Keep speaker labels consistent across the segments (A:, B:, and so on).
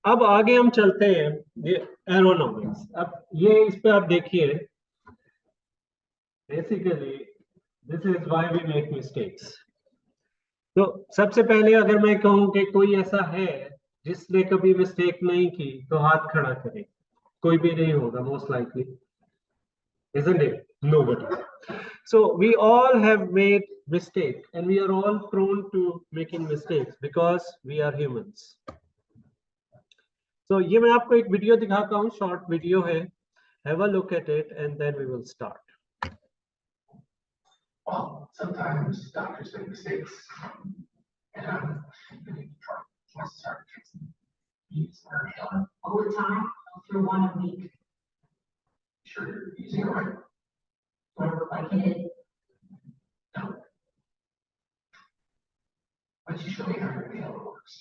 A: अब आगे हम चलते हैं ये एरोनॉमिक्स। अब ये इस पे आप देखिए, basically this is why we make mistakes. तो सबसे पहले अगर मैं कहूं कि कोई ऐसा है जिसने कभी मिस्टेक नहीं की, तो हाथ खड़ा करे। कोई भी नहीं होगा most likely, isn't it? Nobody. So we all have made mistake, and we are all prone to making mistakes because we are humans. So ये मैं आपको एक वीडियो दिखाता हूँ, शॉर्ट वीडियो है. Have a look at it and then we will start.
B: Well, sometimes doctors make mistakes, and just start fixing all the time. Through 1 week. Sure, you're using it right. Do I look like it? No. Why don't you show me how your nail works?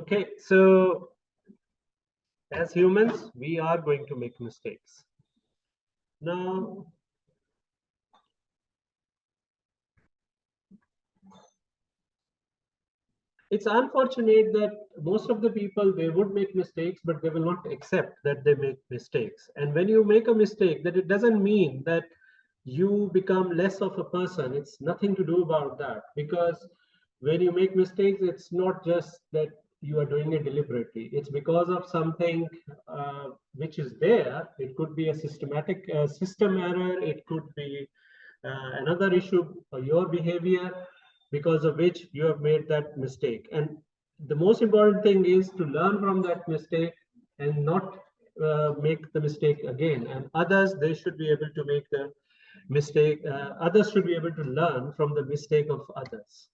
A: Okay, so as humans, we are going to make mistakes. Now, it's unfortunate that most of the people, they would make mistakes, but they will not accept that they make mistakes. And when you make a mistake, that it doesn't mean that you become less of a person. It's nothing to do about that, because when you make mistakes, it's not just that you are doing it deliberately. It's because of something which is there. It could be a systematic system error. It could be another issue, your behavior, because of which you have made that mistake. And the most important thing is to learn from that mistake and not make the mistake again. And others, they should be able to make the mistake. Others should be able to learn from the mistake of others.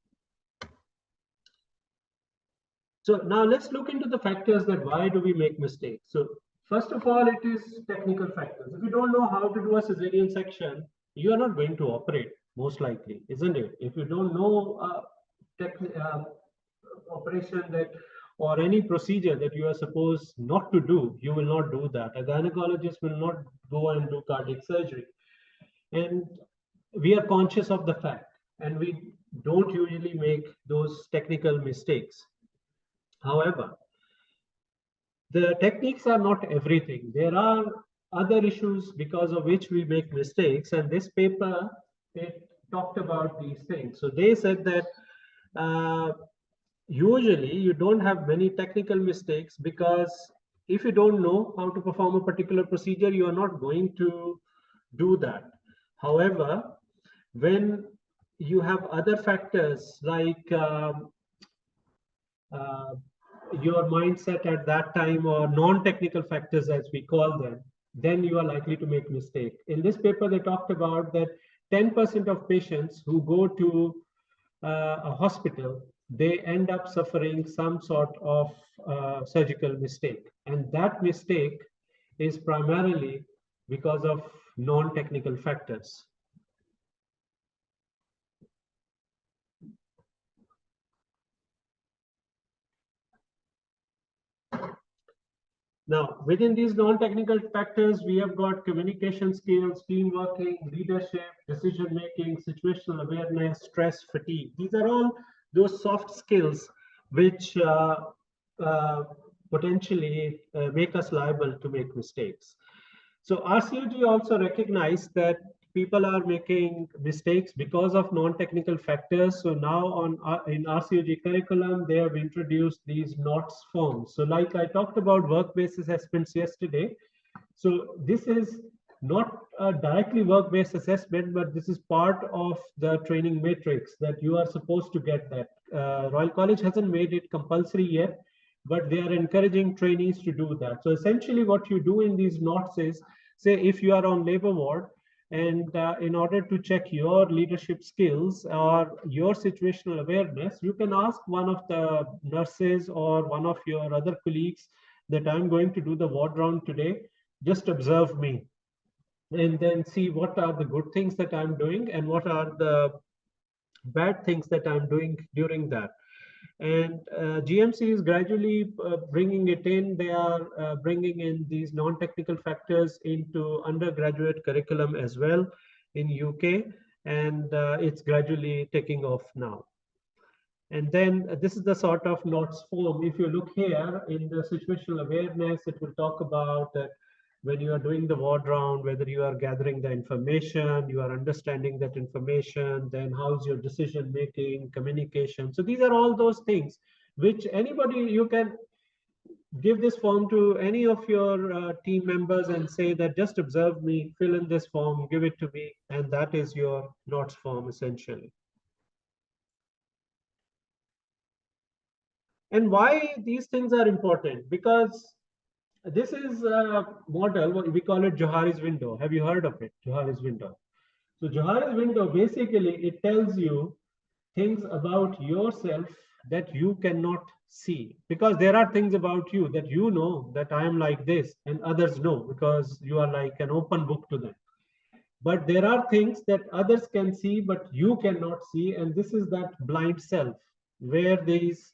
A: So now let's look into the factors that why do we make mistakes. So first of all, it is technical factors. If you don't know how to do a cesarean section, you are not going to operate, most likely, isn't it? If you don't know operation that or any procedure that you are supposed not to do, you will not do that. A gynecologist will not go and do cardiac surgery. And we are conscious of the fact, and we don't usually make those technical mistakes. However, the techniques are not everything. There are other issues because of which we make mistakes, and this paper, it talked about these things. So they said that usually you don't have many technical mistakes, because if you don't know how to perform a particular procedure, you are not going to do that. However, when you have other factors like your mindset at that time, or non-technical factors as we call them, then you are likely to make mistake. In this paper, they talked about that 10% of patients who go to a hospital, they end up suffering some sort of surgical mistake. And that mistake is primarily because of non-technical factors. Now, within these non-technical factors, we have got communication skills, team working, leadership, decision-making, situational awareness, stress, fatigue. These are all those soft skills which potentially make us liable to make mistakes. So RCOG also recognized that people are making mistakes because of non-technical factors. So now in RCOG curriculum, they have introduced these NOTS forms. So like I talked about work-based assessments yesterday. So this is not a directly work-based assessment, but this is part of the training matrix that you are supposed to get that. Royal College hasn't made it compulsory yet, but they are encouraging trainees to do that. So essentially what you do in these notes is, say if you are on labor ward, and in order to check your leadership skills or your situational awareness, you can ask one of the nurses or one of your other colleagues that I'm going to do the ward round today, just observe me and then see what are the good things that I'm doing and what are the bad things that I'm doing during that. And GMC is gradually bringing it in. They are bringing in these non-technical factors into undergraduate curriculum as well. in UK, and it's gradually taking off now. And then this is the sort of notes form. If you look here in the situational awareness, it will talk about that when you are doing the ward round, whether you are gathering the information, you are understanding that information, then how's your decision making, communication. So these are all those things which anybody, you can give this form to any of your team members and say that just observe me, fill in this form, give it to me, and that is your notes form essentially. And why these things are important? Because this is a model, we call it Johari's window. Have you heard of it? Johari's window. So Johari's window, basically, it tells you things about yourself that you cannot see, because there are things about you that you know that I am like this and others know because you are like an open book to them. But there are things that others can see but you cannot see, and this is that blind self where these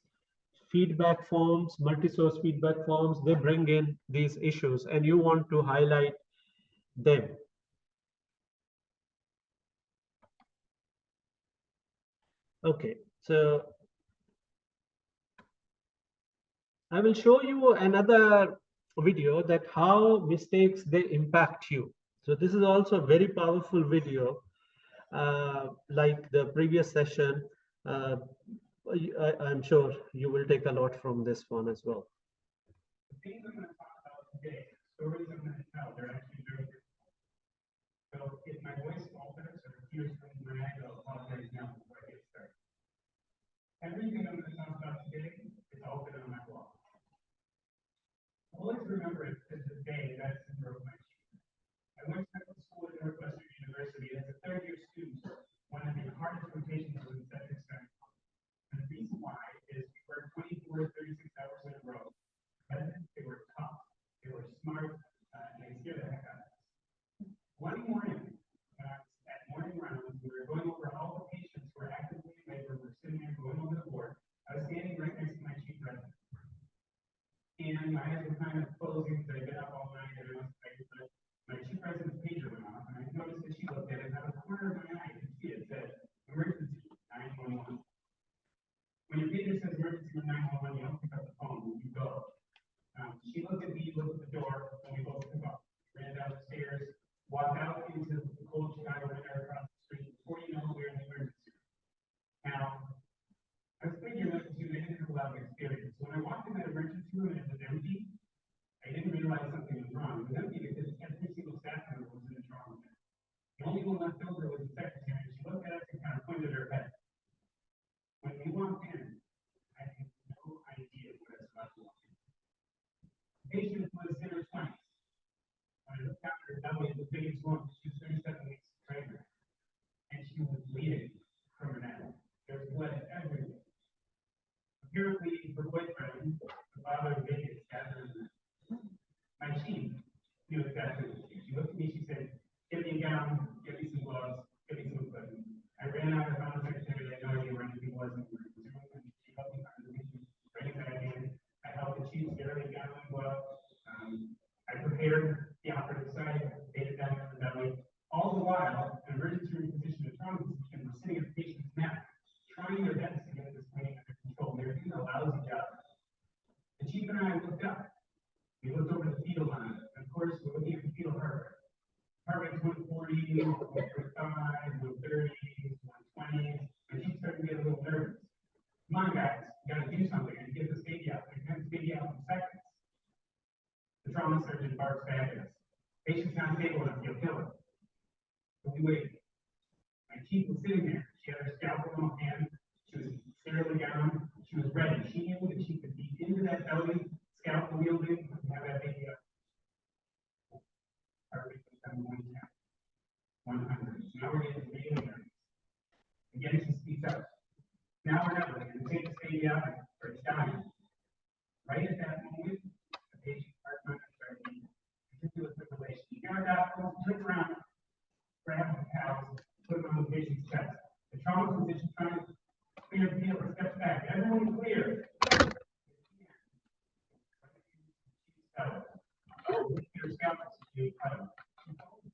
A: feedback forms, multi-source feedback forms, they bring in these issues and you want to highlight them. Okay, so I will show you another video that how mistakes they impact you. So this is also a very powerful video, like the previous session. I'm sure you will take a lot from this one as well.
B: The things I'm going to talk about today, stories I'm going to tell, they're actually very different. So if my voice falters or appears from my eye, I'll apologize now before I get started. Everything I'm going to talk about today is all been on my blog. Always remember it as the day that I broke my shoe. I went to school at Northwestern University as a third-year student. One of the hardest rotations was in second semester. And the reason why is we worked 24 to 36 hours in a row. They were tough, they were smart, and they scared the heck out of us. One morning, at morning rounds, we were going over all the patients who were actively in labor. We were sitting there going over the board. I was standing right next to my chief resident. And my eyes were kind of closing because I'd been up all night, and my chief resident's pager went off, and I noticed that she looked at it, and out of the corner of my eye, you could see it said, emergency 911. When your pager says emergency 911, you don't pick up the phone, you go. She looked at me, looked at the door, and we both took off. Ran down the stairs, walked out into the cold Chicago winter across the street. Before you know it, we were in the emergency room. Now, I was thinking that you didn't have a lot of experience. When I walked in that emergency room and it was empty, I didn't realize something was wrong. It was empty because every single staff member was in the trauma center. The only one left over was the secretary, and she looked at us and kind of pointed her head. When we walked in, I had no idea what I was about to walk in. The patient was in her 20s. When I looked at her belly, the biggest one, she was 37 weeks pregnant, and she was bleeding from her neck. There was blood everywhere. Apparently, her boyfriend, the father of the baby, stabbed her in the neck. My chief knew exactly what to do. She looked at me, she said, "Get me a gown, get me some gloves, get me some equipment." I ran out, I found the secretary, I had no idea where anything was in the room. She helped me find the patient, bring it back in. I helped the chief get her a gown and gloves. I prepared the operative site, laid it down in the belly. All the while, an emergency room physician and trauma physician were sitting at the patient's neck, trying their best to get this bleeding under control. They were doing a lousy job. The chief and I looked up. We looked over the fetal line. Of course, we're looking at the fetal heart rate. Heart rate's 140, 145, 130, 120. And she started to get a little nervous. Come on, guys, you gotta do something and get this baby out. We can have this baby out in seconds. The trauma surgeon barks back at us. Patient's not stable enough, you'll kill her. So we waited. My chief was sitting there. She had her scalpel in her hand. She was sterilely gowned. She was ready. She knew that she could be into that belly, scalpel wielding, and have that baby up. Heart rate was down 100. Now we're getting really nervous. Again, she speaks up. Now we're not ready to take this baby out or it's dying. Right at that moment, the patient's heart monitor started particular fibrillation. You got that, flip around, grab the towels, put them on the patient's chest. The trauma physician trying to clear the field, steps back. Everyone clear. With your scalpel, she pulled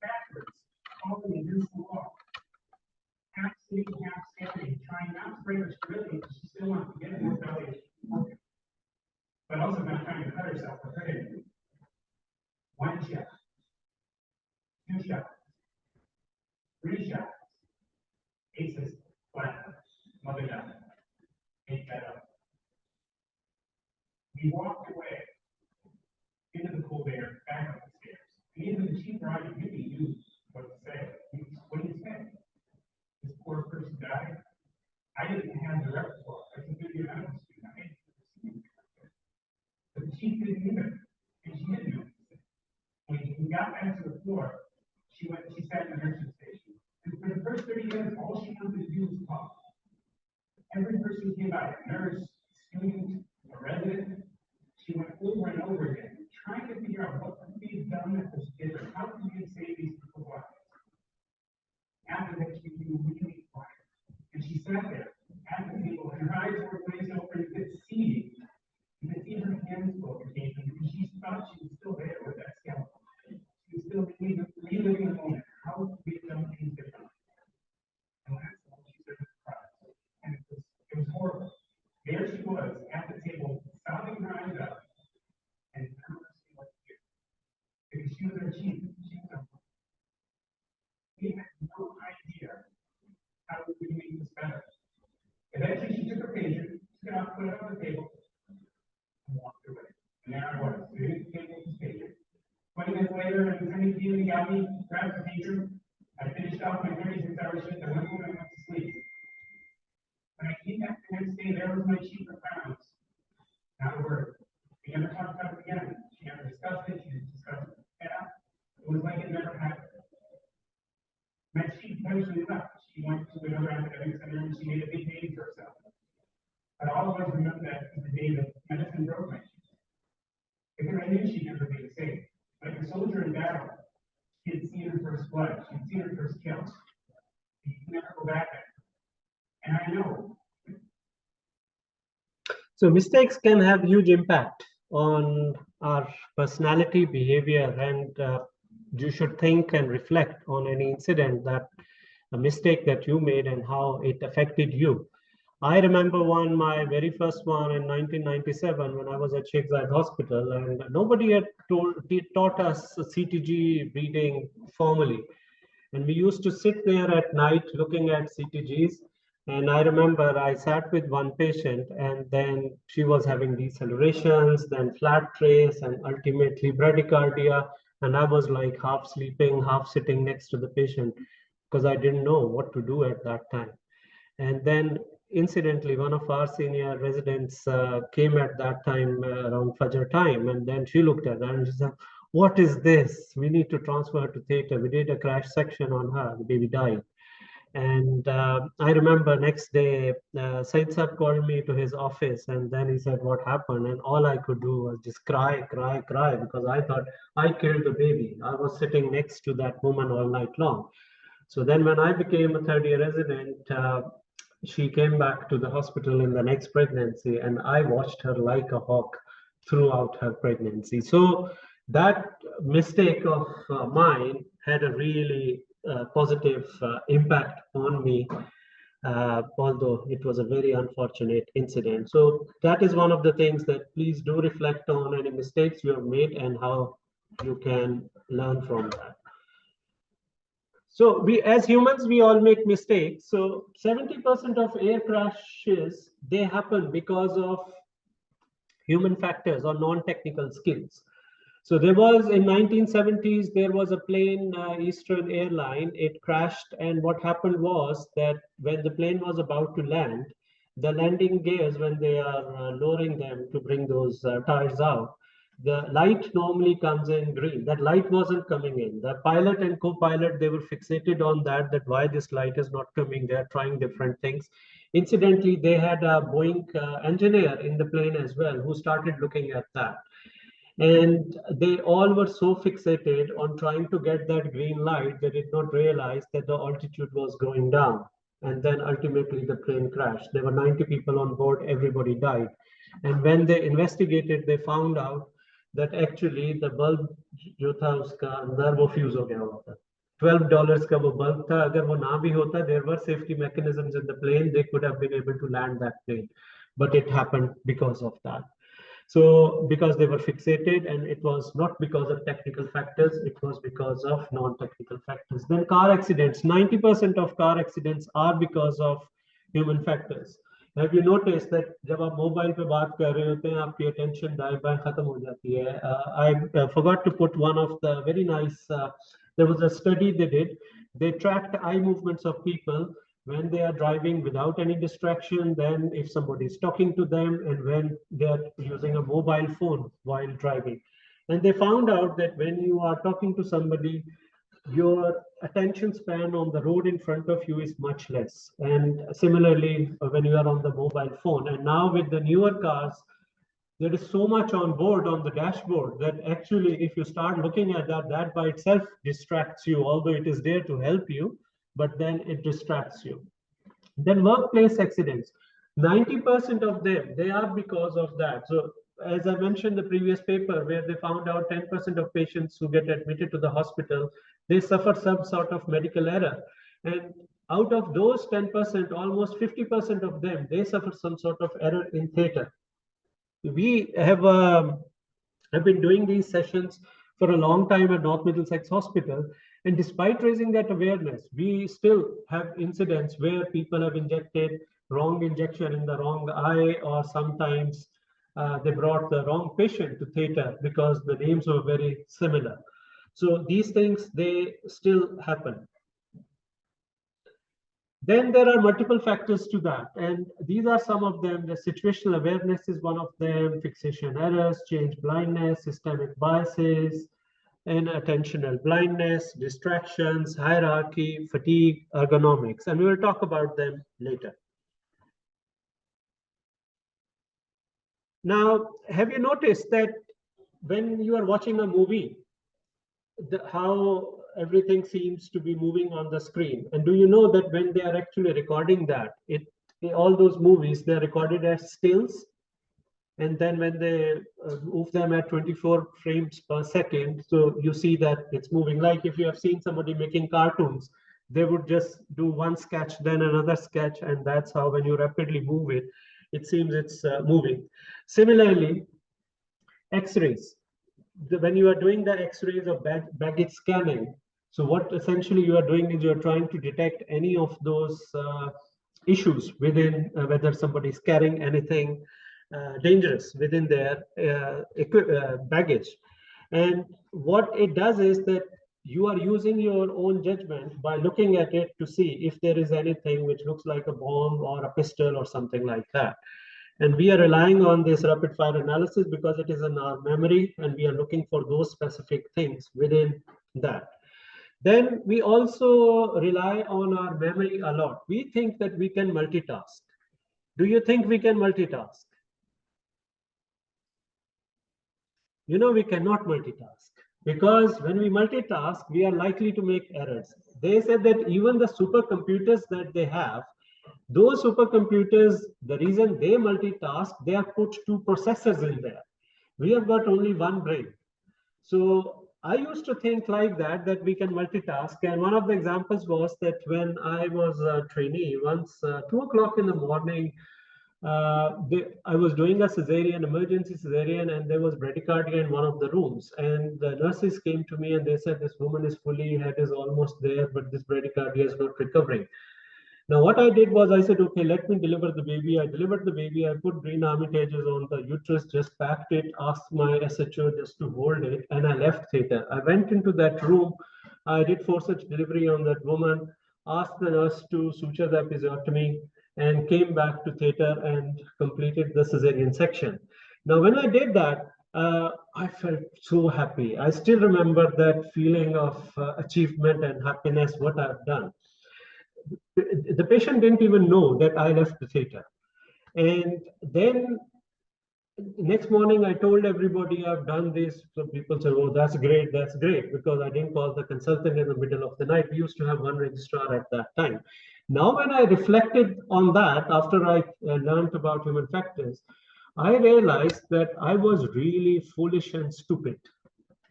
B: backwards, falling against the wall. her, she still wants to get more belly, but also not trying to cut herself or hurt anything. 1 shot, 2 shots, 3 shots, aces, flat, mother down, take that up. We walked away into the cold air, back up the stairs. And even the chief rider really knew what to say. What do you say? This poor person died. I didn't have the repertoire. I can give you an honest student. But the chief didn't either. And she didn't know. When we got back to the floor, she sat in the nursing station. And for the first 30 minutes, all she wanted to do was talk. Every person who came by, a nurse, student, a resident, she went over and over again, trying to figure out what could be done that was different. How could we save these people's lives? After that, she became really quiet. And she sat there at the table, and her eyes were glazed over, and could see, you could see her hands go occasionally, because she thought she was still there with that skeleton. She was still reliving the moment. How could we have done things differently? And that's all she said was cry. And it was horrible. There she was at the table, sobbing her eyes out, and not knowing what to do. Because she was our chief. She was our we had no idea how we could make this better. Eventually, she took her pager, took it off, put it on the table, and walked away. And there I was, sitting at the table with this pager. 20 minutes later, I was sending to the alley, grabbed the pager. I finished off my 36-hour shift. I went home and went to sleep. When I came back the next day, there was my chief of pounds. Not a word. We never talked about it again. She never discussed it. She didn't discuss it. Yeah. It was like it never happened. My chief eventually left. She went to another academic center and she made a big name for herself. But I always remember that as the day that medicine broke my chief. Because I knew she'd never be the same. Like a soldier in battle, she had seen her first blood. She had seen her first kills. She could never go back there. And I know.
A: So mistakes can have huge impact on our personality, behavior, and you should think and reflect on any incident that a mistake that you made and how it affected you. I remember my very first one in 1997 when I was at Sheikh Zayed Hospital, and nobody had taught us CTG reading formally. And we used to sit there at night looking at CTGs. And I remember I sat with one patient, and then she was having decelerations, then flat trace, and ultimately bradycardia. And I was like half sleeping, half sitting next to the patient because I didn't know what to do at that time. And then incidentally, one of our senior residents came at that time around Fajr time, and then she looked at her and she said, "What is this? We need to transfer her to theater." We did a crash section on her. The baby died. And I remember next day, Said Saab called me to his office, and then he said, "What happened?" And all I could do was just cry, because I thought I killed the baby. I was sitting next to that woman all night long. So then when I became a third-year resident, she came back to the hospital in the next pregnancy, and I watched her like a hawk throughout her pregnancy. So that mistake of mine had a really positive impact on me, although it was a very unfortunate incident. So that is one of the things that please do reflect on any mistakes you have made and how you can learn from that. So we, as humans, we all make mistakes. So 70% of air crashes, they happen because of human factors or non-technical skills. So there was in 1970s, there was a plane, Eastern Airline, it crashed. And what happened was that when the plane was about to land, the landing gears, when they are lowering them to bring those tires out, the light normally comes in green. That light wasn't coming in. The pilot and co-pilot, they were fixated on that why this light is not coming. They're trying different things. Incidentally, they had a Boeing engineer in the plane as well who started looking at that. And they all were so fixated on trying to get that green light, they did not realize that the altitude was going down. And then ultimately the plane crashed. There were 90 people on board, everybody died. And when they investigated, they found out that actually the bulb जो था उसका अंदर वो fuse हो गया हुआ था. $12 का वो bulb था, अगर वो ना भी होता, there were safety mechanisms in the plane, they could have been able to land that plane, but it happened because of that. So because they were fixated, and it was not because of technical factors, it was because of non-technical factors. Then car accidents, 90% of car accidents are because of human factors. Have you noticed that जब आप mobile पे बात कर रहे होते हैं, आपकी attention दाएं बाएं खत्म हो जाती है. I forgot to put one of the very nice, there was a study they did. They tracked eye movements of people when they are driving without any distraction, then if somebody is talking to them, and when they are using a mobile phone while driving. And they found out that when you are talking to somebody, your attention span on the road in front of you is much less. And similarly, when you are on the mobile phone. And now with the newer cars, there is so much on board on the dashboard that actually, if you start looking at that, that by itself distracts you, although it is there to help you, but then it distracts you. Then workplace accidents, 90% of them, they are because of that. So as I mentioned the previous paper, where they found out 10% of patients who get admitted to the hospital, they suffer some sort of medical error. And out of those 10%, almost 50% of them, they suffer some sort of error in theta. We have been doing these sessions for a long time at North Middlesex Hospital. And despite raising that awareness, we still have incidents where people have injected wrong injection in the wrong eye, or sometimes they brought the wrong patient to theta because the names were very similar. So these things, they still happen. Then there are multiple factors to that, and these are some of them. The situational awareness is one of them, fixation errors, change blindness, systemic biases, and attentional blindness, distractions, hierarchy, fatigue, ergonomics, and we will talk about them later. Now, have you noticed that when you are watching a movie, how everything seems to be moving on the screen? And do you know that when they are actually recording that, all those movies, they're recorded as stills, and then when they move them at 24 frames per second, so you see that it's moving. Like if you have seen somebody making cartoons, they would just do one sketch, then another sketch, and that's how when you rapidly move it, it seems it's moving. Similarly, X-rays. When you are doing the X-rays or baggage scanning, so what essentially you are doing is you are trying to detect any of those issues within, whether somebody is carrying anything dangerous within their baggage. And what it does is that you are using your own judgment by looking at it to see if there is anything which looks like a bomb or a pistol or something like that. And we are relying on this rapid fire analysis because it is in our memory, and we are looking for those specific things within that. Then we also rely on our memory a lot. We think that we can multitask. Do you think we can multitask? You know, we cannot multitask, because when we multitask, we are likely to make errors. They said that even the supercomputers that they have, those supercomputers, the reason they multitask, they have put two processors in there. We have got only one brain. So I used to think like that we can multitask. And one of the examples was that when I was a trainee, once 2 o'clock in the morning, I was doing a cesarean, emergency cesarean, and there was bradycardia in one of the rooms. And the nurses came to me and they said, this woman is fully, head is almost there, but this bradycardia is not recovering. Now, what I did was I said, okay, let me deliver the baby. I delivered the baby. I put green armitages on the uterus, just packed it, asked my SHO just to hold it, and I left theater. I went into that room. I did forceps delivery on that woman, asked the nurse to suture the episiotomy, and came back to theater and completed the cesarean section. Now, when I did that, I felt so happy. I still remember that feeling of achievement and happiness, what I've done. The patient didn't even know that I left the theater. And then next morning, I told everybody I've done this. So people said, oh, that's great, because I didn't call the consultant in the middle of the night. We used to have one registrar at that time. Now, when I reflected on that, after I learned about human factors, I realized that I was really foolish and stupid.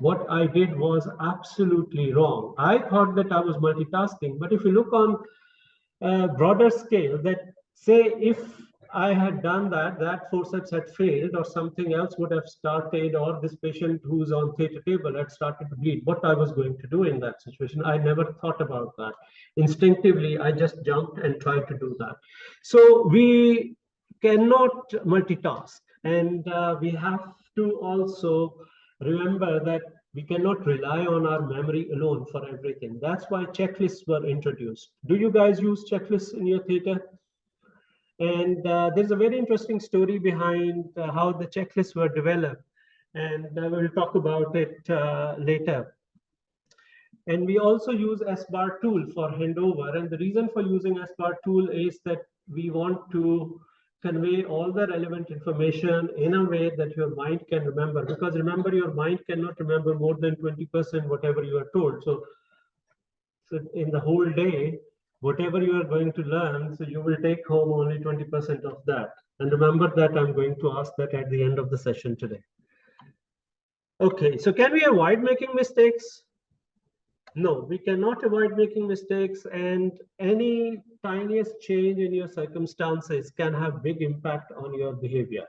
A: what I did was absolutely wrong. I thought that I was multitasking, but if you look on a broader scale, that say if I had done that, that forceps had failed, or something else would have started, or this patient who's on theater table had started to bleed, what I was going to do in that situation. I never thought about that. Instinctively, I just jumped and tried to do that. So we cannot multitask, and we have to also remember that we cannot rely on our memory alone for everything. That's why checklists were introduced. Do you guys use checklists in your theater? And there's a very interesting story behind how the checklists were developed. And we'll talk about it later. And we also use SBAR tool for handover. And the reason for using SBAR tool is that we want to convey all the relevant information in a way that your mind can remember. Because remember, your mind cannot remember more than 20% whatever you are told. So in the whole day, whatever you are going to learn, so you will take home only 20% of that. And remember that I'm going to ask that at the end of the session today. Okay, so can we avoid making mistakes? No, we cannot avoid making mistakes, and any tiniest change in your circumstances can have big impact on your behavior.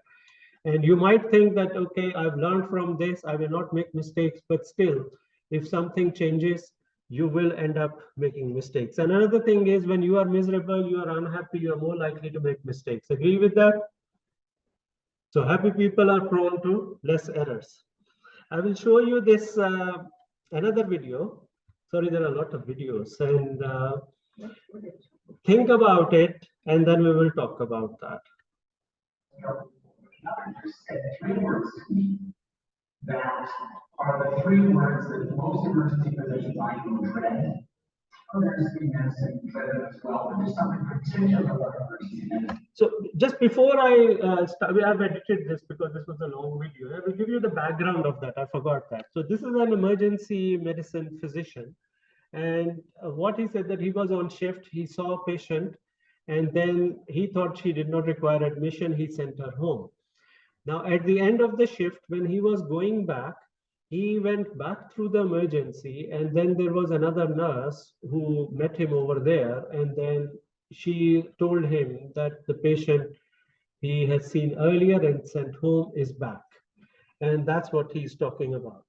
A: And you might think that, okay, I've learned from this, I will not make mistakes, but still, if something changes, you will end up making mistakes. And another thing is, when you are miserable, you are unhappy, you are more likely to make mistakes. Agree with that? So happy people are prone to less errors. I will show you this another video. Sorry, there are a lot of videos, and think about it, and then we will talk about that.
B: Said 3 words to me that are the 3 words that most emergency physicians I know dread. Emergency medicine dread as well, but there's something particular about emergency medicine.
A: So just before I start, I've edited this because this was a long video. I will give you the background of that. I forgot that. So this is an emergency medicine physician. And what he said, that he was on shift, he saw a patient, and then he thought she did not require admission, he sent her home. Now, at the end of the shift, when he was going back, he went back through the emergency, and then there was another nurse who met him over there, and then she told him that the patient he had seen earlier and sent home is back. And that's what he's talking about.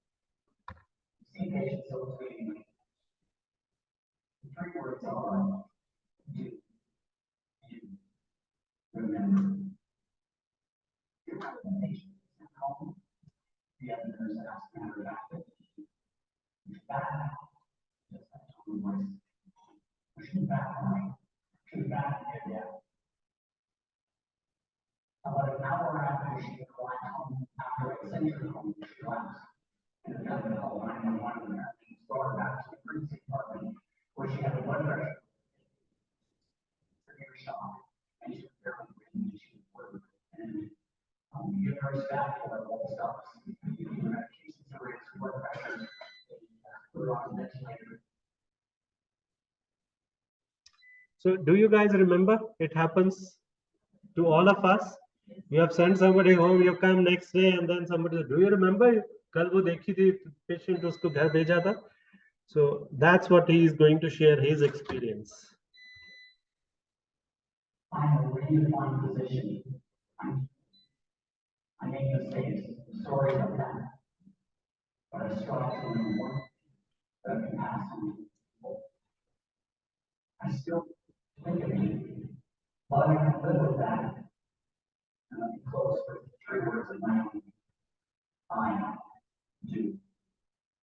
B: See patients so sweet. The 3 words are you remember. You have a patient at home. The other nurse asked her about it. Back, just that tone of voice. Pushing back on me. Pushing back area. About an hour after she arrived home, after I sent her home, she left. And another call 911 there. She was brought back to the emergency department where she had a blood pressure. Severe shock. And she was barely breathing. She was worried. And you give her staff for all the stuff. Medications to raise blood pressure. Put her on a ventilator.
A: So do you guys remember? It happens to all of us. You have sent somebody home, you come next day, and then somebody says, do you remember? Kal wo dekhi thi patient usko ghar bheja tha. So that's what he is going to share his experience.
B: I'm a really fine physician. I make mistakes. Sorry about that. But I strive to learn more that I can pass on to people. I still think of you, but I can live with that. And let me close with 3 words of my own. I do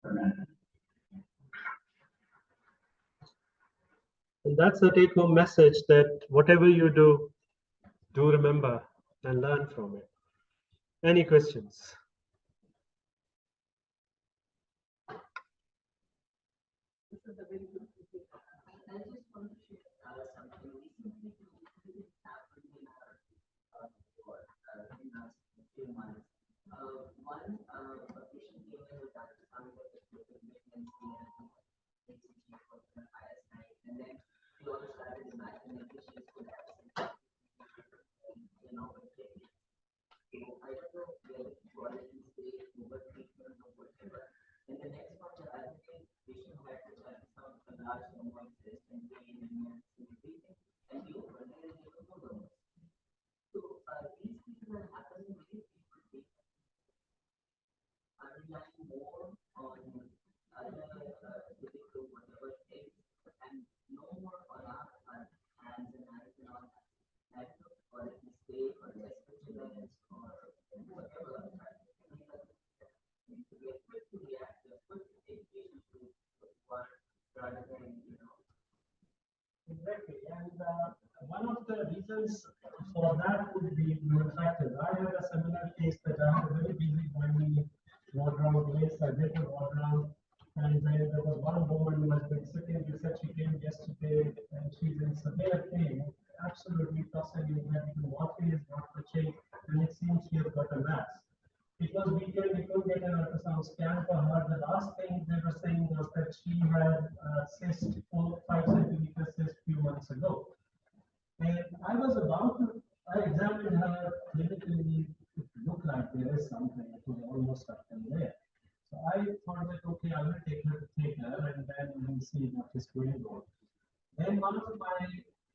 B: remember.
A: And that's the take-home message, that whatever you do remember and learn from it. Any questions?
C: This is a very good topic. I just want to share something recently we did have in our for in last few months. One a patient came in with that some of the pregnancy and basically for the highest night, and then we also started imagining that she could have some, you know, so I don't know whether to already say over treatment or whatever.
A: Exactly. And one of the reasons for that would be the factors. I had a similar case that I had a very busy morning ward round list. I did a ward round, and then there was one woman who has been sitting. She said she came yesterday and she's in severe pain, absolutely tossing in bed. The morphine is not touching, and it seems she has got a mass. It was weekend, we couldn't get an ultrasound scan for her. The last thing they were saying was that she had a cyst, 5 centimeter cyst few months ago. And I was about to, I examined her clinically, it looked like there is something, it was almost up in there. So I thought that, okay, I will take her to theater and then we'll see what is going on. Then one of my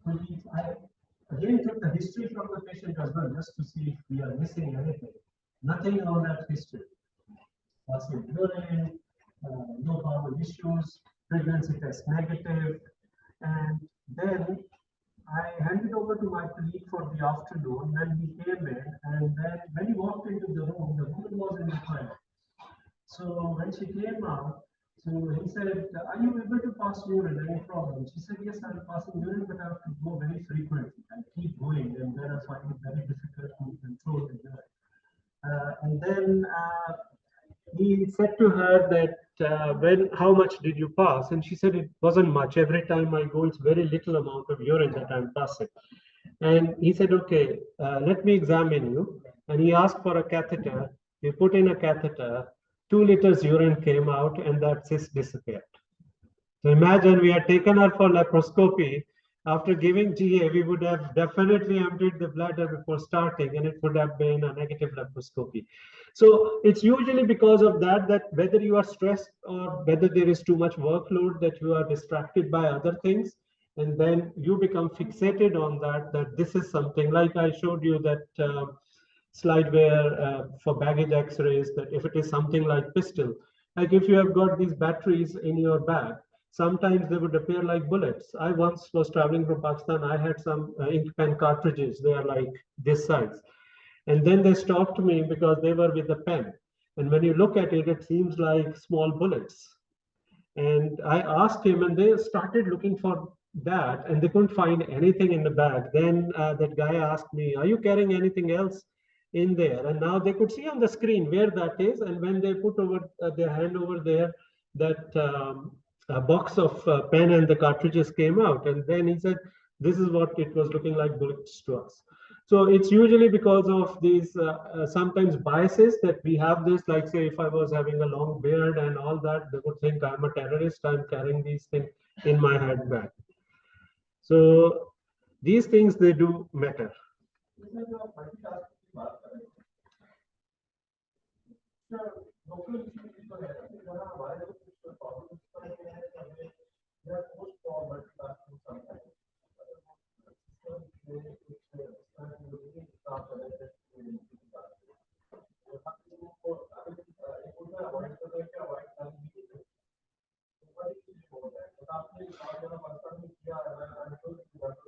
A: colleagues, I again took the history from the patient as well, just to see if we are missing anything. Nothing on that history. Passing urine, no bowel issues, pregnancy test negative, and then I handed over to my colleague for the afternoon. When he came in, and then when he walked into the woman was in the toilet. So when she came out, so he said, "Are you able to pass urine? Any problem?" She said, "Yes, I'm passing urine, but I have to go very frequently. I keep going, and then I find it very difficult to control the urine." And then he said to her that how much did you pass? And she said it wasn't much. Every time I go, it's very little amount of urine that I'm passing. And he said, okay, let me examine you. And he asked for a catheter. We put in a catheter. 2 liters urine came out, and that cyst disappeared. So imagine we had taken her for laparoscopy. After giving GA, we would have definitely emptied the bladder before starting, and it would have been a negative laparoscopy. So it's usually because of that, that whether you are stressed or whether there is too much workload, that you are distracted by other things, and then you become fixated on that this is something like I showed you that slide where for baggage x-rays, that if it is something like pistol, like if you have got these batteries in your bag, sometimes they would appear like bullets. I once was traveling from Pakistan. I had some ink pen cartridges. They are like this size. And then they stopped me because they were with a pen. And when you look at it, it seems like small bullets. And I asked him, and they started looking for that, and they couldn't find anything in the bag. Then that guy asked me, "Are you carrying anything else in there?" And now they could see on the screen where that is. And when they put over their hand over there, that a box of pen and the cartridges came out. And then he said, "This is what it was looking like bullets to us." So it's usually because of these sometimes biases that we have this, like say if I was having a long beard and all that, they would think I'm a terrorist, I'm carrying these things in my handbag. So these things, they do matter.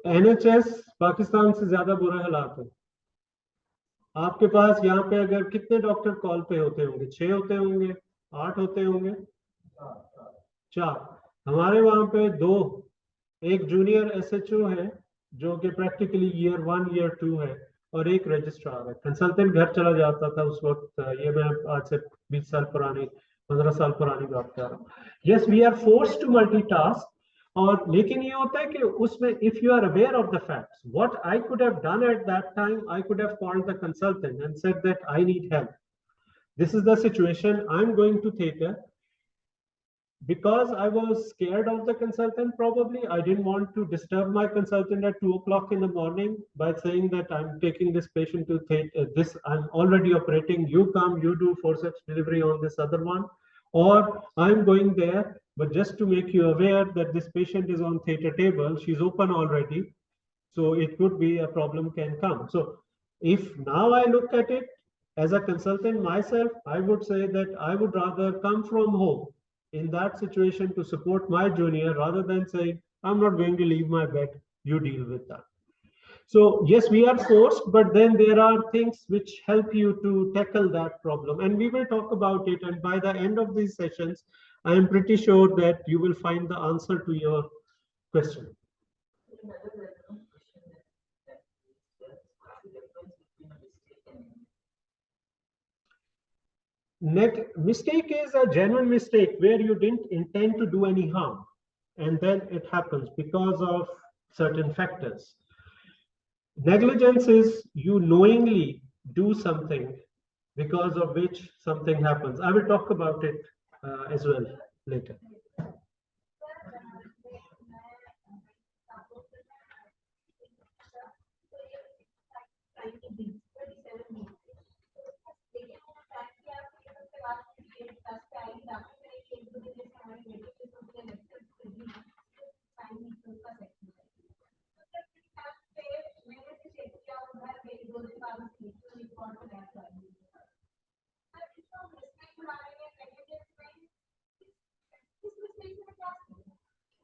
A: NHS Pakistan से ज्यादा बुरा हालात है। आपके पास यहाँ पे अगर कितने डॉक्टर कॉल पे होते होंगे? 6 होते होंगे, 8 होते होंगे, 4। हमारे वहां पे 2, एक जूनियर SHO है जो कि प्रैक्टिकली ईयर 1 ईयर 2 है, और एक रजिस्ट्रार है। कंसल्टेंट घर चला जाता था उस वक्त। ये मैं आज से 20 साल पुरानी, 15 साल पुरानी बात कर रहा हूँ। Yes, we are forced to multitask. और लेकिन ये होता है कि उसमें if you are aware of the facts, what I could have done at that time, I could have called the consultant and said that I need help, this is the situation, I am going to theatre. Because I was scared of the consultant, probably I didn't want to disturb my consultant at 2 o'clock in the morning by saying that I'm taking this patient to this, I'm already operating, you come, you do forceps delivery on this other one, or I'm going there, but just to make you aware that this patient is on theater table, she's open already, so it could be a problem can come. So if now I look at it as a consultant myself, I would say that I would rather come from home in that situation to support my junior rather than saying, I'm not going to leave my bed, you deal with that. So yes, we are forced, but then there are things which help you to tackle that problem. And we will talk about it. And by the end of these sessions, I am pretty sure that you will find the answer to your question.
C: another relevant question that what's the difference between a mistake and
A: Mistake is a genuine mistake where you didn't intend to do any harm, and then it happens because of certain factors. Negligence is you knowingly do something because of which something happens. I will talk about it as well later.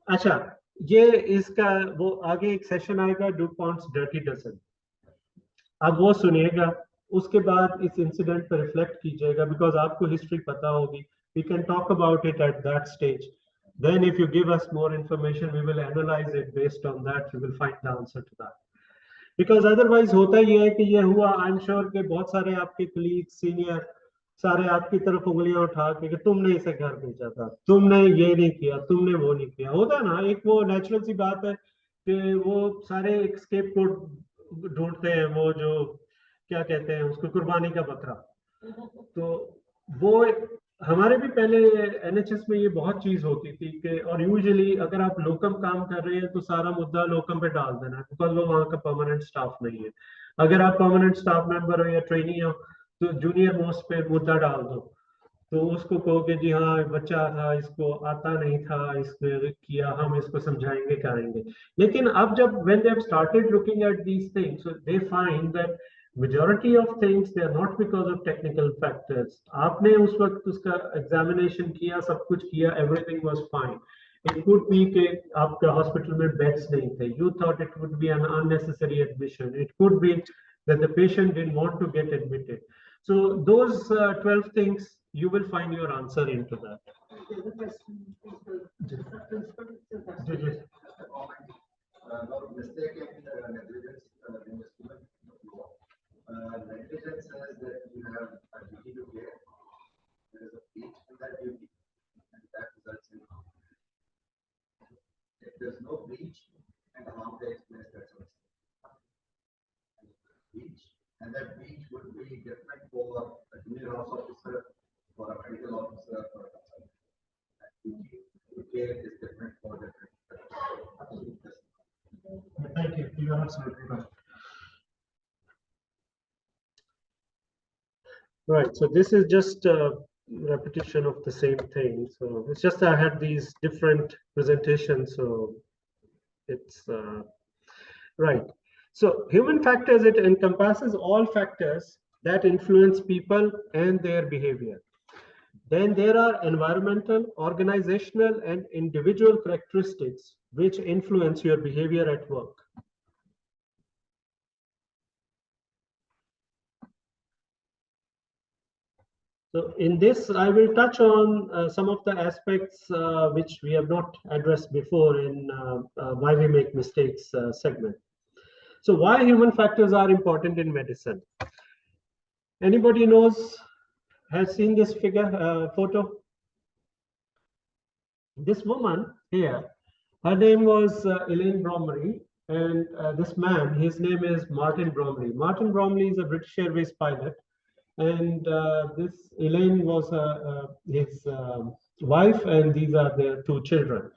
A: अच्छा, ये इसका वो आगे एक session आएगा डुपॉन्ट्स dirty dozen, अब वो सुनिएगा, उसके बाद इस इंसिडेंट पर रिफ्लेक्ट कीजिएगा बिकॉज आपको हिस्ट्री पता होगी. We can talk about it at that stage. Then if you give us more information, we will analyze it based on that. We will find the answer to that. Because otherwise होता ये है कि ये हुआ, I am sure कि बहुत सारे आपके कलीग सीनियर सारे आपकी तरफ उंगलियां उठा के तुमने इसे घर भेजा था, तुमने ये नहीं किया, तुमने वो नहीं किया. होता है ना, एक वो नेचुरल सी बात है कि वो सारे एक स्केपगोट ढूंढते हैं, वो जो क्या कहते हैं उसको, कुर्बानी का बकरा. तो वो हमारे भी पहले एनएचएस में ये बहुत चीज होती थी कि, और यूजुअली अगर आप लोकम काम कर रहे हैं तो सारा मुद्दा लोकम पे डाल देना है बिकॉज वो वहाँ का परमानेंट स्टाफ नहीं है. अगर आप परमानेंट स्टाफ मेंबर हो या ट्रेनी हो तो जूनियर मोस्ट पे मुद्दा डाल दो, तो उसको कहो कि जी हाँ बच्चा था, इसको आता नहीं था, इसने किया, हम इसको समझाएंगे करेंगे. लेकिन अब जब when they have started looking at these things, so they find that majority of things they are not because of technical factors. आपने उस वक्त उसका एग्जामिनेशन किया, सब कुछ किया, everything was fine. It could be कि आपके हॉस्पिटल में बेड्स नहीं थे, you thought it would be an unnecessary admission. It could be that the patient didn't want to get admitted. So those 12 things, you will find your answer into that.
D: Mistake and negligence negligence says that you have a duty to care. There is a breach in that duty, and that results in harm. If there's no breach and harm takes place, that's a mistake. Breach, and that breach would be different for a junior house officer, for a medical officer, for a consultant. That duty to care is different for different.
A: Thank you. You are absolutely right. Right. So this is just a repetition of the same thing. So it's just I had these different presentations. So it's right. So human factors, it encompasses all factors that influence people and their behavior. Then there are environmental, organizational, and individual characteristics which influence your behavior at work. So in this, I will touch on some of the aspects which we have not addressed before in why we make mistakes segment. So why human factors are important in medicine? Anybody knows, has seen this figure, photo? This woman here, her name was Elaine Bromley, and this man, his name is Martin Bromley. Martin Bromley is a British Airways pilot, and this Elaine was his wife, and these are their two children.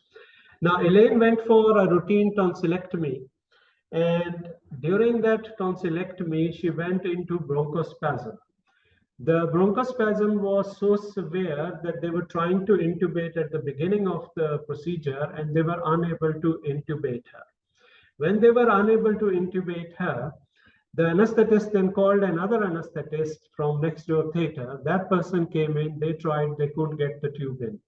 A: Now, Elaine went for a routine tonsillectomy, and during that tonsillectomy, she went into bronchospasm. The bronchospasm was so severe that they were trying to intubate at the beginning of the procedure, and they were unable to intubate her. When they were unable to intubate her, the anesthetist then called another anesthetist from next door theater. That person came in, they tried, they couldn't get the tube in.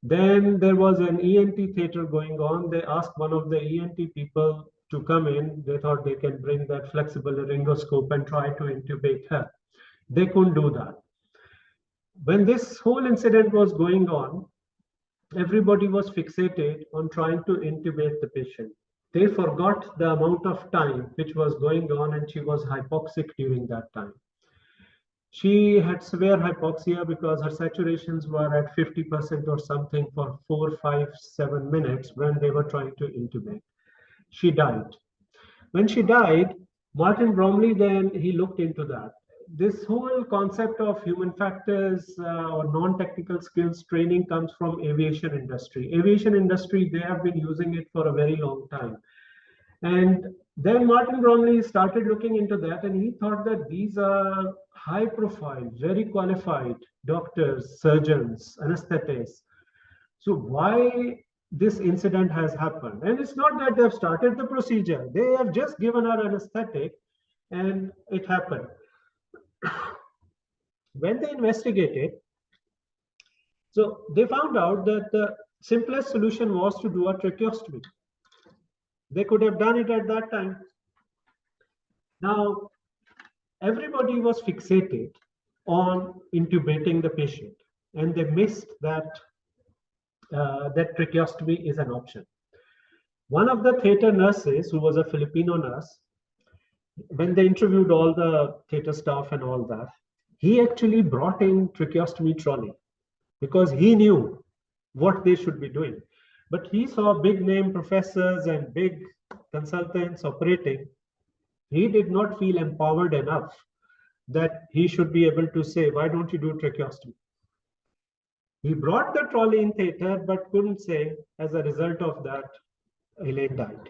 A: Then there was an ENT theater going on. They asked one of the ENT people to come in. They thought they can bring that flexible laryngoscope and try to intubate her. They couldn't do that. When this whole incident was going on, everybody was fixated on trying to intubate the patient. they forgot the amount of time which was going on, and she was hypoxic during that time. She had severe hypoxia because her saturations were at 50% or something for 4, 5, 7 minutes when they were trying to intubate. She died. When she died, Martin Bromley then he looked into that. This whole concept of human factors or non-technical skills training comes from aviation industry. Aviation industry, they have been using it for a very long time. And then Martin Bromley started looking into that, and he thought that these are high profile, very qualified doctors, surgeons, anesthetists. So why this incident has happened? And it's not that they've started the procedure. They have just given her anesthetic and it happened. When they investigated, so they found out that the simplest solution was to do a tracheostomy. They could have done it at that time. Now, everybody was fixated on intubating the patient, and they missed that that tracheostomy is an option. One of the theater nurses, who was a Filipino nurse, when they interviewed all the theater staff and all that, he actually brought in tracheostomy trolley because he knew what they should be doing. But he saw big name professors and big consultants operating. He did not feel empowered enough that he should be able to say, why don't you do tracheostomy? He brought the trolley in theater, but couldn't say. As a result of that, Elaine died.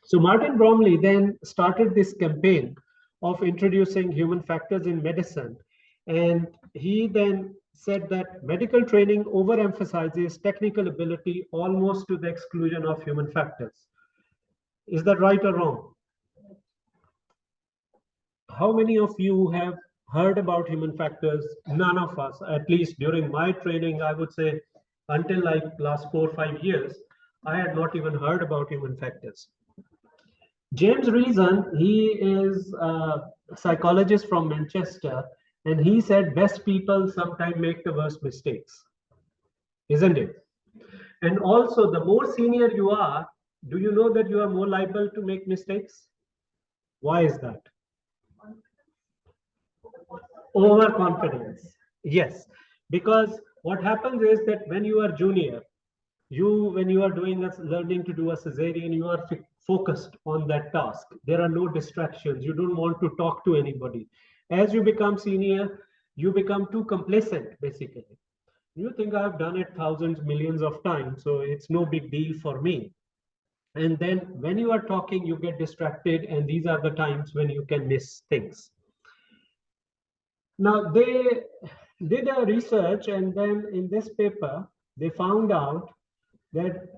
A: So Martin Bromley then started this campaign of introducing human factors in medicine. And he then said that medical training overemphasizes technical ability almost to the exclusion of human factors. Is that right or wrong? How many of you have heard about human factors? None of us, at least during my training, I would say until like last 4 or 5 years, I had not even heard about human factors. James Reason, he is a psychologist from Manchester, and he said best people sometimes make the worst mistakes, isn't it? And also, the more senior you are, do you know that you are more liable to make mistakes? Why is that? Overconfidence. Yes, because what happens is that when you are junior, when you are learning to do a cesarean, you are focused on that task. There are no distractions. You don't want to talk to anybody. As you become senior, you become too complacent, basically. You think I've done it thousands, millions of times, so it's no big deal for me. And then when you are talking, you get distracted, and these are the times when you can miss things. Now, they did a research, and then in this paper, they found out that,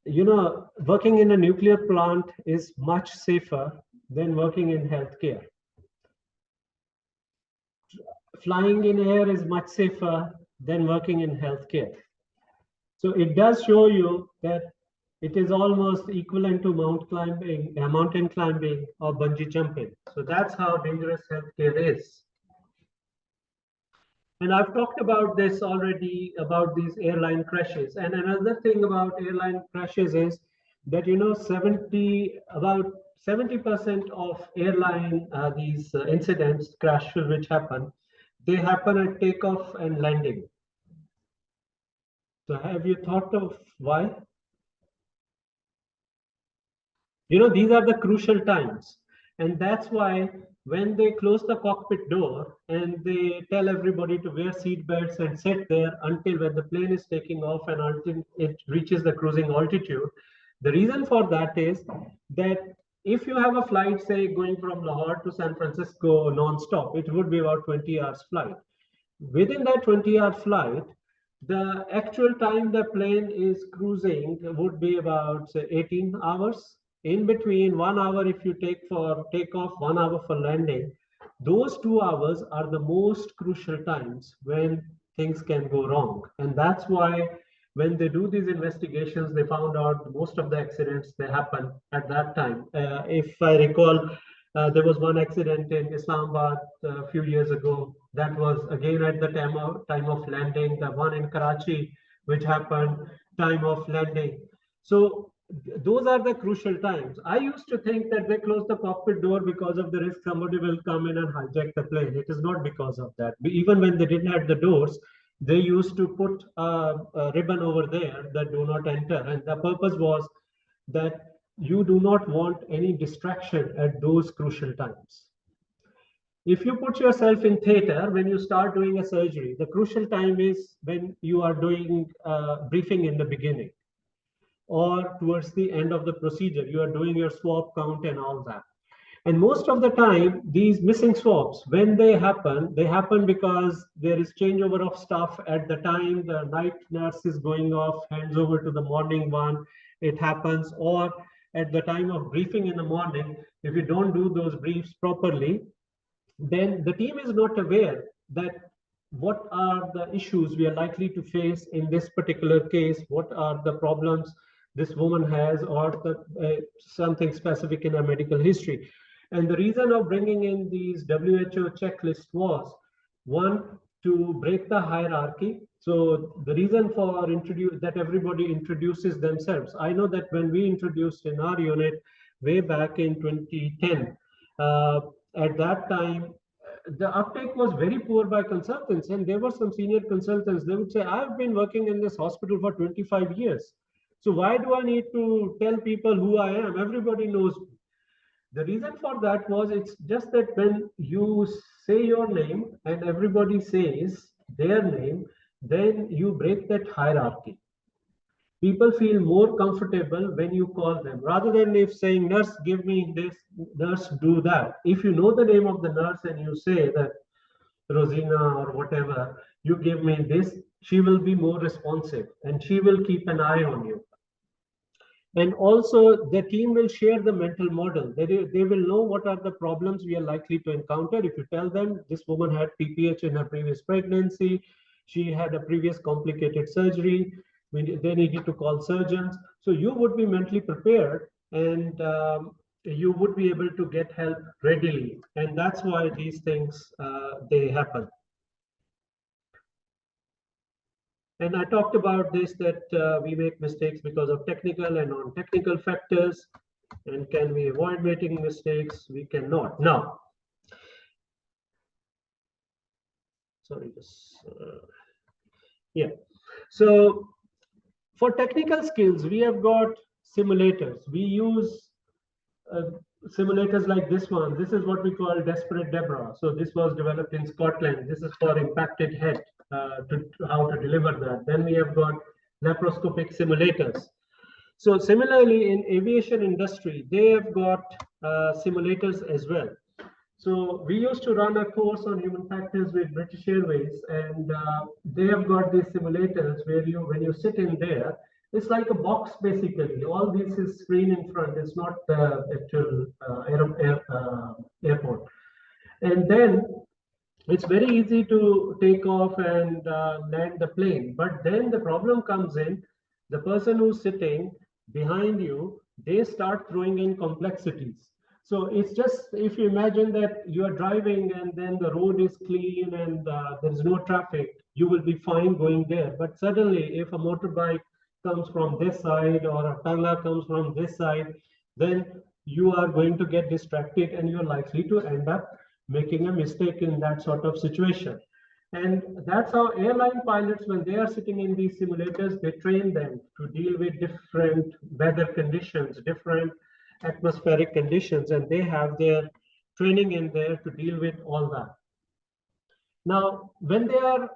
A: you know, working in a nuclear plant is much safer than working in healthcare. Flying in air is much safer than working in healthcare. So it does show you that it is almost equivalent to mountain climbing or bungee jumping. So that's how dangerous healthcare is. And I've talked about this already, about these airline crashes. And another thing about airline crashes is that, you know, about 70% of airline, these incidents, crashes which happen, they happen at takeoff and landing. So have you thought of why? You know, these are the crucial times. And that's why when they close the cockpit door and they tell everybody to wear seat belts and sit there until when the plane is taking off and until it reaches the cruising altitude, the reason for that is that if you have a flight, say, going from Lahore to San Francisco non-stop, it would be about 20 hours flight. Within that 20-hour flight, the actual time the plane is cruising would be about, say, 18 hours. In between, 1 hour if you take for takeoff, 1 hour for landing, those 2 hours are the most crucial times when things can go wrong. And that's why when they do these investigations, they found out most of the accidents, they happen at that time. If I recall, there was one accident in Islamabad a few years ago. That was again at the time of landing. The one in Karachi, which happened time of landing. So those are the crucial times. I used to think that they closed the cockpit door because of the risk somebody will come in and hijack the plane. It is not because of that. Even when they didn't have the doors, they used to put a ribbon over there that do not enter. And the purpose was that you do not want any distraction at those crucial times. If you put yourself in theater, when you start doing a surgery, the crucial time is when you are doing briefing in the beginning, or towards the end of the procedure, you are doing your swab count and all that. And most of the time, these missing swabs, when they happen because there is changeover of staff at the time, the night nurse is going off, hands over to the morning one, it happens, or at the time of briefing in the morning, if you don't do those briefs properly, then the team is not aware that what are the issues we are likely to face in this particular case, what are the problems this woman has, or something specific in her medical history. And the reason of bringing in these WHO checklists was, one, to break the hierarchy. So the reason for that everybody introduces themselves. I know that when we introduced in our unit way back in 2010, at that time, the uptake was very poor by consultants, and there were some senior consultants. They would say, I've been working in this hospital for 25 years. So why do I need to tell people who I am? Everybody knows me. The reason for that was, it's just that when you say your name and everybody says their name, then you break that hierarchy. People feel more comfortable when you call them, rather than if saying, nurse, give me this, nurse, do that. If you know the name of the nurse and you say that Rosina or whatever, you give me this, she will be more responsive and she will keep an eye on you. And also the team will share the mental model. They will know what are the problems we are likely to encounter. If you tell them this woman had PPH in her previous pregnancy, she had a previous complicated surgery, they needed to call surgeons. So you would be mentally prepared, and you would be able to get help readily. And that's why these things, they happen. And I talked about this, that we make mistakes because of technical and non-technical factors. And can we avoid making mistakes? We cannot. Now, sorry, yeah. So for technical skills, we have got simulators. We use simulators like this one. This is what we call Desperate Deborah. So this was developed in Scotland. This is for impacted head, how to deliver that. Then we have got laparoscopic simulators. So similarly, in aviation industry, they have got simulators as well. So we used to run a course on human factors with British Airways, and they have got these simulators where when you sit in there, it's like a box basically. All this is screen in front. It's not the actual airport. And then it's very easy to take off and land the plane. But then the problem comes in, the person who's sitting behind you, they start throwing in complexities. So it's just, if you imagine that you are driving and then the road is clean and there is no traffic, you will be fine going there. But suddenly, if a motorbike comes from this side or a tanga comes from this side, then you are going to get distracted and you're likely to end up making a mistake in that sort of situation. And that's how airline pilots, when they are sitting in these simulators, they train them to deal with different weather conditions, different atmospheric conditions, and they have their training in there to deal with all that. Now, when they are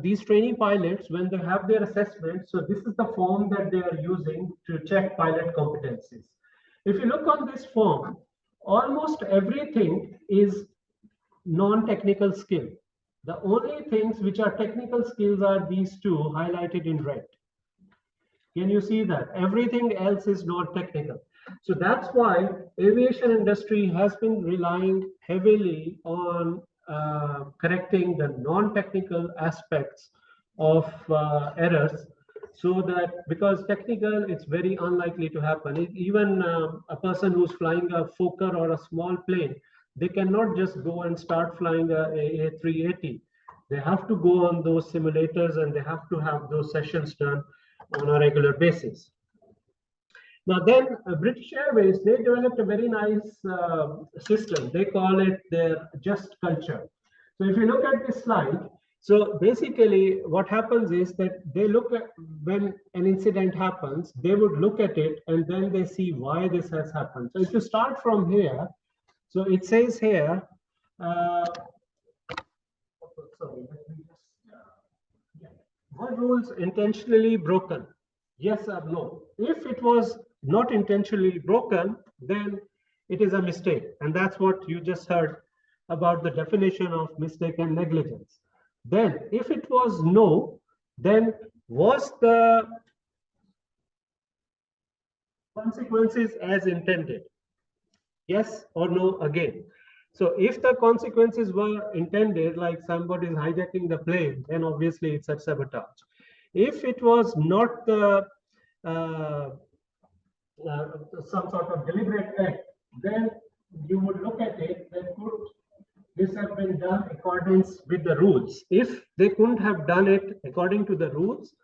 A: these training pilots, when they have their assessment, so this is the form that they are using to check pilot competencies. If you look on this form, almost everything is non-technical skill. The only things which are technical skills are these two highlighted in red. Can you see that? Everything else is not technical. So that's why aviation industry has been relying heavily on correcting the non-technical aspects of errors, so that, because technical, it's very unlikely to happen. Even a person who's flying a Fokker or a small plane, they cannot just go and start flying a A380. They have to go on those simulators and they have to have those sessions done on a regular basis. Now then, British Airways, they developed a very nice system. They call it their just culture. So if you look at this slide, so basically what happens is that they look at, when an incident happens, they would look at it and then they see why this has happened. So if you start from here, so it says here, sorry, let me just, were rules intentionally broken? Yes or no? If it was not intentionally broken, then it is a mistake. And that's what you just heard about the definition of mistake and negligence. Then if it was no, then was the consequences as intended? Yes or no again. So if the consequences were intended, like somebody is hijacking the plane, then obviously it's a sabotage. If it was not the some sort of deliberate act, then you would look at it that could this have been done accordance with the rules. If they couldn't have done it according to the rules,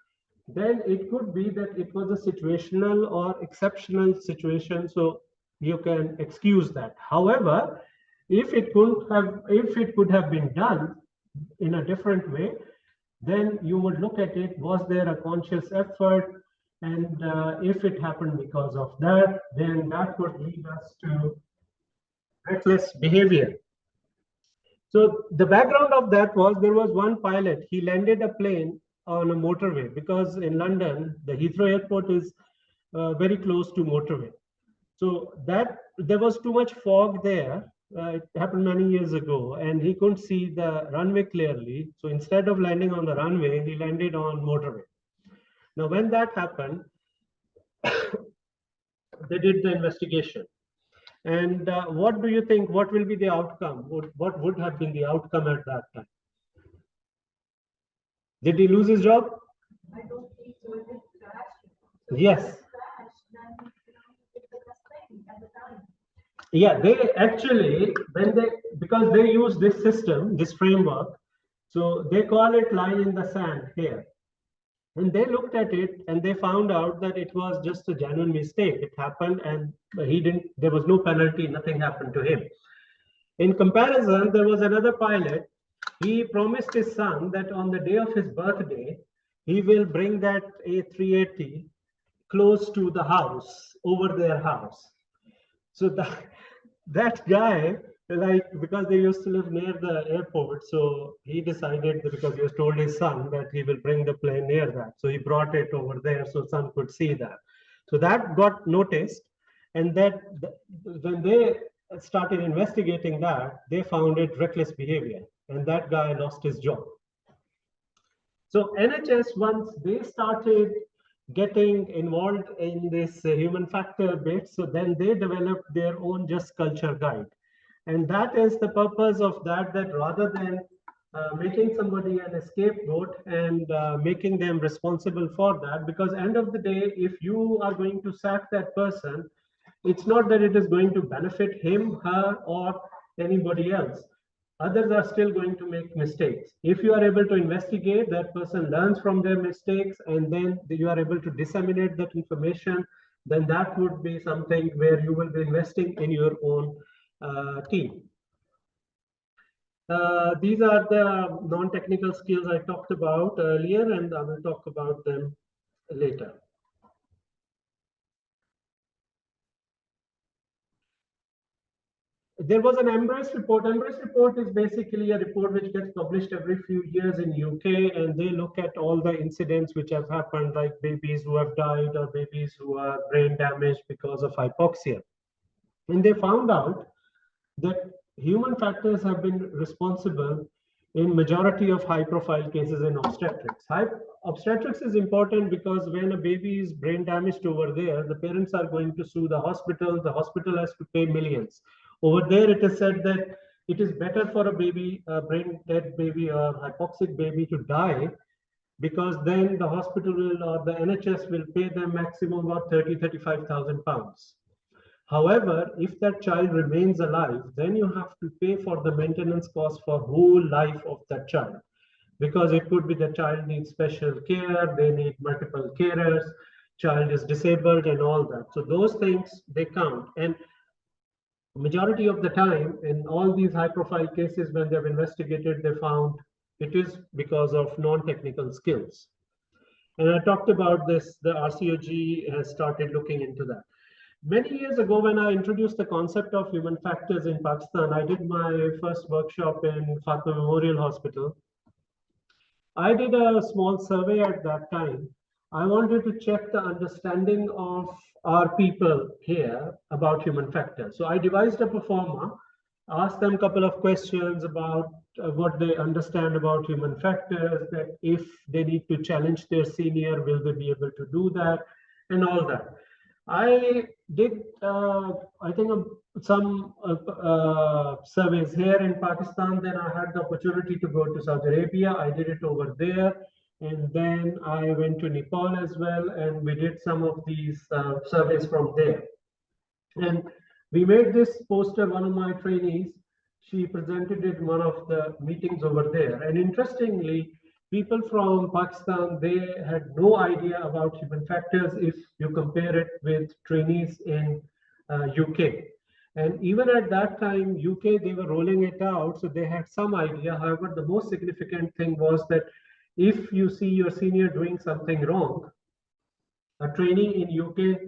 A: then it could be that it was a situational or exceptional situation, so you can excuse that. However, if it could have been done in a different way, then you would look at it, was there a conscious effort? And if it happened because of that, then that would lead us to reckless behavior. So the background of that was there was one pilot, he landed a plane on a motorway because in London, the Heathrow airport is very close to motorway. So that there was too much fog there. It happened many years ago and he couldn't see the runway clearly. So instead of landing on the runway, he landed on motorway. Now, when that happened, they did the investigation. And what do you think, what will be the outcome? What would have been the outcome at that time? Did he lose his job?
C: I don't think so. It is crashed.
A: Yes.
C: Then it's the thing at the time.
A: Yeah, they actually, because they use this system, this framework, so they call it line in the sand here. And they looked at it and they found out that it was just a genuine mistake. It happened and there was no penalty, nothing happened to him. In comparison, there was another pilot. He promised his son that on the day of his birthday, he will bring that A380 close to the house, over their house. So that guy, like, because they used to live near the airport, so he decided that because he has told his son that he will bring the plane near that. So he brought it over there so son could see that. So that got noticed. And that when they started investigating that, they found it reckless behavior. And that guy lost his job. So NHS, once they started getting involved in this human factor bit, so then they developed their own just culture guide. And that is the purpose of that rather than making somebody an scapegoat and making them responsible for that, because end of the day, if you are going to sack that person, it's not that it is going to benefit him, her, or anybody else. Others are still going to make mistakes. If you are able to investigate, that person learns from their mistakes, and then you are able to disseminate that information, then that would be something where you will be investing in your own team. These are the non-technical skills I talked about earlier, and I will talk about them later. There was an Embrace report. Embrace report is basically a report which gets published every few years in UK, and they look at all the incidents which have happened, like babies who have died or babies who are brain damaged because of hypoxia. And they found out that human factors have been responsible in majority of high-profile cases in obstetrics. Obstetrics is important because when a baby is brain damaged over there, the parents are going to sue the hospital has to pay millions. Over there, it is said that it is better for a baby, a brain dead baby or hypoxic baby to die, because then the hospital will or the NHS will pay them maximum about 35,000 pounds. However, if that child remains alive, then you have to pay for the maintenance cost for whole life of that child, because it could be the child needs special care, they need multiple carers. child is disabled and all that. So those things, they count. And majority of the time in all these high profile cases, when they've investigated, they found it is because of non-technical skills. And I talked about this, the RCOG has started looking into that. Many years ago, when I introduced the concept of human factors in Pakistan, I did my first workshop in Fatima Memorial Hospital. I did a small survey at that time. I wanted to check the understanding of our people here about human factors. So I devised a performer, asked them a couple of questions about what they understand about human factors, that if they need to challenge their senior, will they be able to do that, and all that. I did, I think, some surveys here in Pakistan. Then I had the opportunity to go to Saudi Arabia. I did it over there. And then I went to Nepal as well. And we did some of these surveys from there. And we made this poster, one of my trainees, she presented it in one of the meetings over there. And interestingly, people from Pakistan, they had no idea about human factors if you compare it with trainees in UK. And even at that time, UK, they were rolling it out, so they had some idea. However, the most significant thing was that if you see your senior doing something wrong, a trainee in UK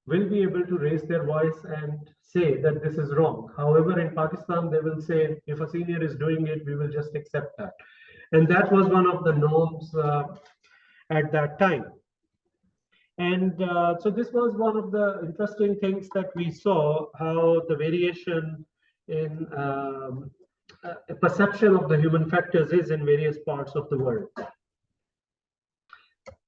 A: will be able to raise their voice and say that this is wrong. However, in Pakistan, they will say, if a senior is doing it, we will just accept that. And that was one of the norms at that time. And so this was one of the interesting things that we saw, how the variation in perception of the human factors is in various parts of the world.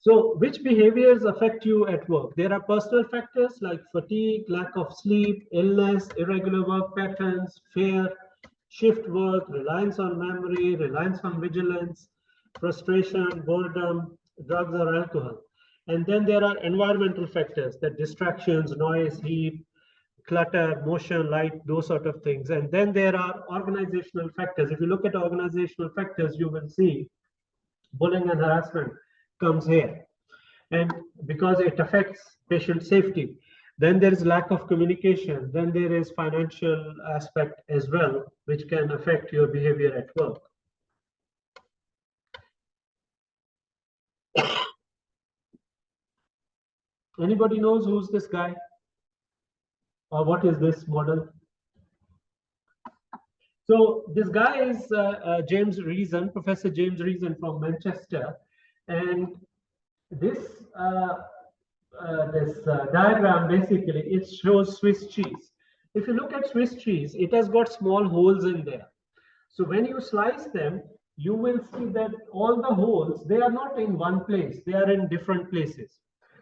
A: So which behaviors affect you at work? There are personal factors like fatigue, lack of sleep, illness, irregular work patterns, fear, shift work, reliance on memory, reliance on vigilance, frustration, boredom, drugs or alcohol. And then there are environmental factors, that distractions, noise, heat, clutter, motion, light, those sort of things. And then there are organizational factors. If you look at organizational factors, you will see bullying and harassment comes here. And because it affects patient safety. Then there is lack of communication. Then there is financial aspect as well, which can affect your behavior at work. Anybody knows who's this guy? Or what is this model? So this guy is James Reason, Professor James Reason from Manchester. And this diagram, basically, it shows Swiss cheese. If you look at Swiss cheese, it has got small holes in there. So when you slice them, you will see that all the holes, they are not in one place, they are in different places.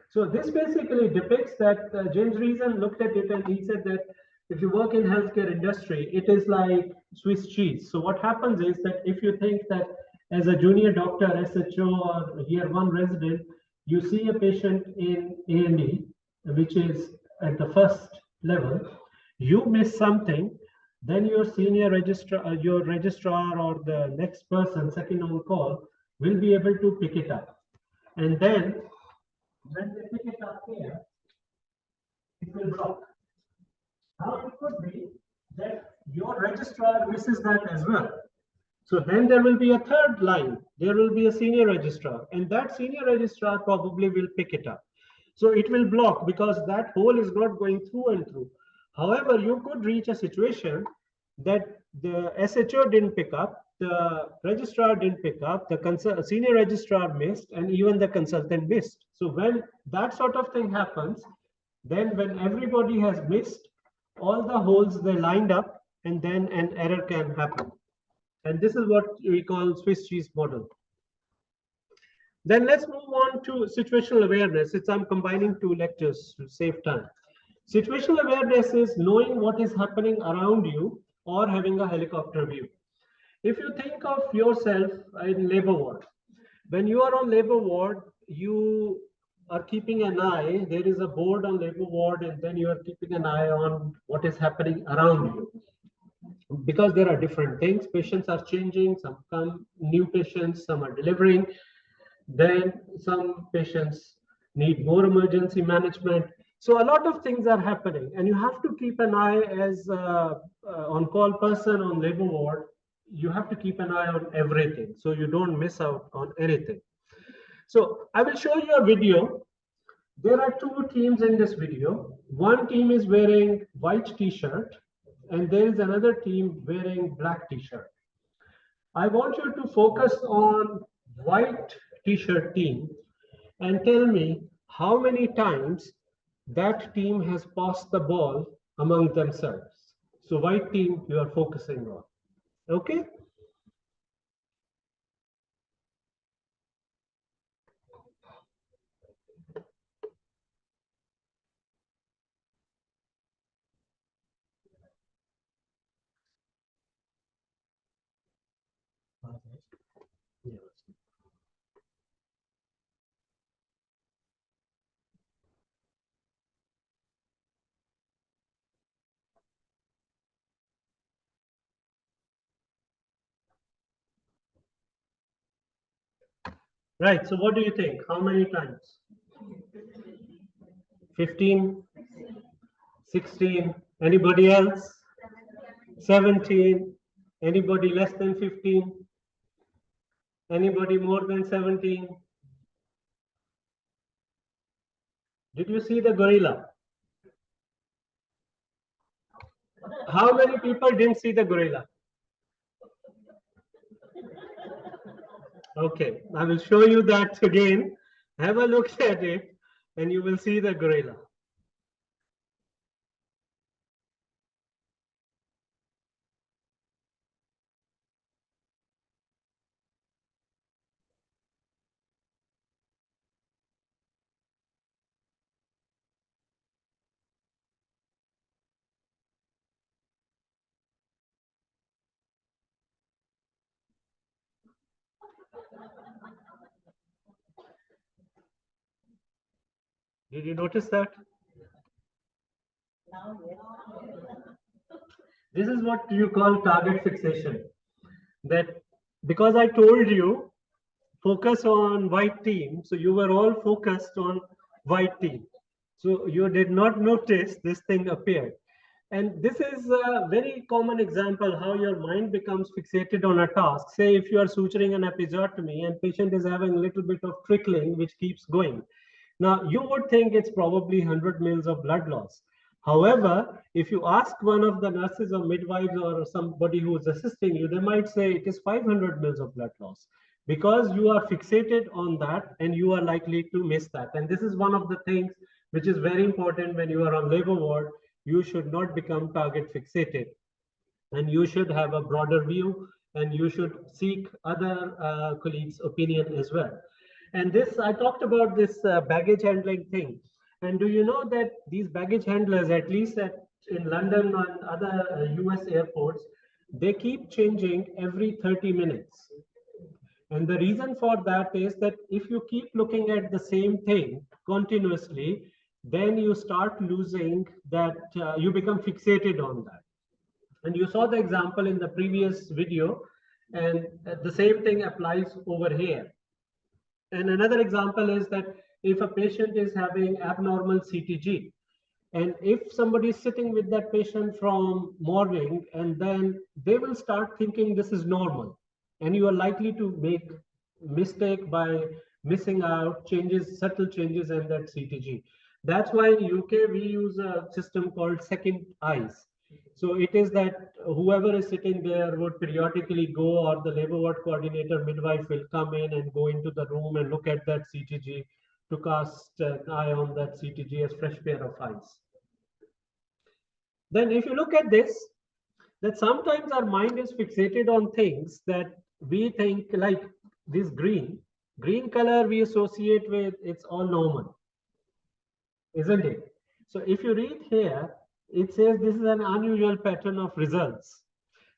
A: So this basically depicts that James Reason looked at it and he said that if you work in healthcare industry, it is like Swiss cheese. So what happens is that if you think that as a junior doctor, SHO or year one resident, you see a patient in A&E, which is at the first level, you miss something, then your senior registrar, your registrar or the next person, second on call, will be able to pick it up. And then when they pick it up here, it will block. Now it could be that your registrar misses that as well. So then there will be a third line. There will be a senior registrar, and that senior registrar probably will pick it up. So it will block because that hole is not going through and through. However, you could reach a situation that the SHO didn't pick up, the registrar didn't pick up, the senior registrar missed, and even the consultant missed. So when that sort of thing happens, then when everybody has missed, all the holes, they lined up, and then an error can happen. And this is what we call Swiss cheese model. Then let's move on to situational awareness. I'm combining two lectures to save time. Situational awareness is knowing what is happening around you or having a helicopter view. If you think of yourself in labor ward, when you are on labor ward, you are keeping an eye. There is a board on labor ward, and then you are keeping an eye on what is happening around you. Because there are different things, patients are changing, some come new patients, some are delivering, then some patients need more emergency management. So a lot of things are happening, and you have to keep an eye as on-call person on labor ward. You have to keep an eye on everything, so you don't miss out on anything. So I will show you a video. There are two teams in this video. One team is wearing white t-shirt, and there is another team wearing black t-shirt. I want you to focus on white t-shirt team and tell me how many times that team has passed the ball among themselves. So white team you are focusing on. Okay? Right, so what do you think? How many times? 15, 16, anybody else? 17, anybody less than 15? Anybody more than 17? Did you see the gorilla? How many people didn't see the gorilla? Okay, I will show you that again. Have a look at it and you will see the gorilla. Did you notice that? This is what you call target fixation. That because I told you focus on white team, so you were all focused on white team. So you did not notice this thing appeared. And this is a very common example how your mind becomes fixated on a task. Say if you are suturing an episiotomy and patient is having a little bit of trickling which keeps going. Now you would think it's probably 100 mils of blood loss. However, if you ask one of the nurses or midwives or somebody who is assisting you, they might say it is 500 mils of blood loss because you are fixated on that and you are likely to miss that. And this is one of the things which is very important when you are on labor ward. You should not become target fixated and you should have a broader view and you should seek other colleagues' opinion as well. And this, I talked about this baggage handling thing. And do you know that these baggage handlers, at least in London and other US airports, they keep changing every 30 minutes. And the reason for that is that if you keep looking at the same thing continuously, then you start losing that, you become fixated on that. And you saw the example in the previous video, and the same thing applies over here. And another example is that if a patient is having abnormal CTG, and if somebody is sitting with that patient from morning, and then they will start thinking this is normal, and you are likely to make mistake by missing out changes, subtle changes in that CTG. That's why in UK we use a system called second eyes. So it is that whoever is sitting there would periodically go, or the labor ward coordinator midwife will come in and go into the room and look at that CTG to cast an eye on that CTG as fresh pair of eyes. Then if you look at this, that sometimes our mind is fixated on things that we think like this green color we associate with it's all normal, isn't it? So if you read here, it says this is an unusual pattern of results.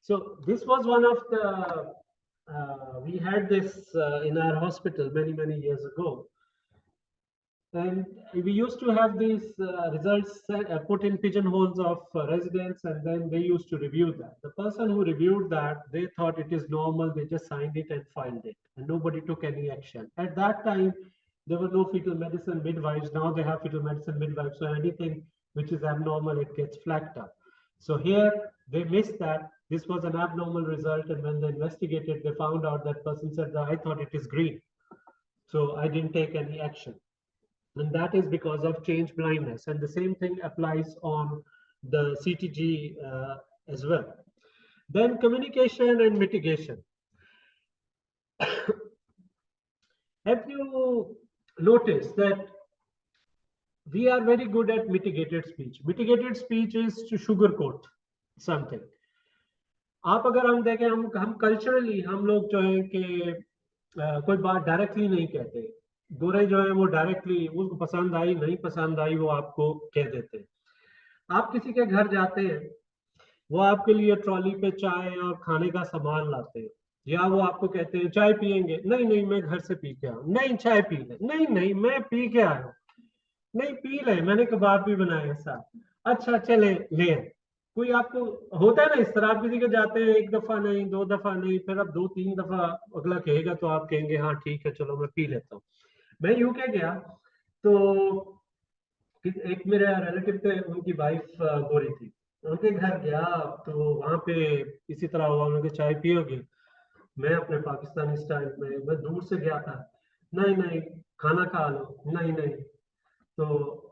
A: So this was one of the, we had this in our hospital many years ago. And we used to have these results put in pigeonholes of residents, and then they used to review that. The person who reviewed that, they thought it is normal, they just signed it and filed it, and nobody took any action. At that time, There were no fetal medicine midwives. Now they have fetal medicine midwives. So anything which is abnormal, it gets flagged up. So here they missed that. This was an abnormal result. And when they investigated, they found out that person said, I thought it is green. So I didn't take any action. And that is because of change blindness. And the same thing applies on the CTG as well. Then communication and mitigation. Have you noticed that we are very good at mitigated speech? Mitigated speech is to sugarcoat something. आप अगर हम देखें, हम culturally हम लोग जो है कि कोई बात डायरेक्टली नहीं कहते. गोरे जो है वो डायरेक्टली उनको पसंद आई नहीं पसंद आई वो आपको कह देते हैं. आप किसी के घर जाते हैं, वो आपके लिए ट्रॉली पे चाय और खाने का सामान लाते हैं, या वो आपको कहते हैं चाय पियेंगे, नहीं नहीं मैं घर से पी के आया, नहीं चाय पी ले, नहीं नहीं मैं पी के आया, नहीं पी ले मैंने कबाब भी बनाए साथ, अच्छा चले ले. कोई आपको होता है ना इस तरह, आप किसी के जाते हैं एक दफा नहीं दो दफा नहीं, फिर अब दो तीन दफा अगला कहेगा तो आप कहेंगे हाँ ठीक है चलो मैं पी लेता हूँ. मैं यूके गया तो एक मेरे रिलेटिव थे, उनकी वाइफ गोरी थी, उनके घर गया तो वहां पे इसी तरह हुआ, उन्होंने चाय पियोगे, मैं अपने पाकिस्तानी स्टाइल में मैं दूर से गया था, नहीं नहीं खाना खा लो, नहीं नहीं. तो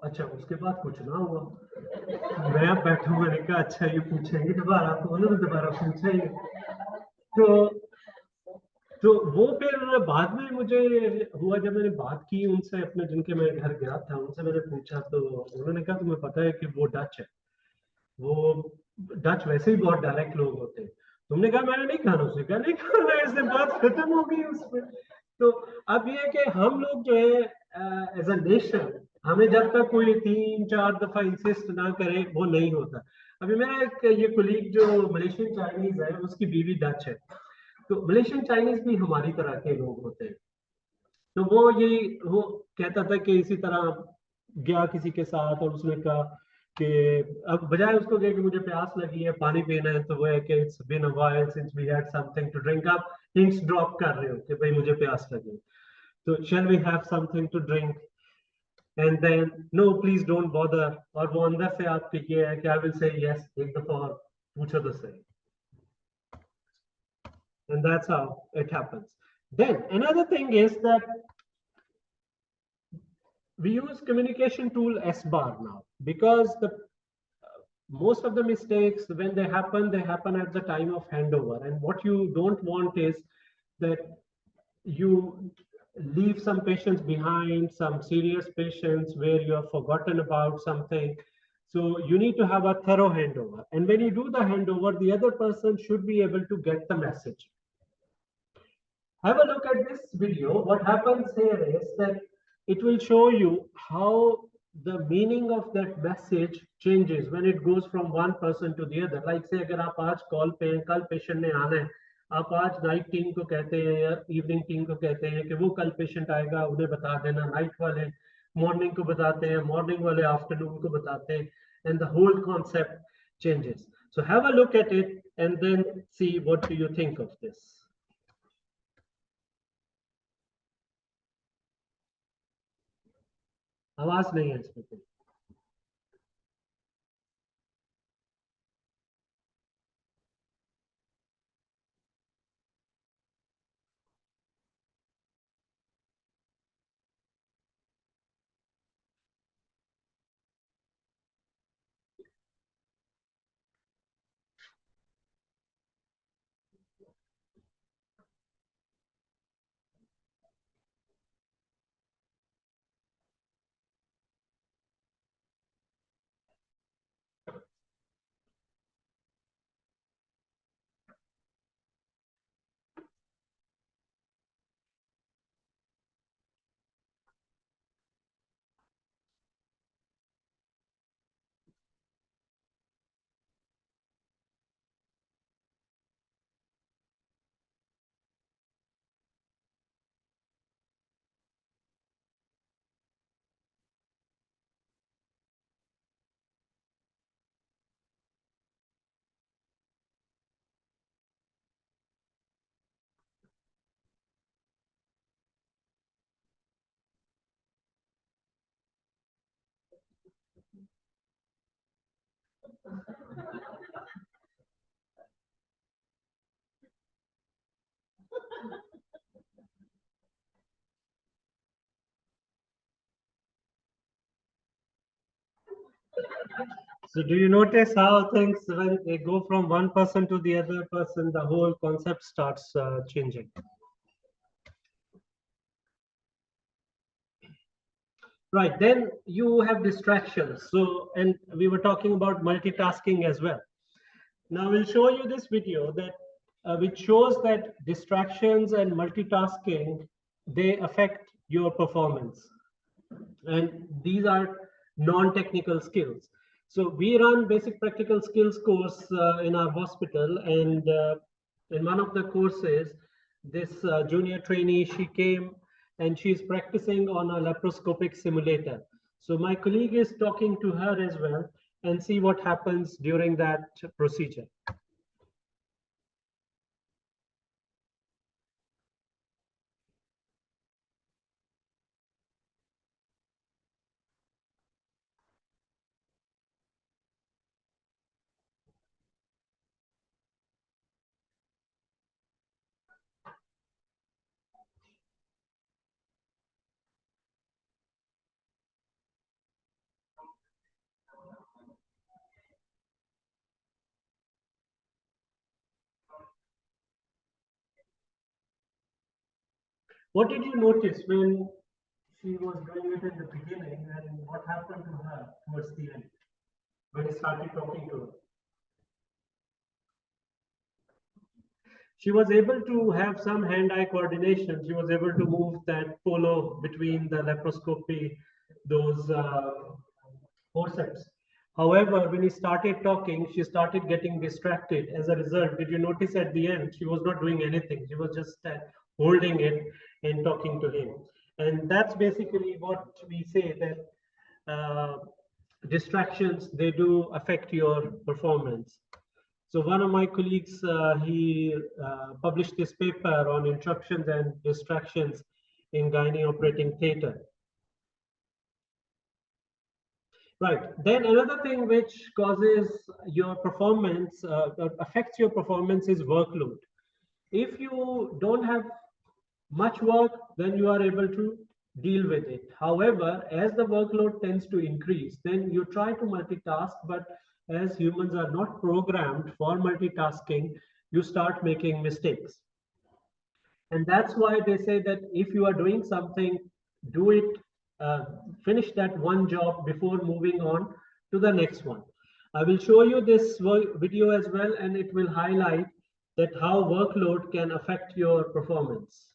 A: अच्छा उसके बाद कुछ ना हुआ, मैं अब बैठा हूँ, मैंने कहा अच्छा ये पूछेंगे दोबारा, तो उन्होंने दोबारा पूछा ही. तो वो फिर बाद में मुझे हुआ जब मैंने बात की उनसे अपने जिनके मैं घर गया था, उनसे मैंने पूछा तो उन्होंने कहा तुम्हें पता है कि वो डच है, वो डच वैसे ही बहुत डायरेक्ट लोग होते हैं. तुमने कहा मैंने नहीं खाना, उसने कहा नहीं खाना, ऐसे बात खत्म हो गई उसमें. तो अब ये है कि हम लोग जो है एज अ नेशन, हमें जब तक कोई तीन चार दफा इंसिस्ट ना करे वो नहीं होता. अभी मेरा एक ये कुलीग जो मलेशियन चाइनीज है, उसकी बीवी डच है. तो मलेशियन चाइनीज भी हमारी तरह के लोग होते हैं. तो वो कहता था कि इसी तरह गया किसी के साथ और उसने कहा कि अब बजाय उसको कहे कि मुझे प्यास लगी है पानी पीना है, तो वो है कि it's been a while since we had something to drink. आप हिंट्स ड्रॉप कर रहे हो कि भाई मुझे प्यास लगी, तो shall we have something to drink, and then no please don't bother, और वो अंदर से आपके ये है कि आई विल से यस एक दफा और पूछो तो सही. And that's how it happens. Then another thing is that we use communication tool SBAR now, because the most of the mistakes when they happen at the time of handover, and what you don't want is that you leave some patients behind, some serious patients where you have forgotten about something. So you need to have a thorough handover, and when you do the handover, the other person should be able to get the message. Have a look at this video. What happens here is that it will show you how the meaning of that message changes when it goes from one person to the other. Like say अगर आप आज call पे हैं, कल patient ने आना है, आप आज नाइट टीम को कहते हैं या इवनिंग टीम को कहते हैं कि वो कल पेशेंट आएगा उन्हें बता देना, नाइट वाले मॉर्निंग को बताते हैं, मॉर्निंग वाले आफ्टरनून को बताते हैं, and the whole concept changes. So have a look at it and then see what do you think of this. आवाज नहीं है इसमें कोई. So do you notice how things, when they go from one person to the other person, the whole concept starts changing? Right, then you have distractions. So, and we were talking about multitasking as well. Now we'll show you this video that which shows that distractions and multitasking, they affect your performance. And these are non-technical skills. So we run basic practical skills course in our hospital, and in one of the courses, this junior trainee, she came and she's practicing on a laparoscopic simulator. So my colleague is talking to her as well and see what happens during that procedure. What did you notice when she was doing it in the beginning, and what happened to her towards the end when he started talking to her? She was able to have some hand-eye coordination. She was able to move that polo between the laparoscopy, those forceps. However, when he started talking, she started getting distracted. As a result, did you notice at the end, she was not doing anything. She was just holding it and talking to him. And that's basically what we say, that distractions, they do affect your performance. So one of my colleagues, he published this paper on interruptions and distractions in gynae operating theater. Right. Then another thing which causes your performance, affects your performance, is workload. If you don't have much work, then you are able to deal with it. However, as the workload tends to increase, then you try to multitask, but as humans are not programmed for multitasking, you start making mistakes. And that's why they say that if you are doing something, do it, finish that one job before moving on to the next one. I will show you this video as well, and it will highlight that how workload can affect your performance.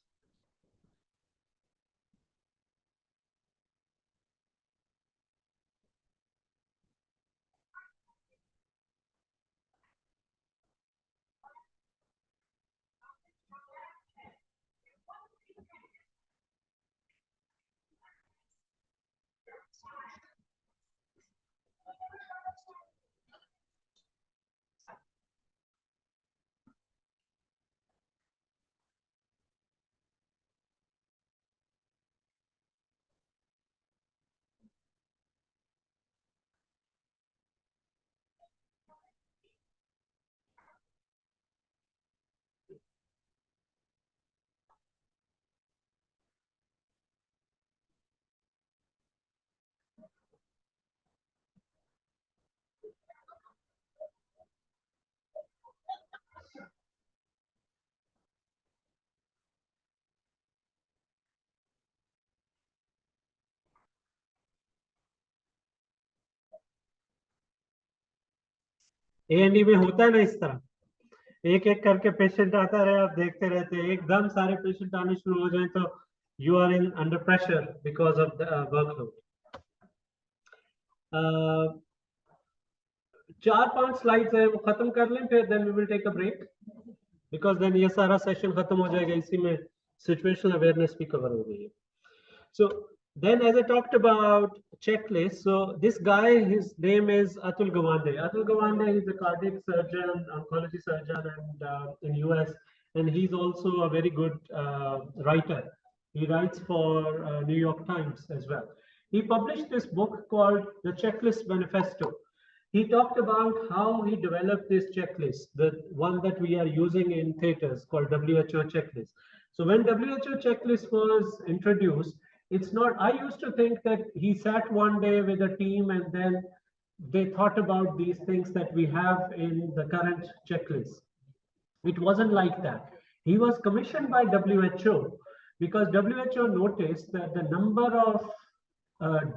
A: A&E में होता है ना इस तरह, एक एक करके patient आता रहे, आप देखते रहते हैं, एकदम सारे पेशेंट आने शुरू हो जाए तो you are in under pressure because of the workload. 4-5 slides है, वो खत्म कर लें, फिर then we will take a break, because then ये सारा सेशन खत्म हो जाएगा, इसी में situational awareness भी कवर हो गई है. So then, as I talked about checklist, so this guy, his name is Atul Gawande. Atul Gawande is a cardiac surgeon, oncology surgeon, and in US, and he's also a very good writer. He writes for New York Times as well. He published this book called The Checklist Manifesto. he talked about how he developed this checklist, the one that we are using in theaters called WHO checklist. So when WHO checklist was introduced, it's not, I used to think that he sat one day with a team and then they thought about these things that we have in the current checklist. It wasn't like that. He was commissioned by WHO because WHO noticed that the number of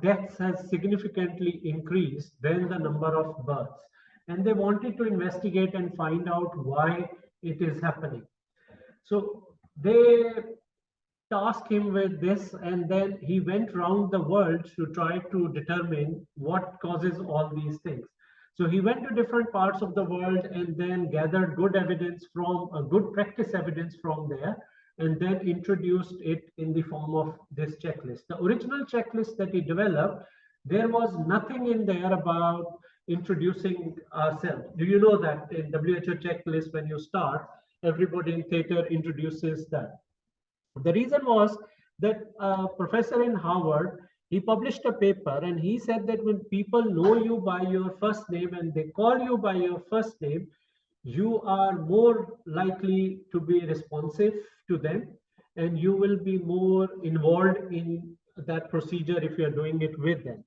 A: deaths has significantly increased than the number of births. And they wanted to investigate and find out why it is happening. So they tasked him with this, and then he went around the world to try to determine what causes all these things. So he went to different parts of the world and then gathered good evidence from good practice evidence from there, and then introduced it in the form of this checklist. The original checklist that he developed, there was nothing in there about introducing ourselves. Do you know that in WHO checklist, when you start, everybody in theater introduces that? The reason was that a professor in Harvard, he published a paper and he said that when people know you by your first name and they call you by your first name, you are more likely to be responsive to them and you will be more involved in that procedure if you're doing it with them.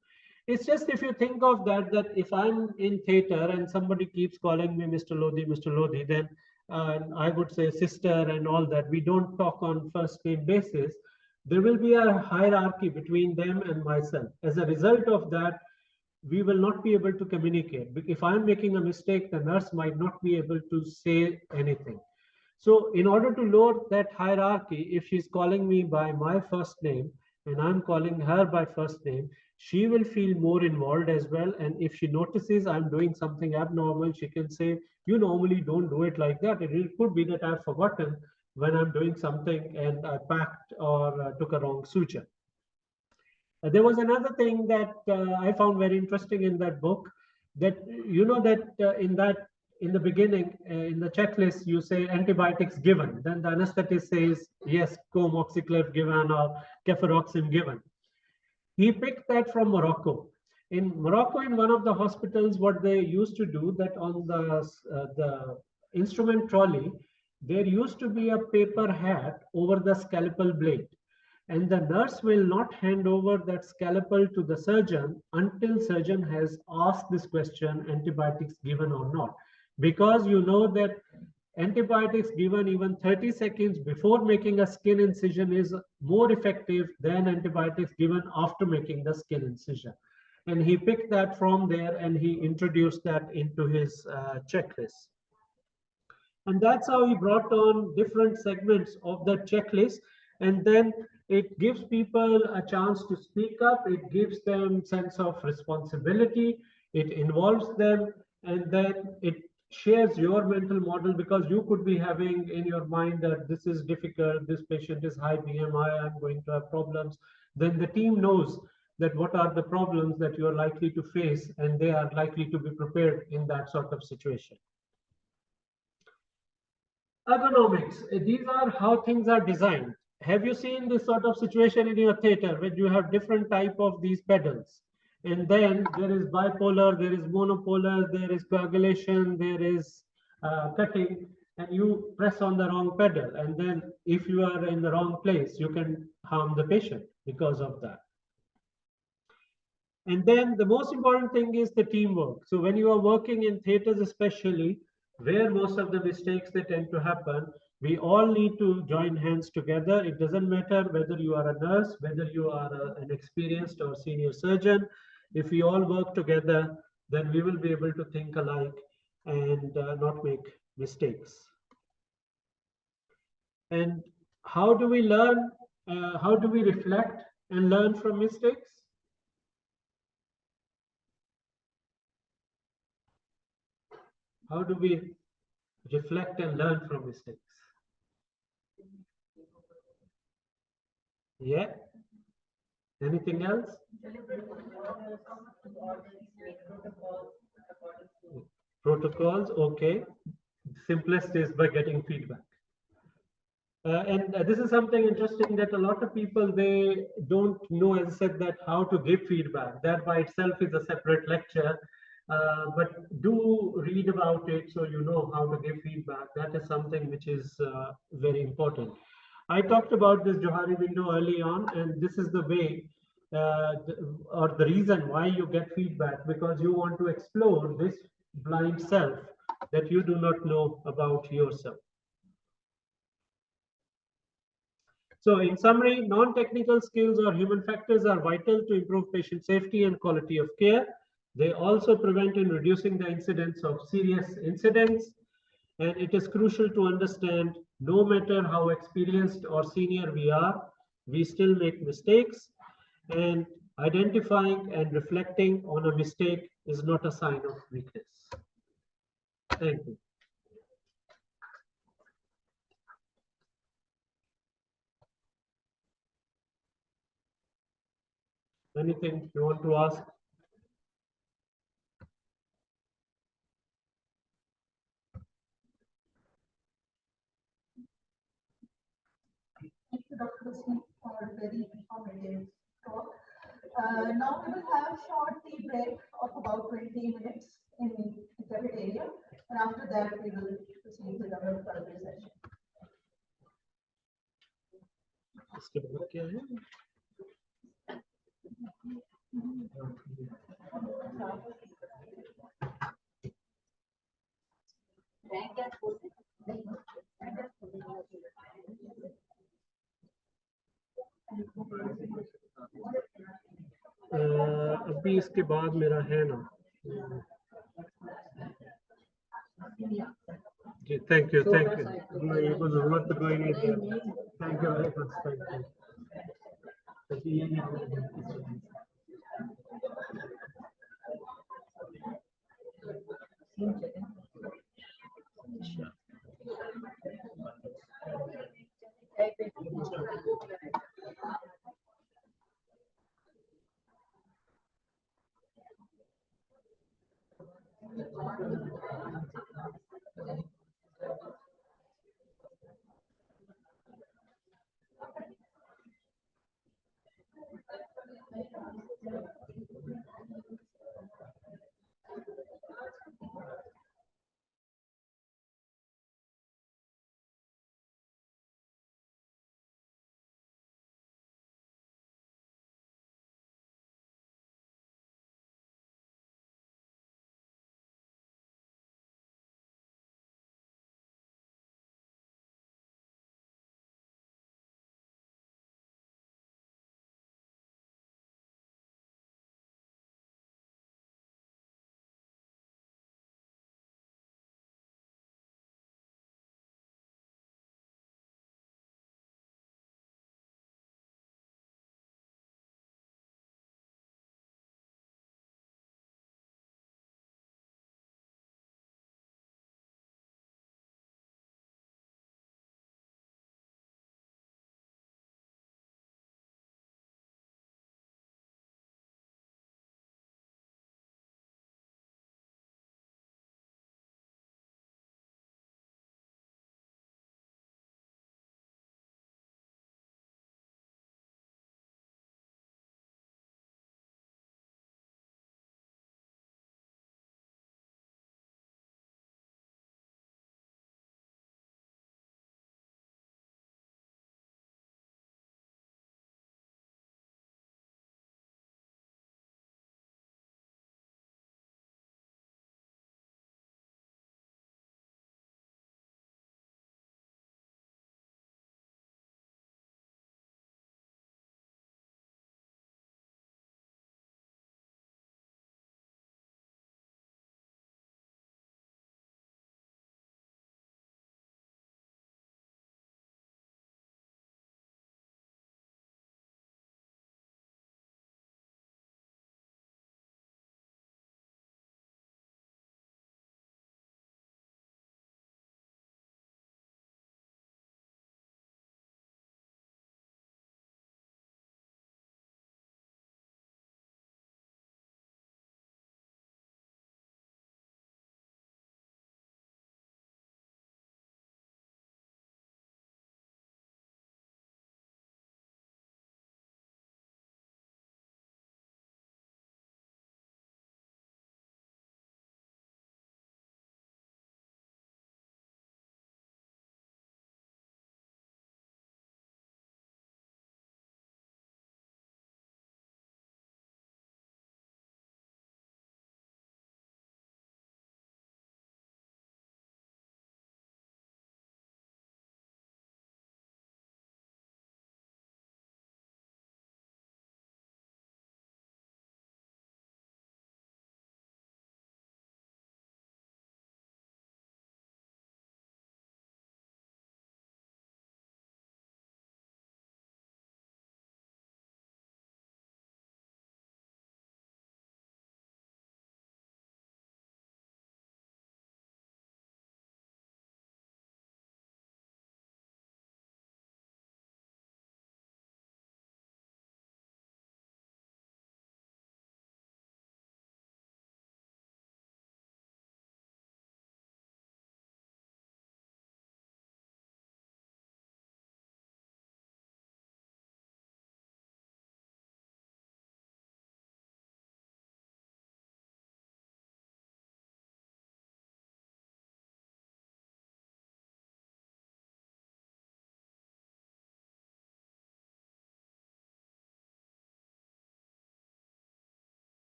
A: It's just, if you think of that, that if I'm in theater and somebody keeps calling me Mr. Lodi, then I would say sister and all that, we don't talk on first name basis. There will be a hierarchy between them and myself. As a result of that, we will not be able to communicate. If I'm making a mistake, the nurse might not be able to say anything. So in order to lower that hierarchy, if she's calling me by my first name and I'm calling her by first name, she will feel more involved as well. And if she notices I'm doing something abnormal, she can say, you normally don't do it like that. It could be that I've forgotten when I'm doing something and I packed or took a wrong suture. There was another thing that I found very interesting in that book, that you know that in the beginning, in the checklist, you say antibiotics given. Then the anesthetist says, yes, comoxiclav given or cefuroxime given. He picked that from Morocco. In Morocco, in one of the hospitals, what they used to do, that on the instrument trolley, there used to be a paper hat over the scalpel blade. And the nurse will not hand over that scalpel to the surgeon until surgeon has asked this question, antibiotics given or not. Because you know that antibiotics given even 30 seconds before making a skin incision is more effective than antibiotics given after making the skin incision. And he picked that from there and he introduced that into his checklist. And that's how he brought on different segments of the checklist. And then it gives people a chance to speak up. It gives them sense of responsibility. It involves them. And then it shares your mental model, because you could be having in your mind that this is difficult, this patient is high BMI, I'm going to have problems. Then the team knows that what are the problems that you're likely to face, and they are likely to be prepared in that sort of situation. Ergonomics, these are how things are designed. Have you seen this sort of situation in your theater where you have different type of these pedals? And then there is bipolar, there is monopolar, there is coagulation, there is cutting, and you press on the wrong pedal. And then if you are in the wrong place, you can harm the patient because of that. And then the most important thing is the teamwork. So when you are working in theaters, especially, where most of the mistakes they tend to happen, we all need to join hands together. It doesn't matter whether you are a nurse, whether you are an experienced or senior surgeon. If we all work together, then we will be able to think alike and not make mistakes. And how do we learn? How do we reflect and learn from mistakes? How do we reflect and learn from mistakes? Yeah. Anything else? Protocols, okay. Simplest is by getting feedback. And this is something interesting that a lot of people, they don't know, as I said, that how to give feedback. That by itself is a separate lecture. But do read about it so you know how to give feedback. That is something which is very important. I talked about this Johari window early on, and this is the way or the reason why you get feedback, because you want to explore this blind self that you do not know about yourself. So in summary, non-technical skills or human factors are vital to improve patient safety and quality of care. They also prevent in reducing the incidence of serious incidents. And it is crucial to understand, no matter how experienced or senior we are, we still make mistakes. And identifying and reflecting on a mistake is not a sign of weakness. Thank you. Anything you want to ask?
E: Thank you, Dr. Hussain, for a very informative talk. Now we will have a short tea break of about 20 minutes in the cafeteria, and after that we will proceed with our further session.
A: इसके बाद क्या है? अभी इसके बाद मेरा है ना जी. थैंक यू ये को जरूरत तो कोई नहीं थी. Thank you very much. Thank you.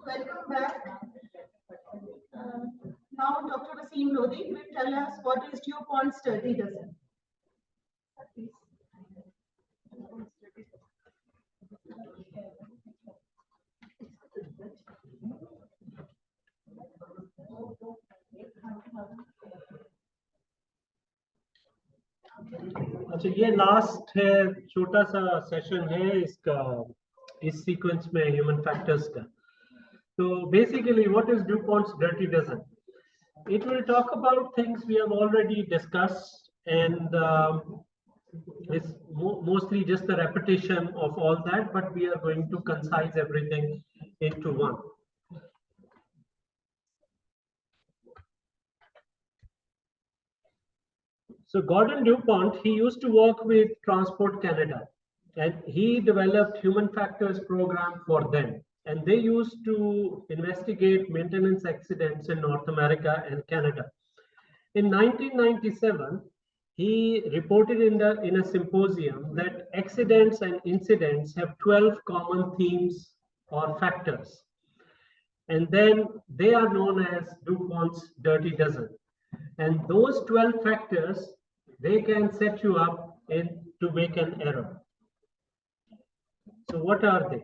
E: Welcome back. Now, Dr. Wasim Lodi will tell us what is DuPont's dirty dozen.
A: अच्छा ये लास्ट है छोटा सा सेशन है इसका इस सीक्वेंस में ह्यूमन फैक्टर्स का तो basically what is DuPont's dirty dozen it will talk about things we have already discussed and it's mostly just the repetition of all that but we are going to concise everything into one. So Gordon DuPont, he used to work with Transport Canada and he developed human factors program for them. And they used to investigate maintenance accidents in North America and Canada. In 1997, he reported in a symposium that accidents and incidents have 12 common themes or factors. And then they are known as DuPont's dirty dozen. And those 12 factors, they can set you up to make an error. So what are they?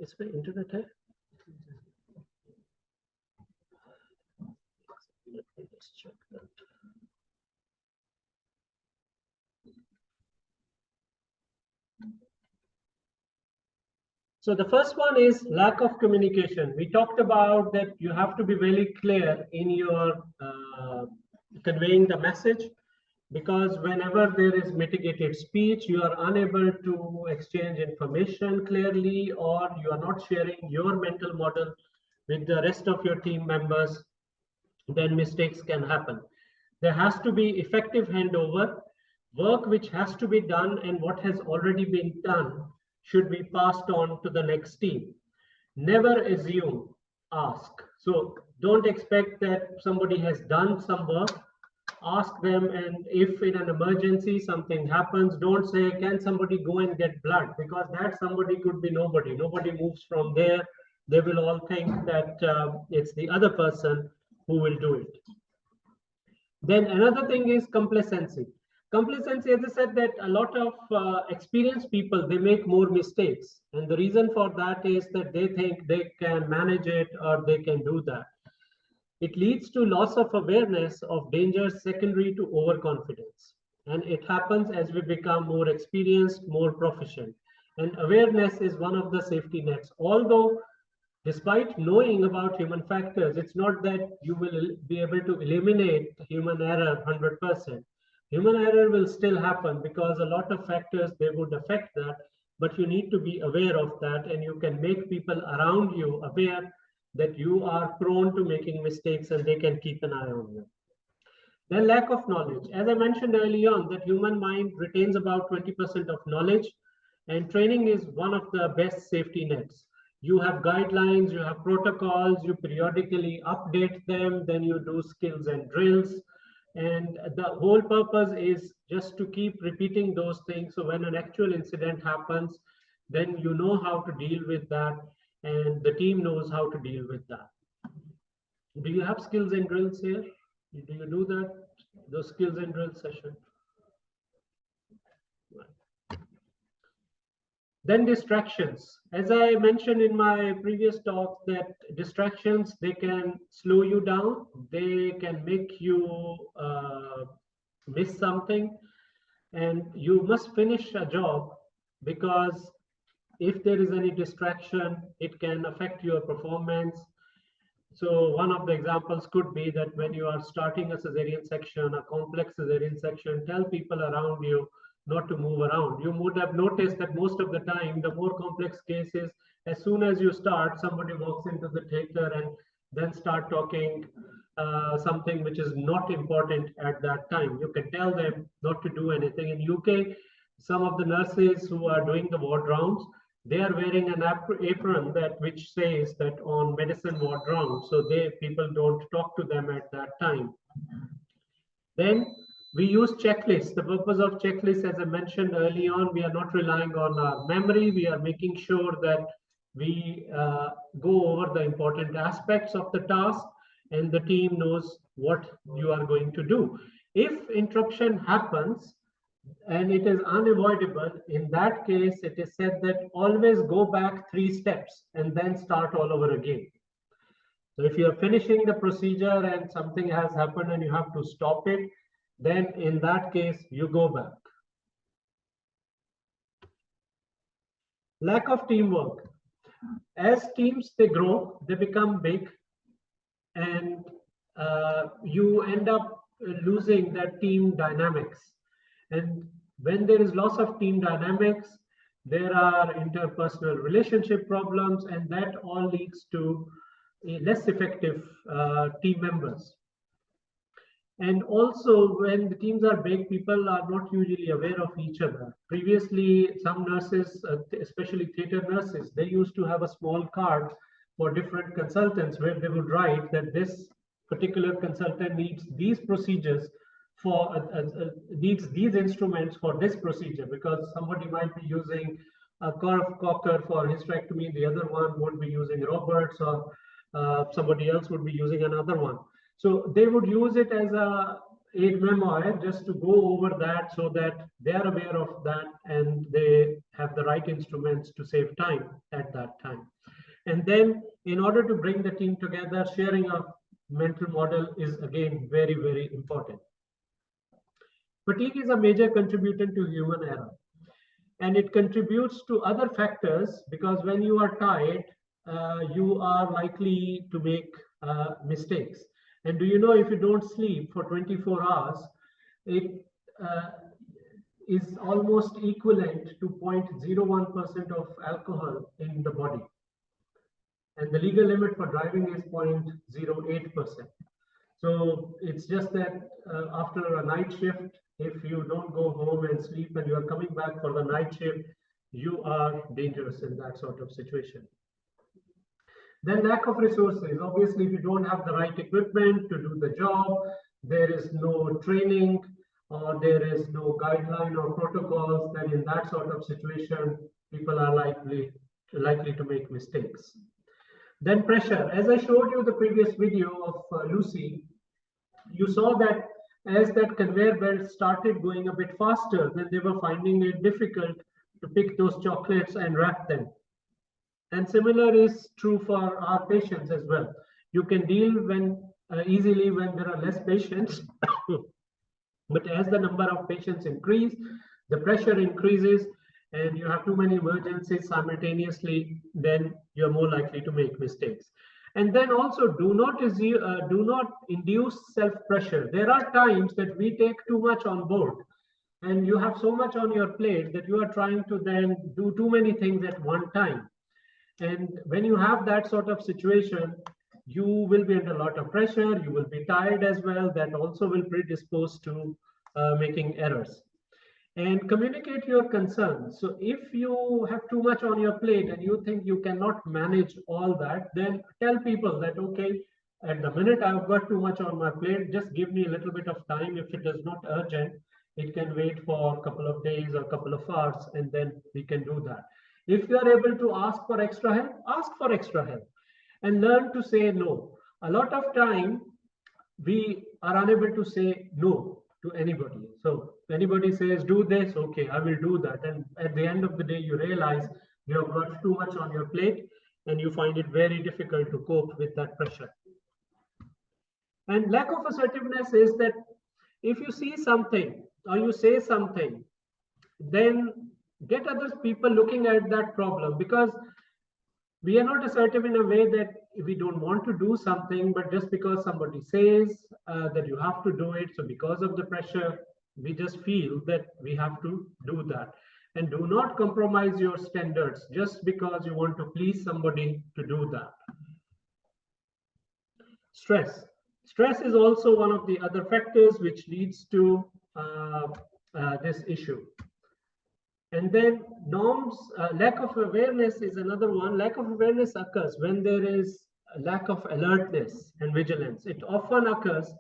A: इसमें internet है Let's check that. So the first one is lack of communication. We talked about that you have to be very clear in your conveying the message because whenever there is mitigated speech, you are unable to exchange information clearly or you are not sharing your mental model with the rest of your team members, then mistakes can happen. There has to be effective handover, work which has to be done and what has already been done should be passed on to the next team. Never assume, ask. So don't expect that somebody has done some work, ask them, and if in an emergency something happens, don't say, can somebody go and get blood? Because that somebody could be nobody. Nobody moves from there. They will all think that it's the other person who will do it. Then another thing is complacency. Complacency, as I said, that a lot of experienced people, they make more mistakes. And the reason for that is that they think they can manage it or they can do that. It leads to loss of awareness of dangers secondary to overconfidence. And it happens as we become more experienced, more proficient. And awareness is one of the safety nets. Although, despite knowing about human factors, it's not that you will be able to eliminate human error 100%. Human error will still happen because a lot of factors, they would affect that, but you need to be aware of that and you can make people around you aware that you are prone to making mistakes and they can keep an eye on you. Then lack of knowledge. As I mentioned early on, that human mind retains about 20% of knowledge and training is one of the best safety nets. You have guidelines, you have protocols, you periodically update them, then you do skills and drills. And the whole purpose is just to keep repeating those things. So when an actual incident happens, then you know how to deal with that, and the team knows how to deal with that. Do you have skills and drills here? Do you do that? Those skills and drills session? Then distractions. As I mentioned in my previous talk, that distractions, they can slow you down. They can make you miss something. And you must finish a job, because if there is any distraction, it can affect your performance. So one of the examples could be that when you are starting a cesarean section, a complex cesarean section, tell people around you not to move around. You would have noticed that most of the time, the more complex cases, as soon as you start, somebody walks into the theater and then start talking something which is not important at that time. You can tell them not to do anything. In UK, some of the nurses who are doing the ward rounds, they are wearing an apron that which says that on medicine ward round, so people don't talk to them at that time. Then we use checklists. The purpose of checklists, as I mentioned early on, we are not relying on our memory. We are making sure that we go over the important aspects of the task, and the team knows what you are going to do. If interruption happens, and it is unavoidable, in that case, it is said that always go back 3 steps and then start all over again. So if you're finishing the procedure and something has happened and you have to stop it, then in that case, you go back. Lack of teamwork. As teams, they grow, they become big, and you end up losing that team dynamics. And when there is loss of team dynamics, there are interpersonal relationship problems, and that all leads to less effective team members. And also, when the teams are big, people are not usually aware of each other. Previously, some nurses, especially theater nurses, they used to have a small card for different consultants where they would write that this particular consultant needs these procedures for needs these instruments for this procedure, because somebody might be using a Cocker for hysterectomy, the other one would be using Roberts, or somebody else would be using another one. So they would use it as a aid memoir just to go over that, so that they are aware of that and they have the right instruments to save time at that time. And then in order to bring the team together, sharing a mental model is again very, very important. Fatigue is a major contributor to human error, and it contributes to other factors, because when you are tired, you are likely to make mistakes. And do you know, if you don't sleep for 24 hours, it is almost equivalent to 0.01% of alcohol in the body. And the legal limit for driving is 0.08%. So it's just that after a night shift, if you don't go home and sleep and you are coming back for the night shift, you are dangerous in that sort of situation. Then lack of resources. Obviously, if you don't have the right equipment to do the job, there is no training, or there is no guideline or protocols, then in that sort of situation, people are likely to make mistakes. Then pressure. As I showed you the previous video of Lucy, you saw that as that conveyor belt started going a bit faster, then they were finding it difficult to pick those chocolates and wrap them. And similar is true for our patients as well. You can deal easily when there are less patients, but as the number of patients increase, the pressure increases, and you have too many emergencies simultaneously, then you're more likely to make mistakes. And then also do not induce self-pressure. There are times that we take too much on board, and you have so much on your plate that you are trying to then do too many things at one time. And when you have that sort of situation, you will be under a lot of pressure, you will be tired as well. That also will predispose to making errors. And communicate your concerns. So if you have too much on your plate and you think you cannot manage all that, then tell people that, okay, at the minute I've got too much on my plate, just give me a little bit of time. If it is not urgent, it can wait for a couple of days or a couple of hours, and then we can do that. If you are able to ask for extra help, ask for extra help and learn to say no. A lot of time we are unable to say no to anybody. So anybody says, do this, okay, I will do that. And at the end of the day, you realize you have got too much on your plate and you find it very difficult to cope with that pressure. And lack of assertiveness is that if you see something or you say something, then get other people looking at that problem, because we are not assertive in a way that we don't want to do something, but just because somebody says that you have to do it, so because of the pressure, we just feel that we have to do that. And do not compromise your standards just because you want to please somebody to do that. Stress. Stress is also one of the other factors which leads to this issue. And then norms, lack of awareness is another one. Lack of awareness occurs when there is a lack of alertness and vigilance. It often occurs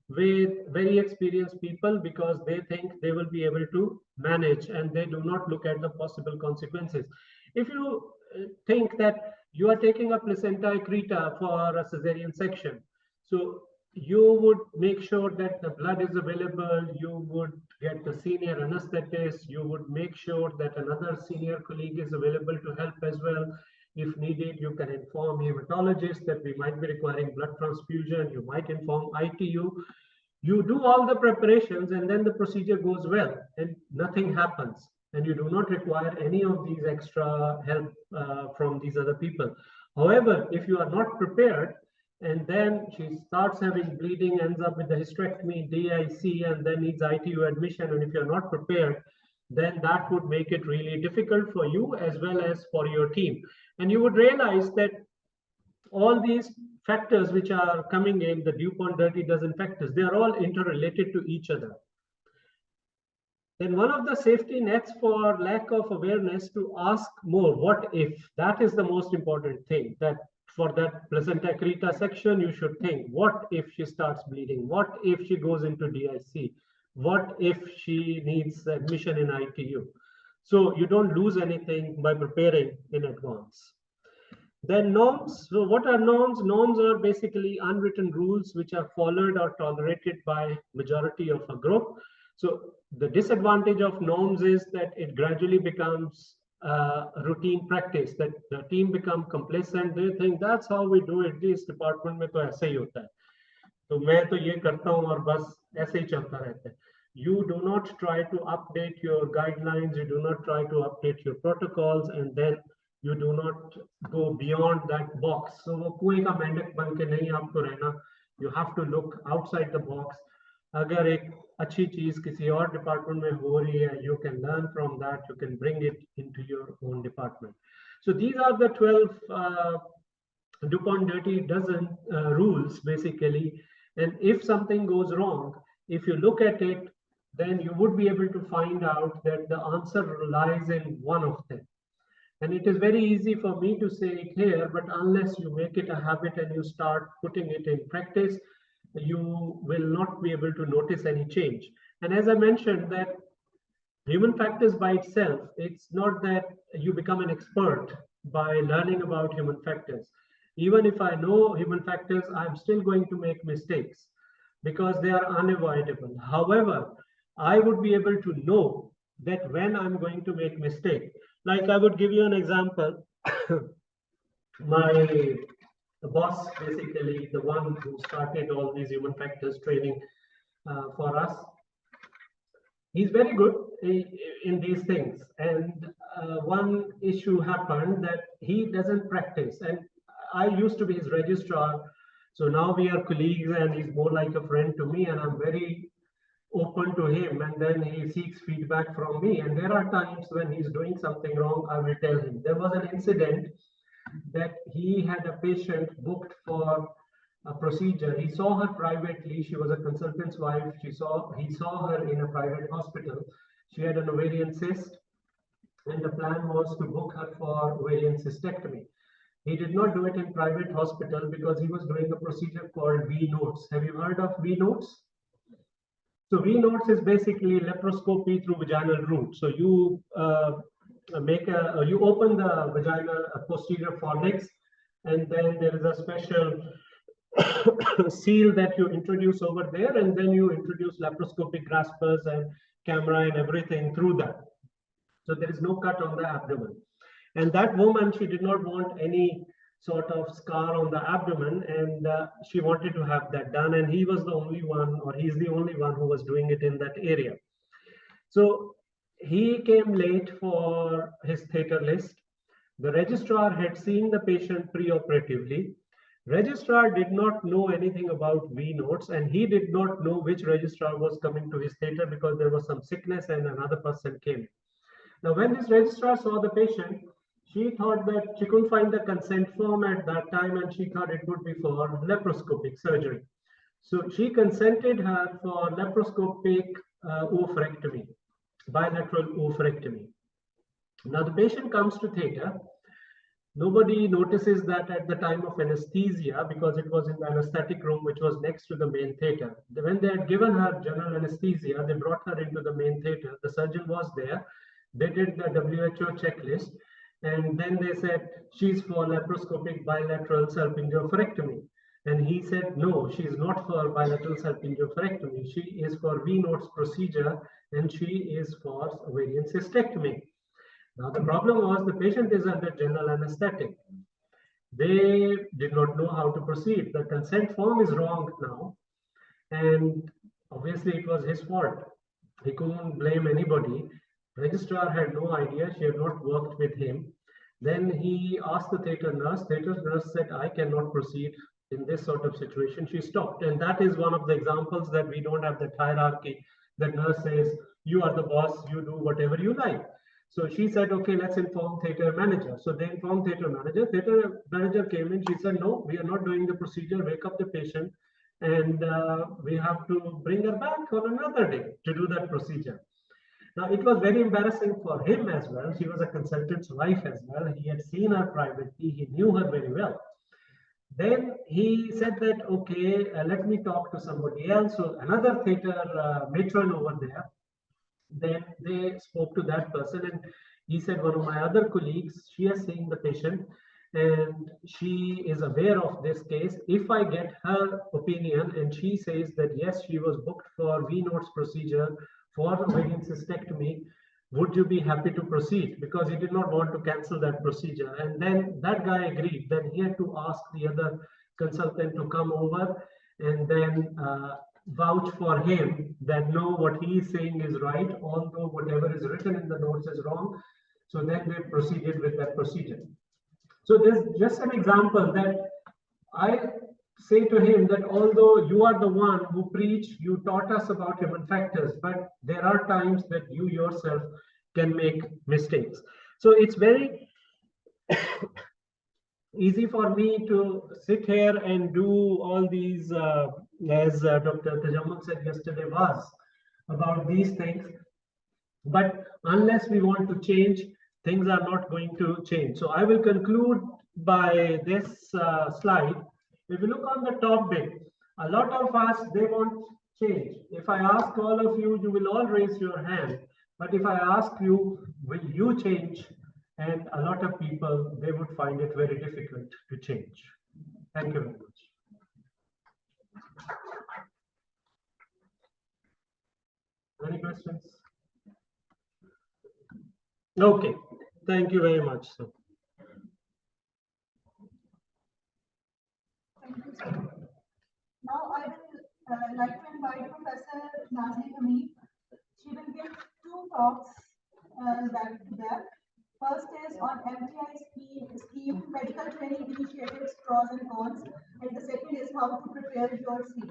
A: with very experienced people because they think they will be able to manage and they do not look at the possible consequences. If you think that you are taking a placenta accreta for a cesarean section, so you would make sure that the blood is available, you would get the senior anesthetist, you would make sure that another senior colleague is available to help as well. If needed, you can inform hematologist that we might be requiring blood transfusion, you might inform ITU. You do all the preparations and then the procedure goes well and nothing happens. And you do not require any of these extra help from these other people. However, if you are not prepared, and then she starts having bleeding, ends up with the hysterectomy, DIC, and then needs ITU admission. And if you're not prepared, then that would make it really difficult for you as well as for your team. And you would realize that all these factors which are coming in, the DuPont dirty dozen factors, they are all interrelated to each other. Then one of the safety nets for lack of awareness to ask more, what if? That is the most important thing, that for that placenta accreta section, you should think, what if she starts bleeding? What if she goes into DIC? What if she needs admission in ITU? So you don't lose anything by preparing in advance. Then norms. So what are norms? Norms are basically unwritten rules which are followed or tolerated by majority of a group. So the disadvantage of norms is that it gradually becomes routine practice, that the team become complacent. They think that's how we do it, this department में तो ऐसा ही होता है, तो मैं तो ये करता हूँ और बस ऐसे ही चलता रहता है. You do not try to update your guidelines, you do not try to update your protocols, and then you do not go beyond that box. So वो कुएं का मेंढक बन के नहीं आपको रहना. You have to look outside the box. अगर एक अच्छी चीज किसी और डिपार्टमेंट में हो रही है, you can learn from that, you can bring it into your own department. So these are the 12 DuPont dirty dozen rules basically. And if something goes wrong, if you look at it, then you would be able to find out that the answer lies in one of them. And it is very easy for me to say it here, but unless you make it a habit and you start putting it in practice, you will not be able to notice any change. And as I mentioned, that human factors by itself, it's not that you become an expert by learning about human factors. Even if I know human factors, I'm still going to make mistakes because they are unavoidable. However, I would be able to know that when I'm going to make mistake. Like I would give you an example. The boss, basically the one who started all these human factors training for us, he's very good in these things. And one issue happened that he doesn't practice. And I used to be his registrar. So now we are colleagues and he's more like a friend to me, and I'm very open to him. And then he seeks feedback from me. And there are times when he's doing something wrong, I will tell him. There was an incident that he had a patient booked for a procedure. He saw her privately. She was a consultant's wife. He saw her in a private hospital. She had an ovarian cyst, and the plan was to book her for ovarian cystectomy. He did not do it in private hospital because he was doing a procedure called V-notes. Have you heard of V-notes? So V-notes is basically laparoscopy through vaginal route. So you you open the vaginal posterior fornix, and then there is a special seal that you introduce over there, and then you introduce laparoscopic graspers and camera and everything through that. So there is no cut on the abdomen. And that woman, she did not want any sort of scar on the abdomen, and she wanted to have that done. And he was the only one, or he's the only one who was doing it in that area. So he came late for his theatre list. The registrar had seen the patient pre-operatively. Registrar did not know anything about V notes, and he did not know which registrar was coming to his theatre because there was some sickness and another person came. Now, when this registrar saw the patient, she thought that she couldn't find the consent form at that time, and she thought it would be for laparoscopic surgery. So she consented her for laparoscopic oophorectomy, bilateral oophorectomy. Now the patient comes to theatre. Nobody notices that at the time of anesthesia, because it was in the anesthetic room, which was next to the main theatre. When they had given her general anesthesia, they brought her into the main theatre. The surgeon was there. They did the WHO checklist, and then they said, she's for laparoscopic bilateral salpingophorectomy. And he said, no, she's not for bilateral salpingophorectomy. She is for V nodes procedure, and she is for ovarian cystectomy. Now, the problem was the patient is under general anesthetic. They did not know how to proceed. The consent form is wrong now, and obviously it was his fault. He couldn't blame anybody. Registrar had no idea. She had not worked with him. Then he asked the theatre nurse. Theatre nurse said, I cannot proceed in this sort of situation. She stopped. And that is one of the examples that we don't have that hierarchy. The nurse says, you are the boss, you do whatever you like. So she said, okay, let's inform theatre manager. So they informed theatre manager. Theatre manager came in. She said, no, we are not doing the procedure. Wake up the patient. And we have to bring her back on another day to do that procedure. Now, it was very embarrassing for him as well. She was a consultant's wife as well. He had seen her privately. He knew her very well. Then he said that, okay, let me talk to somebody else. So another theatre matron over there. Then they spoke to that person, and he said, one of my other colleagues, she has seen the patient and she is aware of this case. If I get her opinion and she says that yes, she was booked for V nodes procedure for ovarian cystectomy, would you be happy to proceed? Because he did not want to cancel that procedure. And then that guy agreed. Then he had to ask the other consultant to come over and then vouch for him that no, what he is saying is right, although whatever is written in the notes is wrong. So then they proceeded with that procedure. So there's just an example that I say to him that although you are the one who preach, you taught us about human factors, but there are times that you yourself can make mistakes. So it's very easy for me to sit here and do all these, as Dr. Tajammul said yesterday, was about these things. But unless we want to change, things are not going to change. So I will conclude by this slide. If you look on the top bit, a lot of us, they want change. If I ask all of you, you will all raise your hand. But if I ask you, will you change? And a lot of people, they would find it very difficult to change. Thank you very much. Any questions? Okay, thank you very much, sir.
E: Thank you, sir. Now I will like to invite Professor Nazli Hamid. She will give two talks back to back. First is on MTI scheme, medical training initiatives, pros and cons, and the second is how to prepare your CV.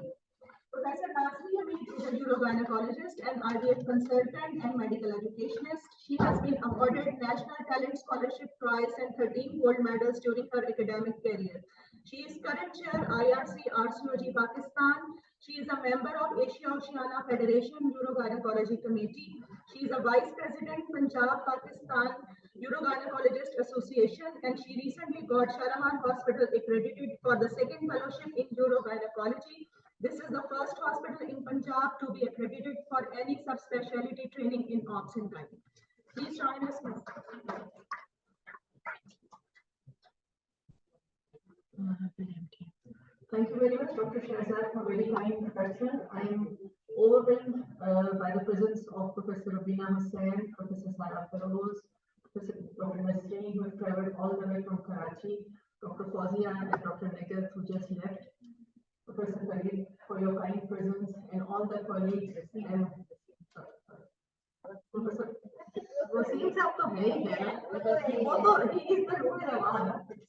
E: Professor Nazli Hamid is a urogynecologist, an IVF consultant and medical educationist. She has been awarded National Talent Scholarship Prize and 13 gold medals during her academic career. She is current chair IRC RCOG Pakistan. She is a member of Asia Oceania Federation Urogynecology Committee. She is a vice president Punjab Pakistan Urogynecologist Association, and she recently got Shalimar Hospital accredited for the second fellowship in urogynecology. This is the first hospital in Punjab to be accredited for any subspecialty training in obs and gynae. Please join us.
F: Thank you very much, Dr. Shahzad, for a very kind introduction. I am overwhelmed by the presence of Professor Rabina Hussain, Professor Sarah Feroz, Professor Dr. Nasreen, who have traveled all the way from Karachi, Dr. Fawzia and Dr. Negat, who just left, Professor Khalid, for your kind presence, and all the colleagues and Professor Wasim साहब तो है ही है ना, वो तो he is the ruler of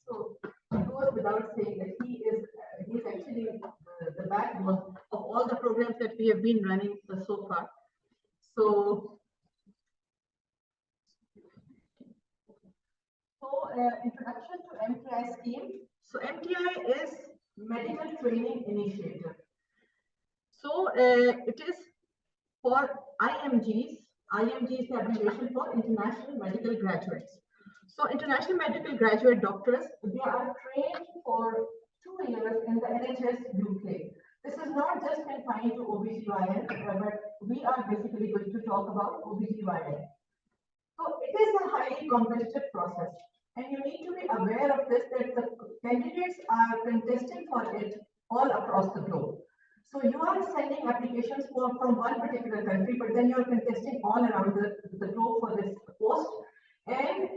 F: so it goes without saying that he is actually the backbone of all the programs that we have been running so far. So introduction to MTI scheme. So MTI is Medical Training Initiative. So it is for IMGs. IMG is the abbreviation for International Medical Graduates. So international medical graduate doctors, they are trained for 2 years in the NHS UK. This is not just confined to OBGYN, but we are basically going to talk about OBGYN. So it is a highly competitive process, and you need to be aware of this, that the candidates are contesting for it all across the globe. So you are sending applications from one particular country, but then you are contesting all around the globe for this post. And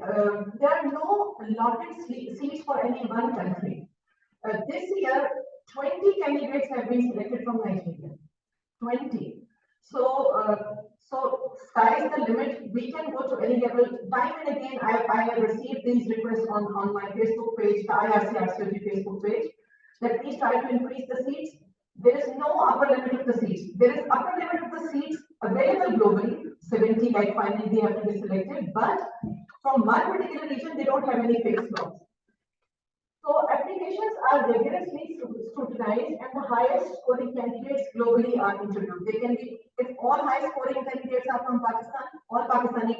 F: there are no allotted seats for any one country. This year, 20 candidates have been selected from Nigeria. 20. So sky is the limit. We can go to any level. Time and again, I have received these requests on my Facebook page, the IRC Facebook page, that please try to increase the seats. There is no upper limit of the seats. There is upper limit of the seats available globally, 70, like finally they have to be selected, but from one particular region, they don't have any fixed slots. So applications are rigorously scrutinized, and the highest scoring candidates globally are interviewed. They can be, if all high scoring candidates are from Pakistan, all Pakistani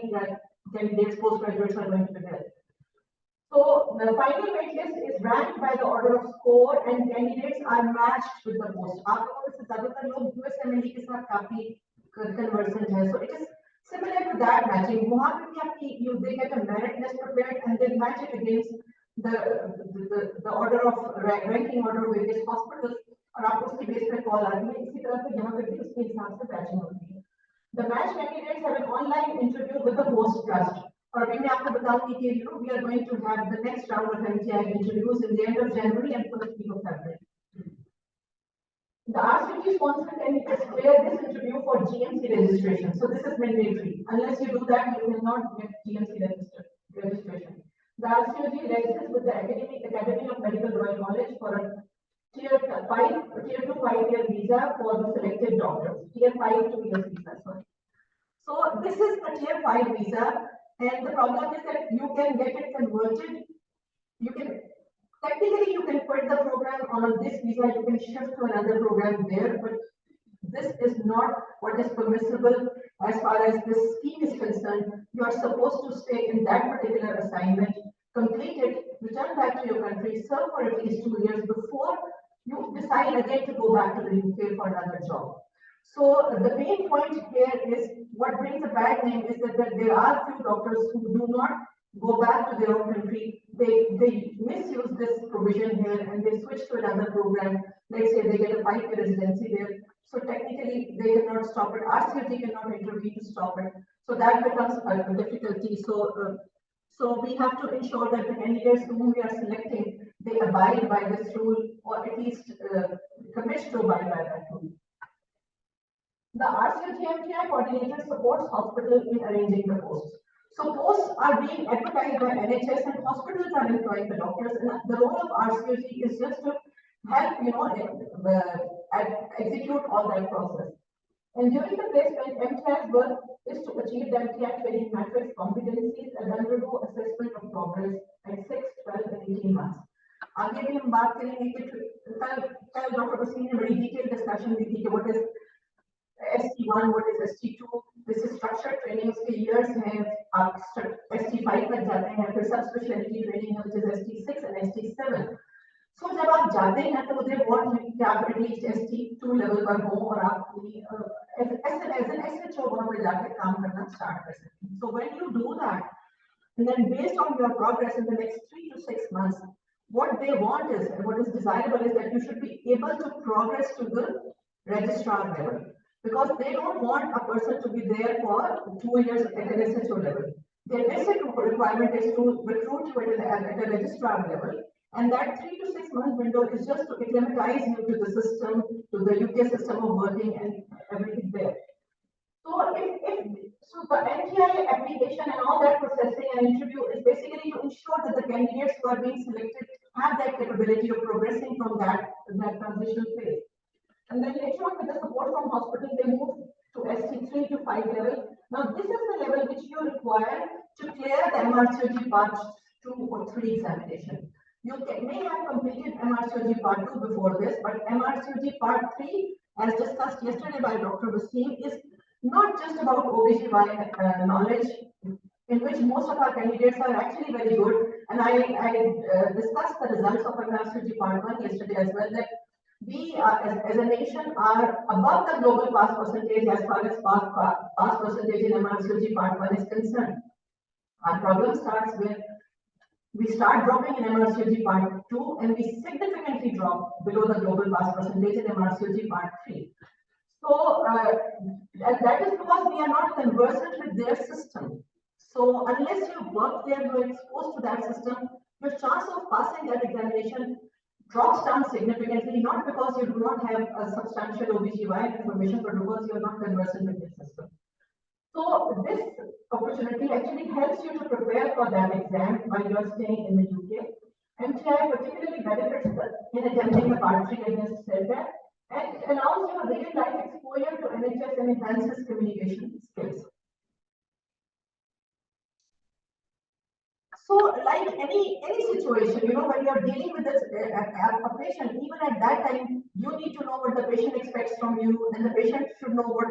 F: candidates, postgraduates are going to be there. So the final waitlist is ranked by the order of score, and candidates are matched with the post. आप लोगों में से ज़्यादातर लोग USMLE के साथ काफी conversant हैं. So it is similar to that matching. वहाँ पे भी आपकी they get a merit list prepared and then match it against the order of ranking order of various hospitals, और आपको उसकी base पे call आती है. इसी तरह से यहाँ पे भी उसके हिसाब से matching होती है. The match candidates have an online interview with the host trust. और अभी मैं आपको बताऊंगी कि we are going to have the next round of MTI interviews in the end of January and first week of February. The RCT sponsor can declare this interview for GMC registration. So this is mandatory. Unless you do that, you will not get GMC registration. The RCOG registers with the Academy of Medical Royal College for a tier 2 5-year visa for the selected doctors. Tier 5 2-year visa, sorry. So this is a tier 5 visa. And the problem is that you can get it converted. You can technically quit the program on this visa. You can shift to another program there, but this is not what is permissible as far as this scheme is concerned. You are supposed to stay in that particular assignment, complete it, return back to your country, serve for at least 2 years before you decide again to go back to the UK for another job. So the main point here is what brings a bad name is that there are few doctors who do not go back to their own country. They misuse this provision here and they switch to another program. Let's say they get a 5-year residency there. So technically they cannot stop it. RCOG cannot intervene to stop it. So that becomes a difficulty. So we have to ensure that the candidates whom we are selecting, they abide by this rule or at least commit to abide by that rule. The RCOG MTI coordinator supports hospitals in arranging the posts. So posts are being advertised by NHS and hospitals are employing the doctors, and the role of RCOG is just to help, execute all that process. And during the placement, MTI's work is to achieve the MTI training matrix competencies and undergo assessment of progress at 6, 12, and 18 months. आगे भी हम बात करेंगे कि कल doctor Wasim ने बड़ी detail discussion दी थी कि what is ST1, what is ST2, this is structured training, उसके years हैं, आप ST5 तक जाते हैं, फिर सब specialty training है, which is ST6 and ST7. So जब आप जाते हैं तो मुझे बहुत है कि आप at least ST2 level पर हो और आप as an SHO वहाँ पे जाके काम करना start कर सकते हैं. So when you do that, and then based on your progress in the next 3 to 6 months, what they want is, and what is desirable is that you should be able to progress to the registrar level. Because they don't want a person to be there for 2 years at an SHO level. Their basic requirement is to recruit you at a registrar level. And that 3 to 6 month window is just to acclimatize you to the system, to the UK system of working and everything there. So so the MTI application and all that processing and interview is basically to ensure that the candidates who are being selected have that capability of progressing from that transition phase. And then later on, with the support from hospital, they move to ST3 to 5 level. Now, this is the level which you require to clear the MRCOG Part 2 or 3 examination. You may have completed MRCOG Part 2 before this, but MRCOG Part 3, as discussed yesterday by Dr. Wasim, is not just about OBGYN knowledge, in which most of our candidates are actually very good. And I discussed the results of MRCOG Part 1 yesterday as well, that we as a nation are above the global pass percentage as far as pass percentage in MRCOG Part 1 is concerned. Our problem starts when we start dropping in MRCOG Part 2 and we significantly drop below the global pass percentage in MRCOG Part 3. So that is because we are not conversant with their system. So unless you work there, you are exposed to that system, your chance of passing that examination drops down significantly, not because you do not have a substantial OBGYN information, but because you are not conversant with the system. So this opportunity actually helps you to prepare for that exam while you are staying in the UK. MTI particularly benefits in attempting the Part 3, as I said that, and it allows you a real-life exposure to NHS and enhances communication skills. So, like any situation, you know, when you are dealing with a patient, even at that time, you need to know what the patient expects from you, and the patient should know what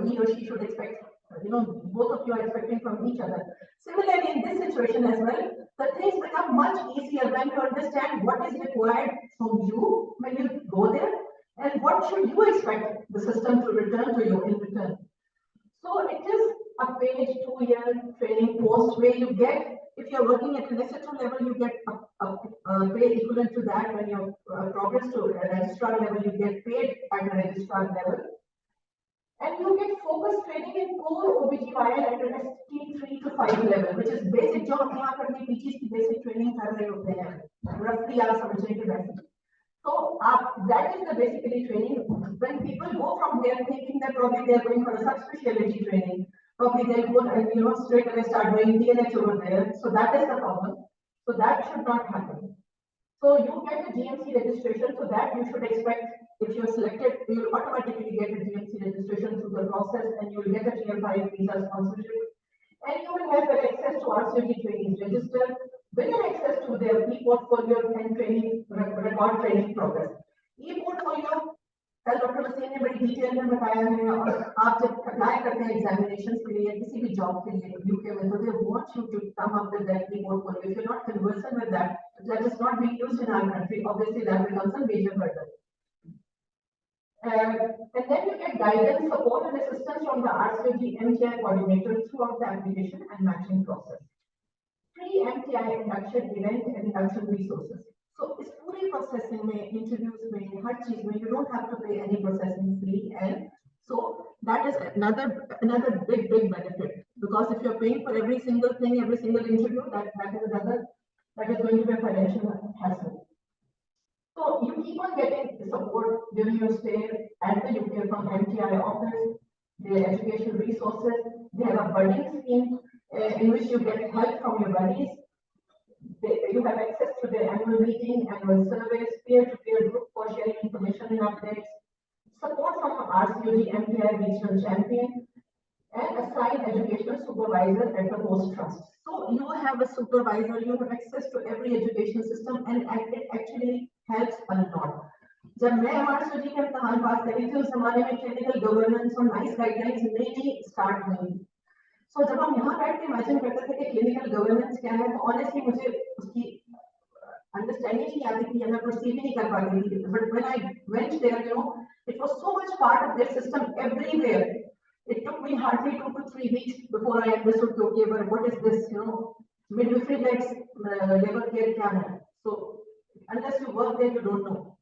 F: he or she should expect. You know, both of you are expecting from each other. Similarly, in this situation as well, the things become much easier when you understand what is required from you when you go there, and what should you expect the system to return to you in return. So it is a paid 2-year training post where you get, if you're working at an SHO level, you get a pay equivalent to that. When you progress to a registrar level, you get paid at a registrar level. And you get focused training in core OBGYN at an ST3 to 5 level, which is basic जो हम यहाँ पर भी PGs की basic training कर रहे होते हैं. Roughly आप समझने के वैसे. So that is the basically training. When people go from there thinking that probably they are going for a subspecialty training, probably they'll go and straight away start doing DNH over there. So that is the problem. So that should not happen. So you get a GMC registration, so that you should expect, if you're selected, you will automatically get a GMC registration through the process, and you will get a Tier 5 visa sponsorship. And you will have access to RCOG training register, with access to their e-portfolio and training record training progress. E-portfolio, कल doctor Wasim ने बड़ी detail में बताया है, और आप जब apply करते हैं एग्जामिनेशंस के लिए किसी भी जॉब के लिए यूके में, तो they want you to come up with that e-portfolio. If you're not conversant with that, that is not being used in our country. Obviously, that becomes a major burden. And then you get guidance, support, and assistance from the RCOG MTI coordinator throughout the application and matching process. Pre-MTI induction event and induction resources. So इस पूरी processing में, interviews में, हर चीज में, you don't have to pay any processing fee, and so that is another big benefit, because if you're paying for every single thing, every single interview, that is going to be a financial hassle. So you keep on getting support during your stay at the UK from MTI office, their educational resources. They have a budding scheme in which you get help from your buddies. You have access to their annual meeting, annual surveys, peer-to-peer group for sharing information and updates, support from RCOG MTI regional champion, and assigned educational supervisor at the host trust. So you have a supervisor, you have access to every education system, and it actually helps a lot. जब मैं MRCOG के इम्तिहान पास करी थी, उस जमाने में clinical governance और नाइस गाइडलाइंस नहीं स्टार्ट हुई. So जब हम यहाँ बैठ के इमेजिन करते थे कि क्लिनिकल गवर्नेंस क्या है, तो ऑनेस्टली मुझे उसकी अंडरस्टैंडिंग नहीं आती थी, मैं परसीव ही नहीं कर पाती थी. But when I went there, it was so much part of their system everywhere. It took me hardly 2 to 3 weeks before I understood, okay, but what is this, midwifery-led labor care क्या है? So unless you work there, you don't know.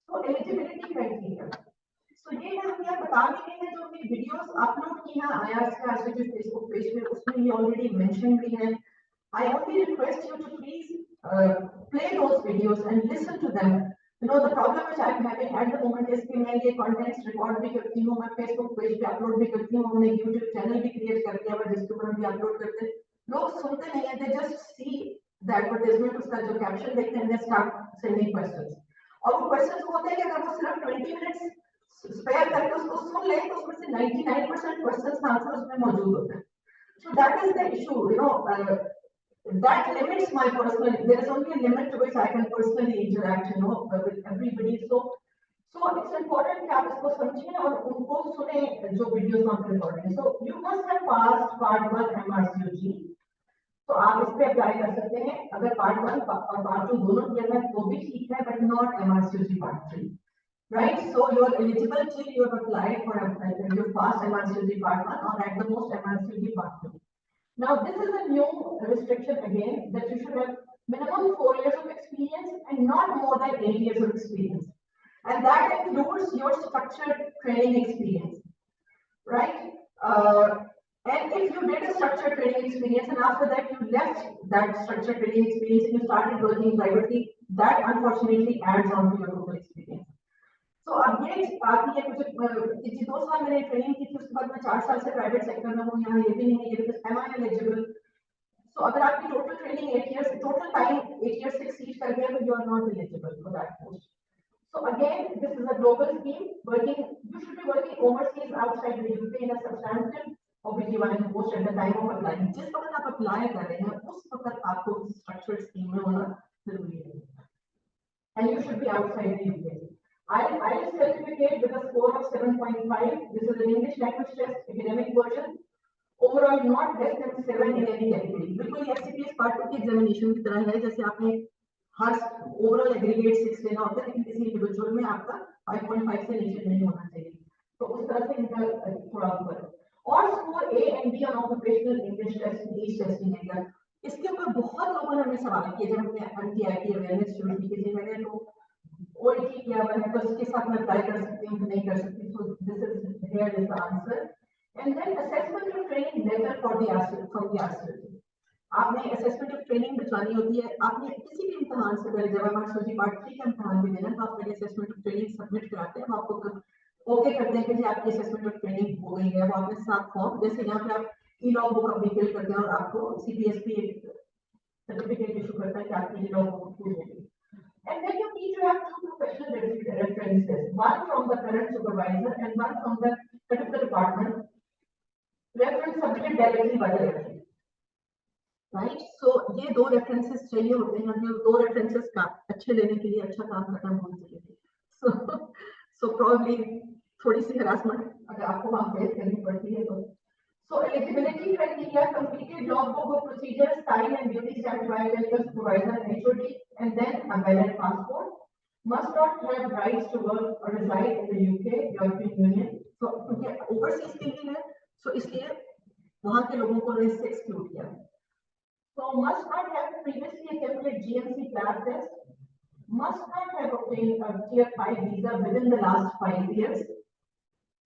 F: So eligibility criteria. So ये हम क्या बता भी रहे हैं, जो हमने वीडियोस अपलोड की हैं IRCR जो फेसबुक पेज पे, उसमें ये ऑलरेडी मेंशन भी है. I only request you to please play those videos and listen to them. You know, the problem which I am having at the moment is कि मैं ये contents record भी करती हूँ, मैं Facebook पेज पे upload भी करती हूँ, हमने YouTube चैनल भी create कर दिया है जिसके ऊपर हम भी upload करते हैं. लोग सुनते नहीं हैं, they just see the advertisement, उसका जो caption देखते हैं, they start sending questions. और वो questions होते हैं कि अगर वो सिर्फ 20 minutes spare करके उसको सुन ले तो उसमें से 99% questions का आंसर उसमें मौजूद होता है. So that is the issue, you know. That limits my personal. There is only a limit to which I can personally interact, you know, with everybody. So it's important कि आप इसको समझें और उनको सुने जो वीडियोस हम रिकॉर्ड करें. So you must have passed part 1 MRCOG. तो आप इस पे अप्लाई कर सकते हैं. अगर part 1 और part 2 दोनों किया है तो भी ठीक है, but not MRCOG part 3. Right? So you are eligible till you have applied for you passed MRCOG part 1 or at the most MRCOG part 2. Now this is a new restriction again, that you should have minimum 4 years of experience and not more than 8 years of experience, and that includes your structured training experience, right? And if you did a structured training experience and after that you left that structured training experience and you started working privately, that unfortunately adds on to your total experience. So अब ये आती है मुझे कि 2 साल मैंने training की थी, उसके बाद मैं 4 साल से प्राइवेट सेक्टर में हूँ, यहाँ ये भी नहीं है, ये am I eligible? So अगर आपकी total training 8 years, total time 8 years से exceed कर गया तो you are not eligible for that post. So again, this is a global scheme. You should be working overseas outside the UK in a substantive OBGYN post at the time of applying. जिस वक्त आप apply कर रहे हैं उस वक्त आपको structured scheme में होना जरूरी है. And you should be outside the UK. IELTS certificate with a score of 7.5. This is an English language test, academic version. Overall, not less than 7 in any category. बिल्कुल SCPS Part 2 की examination की तरह है, जैसे आपने हर overall aggregate 6 लेना होता है, लेकिन किसी इंडिविजुअल में आपका 5.5 से नीचे नहीं होना चाहिए. तो उस तरह से इनका थोड़ा ऊपर. और score A and B on occupational English test each testing area. इसके ऊपर बहुत लोगों ने हमें सवाल किए जब हमने MTIT अवेयरनेस शुरू की थी. मैंने तो OET किया हुआ है, तो उसके साथ मैं अप्लाई कर सकती हूँ कि नहीं कर सकती. So this is here is the answer. And then assessment of training letter for the from the RCOG. आपने assessment of training भिजवानी होती है. आपने किसी भी इम्तिहान से पहले जब MRCOG Part 3 का इम्तिहान भी देना तो आप पहले assessment of training सबमिट कराते हैं. आपको ओके करते हैं कि जी आपकी assessment of training हो गई है. वो आपने 7 फॉर्म, जैसे यहाँ पे आप e-log बुक अपनी फिल करते हैं और आपको CPSP सर्टिफिकेट इशू करता है कि आपकी e-log बुक पूरी हो गई. And then you need to have 2 professional references, one from the current supervisor and one from the particular department. Reference submitted directly by the referee. Right? So ये 2 references चाहिए होते हैं. जो 2 references का अच्छे लेने के लिए अच्छा काम खत्म होना चाहिए. So probably थोड़ी सी harassment अगर आपको वहाँ फेस करनी पड़ती है तो. So eligibility criteria: completed logbook of procedures, style and duty stamped by your supervisor and HOD, and then a valid passport. Must not have rights to work or reside in the UK, European Union. So क्योंकि overseas के लिए है, so इसलिए वहाँ के लोगों को list से exclude किया. So must not have previously attempted GMC lab test. Must not have obtained a Tier 5 visa within the last 5 years.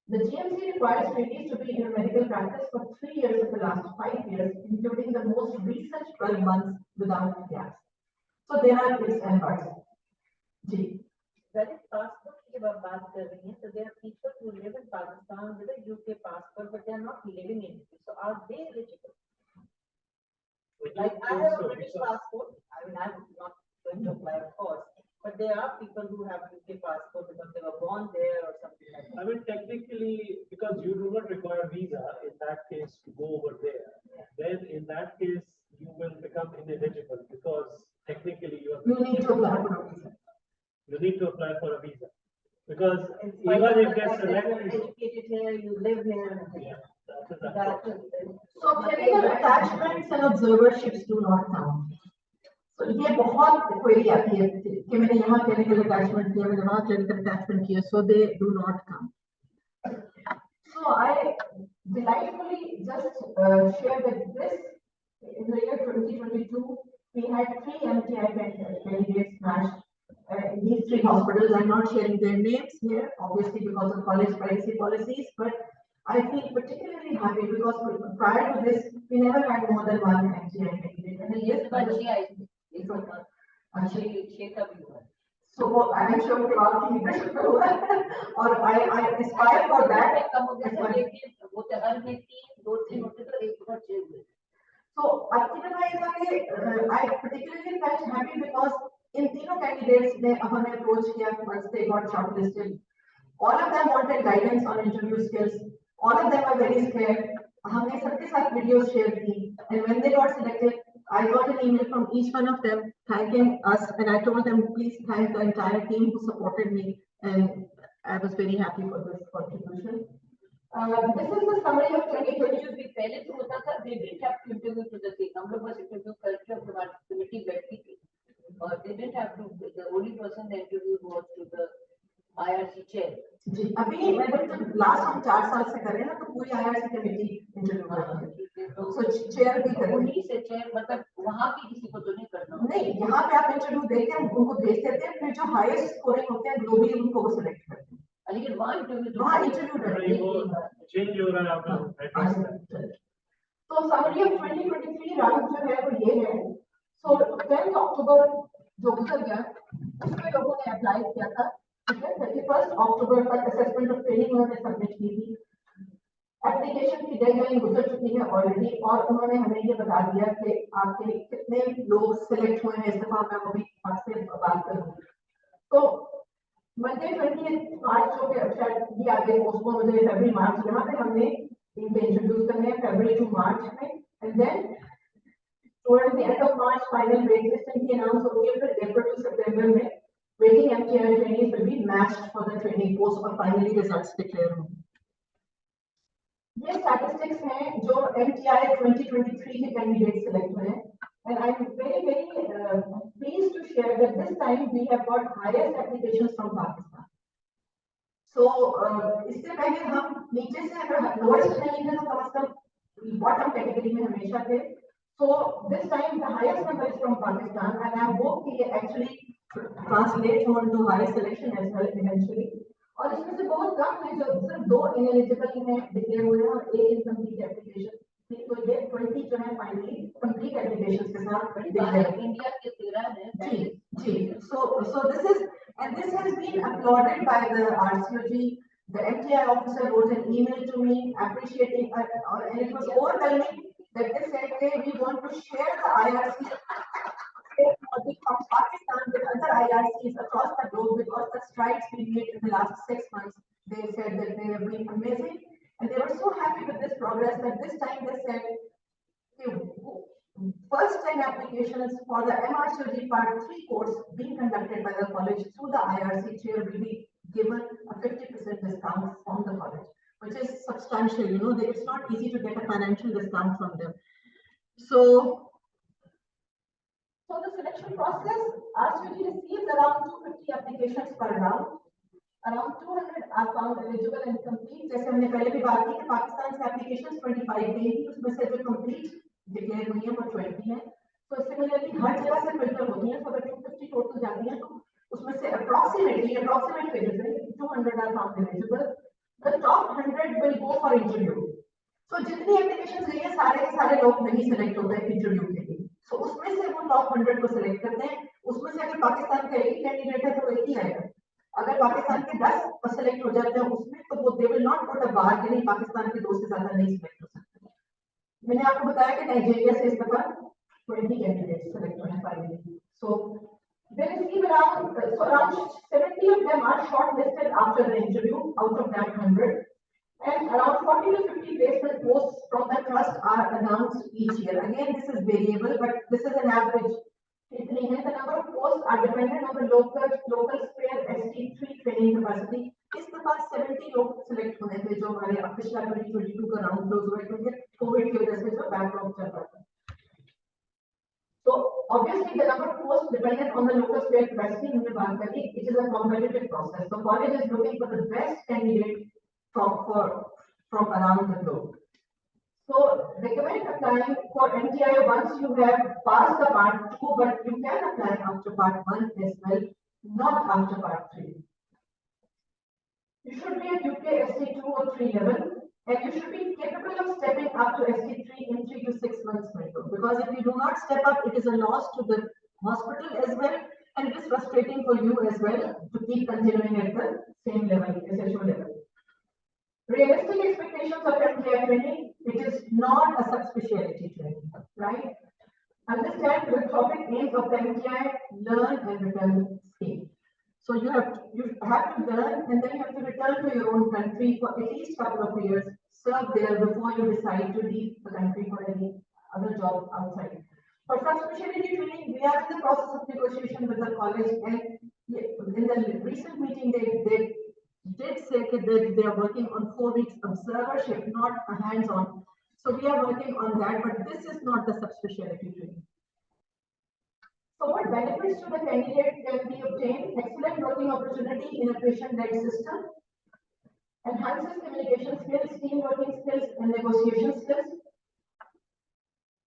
F: The GMC requires trainees to be in medical practice for 3 years of the last 5 years, including the most recent 12 months without gaps. So there are ifs and buts. Ji.
C: That is passport की जब आप बात कर रही हैं, so there are people who live in Pakistan with a UK passport, but they are not living in it. So are they eligible? Like I have a British passport. I mean, I'm not going to apply, of course. But there are people who have UK passport because they were born there or something like that.
A: I mean, technically, because you do not require visa in that case to go over there, then in that case you will become ineligible because technically you
F: need to apply for a visa.
A: You need to apply for a visa because even if they're selected,
C: educated here, you live here.
A: Yeah,
F: so clinical attachments and observerships do not count. So ये बहुत query आती है कि मैंने यहाँ clinical attachment किया, मैंने वहाँ clinical attachment किया, so they do not count. So I delightfully just share that this in the year 2022, we had 3 MTI candidates matched in these 3 hospitals. I'm not sharing their names here, obviously because of college privacy policies, but I feel particularly happy because prior to this, we never had more than 1 MTI candidate. And yes,
C: but
F: so I'm sure we all leadership or I aspire for that. So I particularly felt happy because in तीनों candidates ने हमें approach किया once they got shortlisted. All of them wanted guidance on interview skills. All of them were very scared. हमने सबके साथ videos share की, and when they got selected, I got an email from each one of them thanking us, and I told them please thank the entire team who supported me, and I was very happy for this contribution. This is the summary of 2022.
C: पहले तो होता था they didn't have to interview to the same. हम लोग बस interview करके अपना committee बैठती थी, और they didn't have to. The only person they interviewed was to the IRC chair.
F: जी अभी मतलब लास्ट हम 4 साल से कर रहे हैं ना, तो पूरी IRC कमेटी इंटरव्यू करती है, तो चेयर भी कर
C: उन्हीं से चेयर मतलब वहाँ की किसी को तो नहीं करना
F: नहीं, यहाँ पे आप इंटरव्यू देते हैं उनको भेज देते हैं, फिर जो हाईएस्ट स्कोरिंग होते हैं ग्लोबली उनको वो सिलेक्ट करते हैं,
C: लेकिन वहाँ
F: इंटरव्यू
A: चेंज हो रहा है आपका।
F: तो समरी ऑफ 2023 राउंड जो है वो ये है। सो 10 अक्टूबर जो गुजर गया उसमें लोगों ने अप्लाई किया था, 31 अक्टूबर तक असेसमेंट ऑफ ट्रेनिंग उन्होंने सबमिट की थी। एप्लीकेशन की डेडलाइन गुजर चुकी है ऑलरेडी, और उन्होंने हमें ये बता दिया कि आपके कितने लोग सिलेक्ट हुए हैं, इस दफा मैं वो भी आपसे बात करूंगी। तो मंडे 20 मार्च जो कि शायद ये आगे पोस्टपोन हो जाए फरवरी मार्च, यहाँ पे हमने इनके इंट्रोड्यूस करने हैं फरवरी टू मार्च में, and then towards the end of March final wait list इनकी अनाउंस होगी, फिर अप्रैल टू सितंबर में waiting MTI trainees will be matched for the training post और finally results declare होंगे। ये statistics हैं जो MTI 2023 के candidates select हुए हैं, and I'm very pleased to share that this time we have got highest applications from Pakistan. So इससे पहले हम नीचे से अगर lowest नहीं थे तो कम से कम bottom category में हमेशा थे। So this time the highest number is from Pakistan, and I hope कि ये actually translate on to higher selection as well eventually. और इसमें से बहुत कम है जो सिर्फ 2 ineligible में डिक्लेयर हुए हैं और 1 इनकम्प्लीट एप्लीकेशन, तो ये 20 जो है फाइनली कंप्लीट एप्लीकेशंस के साथ डिक्लेयर
C: इंडिया के 13 है।
F: जी so this is, and this has been applauded by the RCOG. The MTI officer wrote an email to me appreciating and it was overwhelming that they said hey, we want to share the IRC from Pakistan with other IRCs across the globe because the strides we made in the last 6 months. They said that they have been amazing, and they were so happy with this progress that this time they said, first 10 applications for the MRCOG Part 3 course being conducted by the college through the IRC chair will be given a 50% discount from the college, which is substantial. You know, it's not easy to get a financial discount from them. So the selection process, RCOG receives around 250 applications per round. Around 200 are found eligible and complete. जैसे हमने पहले भी बात की कि पाकिस्तान से applications 25 गई थी, उसमें से जो complete declare हुई हैं वो 20 हैं। So similarly हर जगह से filter होती हैं, so अगर 250 total जाती हैं तो उसमें से approximate figures हैं 200 are found eligible. The top 100 will go for interview. So जितनी applications गई हैं सारे के सारे लोग नहीं select होते हैं interview के लिए। तो उसमें से वो टॉप 100 को सिलेक्ट करते हैं, उसमें से अगर पाकिस्तान का एक कैंडिडेट है तो एक ही आएगा, अगर पाकिस्तान के 10 सिलेक्ट हो जाते हैं उसमें तो वो they will not put a bar कि नहीं पाकिस्तान के 2 से ज्यादा नहीं सिलेक्ट हो सकते। मैंने आपको बताया कि नाइजीरिया से इस दफा 20 कैंडिडेट्स सिलेक्ट हुए हैं finally. So they receive around 70 of them are shortlisted after the interview out of that 100, and around 40 to 50 placement posts from the trust are announced each year. Again, this is variable, but this is an average. The number of posts are dependent on the local spare ST3 training capacity. इस दफा 70 लोग select होने थे जो हमारे पिछला 2022 का round close हुआ क्योंकि कोविड की वजह से जो बैकलॉग चल रहा था। So obviously the number of posts dependent on the local spare capacity हमने बात करी. It is a competitive process. The college is looking for the best candidate from around the globe. So recommend applying for MTI once you have passed the part 2, but you can apply after part 1 as well, not after part 3. You should be at UK ST2 or 3 level, and you should be capable of stepping up to ST3 in 3 to 6 months window. Because if you do not step up, it is a loss to the hospital as well, and it is frustrating for you as well to keep continuing at the same level, SHO level. Realistic expectations of MTI training, it is not a subspecialty training, right? Understand the topic aims of the MTI learn and return scheme. So you have to learn, and then you have to return to your own country for at least a couple of years, serve there before you decide to leave the country for any other job outside. For subspecialty training, we are in the process of negotiation with the college, and in the recent meeting, they did say that they are working on 4 weeks observership, not a hands-on. So we are working on that, but this is not the subspecialty training. So what benefits to the candidate can be obtained? Excellent working opportunity in a patient-led system, enhances communication skills, team working skills, and negotiation skills.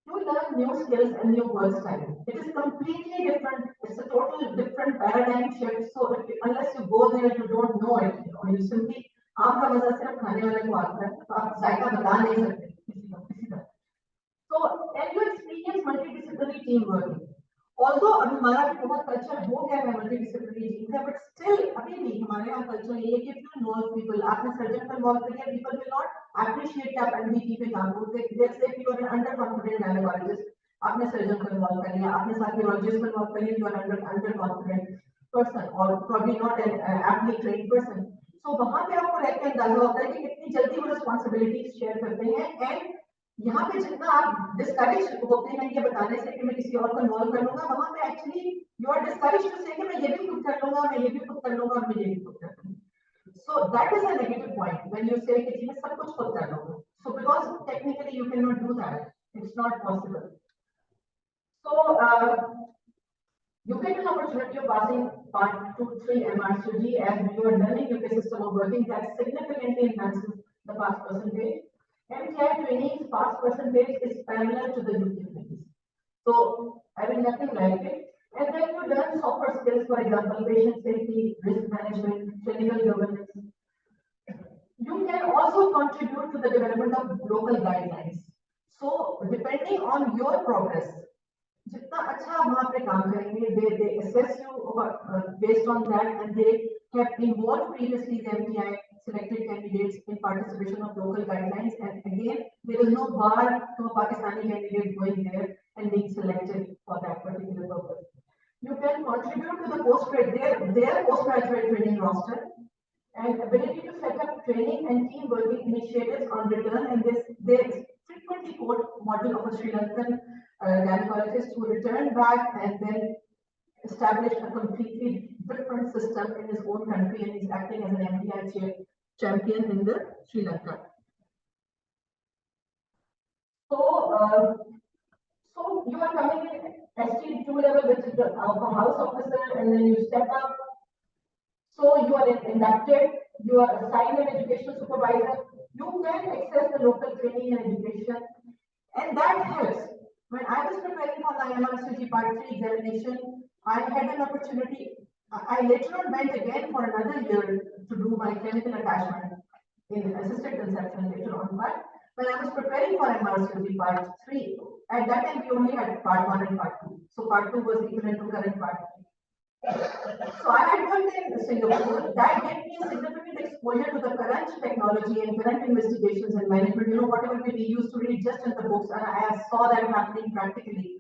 F: You learn new skills and new work style. It is completely different. It's a total different paradigm shift. So unless you go there, you don't know it. You simply आपका मजा सिर्फ खाने वाले को आता है, तो आप जायका बता नहीं सकते किसी का. So and you experience multidisciplinary team working. Although अभी हमारा भी बहुत कल्चर हो गया है मल्टीडिसिप्लिनरी टीम का, but still अभी भी हमारे यहाँ कल्चर ये है कि if you involve people, आपने सर्जन को involve किया, people will not appreciate आप MDT पे काम करते. Let's say you are an underconfident gynecologist, आपने सर्जन को involve कर लिया, आपने cardiologist को involve कर लिया, you are underconfident person or probably not an aptly trained person. So वहाँ पे आपको रह के अंदाजा होता है कि कितनी जल्दी वो responsibilities share करते हैं, and यहाँ पे जितना आप डिस्करेज होते हैं ये बताने से कि मैं किसी और को इन्वॉल्व कर लूंगा, वहां पे actually you are discourage to say कि मैं ये भी खुद कर लूंगा, मैं ये भी खुद कर लूंगा, मैं ये भी खुद कर लूंगा. So that is a negative point when you से कि मैं सब कुछ खुद कर लूंगा. So because technically you can not do that, it's not possible. So you get an opportunity of passing part 2, 3 MRCOG as you are learning UK system of working that significantly enhances the pass percentage. MTI training's pass percentage is parallel to the UK trainings. So, having nothing like it. And then you learn software skills, for example, patient safety, risk management, clinical governance. You can also contribute to the development of local guidelines. So, depending on your progress, जितना अच्छा वहाँ पे काम करेंगे, they assess you based on that, and they have involved previously the MTI selected candidates in participation of local guidelines, and again there is no bar to a Pakistani candidate going there and being selected for that particular purpose. You can contribute to the their postgraduate training roster and ability to set up training and team working initiatives on return, and they frequently quote model of a Sri Lankan gynecologist who returned back and then established a completely different system in his own country, and he's acting as an MTI champion in the Sri Lanka. So you are coming in ST2 level, which is the house officer, and then you step up. So you are inducted, you are assigned an educational supervisor, you can access the local training and education, and that helps. When I was preparing for the MRCOG Part 3 examination, I had an opportunity. I later on went again for another year to do my clinical attachment in assisted conception later on. But when I was preparing for MRCOG Part 3, at that time we only had Part 1 and Part 2. So Part 2 was equivalent to current Part 3. So I had worked in Singapore. That gave me a significant exposure to the current technology and current investigations and management. You know, whatever we used to read just in the books, and I saw that happening practically.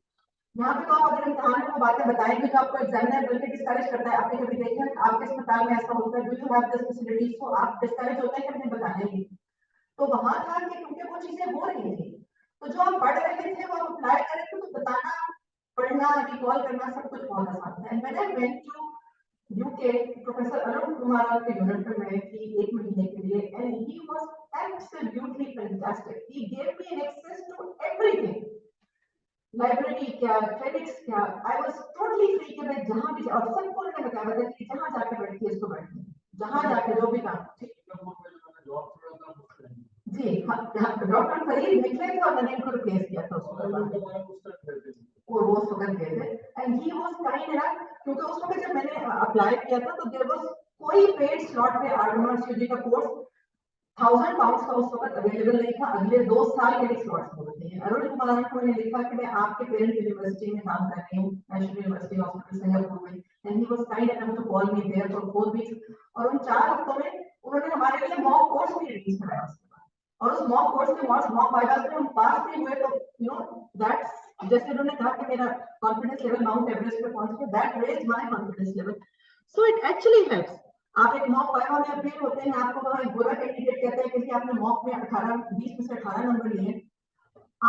F: यहाँ पे तो आप अगर इम्तिहान में बातें बताएंगे तो आपको एग्जामिनर बल्कि डिस्करेज करता है. आपने कभी देखा है आपके अस्पताल में ऐसा होता है, do you have this facility, so आप डिस्करेज होते हैं कि हमें बताने की. तो वहां था कि क्योंकि वो चीजें हो रही थी, तो जो आप पढ़ रहे थे वो आप अप्लाई करेंगे तो बताना, पढ़ना, रिकॉल करना सब कुछ बहुत आसान है. And when I went to UK, professor Arun Kumar के यूनिट में मैं थी 1 महीने के लिए, and he was absolutely fantastic. He gave me an access to everything. Library क्या, क्रेडिट्स क्या, आई वाज टोटली फ्री कि मैं जहां भी, और सबको उन्होंने बताया कि जहां जाके बैठिए इसको बैठिए, जहां जाके जो भी काम. जी जी डॉक्टर फरीद निकले थे और मैंने इनको रिप्लेस किया था वो उस वक्त गए थे and he was kind enough क्योंकि उस वक्त जब मैंने अप्लाई किया था तो देयर वाज कोई पेड स्लॉट पे आर्गोनॉलॉजी का कोर्स 1000 पाउंड का उस वक्त अवेलेबल नहीं था अगले 2 साल के लिए स्लॉट्स होते हैं अरुण कुमार को मैंने लिखा कि मैं आपके पेरेंट यूनिवर्सिटी में काम कर रही हूँ नेशनल यूनिवर्सिटी हॉस्पिटल सिंगापुर में and he was kind enough to call me there for 4 weeks और उन 4 हफ्तों में उन्होंने हमारे लिए मॉक कोर्स भी रिलीज कराया और उस मॉक कोर्स के मॉक वाइवास में हम पास भी हुए तो यू नो दैट्स जैसे उन्होंने कहा कि मेरा कॉन्फिडेंस लेवल माउंट एवरेस्ट पे पहुंच गया that raised my confidence level so it actually helps आप एक मॉक वाइवा में अपील होते हैं आपको वहां एक बुरा कैंडिडेट कहते हैं कि आपने मॉक में 20 में से 18 नंबर लिए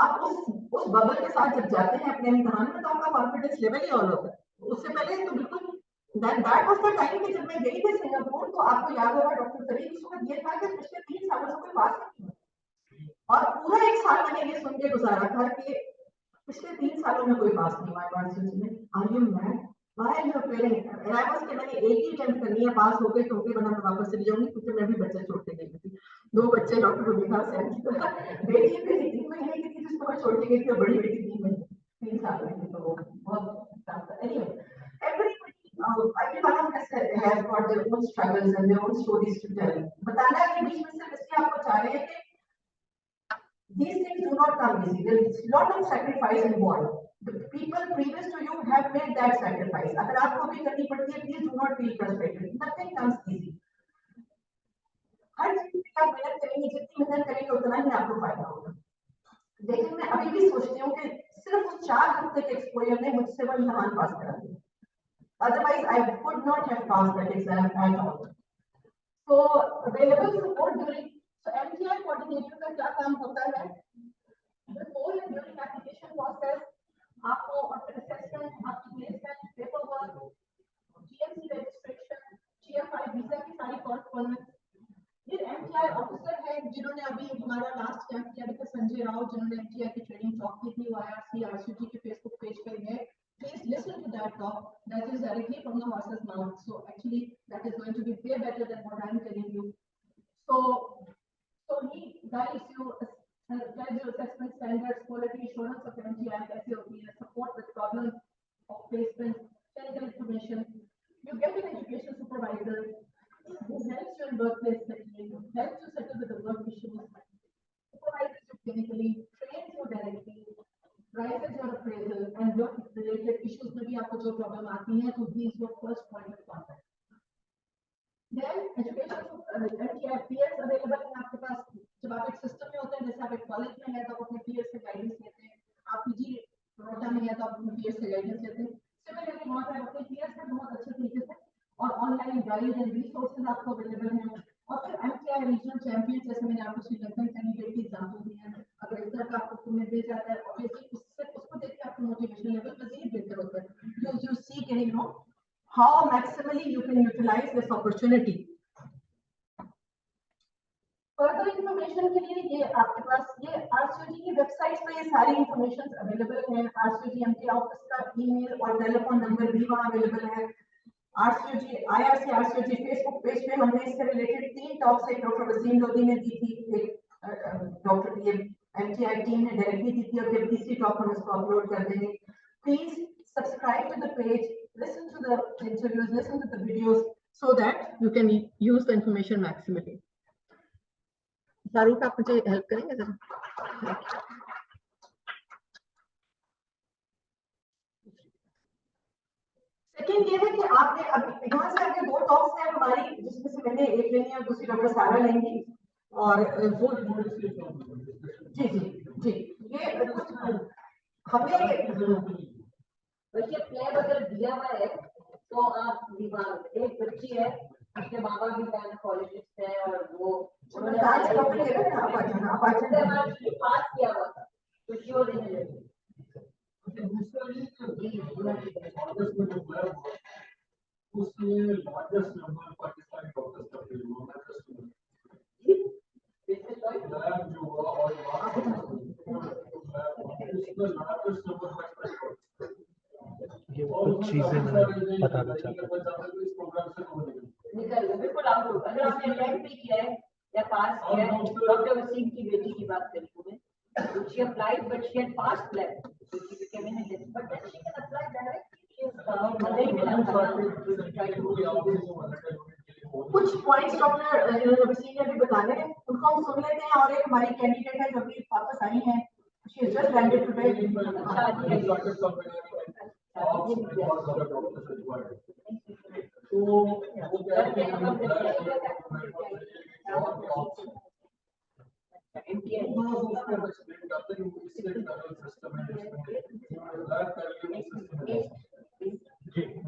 F: आप उस बबल के साथ जब जाते हैं अपने इम्तिहान में तो आपका कॉन्फिडेंस लेवल ही ऑल होता है उससे पहले तो बिल्कुल दैट वाज द टाइम कि जब मैं गई थी सिंगापुर तो आपको याद होगा डॉक्टर फरीद उस वक्त ये था कि पिछले 3 सालों से कोई पास नहीं हुआ और पूरा 1 साल मैंने ये सुन के गुजारा था कि पिछले 3 सालों में कोई पास नहीं हुआ एडवांस में are you mad why are you failing and I was कि मैंने एक ही अटेम्प्ट करनी है पास हो गई क्योंकि वरना मैं वापस चली जाऊंगी क्योंकि मैं भी बच्चे छोड़ के गई थी 2 बच्चे डॉक्टर को दिखा सेंड बेटी मेरी 3 महीने की थी जिसको मैं छोड़ के गई थी और बड़ी बेटी 3 महीने 3 साल में थी तो बहुत anyway everyone of us has got their own struggles and their own stories to tell बताना ये बीच में सिर्फ इसलिए आपको चाह रहे हैं कि these things do not come easy. There is a lot of sacrifice involved. The people previous to you have made that sacrifice. अगर आपको भी करनी पड़ती है, please do not feel frustrated. Nothing comes easy. हर चीज में आप मेहनत करेंगे, जितनी मेहनत करेंगे उतना ही आपको फायदा होगा। लेकिन मैं अभी भी सोचती हूँ कि सिर्फ उस 4 हफ्ते के एक्सपोजर ने मुझसे वो इम्तिहान पास करा दिया। Otherwise, I could not have passed that exam at all. So, available support during so MTI coordinator का क्या काम होता है? Before and during application process, आपको assessment, आपकी placement, paperwork, GMC registration, GFI visa की सारी correspondence. ये MTI officer है जिन्होंने अभी हमारा last camp किया था संजय राव जिन्होंने MTI की training talk की थी वो IRC RCG के Facebook page पे है. Please listen to that talk. That is directly from the horse's mouth. So actually, that is going to be way better than what I am telling you. So he guides you, tells you assessment standards, quality assurance of MTI, SAOP, support with problems of placement, technical information. You get an education supervisor who helps you in workplace setting, helps you settle with the work issues, supervises you clinically, trains you directly. Prices your appraisal and work related issues में भी आपको जो problem आती है तो he is your first point of contact. Then education MTI peers available है आपके पास जब आप एक सिस्टम में होते हैं जैसे आप एक कॉलेज में हैं तो आप अपने peers से गाइडेंस लेते हैं आप पीजी रोटा में हैं तो आप अपने peers से गाइडेंस लेते हैं सिमिलरली वहाँ पे अपने peers से बहुत अच्छे तरीके से और ऑनलाइन गाइड एंड रिसोर्सेज आपको अवेलेबल हैं और फिर MTI रीजनल चैंपियन जैसे मैंने आपको श्रीलंकन कैंडिडेट की एग्जांपल दी है अगर इस तरह का आपको मिल जाता है ऑब्वियसली उसको देख के आपका मोटिवेशन लेवल मजीद बेहतर होता है you see can you know how maximally you can utilize this opportunity. Further information के लिए ये आपके पास ये RCOG की वेबसाइट पे ये सारी इंफॉर्मेशन अवेलेबल है RCOG MTI ऑफिस का ईमेल और टेलीफोन नंबर भी वहाँ अवेलेबल है RCOG IRC RCOG Facebook page पे हमने इससे रिलेटेड 3 टॉक्स एक डॉक्टर वसीम लोधी ने दी थी एक डॉक्टर ये MTI टीम ने डायरेक्टली दी थी और फिर तीसरी टॉक हम इसको अपलोड कर देंगे please subscribe to the page listen to the interviews listen to the videos so that you can use the information maximally. Shahrukh आप मुझे हेल्प करेंगे जरा सेकंड ये है कि आपने अब यहाँ से आपके 2 टॉक्स हैं हमारी जिसमें से मैंने एक लेनी है और दूसरी डॉक्टर सारा लेंगी और वो जी जी जी ये कुछ हमें
C: वैसे प्लेब अगर दिया हुआ है तो आप दीवार एक बच्ची है उसके बाबा भी गायनेकोलॉजिस्ट है और वो उन्होंने
F: पास
C: किया हुआ था तो श्योर नहीं
G: उसमें लार्जेस्ट नंबर पाकिस्तानी डॉक्टर्स का फेल हुआ लैब जो हुआ और उसमें लार्जेस्ट नंबर पाकिस्तानी
A: ये कुछ चीजें मैं बताना चाहता हूँ
C: निकल बिल्कुल आप अगर आपने अटेम्प्ट भी किया है या पास किया है। डॉक्टर वसीम की बेटी की बात करी हूँ मैं, she applied but she had passed lab, so she became an intern, but then she can apply directly, she is नहीं मिला था।
F: कुछ पॉइंट्स डॉक्टर वसीम ने भी बताने हैं, उनको हम सुन लेते हैं। और एक हमारी कैंडिडेट है जो भी वापस आई है, she is just landed today.
A: जी,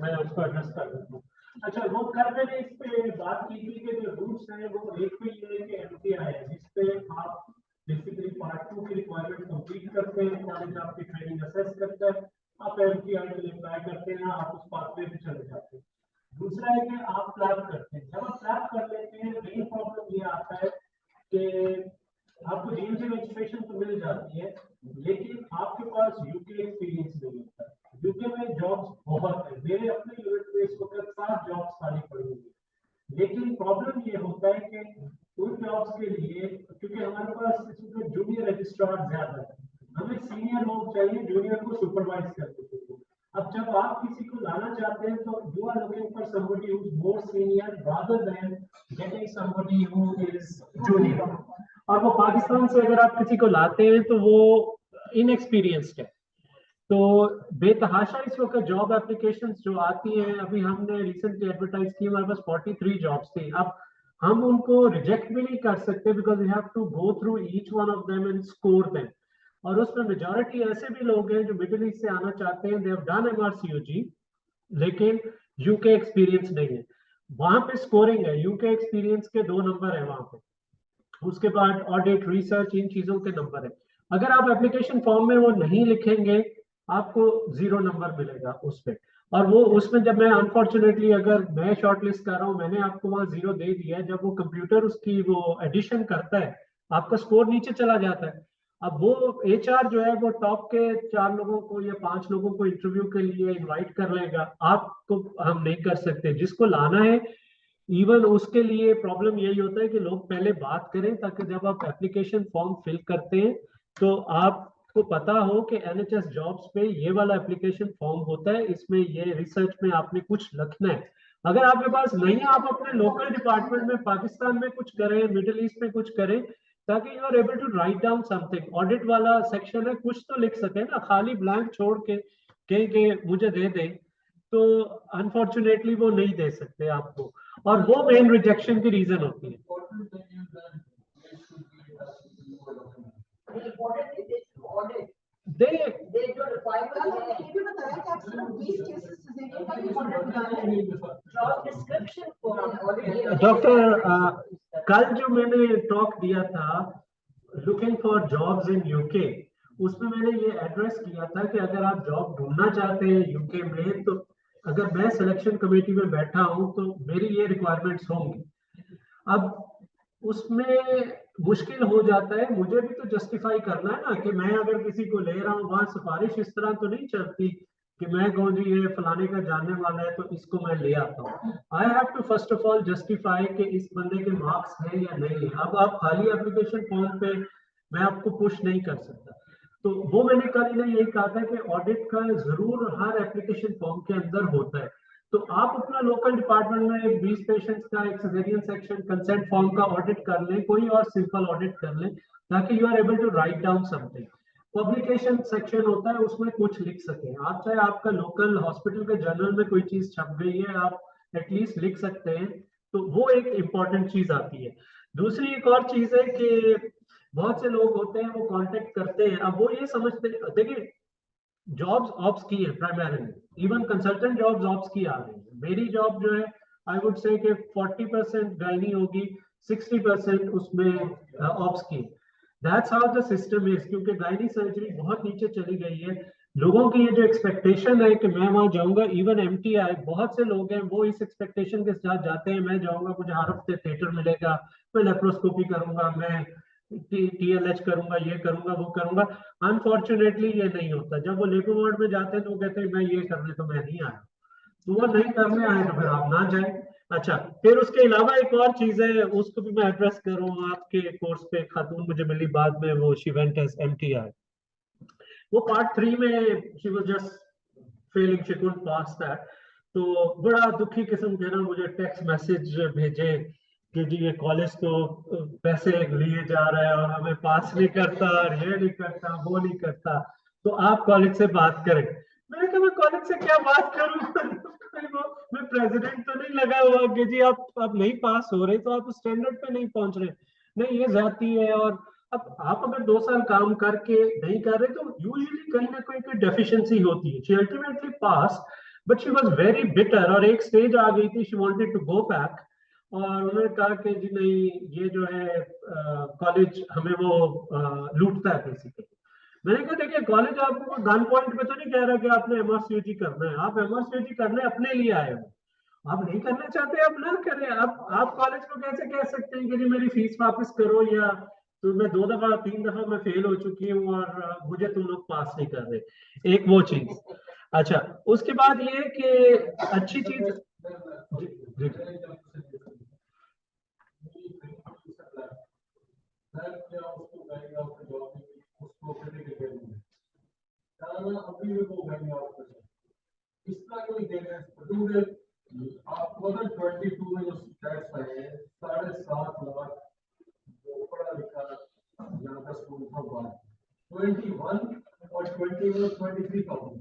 A: मैं उसको एड्रेस कर देता हूँ। अच्छा, वो कर मैंने इस पे बात की थी कि जो रूट्स हैं वो एक तो ये है कि MTI है, जिसपे आप बेसिकली पार्ट 2 की रिक्वायरमेंट कंप्लीट करते हैं, कॉलेज आपकी ट्रेनिंग असेस करता है, आप MTI के लिए अप्लाई करते हैं, आप उस पाथवे पे चले जाते हैं। दूसरा है कि आप प्लान करते हैं। जब आप प्लान कर लेते हैं, मेन प्रॉब्लम ये आता है कि आपको DMC रजिस्ट्रेशन तो मिल जाती है, लेकिन आपके पास यूके एक्सपीरियंस नहीं होता है। यूके में जॉब्स बहुत है, मेरे अपने यूनिट में इस वक्त 7 जॉब्स खाली पड़ी हुई है, लेकिन प्रॉब्लम ये होता है कि उन जॉब्स के लिए, क्योंकि हमारे पास इसमें जूनियर रजिस्ट्रार ज्यादा है, हमें सीनियर लोग चाहिए जूनियर को सुपरवाइज करने के लिए। अब जब आप किसी को लाना चाहते हैं तो you are looking for somebody who is more senior rather than getting somebody who is junior. और वो पाकिस्तान से अगर आप किसी को लाते हैं तो वो इनएक्सपीरियंस्ड है। तो बेतहाशा इस वक्त जॉब एप्लीकेशंस जो आती हैं, अभी हमने रिसेंटली एडवर्टाइज की, हमारे पास 43 जॉब्स थी। अब हम उनको रिजेक्ट भी नहीं कर सकते because we have to go through each one of them and score them. और उसमें मेजॉरिटी ऐसे भी लोग हैं जो मिडिल ईस्ट से आना चाहते हैं, दे हैव डन MRCOG लेकिन यूके एक्सपीरियंस नहीं है। वहां पे स्कोरिंग है, यूके एक्सपीरियंस के 2 नंबर है वहां पे, उसके बाद ऑडिट रिसर्च इन चीजों के नंबर है। अगर आप एप्लीकेशन फॉर्म में वो नहीं लिखेंगे आपको 0 नंबर मिलेगा उस पे। और वो उसमें जब मैं अनफॉर्चुनेटली अगर मैं शॉर्टलिस्ट कर रहा हूँ, मैंने आपको वहां 0 दे दिया है, जब वो कंप्यूटर उसकी वो एडिशन करता है आपका स्कोर नीचे चला जाता है। अब वो HR जो है वो टॉप के 4 लोगों को या 5 लोगों को इंटरव्यू के लिए इनवाइट कर लेगा, आपको हम नहीं कर सकते। जिसको लाना है इवन उसके लिए प्रॉब्लम यही होता है कि लोग पहले बात करें, ताकि जब आप एप्लीकेशन फॉर्म फिल करते हैं तो आपको पता हो कि NHS जॉब्स पे ये वाला एप्लीकेशन फॉर्म होता है, इसमें ये रिसर्च में आपने कुछ लिखना है। अगर आपके पास नहीं है, आप अपने लोकल डिपार्टमेंट में पाकिस्तान में कुछ करें, मिडिल ईस्ट में कुछ करें, ताकि you are able to write down something. Audit वाला सेक्शन है, कुछ तो लिख सके ना, खाली ब्लैंक छोड़ के कहें कि मुझे दे दें, तो अनफॉर्चुनेटली वो नहीं दे सकते आपको, और वो मेन रिजेक्शन की रीजन होती है। डॉक्टर कल जो मैंने टॉक दिया था looking for jobs in UK, उसमें मैंने ये एड्रेस किया था कि अगर आप जॉब ढूंढना चाहते हैं यूके में, तो अगर मैं सिलेक्शन कमेटी में बैठा हूं तो मेरी ये रिक्वायरमेंट्स होंगी। अब उसमें मुश्किल हो जाता है, मुझे भी तो जस्टिफाई करना है ना कि मैं अगर किसी को ले रहा हूँ, वहां सिफारिश इस तरह तो नहीं चलती कि मैं कहूँ जी ये फलाने का जानने वाला है तो इसको मैं ले आता हूँ। I have to first of all justify कि इस बंदे के मार्क्स हैं या नहीं है। अब आप खाली एप्लीकेशन फॉर्म पे मैं आपको पुश नहीं कर सकता। तो वो मैंने कल यही कहा था कि ऑडिट का जरूर हर एप्लीकेशन फॉर्म के अंदर होता है। तो आप अपना लोकल डिपार्टमेंट में 20 पेशेंट्स का एक सिजेरियन सेक्शन कंसेंट फॉर्म का ऑडिट कर लें, कोई और सिंपल ऑडिट कर लें, ताकि you are able to write down something. Publication section होता है, उसमें कुछ लिख सकें आप, चाहे आपका लोकल हॉस्पिटल के जर्नल में कोई चीज छप गई है, आप एटलीस्ट लिख सकते हैं। तो वो एक इम्पॉर्टेंट चीज आती है। दूसरी एक और चीज है कि बहुत से लोग होते हैं वो कांटेक्ट करते हैं, अब वो ये समझते हैं, देखिए जॉब्स ऑप्स की है primarily, even consultant jobs ops की आ रही है। मेरी जॉब जो है आई वुड से कि 40% गायनी होगी, 60% उसमें ऑप्स की। That's how the system is, क्योंकि गायनी सर्जरी बहुत नीचे चली गई है। लोगों की ये जो एक्सपेक्टेशन है कि मैं वहां जाऊंगा, इवन MTI बहुत से लोग हैं वो इस एक्सपेक्टेशन के साथ जाते हैं, मैं जाऊंगा मुझे हर हफ्ते थिएटर मिलेगा, मैं लेप्रोस्कोपी करूंगा, मैं TLH करूंगा, ये करूंगा, वो करूंगा। अनफॉर्चुनेटली ये नहीं होता। जब वो लेबर वार्ड में जाते हैं तो वो कहते हैं मैं ये करने तो मैं नहीं आया। तो वो नहीं करने आए तो फिर आप ना जाए। अच्छा, फिर उसके अलावा एक और चीज है, उसको भी मैं एड्रेस करूँ। आपके कोर्स पे एक खातून मुझे मिली बाद में, वो शी वेंट एज MTI। वो पार्ट 3 में she was just failing, she couldn't pass that. तो बड़ा दुखी किस्म के ना मुझे टेक्स्ट मैसेज भेजे कि जी ये कॉलेज तो पैसे लिए जा रहा है और हमें पास नहीं करता, और ये नहीं करता, वो नहीं करता, तो आप कॉलेज से बात करें। मैंने कहा मैं कॉलेज से क्या बात करूं? मैं प्रेसिडेंट तो नहीं लगा हुआ कि जी आप नहीं पास हो रहे तो आप स्टैंडर्ड पे नहीं पहुंच रहे। नहीं, ये जाती है। और अब आप अगर 2 साल काम करके नहीं कर रहे तो यूजुअली कहीं ना कहीं कोई डेफिशिएंसी होती है। She ultimately pass, but she was very bitter, और एक स्टेज आ गई थी, she wanted to go back. और उन्होंने कहा कि जी नहीं, ये जो है कॉलेज हमें वो लूटता है बेसिकली। मैंने कहा देखिए, कॉलेज आपको गन पॉइंट पे तो नहीं कह रहा कि आपने MRCOG करना है। आप MRCOG करने अपने लिए आए हो, आप नहीं करना चाहते आप ना करें। आप कॉलेज को कैसे कह सकते हैं कि जी मेरी फीस वापस करो, या तो मैं 2 दफा 3 दफा मैं फेल हो चुकी हूँ और मुझे तुम लोग पास नहीं कर रहे। एक वो चीज। अच्छा, उसके बाद ये कि अच्छी चीज। जी, जी,
G: इसका कोई गाइडेंस आप 2022 में जो स्टैट्स आए हैं, 7.5 लाख जो पढ़ा लिखा यहाँ का स्कूल था, 21 और 20 में 23,000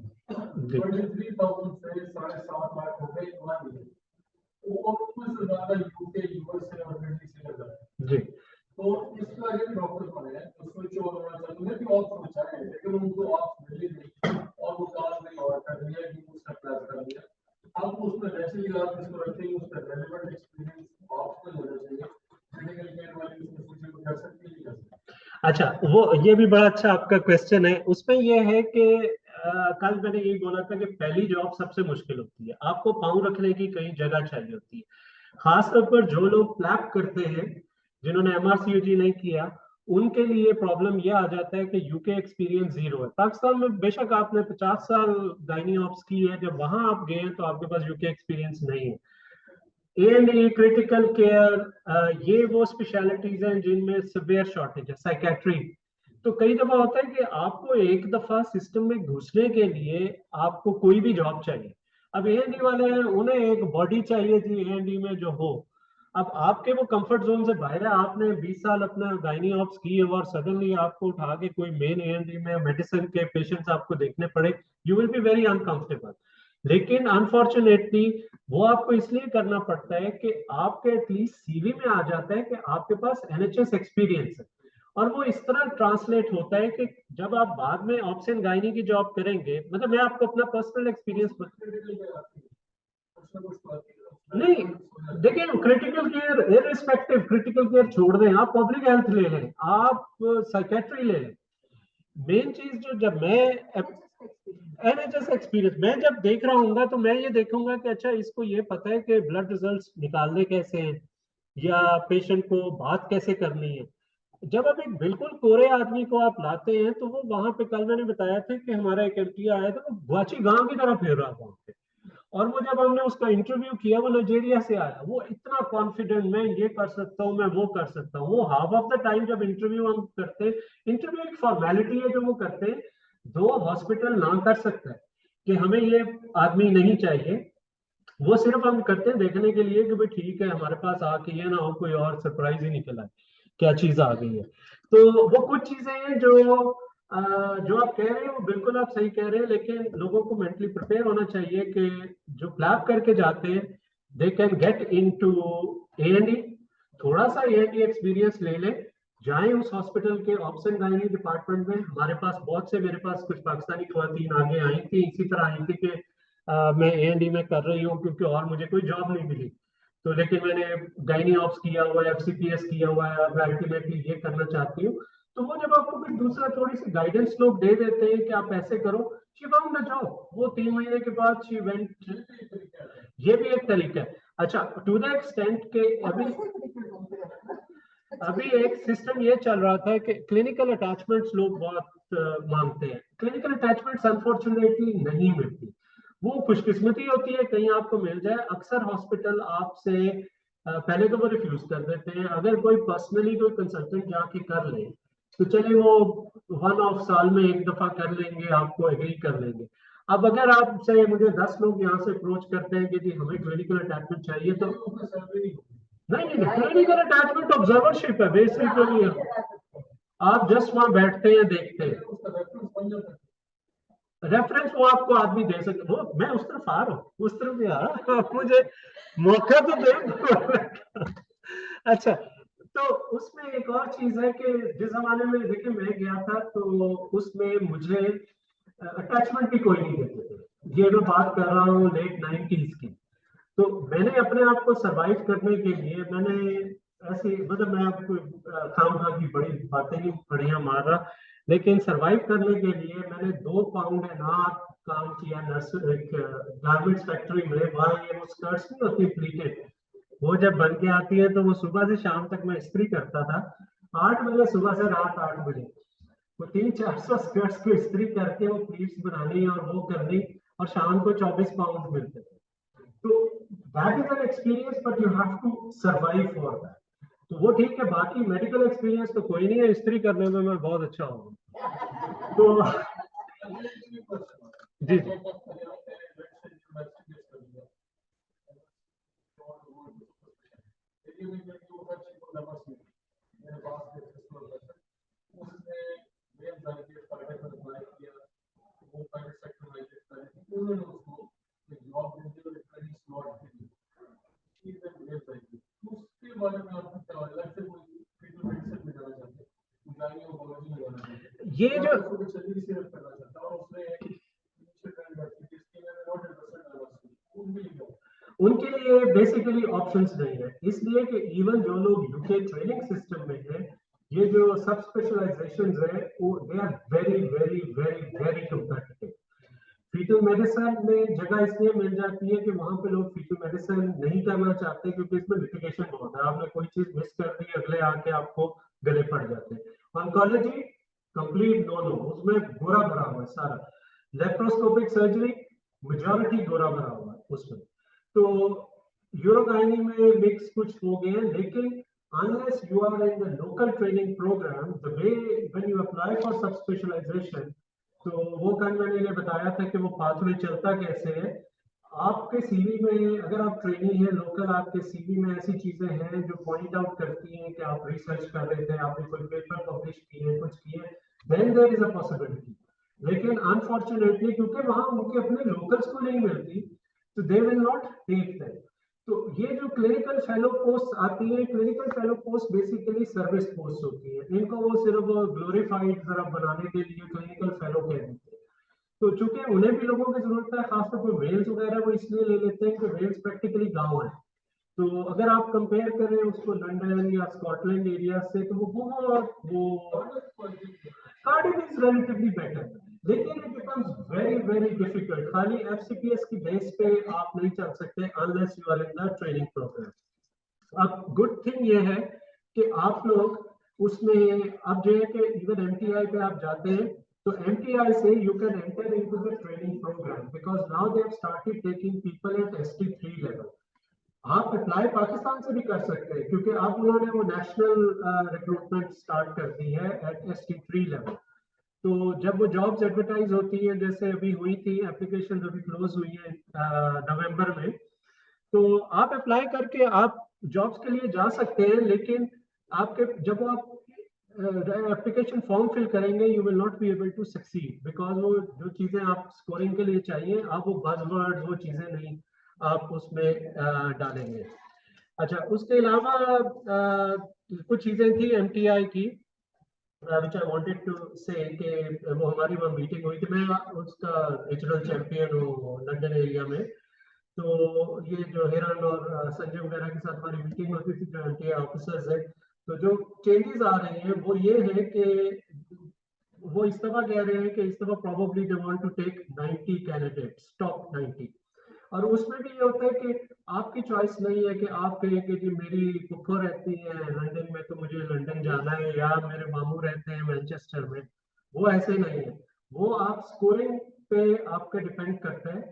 A: जी,
G: 23,000 से 7.5 लाख हो गए 1 ईयर। वो उसमें से ज्यादा UK US से और मिडिल ईस्ट से लगा है।
A: जी।
G: तो इसका ये डॉक्टर बने हैं तो स्विच ओवर होना चाहिए। उन्हें भी ऑफ सोचा है लेकिन उनको ऑफ मिली नहीं और वो काम नहीं और कर दिया कि उसका प्लान कर दिया। अब उसमें नेचुरली आप इसको रखेंगे, उसका रेलेवेंट एक्सपीरियंस आपको होना चाहिए। मेडिकल केयर वाली उसमें कुछ भी कर सकती है, नहीं कर सकती।
A: अच्छा, वो ये भी बड़ा अच्छा आपका क्वेश्चन है। उसमें ये है कि कल मैंने यही बोला था कि पहली जॉब सबसे मुश्किल होती है, आपको पाँव रखने की कहीं जगह चाहिए होती है। खासतौर पर जो लोग प्लैप करते हैं, जिन्होंने MRCOG नहीं किया, उनके लिए प्रॉब्लम ये आ जाता है कि यूके एक्सपीरियंस जीरो है। पाकिस्तान में बेशक आपने 50 साल गायनी ऑप्स की है, जब वहां आप गए हैं तो आपके पास यूके एक्सपीरियंस नहीं है। A&E, क्रिटिकल केयर, ये वो स्पेशलिटीज हैं जिनमें सिवियर शॉर्टेज है। साइकेट्री तो कई दफा होता है कि आपको एक दफा सिस्टम में घुसने के लिए आपको कोई भी जॉब चाहिए। अब A&E वाले हैं, उन्हें एक बॉडी चाहिए थी A&E में जो हो। अब आपके वो कंफर्ट जोन से बाहर है, आपने 20 साल अपना गायनी ऑप्स की है और सडनली आपको उठा के कोई मेन A&E में मेडिसिन के पेशेंट्स आपको देखने पड़े, you will be very uncomfortable. लेकिन अनफॉर्चुनेटली वो आपको इसलिए करना पड़ता है कि आपके एटलीस्ट CV में आ जाता है कि आपके पास NHS एक्सपीरियंस है। और वो इस तरह ट्रांसलेट होता है कि जब आप बाद में ऑप्शन गायनी की जॉब करेंगे, मतलब मैं आपको अपना पर्सनल एक्सपीरियंस नहीं, देखिए critical care irrespective, critical care छोड़ दें, आप पब्लिक हेल्थ ले लें, आप साइकेट्री ले लें। मेन चीज जो, जब मैं NHS एक्सपीरियंस मैं जब देख रहा हूँ तो मैं ये देखूंगा कि अच्छा इसको ये पता है कि ब्लड रिजल्ट्स निकालने कैसे हैं, या पेशेंट को बात कैसे करनी है। जब आप एक बिल्कुल कोरे आदमी को आप लाते हैं तो वो वहां पे, कल मैंने बताया था कि हमारा एक MT आया था, वो गुआची गांव की तरह फिर रहा था वहां पे। और वो जब हमने उसका इंटरव्यू किया, वो नाइजीरिया से आया, वो इतना कॉन्फिडेंट, मैं ये कर सकता हूँ, मैं वो कर सकता हूँ। वो हाफ ऑफ द टाइम जब इंटरव्यू हम करते हैं, इंटरव्यू एक फॉर्मेलिटी है जो वो करते हैं, दो हॉस्पिटल ना कर सकता है कि हमें ये आदमी नहीं चाहिए। वो सिर्फ हम करते हैं देखने के लिए कि भाई ठीक है, हमारे पास आके ये ना हो कोई और सरप्राइज ही निकल आए, क्या चीज आ गई है। तो वो कुछ चीजें हैं जो आप कह रहे हो, बिल्कुल आप सही कह रहे हैं, लेकिन लोगों को मेंटली प्रिपेयर होना चाहिए कि जो क्लैप करके जाते हैं they can get into A&E। थोड़ा सा A&E एक्सपीरियंस ले लें, जाएं उस हॉस्पिटल के ऑप्शन गायनी डिपार्टमेंट में। हमारे पास बहुत से, मेरे पास कुछ पाकिस्तानी खवातीन आगे आई थी, इसी तरह आई थी कि मैं A&E में कर रही हूँ क्योंकि और मुझे कोई जॉब नहीं मिली, तो लेकिन मैंने गायनी ऑप्स किया हुआ है, FCPS किया हुआ है, मैं अल्टीमेटली ये करना चाहती हूँ। तो वो जब आपको कोई दूसरा थोड़ी सी गाइडेंस लोग दे देते हैं कि आप ऐसे करो, शी फाउंड अ जॉब। वो 3 महीने के बाद शी वेंट। ये भी एक तरीका है। अच्छा, टू द एक्सटेंट के अभी एक सिस्टम ये चल रहा था कि क्लिनिकल अटैचमेंट्स लोग बहुत मांगते हैं। क्लिनिकल अटैचमेंट्स अनफॉर्चुनेटली नहीं मिलती। वो खुशकिस्मती होती है कहीं आपको मिल जाए। अक्सर हॉस्पिटल आपसे पहले तो वो रिफ्यूज कर देते हैं, अगर कोई पर्सनली कोई कंसल्टेंट जाके कर ले तो चले वो 1 ऑफ साल में एक दफा कर लेंगे, आपको एग्री कर लेंगे। अब अगर आपसे मुझे 10 लोग यहाँ से अप्रोच करते हैं कि जी हमें क्लिनिकल अटैचमेंट चाहिए, तो नहीं नहीं, क्लिनिकल अटैचमेंट ऑब्जर्वरशिप है बेसिकली, आप जस्ट वहां बैठते हैं देखते हैं। रेफरेंस वो आपको आदमी दे सकते, वो मैं उस तरफ आ रहा हूँ, उस तरफ भी आ रहा हूँ, मुझे मौका तो दे। अच्छा, तो उसमें एक और चीज है कि जिस जमाने में देखिए मैं गया था तो उसमें मुझे अटैचमेंट भी कोई नहीं देते थे। ये मैं बात कर रहा हूँ लेट 90s की। तो मैंने अपने आप को सरवाइव करने के लिए मैंने ऐसे, मतलब मैं आपको खाम की बड़ी बातें नहीं बढ़िया मार रहा, लेकिन सरवाइव करने के लिए मैंने 2 पाउंड एंड हाफ काम किया नर्स गारमेंट्स फैक्ट्री में। वहाँ ये वो स्कर्ट्स नहीं होती प्लीटेड, वो जब बन के आती है तो वो सुबह से शाम तक मैं इस्त्री करता था, 8 बजे सुबह से रात 8 बजे वो 300-400 स्कर्ट्स को इस्त्री करके वो प्लीट्स बनानी और वो करनी, और शाम को 24 पाउंड मिलते थे। तो that is an experience, but you have to survive for that. तो वो ठीक है, बाकी मेडिकल एक्सपीरियंस तो कोई नहीं है, इस्त्री करने में मैं बहुत अच्छा हूँ। तो जी ये जो उनके लिए बेसिकली ऑप्शंस नहीं है, इसलिए कि इवन जो लोग यूके ट्रेनिंग सिस्टम में है, ये जो सब स्पेशलाइजेशन है वो they are very very very very competitive. Fetal medicine में जगह इसलिए मिल जाती है कि वहां पे लोग फीटल मेडिसिन नहीं करना चाहते क्योंकि इसमें लिटिगेशन बहुत है, आपने कोई चीज मिस कर दी अगले आके आपको गले पड़ जाते हैं। ऑन्कोलॉजी कंप्लीट नो नो, उसमें गोरा भरा हुआ है सारा। लेप्रोस्कोपिक सर्जरी मेजॉरिटी गोरा भरा हुआ है उसमें। तो यूरोगाइनी में मिक्स कुछ हो गए हैं, लेकिन unless you are in the local training program, the way when you apply for subspecialization, तो वो कल मैंने इन्हें बताया था कि वो पाथवे चलता कैसे है। आपके सीवी में अगर आप ट्रेनी है लोकल, आपके सीवी में ऐसी चीजें हैं जो पॉइंट आउट करती हैं कि आप रिसर्च कर रहे थे, आपने कोई पेपर पब्लिश किए, कुछ किए, then there is a possibility. लेकिन अनफॉर्चुनेटली क्योंकि वहां उनके अपने लोकल्स को नहीं मिलती, तो they will not take that. तो ये जो क्लिनिकल फेलो पोस्ट आती है, clinical fellow post basically service post होती है, इनको वो सिर्फ ग्लोरीफाइड जरा बनाने के लिए क्लिनिकल फेलो कह देते हैं। तो चूंकि उन्हें भी लोगों की जरूरत है, खासतौर पर वेल्स वगैरह वो इसलिए ले लेते हैं कि वेल्स प्रैक्टिकली गांव है। तो अगर आप कंपेयर करें उसको लंदन या स्कॉटलैंड एरिया से, तो वो बहुत वो कार्डिफ इज रिलेटिवली बेटर, लेकिन it becomes very very difficult. खाली एफसीपीएस की बेस पे आप नहीं चल सकते unless you are in the training programme. अब गुड थिंग ये है कि आप लोग उसमें अब जो है कि इवन एमटीआई पे आप जाते हैं तो एमटीआई से you can enter into the training programme because now they have started taking people at ST3 level. आप अप्लाई पाकिस्तान से भी कर सकते हैं क्योंकि अब उन्होंने वो नेशनल रिक्रूटमेंट स्टार्ट कर दी है एट ST3 लेवल। तो जब वो जॉब्स एडवर्टाइज होती हैं, जैसे अभी हुई थी एप्लीकेशन अभी क्लोज हुई है नवंबर में, तो आप अप्लाई करके आप जॉब्स के लिए जा सकते हैं, लेकिन आपके जब आप एप्लीकेशन फॉर्म फिल करेंगे you will not be able to succeed because वो जो चीजें आप स्कोरिंग के लिए चाहिए आप वो बज़वर्ड वो चीजें नहीं आप उसमें डालेंगे। अच्छा, उसके अलावा कुछ चीजें थी एमटीआई की which I wanted to say कि वो हमारी वहाँ मीटिंग हुई थी, मैं उसका रीजनल चैंपियन हूँ लंदन एरिया में। तो ये जो हिरन और संजय वगैरह के साथ हमारी मीटिंग होती थी जो एमटीआई ऑफिसर्स है, तो जो चेंजेस आ रही हैं वो ये है कि वो इस दफा कह रहे हैं कि इस दफा probably they want to take 90 candidates, top 90। और उसमें भी ये होता है कि आपकी चॉइस नहीं है कि आप कहें कि जी मेरी फुफ्फो रहती है लंदन में तो मुझे लंदन जाना है, या मेरे मामू रहते हैं मैनचेस्टर में। वो ऐसे नहीं है, वो आप स्कोरिंग पे आपका डिपेंड करता है।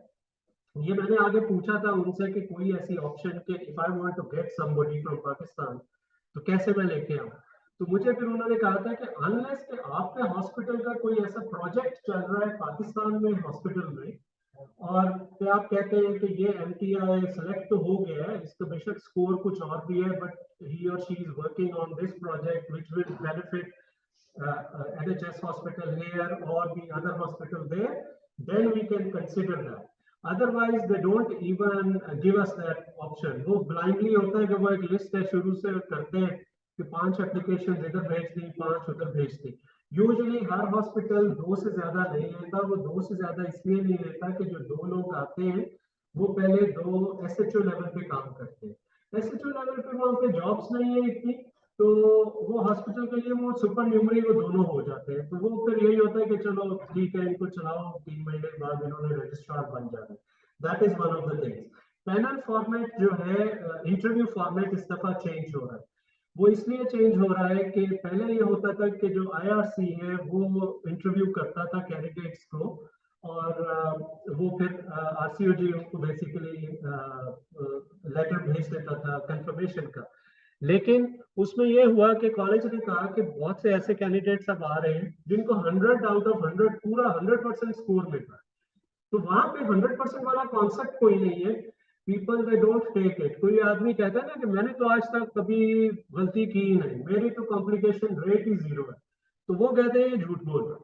A: ये मैंने आगे पूछा था उनसे कि कोई ऐसी ऑप्शन कि if I want to get somebody from Pakistan तो कैसे मैं लेके आऊं। तो मुझे फिर उन्होंने कहा था कि अनलेस कि आपके हॉस्पिटल का कोई ऐसा प्रोजेक्ट चल रहा है पाकिस्तान में हॉस्पिटल में, और फिर आप कहते हैं कि ये एमटीआई सेलेक्ट तो हो गया है, इसका बेशक स्कोर कुछ और भी है, बट ही और she is working on this project which will benefit NHS hospital here or the other hospital there, then we can consider that. Otherwise, they don't even give us that option. वो blindly होता है कि वो एक list है शुरू से करते हैं कि 5 एप्लीकेशन इधर भेज दी, 5 उधर भेज दी। यूजुअली हर हॉस्पिटल 2 से ज्यादा नहीं लेता। वो 2 से ज्यादा इसलिए नहीं लेता कि जो 2 लोग आते हैं वो पहले 2 SHO लेवल पे काम करते हैं। SHO लेवल पे वहाँ पे जॉब्स नहीं है इतनी, तो वो हॉस्पिटल के लिए वो सुपर न्यूमरी वो दोनों हो जाते हैं। तो वो फिर यही होता है कि चलो ठीक है इनको चलाओ, 3 महीने के बाद इन्होंने रजिस्ट्रार बन जाना। That is one of the things. Panel format जो है, इंटरव्यू फॉर्मेट इस दफा चेंज हो रहा है। वो इसलिए चेंज हो रहा है कि पहले ये होता था कि जो IRC है वो इंटरव्यू करता था कैंडिडेट्स को, और वो फिर RCOG उनको बेसिकली लेटर भेज देता था कंफर्मेशन का। लेकिन उसमें ये हुआ कि कॉलेज ने कहा कि बहुत से ऐसे कैंडिडेट्स अब आ रहे हैं जिनको 100 आउट ऑफ 100 पूरा 100% स्कोर मिल रहा है। तो वहां पे 100% वाला कॉन्सेप्ट कोई नहीं है। People they don't take it. कोई आदमी कहता है ना कि मैंने तो आज तक कभी गलती की ही नहीं, मेरी तो कॉम्प्लिकेशन रेट ही 0 है, तो वो कहते हैं ये झूठ बोल रहा है।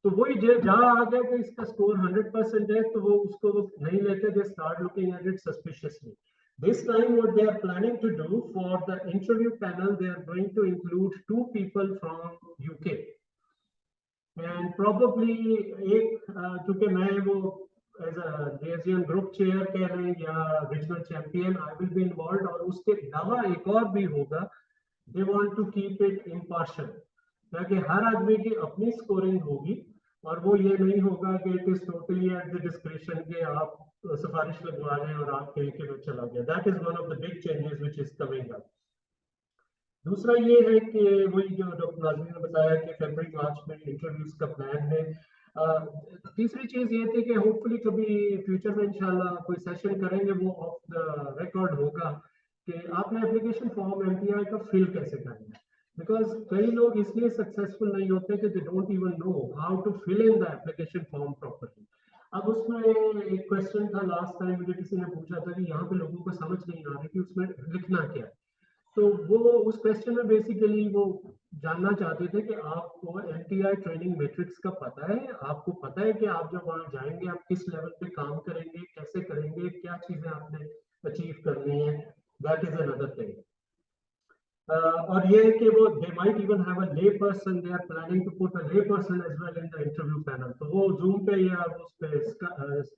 A: तो वही जहाँ आ गया कि इसका स्कोर 100% है तो वो उसको नहीं लेते, दे start looking at it suspiciously. This time what they are planning to do for the interview panel, they are going to include 2 people from UK and probably एक चूंकि मैं वो as a liaison group chair कह रहे हैं या regional champion, I will be involve. और उसके अलावा एक और भी होगा, they want to keep it impartial, ताकि हर आदमी की अपनी स्कोरिंग होगी और वो ये नहीं होगा कि it is totally at the description के आप सिफारिश लगवा लें और आप कहीं के में चला गया। That is one of the big changes which is coming up. दूसरा ये है कि वही जो डॉक्टर नाज़मीन ने बताया कि फरवरी मार्च में इंटरव्यूज का प्लान है। तीसरी चीज ये थी कि होपफुली कभी फ्यूचर में इंशाल्लाह कोई सेशन करेंगे, वो ऑफ द रिकॉर्ड होगा कि आपने एप्लीकेशन फॉर्म MPI का फिल कैसे करना है। बिकॉज कई लोग इसलिए सक्सेसफुल नहीं होते कि they don't even know how to fill in the application form properly. अब उसमें एक क्वेश्चन था लास्ट टाइम, मुझे किसी ने पूछा था कि यहाँ पे लोगों को समझ नहीं आ रही कि उसमें लिखना क्या है। तो वो उस क्वेश्चन में बेसिकली वो जानना चाहते थे कि आपको MTI ट्रेनिंग मैट्रिक्स का पता है, आपको पता है कि आप जब वहां जाएंगे आप किस लेवल पे काम करेंगे, कैसे करेंगे, क्या चीजें आपने अचीव करनी है। That is another thing. और ये है कि वो they might even have a lay person, they are planning to put a lay person as well in the interview panel. तो वो जूम पे या उस पे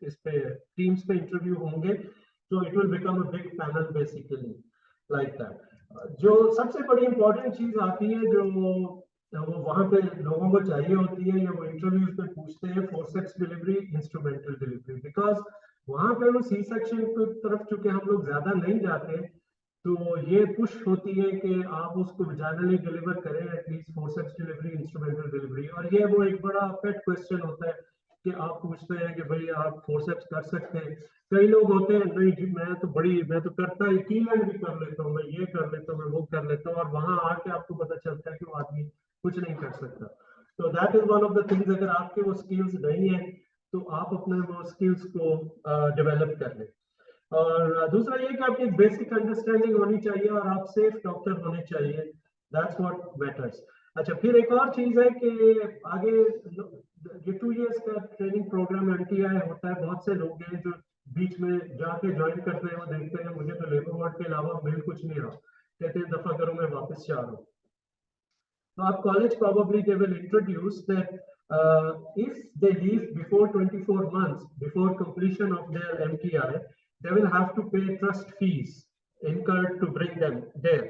A: इस पे टीम्स पे इंटरव्यू होंगे, तो it will become a big panel basically like that. जो सबसे बड़ी इंपॉर्टेंट चीज आती है जो वो वहां पे लोगों को चाहिए होती है या वो इंटरव्यूज पे पूछते हैं, forceps delivery, instrumental delivery. Because वहां पे वो C सेक्शन की तरफ चूंकि हम लोग ज्यादा नहीं जाते, तो ये पुश होती है कि आप उसको जनरली डिलीवर करें at least forceps delivery, instrumental delivery. और ये वो एक बड़ा पेट क्वेश्चन होता है कि आप पूछते हैं कि भाई आप फोर्सेप्स कर सकते हैं। कई लोग होते हैं नहीं जी मैं तो करता ही कीलैंड भी कर लेता हूँ, मैं ये कर लेता हूँ, मैं वो कर लेता हूँ, और वहां आके आपको पता चलता है कि वो आदमी कुछ नहीं कर सकता। तो that is one of the things, अगर आपके वो स्किल्स नहीं है तो आप अपने वो स्किल्स को डेवलप कर लें। और दूसरा ये कि आपकी एक बेसिक अंडरस्टैंडिंग होनी चाहिए और आप सेफ डॉक्टर होने चाहिए। That's what matters. अच्छा, फिर एक और चीज है कि आगे ये 2 इयर्स का ट्रेनिंग प्रोग्राम MTI होता है। बहुत से लोग हैं जो बीच में जाके ज्वाइन करते हैं, वो देखते हैं मुझे तो लेबर वार्ड के अलावा मिल कुछ नहीं रहा, कहते हैं दफा करो मैं वापस जा रहा हूँ। So our college probably they will introduce that if they leave before 24 months, before completion of their MTI, they will have to pay trust fees incurred to bring them there.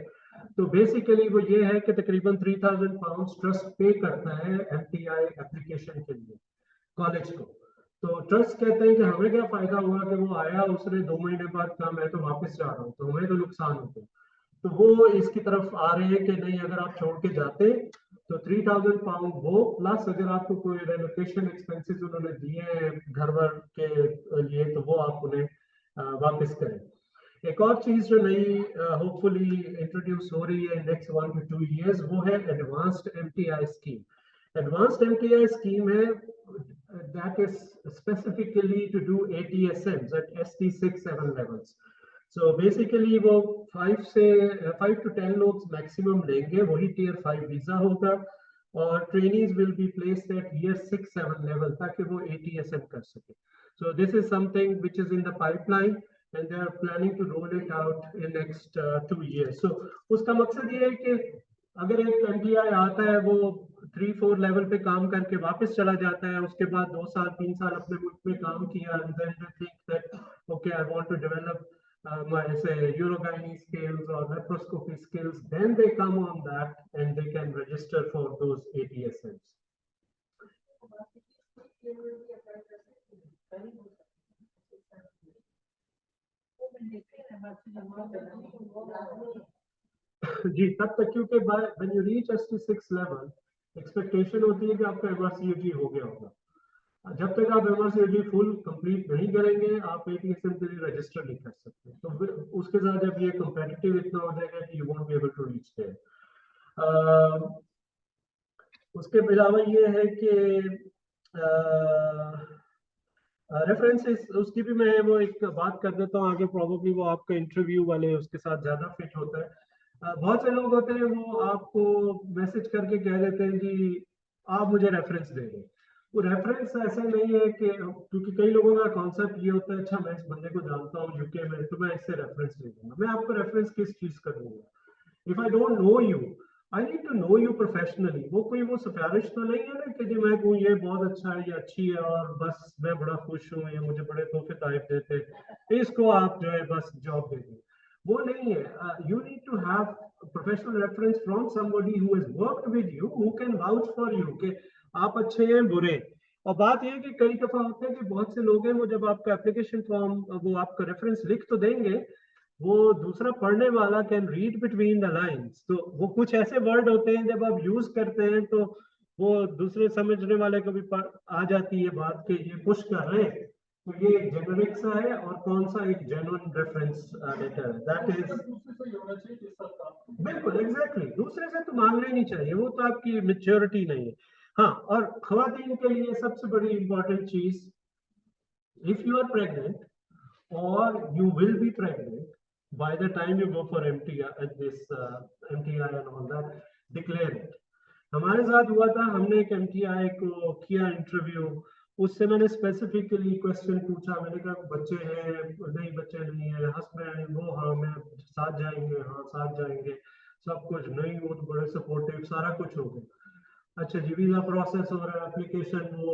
A: तो बेसिकली वो ये है कि तकरीबन 3000 pound trust पे करता है MTI application के लिए कॉलेज को। तो ट्रस्ट कहते हैं कि हमें क्या फायदा हुआ कि वो आया, उसने 2 महीने बाद कहा मैं तो वापस जा रहा हूँ, तो हमें तो नुकसान होता है। तो वो इसकी तरफ आ रहे हैं कि नहीं, अगर आप छोड़ के जाते तो 3000 पाउंड वो प्लस अगर आपको कोई रेलोकेशन एक्सपेंसेस उन्होंने दिए हैं घर वर के लिए तो वो आप उन्हें वापस करें। एक और चीज जो नई होपफुली इंट्रोड्यूस हो रही है नेक्स्ट 1 to 2 years, वो है advanced MTI scheme. Advanced MTI scheme है that is specifically to do ATSMs at ST6-7 levels. So basically वो 5 to 10 लोग मैक्सिमम लेंगे, वही tier 5 वीजा होगा, और trainees will be placed at year 6-7 level ताकि वो ATSM कर सके. So this is something which is in the pipeline and they are planning to roll it out in next 2 years. So उसका मकसद ये है कि अगर एक एमटीआई आता है, वो 3-4 लेवल पे काम करके वापस चला जाता है, उसके बाद 2 साल 3 साल अपने मुल्क में काम किया, and then they think that okay, I want to develop my say urogyne skills or laparoscopy skills, then they come on that and they can register for those ATSMs. जी, तब तक क्योंकि when you reach ST6 level expectation होती है कि आपका MRCOG हो गया होगा। जब तक आप MRCOG फुल कंप्लीट नहीं करेंगे, आप ATSM के लिए रजिस्टर नहीं कर सकते। तो फिर उसके साथ जब ये कम्पेटिटिव इतना हो जाएगा कि you won't be able to reach there. उसके अलावा ये है कि रेफरेंसेस, उसकी भी मैं वो एक बात कर देता हूँ आगे, प्रोबेबली वो आपका इंटरव्यू वाले उसके साथ ज्यादा फिट होता है। बहुत से लोग होते हैं वो आपको मैसेज करके कह देते हैं कि आप मुझे रेफरेंस दे दें। वो रेफरेंस ऐसे नहीं है कि, क्योंकि कई लोगों का कॉन्सेप्ट ये होता है अच्छा मैं इस बंदे को जानता हूँ यूके में, तो मैं इससे रेफरेंस दे दूंगा। मैं आपको रेफरेंस किस चीज का दूंगा? If I don't know you, I need to know you professionally. वो कोई वो सिफारिश तो नहीं है ना कि जी मैं कहूँ ये बहुत अच्छा है, ये अच्छी है और बस मैं बड़ा खुश हूँ, ये मुझे बड़े तोहफे तारीफ देते, इसको आप जो है बस जॉब दे दें। वो नहीं है। You need to have professional reference from somebody who has worked with you, who can vouch for you कि आप अच्छे हैं बुरे। और बात यह है कि कई दफा होता है कि बहुत से लोग हैं वो जब आपका एप्लीकेशन फॉर्म, वो आपका रेफरेंस लिख तो देंगे, वो दूसरा पढ़ने वाला can read between the lines. तो वो कुछ ऐसे वर्ड होते हैं जब आप यूज करते हैं तो वो दूसरे समझने वाले को भी आ जाती है बात कि ये पुश कर रहे हैं, तो ये एक जेनरिक सा है और कौन सा एक जेन्युइन रेफरेंस लेटर है। दैट इज बिल्कुल एग्जैक्टली, दूसरे से तो मांगना ही नहीं चाहिए, वो तो आपकी मैच्योरिटी नहीं है। हाँ, और खवातीन के लिए सबसे बड़ी इंपॉर्टेंट चीज, इफ यू आर प्रेग्नेंट और you will be pregnant by the time you go for MTI and all that, declare it. हमारे साथ हुआ था, हमने एक MTI को किया इंटरव्यू, उससे मैंने स्पेसिफिकली क्वेश्चन पूछा, मैंने कहा बच्चे हैं नहीं, बच्चे नहीं है, हस्बैंड वो हाँ मैं साथ जाएंगे, हाँ साथ जाएंगे, सब कुछ नहीं, वो तो बड़े सपोर्टिव, सारा कुछ हो गया। अच्छा जी, वीजा प्रोसेस हो रहा है, एप्लीकेशन, वो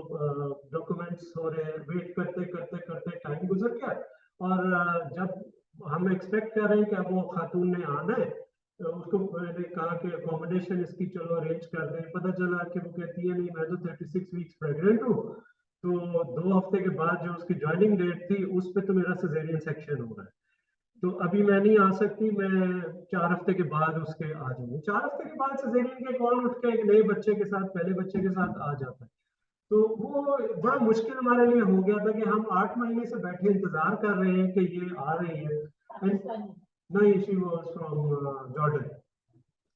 A: डॉक्यूमेंट्स हो रहे हैं, वेट करते करते करते टाइम गुजर गया, और जब हम एक्सपेक्ट कर रहे हैं कि अब वो खातून ने आना है, तो उसको मैंने कहा कि अकोमोडेशन इसकी चलो अरेंज कर दें, पता चला कि वो कहती है नहीं मैं तो 36 वीक्स प्रेग्नेंट हूँ, तो 2 हफ्ते के बाद जो उसकी ज्वाइनिंग डेट थी उस पर तो मेरा सिजेरियन सेक्शन हो रहा है, तो अभी मैं नहीं आ सकती, मैं 4 हफ्ते के बाद उसके आ जाऊंगी। 4 हफ्ते के बाद सिजेरियन के कौन उठ के एक नए बच्चे के साथ, पहले बच्चे के साथ आ जाता है? तो वो बड़ा मुश्किल हमारे लिए हो गया था कि हम 8 महीने से बैठे इंतजार कर रहे हैं कि ये आ रही है। नहीं, she was from Jordan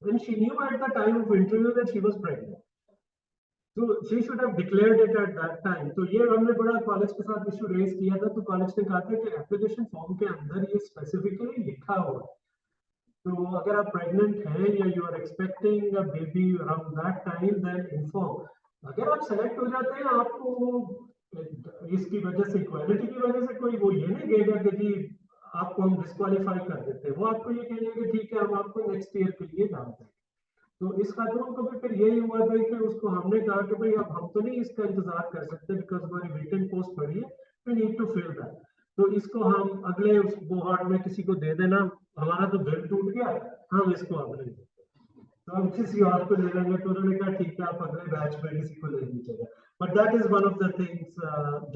A: and she knew at the time of interview that she was pregnant, so she should have declared it at that time. तो ये हमने बड़ा कॉलेज के साथ इशू रेज किया था, तो कॉलेज ने कहा था कि एप्लीकेशन फॉर्म के अंदर ये स्पेसिफिकली लिखा हुआ है, तो अगर आप प्रेग्नेंट हैं या you are expecting a baby around that time, then inform. अगर आप सेलेक्ट हो जाते हैं, आपको इसकी वजह से, इक्वालिटी की वजह से कोई वो ये नहीं कहेगा कि जी आपको हम डिस्क्वालीफाई कर देते हैं, वो आपको ये कहेंगे कि ठीक है हम आपको नेक्स्ट ईयर के लिए डालते हैं। तो इस खातून को भी फिर यही हुआ था कि उसको हमने कहा कि भाई अब हम तो नहीं इसका इंतजार कर सकते, बिकॉज हमारी वेकेंट पोस्ट पड़ी है, we need to fill that, तो इसको हम अगले उस बोहार्ड में किसी को दे देना, हमारा तो दिल टूट गया, हम इसको अब नहीं देते, तो हम किसी और को ले लेंगे। तो उन्होंने कहा ठीक है आप अगले बैच में किसी को ले लीजिएगा। But that is one of the things,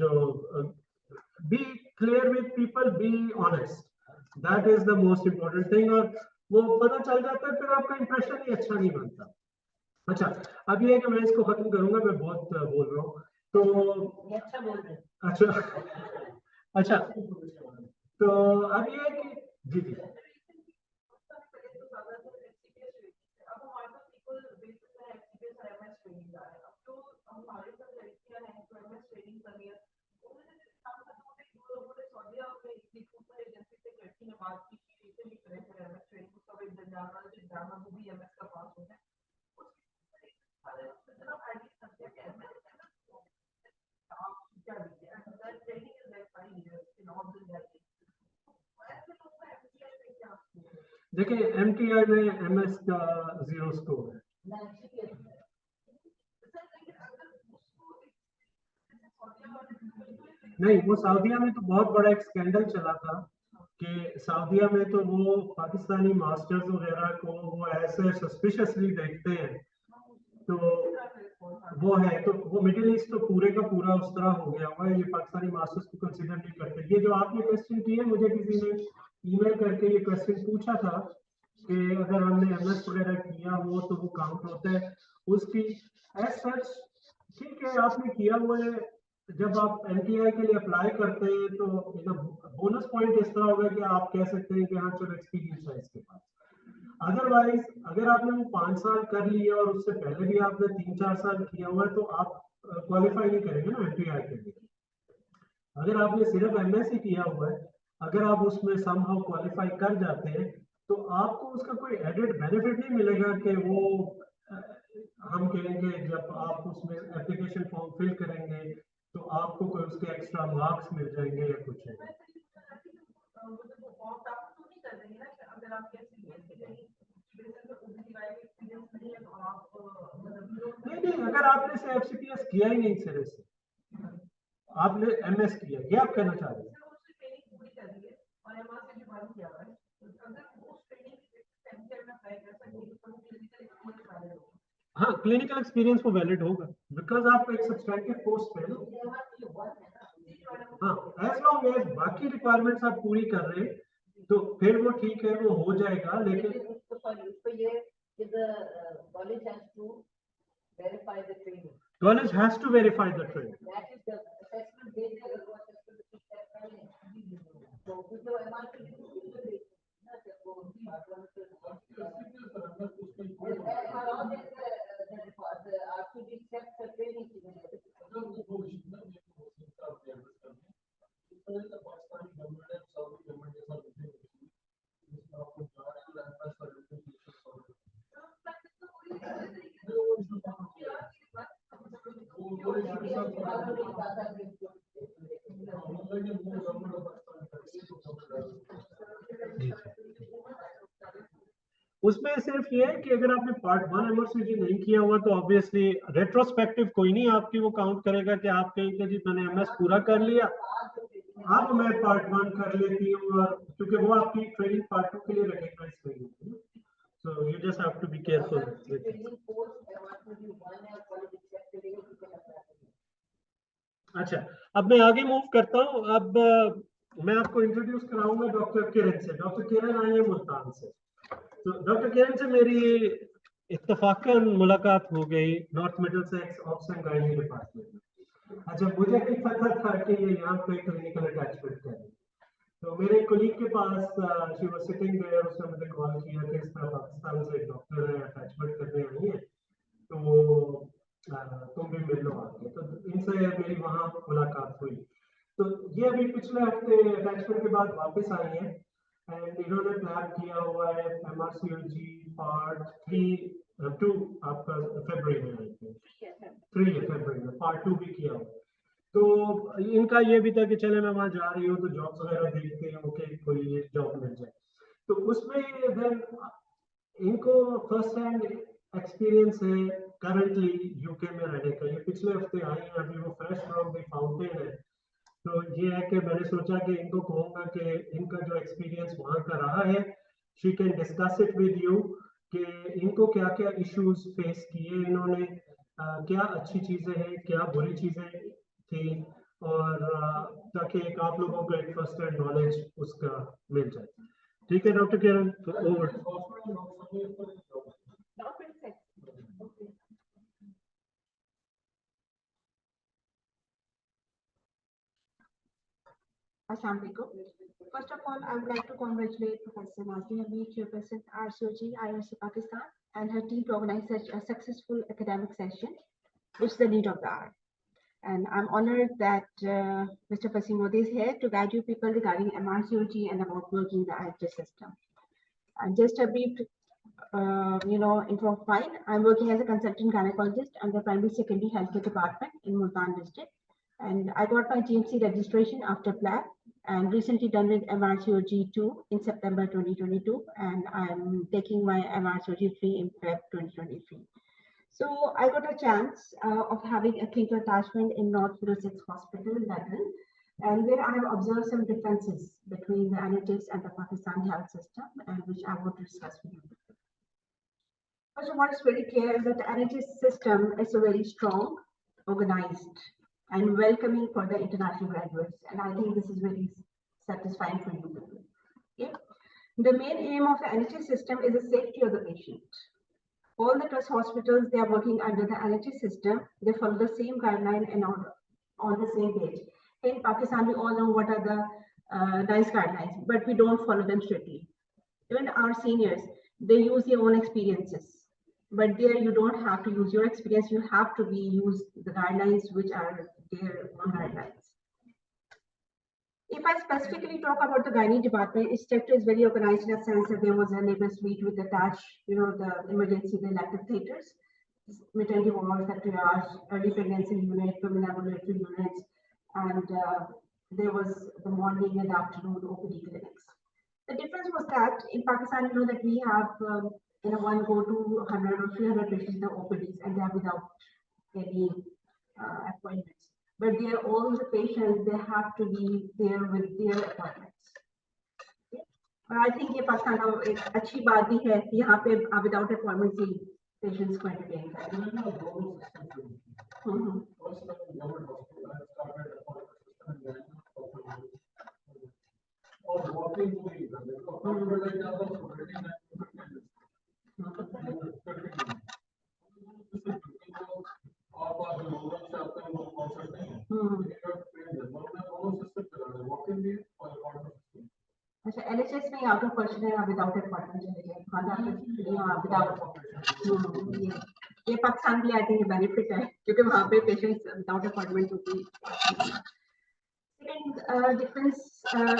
A: जो be clear with people, be honest, that is the most important thing, और वो पता चल जाता है, फिर आपका इंप्रेशन ही अच्छा नहीं बनता। अच्छा, अब ये है कि मैं इसको खत्म करूंगा, मैं बहुत बोल रहा हूँ, तो
C: अच्छा बोल रहे हैं।
A: अच्छा अच्छा, तो अब ये है कि जी जी देखिए MTI में MS का 0 स्कोर है। नहीं, वो सऊदीया में तो बहुत बड़ा एक स्कैंडल चला था कि सऊदीया में तो वो पाकिस्तानी मास्टर्स वगैरह को वो ऐसे सस्पिशियसली देखते हैं, तो वो है तो वो मिडिल ईस्ट तो पूरे का पूरा उस तरह हो गया हुआ है, ये पाकिस्तानी मास्टर्स को कंसिडर नहीं करते। ये जो आपने क्वेश्चन किया, मुझे किसी ने ईमेल करके ये क्वेश्चन पूछा था कि अगर हमने MS वगैरह किया हो तो वो काउंट होता है उसकी एज सच। ठीक है, आपने किया हुआ है, जब आप MTI के लिए अप्लाई करते हैं तो बोनस पॉइंट इस तरह होगा कि आप कह सकते हैं कि हाँ चलो एक्सपीरियंस है इसके पास। अदरवाइज अगर आपने वो 5 साल कर लिए और उससे पहले भी आपने 3-4 साल किया हुआ है तो आप क्वालिफाई नहीं करेंगे ना MTI के लिए। अगर आपने सिर्फ MS ही किया हुआ है, अगर आप उसमें समहाउ क्वालिफाई कर जाते हैं तो आपको उसका कोई एडेड बेनिफिट नहीं मिलेगा कि वो हम कहेंगे जब आप उसमें एप्लीकेशन फॉर्म फिल करेंगे तो आपको कोई उसके एक्स्ट्रा मार्क्स मिल जाएंगे या कुछ है। नहीं नहीं, अगर आपने से FCPS किया ही नहीं सिरे से, आपने MS किया, ये आप कहना चाह रहे हैं? हाँ, क्लिनिकल एक्सपीरियंस वो वैलिड होगा बिकॉज आप एक सब्सटैंटिव पोस्ट पे हो। हाँ, एज लॉन्ग एज बाकी रिक्वायरमेंट्स आप पूरी कर रहे हैं तो फिर वो ठीक है, वो हो जाएगा। लेकिन college has to verify the training. उसमें सिर्फ ये है कि अगर आपने पार्ट 1 MRCG नहीं किया हुआ तो ऑब्वियसली रेट्रोस्पेक्टिव कोई नहीं आपकी वो काउंट करेगा कि आप कहेंगे जी मैंने MS पूरा कर लिया, अब मैं पार्ट 1 कर लेती हूँ, और क्योंकि वो आपकी ट्रेनिंग पार्ट 2 के लिए रिकॉग्नाइज करी होगी। So you just have to be careful. अच्छा, अब मैं आगे मूव करता हूँ। अब मैं आपको इंट्रोड्यूस कराऊंगा डॉक्टर किरण से। डॉक्टर किरण आई है मुल्तान से। तो डॉक्टर किरण से मेरी इत्तफाकन मुलाकात हो गई North Middlesex obs and gynae department में। अच्छा, मुझे नहीं पता था कि ये यहाँ पे क्लिनिकल अटैचमेंट करें, तो मेरे कोलीग के पास शी वाज सिटिंग देयर, उसने मुझे कॉल किया कि इस तरह पाकिस्तान से एक डॉक्टर है, अटैचमेंट करने आई है, तो तुम भी मिल लो आके। तो इनसे मेरी वहाँ मुलाकात हुई। तो ये अभी पिछले हफ्ते अटैचमेंट के बाद वापस आई है एंड इन्होंने प्लान किया हुआ है MRCOG पार्ट 2 आपका फरवरी में, 3 फरवरी में पार्ट 2 भी किया हुआ है। तो इनका ये भी था कि चले मैं वहाँ जा रही हूँ तो जॉब वगैरह देखते हैं, ओके कोई जॉब मिल जाए। तो उसमें देन इनको फर्स्ट हैंड एक्सपीरियंस है करंटली यूके में रहने का। ये पिछले हफ्ते आई है, अभी वो फ्रेश फ्रॉम द फाउंटेन है। तो ये है कि मैंने सोचा कि इनको कहूँगा कि इनका जो एक्सपीरियंस वहाँ का रहा है, she can discuss it with you कि इनको क्या क्या इश्यूज फेस किए इन्होंने, क्या अच्छी चीज़ें हैं, क्या बुरी चीज़ें थी, और ताकि एक आप लोगों को एक फर्स्ट हैंड नॉलेज उसका मिल जाए। ठीक है डॉक्टर किरण, तो over.
H: Assalamu alaikum. First of all, I would like to congratulate Professor Nazmi Hamid, Chairperson RCOG IRC Pakistan, and her team to organize such a successful academic session, which is the need of the hour. And I'm honored that Mr. Fasim Modi is here to guide you people regarding MRCOG and about working the IHS system. And just a brief, intro of mine. I'm working as a consultant gynecologist under the Primary Secondary Healthcare Department in Multan district. And I got my GMC registration after PLAB and recently done with MRCOG2 in September 2022. And I'm taking my MRCOG3 in Feb 2023. So I got a chance of having a clinical attachment in North Middlesex Hospital in London, and where I have observed some differences between the NHS and the Pakistan health system, and which I want to discuss with you. First of all, it's very clear that the NHS system is a very strong, organized, and welcoming for the international graduates, and I think this is very satisfying for you people. Okay? The main aim of the NHS system is the safety of the patient. All the trust hospitals, they are working under the NHS system. They follow the same guideline and on the same page. In Pakistan, we all know what are the NICE guidelines, but we don't follow them strictly. Even our seniors, they use their own experiences. But there, you don't have to use your experience. You have to use the guidelines which are their own guidelines. If I specifically talk about the gynae department, its structure is very organized in a sense that there was a labor suite with attached, the emergency, the elective theaters, maternity wards, the triage, early pregnancy unit, women laboratory units, and there was the morning and afternoon OPD clinics. The difference was that in Pakistan, that we have one go to 100 or 300 patients in the OPDs, and they are without any appointments. But there, all the patients, they have to be there with their appointments. Okay? But I think ये पाकिस्तान का एक अच्छी बात भी है कि यहाँ पे without appointments ही patients को entertain करें. अच्छा LHS में आउट ऑफ क्वेश्चन है विदाउट अपॉइंटमेंट चलेगा विदाउट ये पाकिस्तान के लिए आई थिंक बेनिफिट है क्योंकि वहाँ पे पेशेंट्स विदाउट अपॉइंटमेंट होती है. Second difference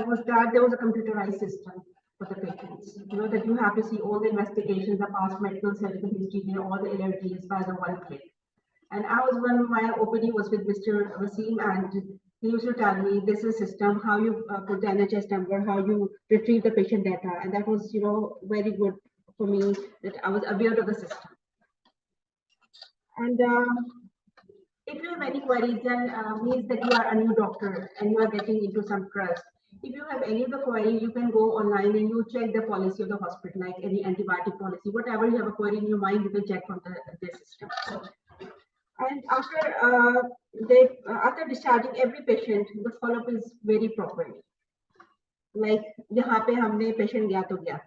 H: was that there was a computerized system for the patients. That you have to see all the investigations, the past medical surgical history, all the allergies by the one click. And I was when my OPD was with Mr. Wasim, and he used to tell me this is a system, how you put the NHS number, how you retrieve the patient data, and that was very good for me that I was aware of the system. And if you have any queries, then means that you are a new doctor and you are getting into some trust. If you have any of the query, you can go online and you check the policy of the hospital, like any antibiotic policy, whatever you have a query in your mind, you can check from the system. And after discharging every patient, the follow-up is very properly. Like यहाँ पे हमने patient गया तो गया,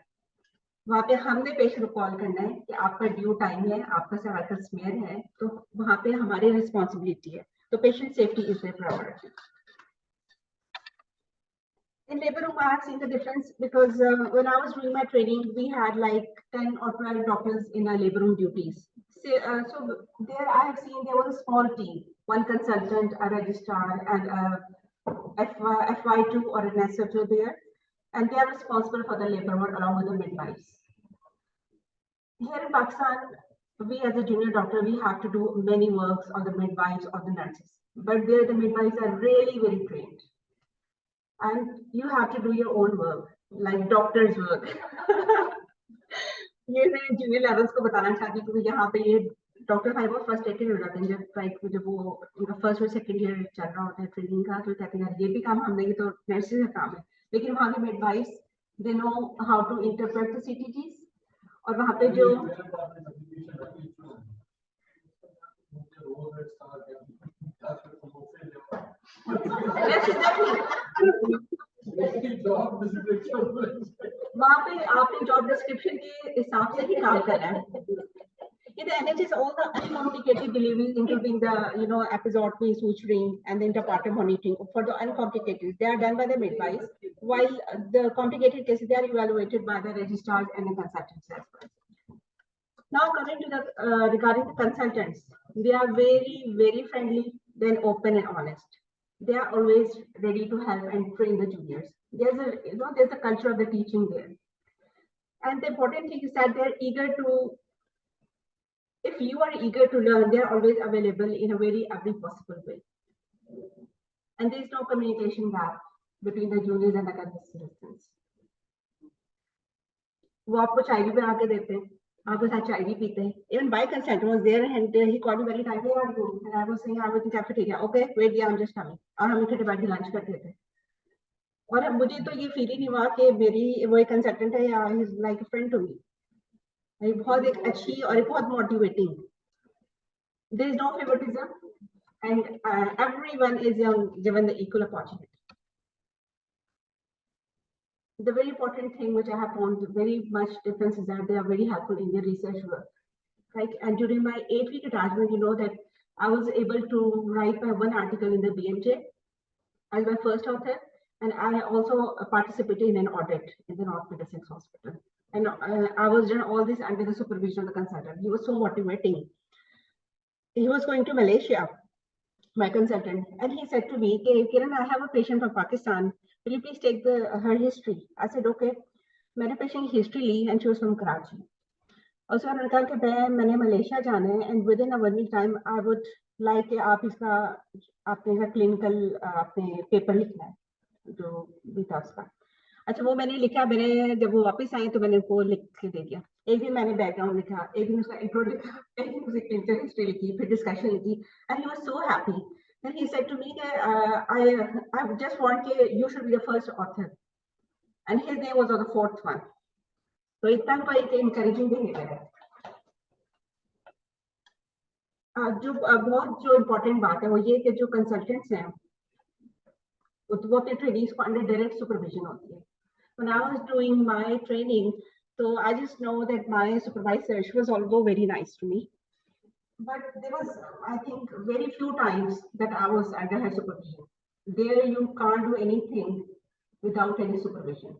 H: वहाँ पे हमने patient को call करना है कि आपका due time है, आपका cervical smear है, तो वहाँ पे हमारी responsibility है. So patient safety is their priority. In labor room, I have seen the difference because when I was doing my training, we had like 10 or 12 doctors in our labor room duties. So there I have seen there was a small team, one consultant, a registrar, and a FY2 or an SO2 there, and they are responsible for the labor ward along with the midwives. Here in Pakistan, we as a junior doctor, we have to do many works on the midwives or the nurses, but there the midwives are really very trained. And you have to do your own work, like doctor's work. ये मैं junior levels को बताना चाहती हूँ क्योंकि यहाँ पे ये डॉक्टर भाई बहुत फ्रस्ट्रेटेड हो जाते हैं जब वो उनका फर्स्ट और सेकंड ईयर चल रहा होता है ट्रेनिंग का, तो कहते हैं ये भी काम हम देंगे तो नर्सेज का काम है, लेकिन वहाँ के midwives they know how to interpret the CTGs और वहाँ पे जो वहाँ पे आपने जॉब डिस्क्रिप्शन के हिसाब से ही काम करना है. In the NHS, all the uncomplicated deliveries, including the episiotomy, suturing, and the interpartum monitoring for the uncomplicated, they are done by the midwives, while the complicated cases they are evaluated by the registrars and the consultants as well. Now coming to the regarding the consultants, they are very, very friendly, then open and honest. They are always ready to help and train the juniors. There's a culture of the teaching there. And the important thing is that they're eager to, if you are eager to learn, they're always available in a very every possible way. And there's no communication gap between the juniors and the consultants. वो आपको चाय भी बना के देते हैं, आपके साथ चाय भी पीते हैं. Even by consent was there and he called me very timely. And I was saying I was in cafeteria. Okay, wait, yeah, I'm just coming. और हम इकट्ठे बैठ के लंच करते थे. और मुझे तो ये फील ही नहीं हुआ कि मेरी वो एक कंसल्टेंट है या he's like a friend to me. बहुत एक अच्छी और बहुत motivating. There is no favoritism, and everyone is given the equal opportunity. The very important thing which I have found very much difference is that they are very helpful in their research work. Right? And during my 8-week attachment, you know that I was able to write my one article in the BMJ as my first author, and I also participated in an audit in the North Middlesex Hospital. And I was doing all this under the supervision of the consultant. He was so motivating. He was going to Malaysia, my consultant, and he said to me, "Okay, Kiran, I have a patient from Pakistan. Will you please take her history?" I said, "Okay." मैंने patient history Lee and she was from Karachi. Also, मैंने कहा कि मैंने Malaysia जाना है and within a 1 week time I would like कि आप इसका आपने का clinical आपने paper लिखना है जो भी था उसका. अच्छा वो मैंने लिखा, मैंने जब वो वापस आए तो मैंने उनको लिख के दे दिया. एक दिन मैंने बैकग्राउंड लिखा, एक दिन उसका इंट्रो लिखा, एक दिन उसकी क्लिनिकल हिस्ट्री लिखी, फिर डिस्कशन लिखी, and he was so happy. Then he said to me that I just want you should be the first author, and his name was on the 4th one. So इतना तो एक encouraging behavior है. जो बहुत जो important बात है वो ये कि जो consultants हैं वो अपने trainees को under direct supervision होती है. When I was doing my training, so I just know that my supervisor, she was although very nice to me, but there was, I think, very few times that I was under her supervision. There you can't do anything without any supervision.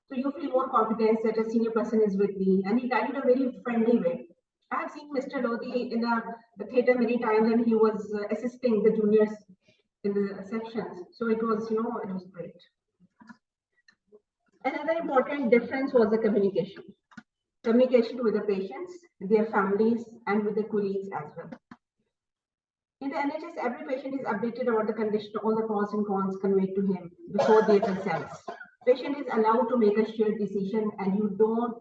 H: So you feel more confidence that a senior person is with me, and he guided a very friendly way. I have seen Mr. Lodi in the theater many times, and he was assisting the juniors in the sections. So it was, it was great. Another important difference was the communication. Communication with the patients, their families, and with the colleagues as well. In the NHS, every patient is updated about the condition, all the pros and cons conveyed to him before their consents. Patient is allowed to make a shared decision, and you don't,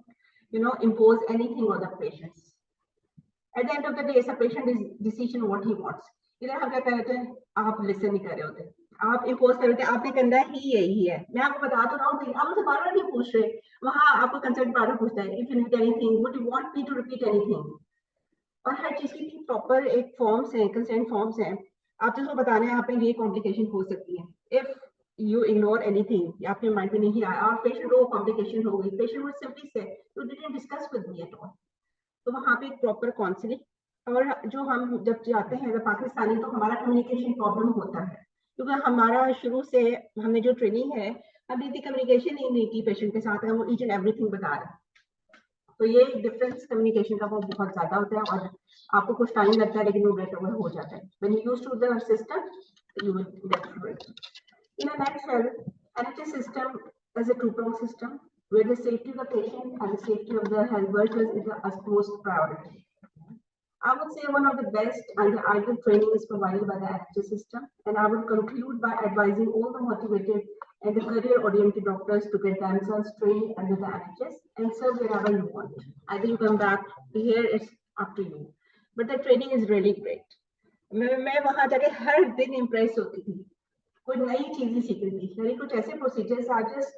H: impose anything on the patients. At the end of the day, it's a patient's decision what he wants. इधर हम क्या कहते हैं, आप listen नहीं कर रहे होते, आप impose कर रहे होते, आपने करना है यही है. मैं आपको बता तो रहा हूँ, आप मुझे बार-बार नहीं पूछ रहे. वहाँ आपको कंसल्ट बार-बार पूछता है, if you need anything, would you want me to repeat anything? और हर चीज की प्रॉपर एक फॉर्म्स है, कंसेंट फॉर्म्स हैं. आप जिसको बताना है यहाँ पे ये कॉम्प्लिकेशन हो सकती है. If you ignore anything, आपके माइंड में नहीं आया और पेशेंट को कॉम्प्लिकेशन हो गई, patient would simply say, you didn't discuss with me at all. तो वहाँ पे एक प्रॉपर काउंसलिंग. और जो हम जब जाते हैं पाकिस्तानी तो हमारा कम्युनिकेशन प्रॉब्लम होता है, क्योंकि हमारा शुरू से हमने जो ट्रेनिंग है हमने इतनी कम्युनिकेशन ही नहीं की पेशेंट के साथ, हम ईच एंड एवरीथिंग बता रहे हैं. तो ये डिफरेंस कम्युनिकेशन का वो बहुत ज्यादा होता है और आपको कुछ टाइम लगता है लेकिन वो गेट ओवर हो जाता है. When you used to the system you will get through it. In a nutshell, NHS system is a two-pronged system where the safety of the patient and the safety of the health workers is the utmost priority. I would say one of the best and the ideal training is provided by the NHS system, and I would conclude by advising all the motivated and the career-oriented doctors to get themselves trained under the NHS and serve wherever you want. Either you come back here, it's up to you. But the training is really great. मैं वहाँ जाके हर दिन impress होती थी, कोई नई चीजें सीख रही थी. मेरे कुछ ऐसे प्रोसीजर्स आज जस्ट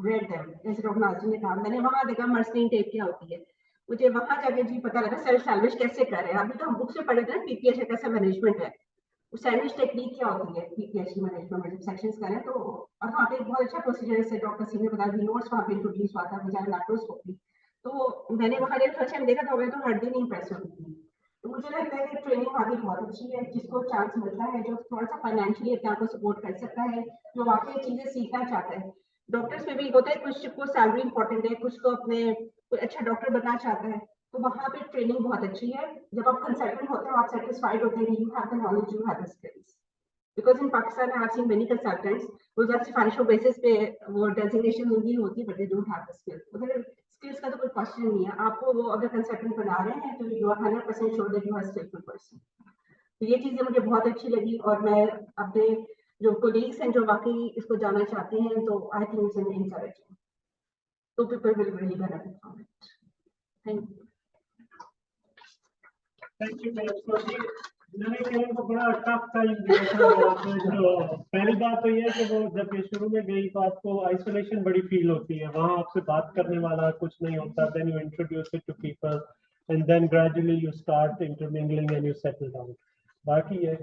H: रेड देम, जैसे डॉक्टर नाज़रीन ने कहा, मैंने वहाँ देखा मर्सिंग टेप क्या होती है, मुझे वहाँ जाके जी पता लगा सेल्फ सैल्वेज कैसे करें. अभी तो हम बुक से पढ़े थे ना पीपीएच का कैसा मैनेजमेंट है, सैंडविच टेक्निक क्या होती है पीपीएच की मैनेजमेंट में जब सेक्शंस करें तो. और वहाँ पे एक बहुत अच्छा प्रोसीजर है, डॉक्टर सिंह ने बताया, नोट्स वहाँ पे इंट्रोड्यूस हुआ था बजाय लैप्रोस्कोपी.
F: तो मैंने वहाँ फर्स्ट टाइम देखा था, मैं तो हड्डी नहीं प्रेस होती थी। तो मुझे लगता है कि ट्रेनिंग वाकई बहुत अच्छी है, जिसको चांस मिलता है, जो थोड़ा सा फाइनेंशियली अपने आप को सपोर्ट कर सकता है, जो वाकई चीजें सीखना चाहता है। डॉक्टर्स में भी होता है, कुछ को सैलरी इंपॉर्टेंट है, कुछ को अपने कोई अच्छा डॉक्टर बनना चाहता है, तो वहाँ पे ट्रेनिंग बहुत अच्छी है। जब आप कंसल्टेंट होते हो, आप सेटिस्फाइड होते हैं, you have the knowledge, you have the skills. Because in Pakistan, I have seen many consultants who just financial basis पे वो designation उनकी होती है, but they don't have the skills. मतलब skills का तो कोई question नहीं है, आपको वो अगर consultant बना रहे हैं तो you are 100% sure that you are a skillful person. तो ये चीजें मुझे बहुत अच्छी लगी, और मैं अपने जो colleagues हैं जो वाकई इसको जाना चाहते हैं, तो I think it's encouraging. So people will really benefit from it. Thank you.
A: Thank you very much. मैंने किरण को बड़ा टफ टाइम दिया था। तो पहली बात तो ये है कि वो जब ये शुरू में गई तो आपको आइसोलेशन बड़ी फील होती है, वहाँ आपसे बात करने वाला कुछ नहीं होता। Then you introduce it to people and then gradually you start intermingling and you settle down. बाकी है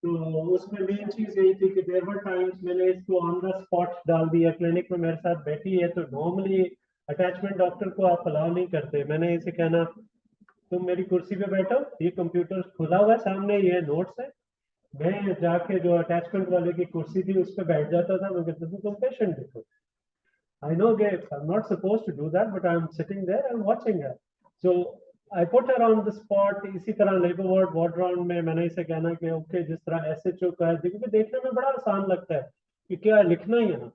A: तो उसमें मेन चीज यही थी कि देयर वर टाइम्स मैंने इसको ऑन द स्पॉट डाल दिया। क्लिनिक में मेरे साथ बैठी है तो नॉर्मली अटैचमेंट डॉक्टर को आप अलाउ नहीं करते। मैंने इसे कहना तुम मेरी कुर्सी पे बैठो, ये कंप्यूटर खुला हुआ है सामने, ये नोट्स है। मैं जाके जो अटैचमेंट वाले की कुर्सी थी उस पर बैठ जाता था। मैं कहता था तुम पेशेंट देखो। I know that I'm not supposed to do that, but I'm sitting there and watching her. So I put her on the spot. इसी तरह लेबर वार्ड वार्ड राउंड में मैंने इसे कहना कि ओके जिस तरह एसएचओ का है, क्योंकि देखने में बड़ा आसान लगता है कि क्या लिखना ही है ना।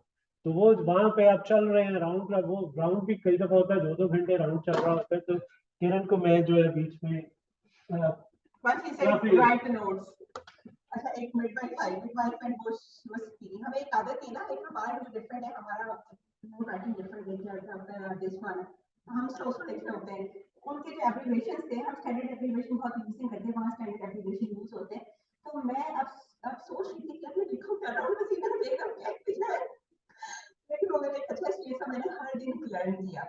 A: तो वो वहां पे आप चल रहे हैं राउंड का, वो राउंड भी कई दफा होता है 2-2 घंटे राउंड चल रहा होता है। तो किरण को मैं जो है बीच में
E: राइट नोट्स। अच्छा, एक मिडवाइफ एंड पोस्ट हमें एक आदत है ना, एक हमारा जो डिफरेंट है, हमारा नोट राइटिंग डिफरेंट है। दिस वन हम सोशल लिखते होते हैं, उनके जो एब्रिविएशंस थे, हम स्टैंडर्ड एब्रिविएशन बहुत यूज करते हैं, वहाँ स्टैंडर्ड एब्रिविएशन यूज होते हैं। तो मैं अब सोच रही थी कि अपने लिखूं क्या, राउंड में सीधा देखना क्या लिखना है, लेकिन वो मैंने अच्छा चीज मैंने हर दिन लर्न किया।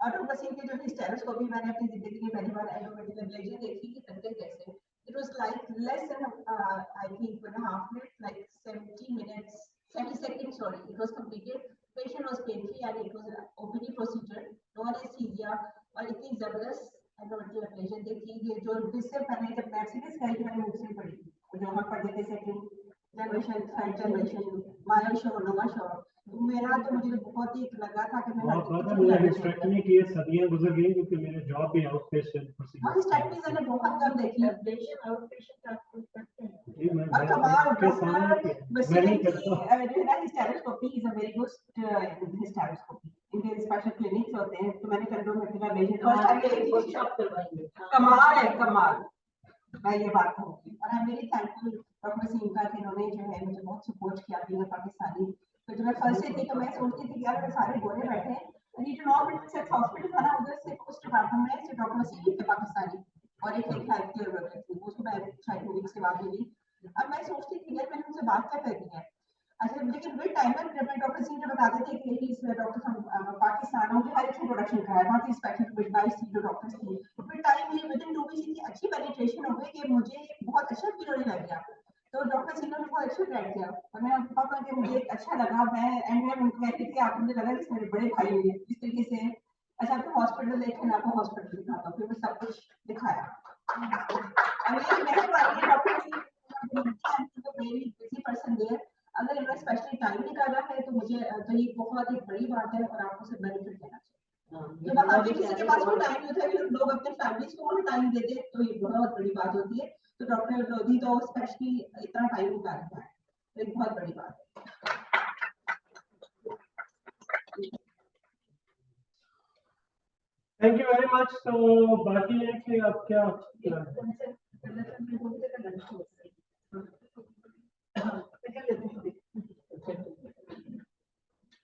E: और डॉक्टर वसीम के जो हिस्टेरोस्कोप भी मैंने अपनी जिंदगी में पहली बार एलोमेटिक एब्लेशन देखी कि करते कैसे। It was like less than I think 1.5 minutes, like 70 minutes, 70 seconds. Sorry, it was completed. Patient was pain-free and it was an OPD procedure, no anesthesia, और इतनी जबरदस्त एलोमेटिक एब्लेशन देखी। ये जो इससे पहले जब मैक्सिमस है कि मैंने मुझसे पढ़ी, जो हम पढ़ते थे सेकंड जनरेशन, थर्ड जनरेशन, माया शो, नोवा शो, मेरा तो मुझे बहुत ही लगा था कि मैं
A: हिस्टेरेक्टमी की सदियां गुजर गई क्योंकि मेरे जॉब भी आउट पेशेंट प्रोसीजर।
E: हिस्टेरेक्टमी मैंने बहुत कम देखी।
H: आउट पेशेंट आपको करते हैं
A: जी मैं
E: और कमाल
A: के सामने
E: वसीम की hysteroscopy is a very good hysteroscopy. इनके स्पेशल क्लिनिक्स होते हैं, तो मैंने कंडोमेट्रिक एब्लेशन फर्स्ट टाइम वर्कशॉप करवाई। कमाल है, कमाल। मैं ये बात कहूँगी, और I am very thankful doctor Wasim का कि इन्होंने जो है मुझे बहुत सपोर्ट किया बीइंग पाकिस्तानी। तो जब मैं फर्स्ट से थी तो मैं सोचती थी कि यार सारे गोरे बैठे हैं, ये जो नॉर्मल सेक्स हॉस्पिटल था ना, उधर से उस डिपार्टमेंट में से डॉक्टर वसीम थे पाकिस्तानी, और एक हेल्थ केयर वर्कर थी, उसको मैं शायद 2 वीक्स के बाद मिली। अब मैं सोचती थी यार मैंने उनसे बात क्या करनी है। अच्छा, लेकिन विद टाइम जब मैं डॉक्टर सिंह ने बताते थे कि इस डॉक्टर फ्रॉम पाकिस्तान, मुझे हर एक इंट्रोडक्शन कराया, बहुत ही स्पेशल एडवाइस थी जो डॉक्टर्स थी। विद टाइम ये विद इन 2 वीक्स की अच्छी पेनिट्रेशन हो गई कि मुझे बहुत अच्छा फील होने लग गया। तो डॉक्टर सिंह ने बहुत अच्छा ट्रीट किया, और मैं पापा के मुझे अच्छा लगा। मैं एंड में उनको कहती थी आप मुझे लगा कि मेरे बड़े भाई हुए इस तरीके से। अच्छा, आपको हॉस्पिटल देखे ना, आपको हॉस्पिटल दिखाता हूँ, फिर मैं सब कुछ दिखाया। अगर मैं स्पेशली टाइम निकाला है तो मुझे तो ये बहुत एक बड़ी बात है, और आपको सिर्फ बेनिफिट देना चाहिए। जब आप किसी के पास कोई टाइम नहीं होता है, लोग अपने फैमिलीज को टाइम देते हैं, तो ये बहुत बड़ी बात होती है। तो डॉक्टर लोधी तो स्पेशली इतना टाइम निकालता है, तो एक बहुत बड़ी बात है।
A: Thank you very much. तो बाकी है कि आप क्या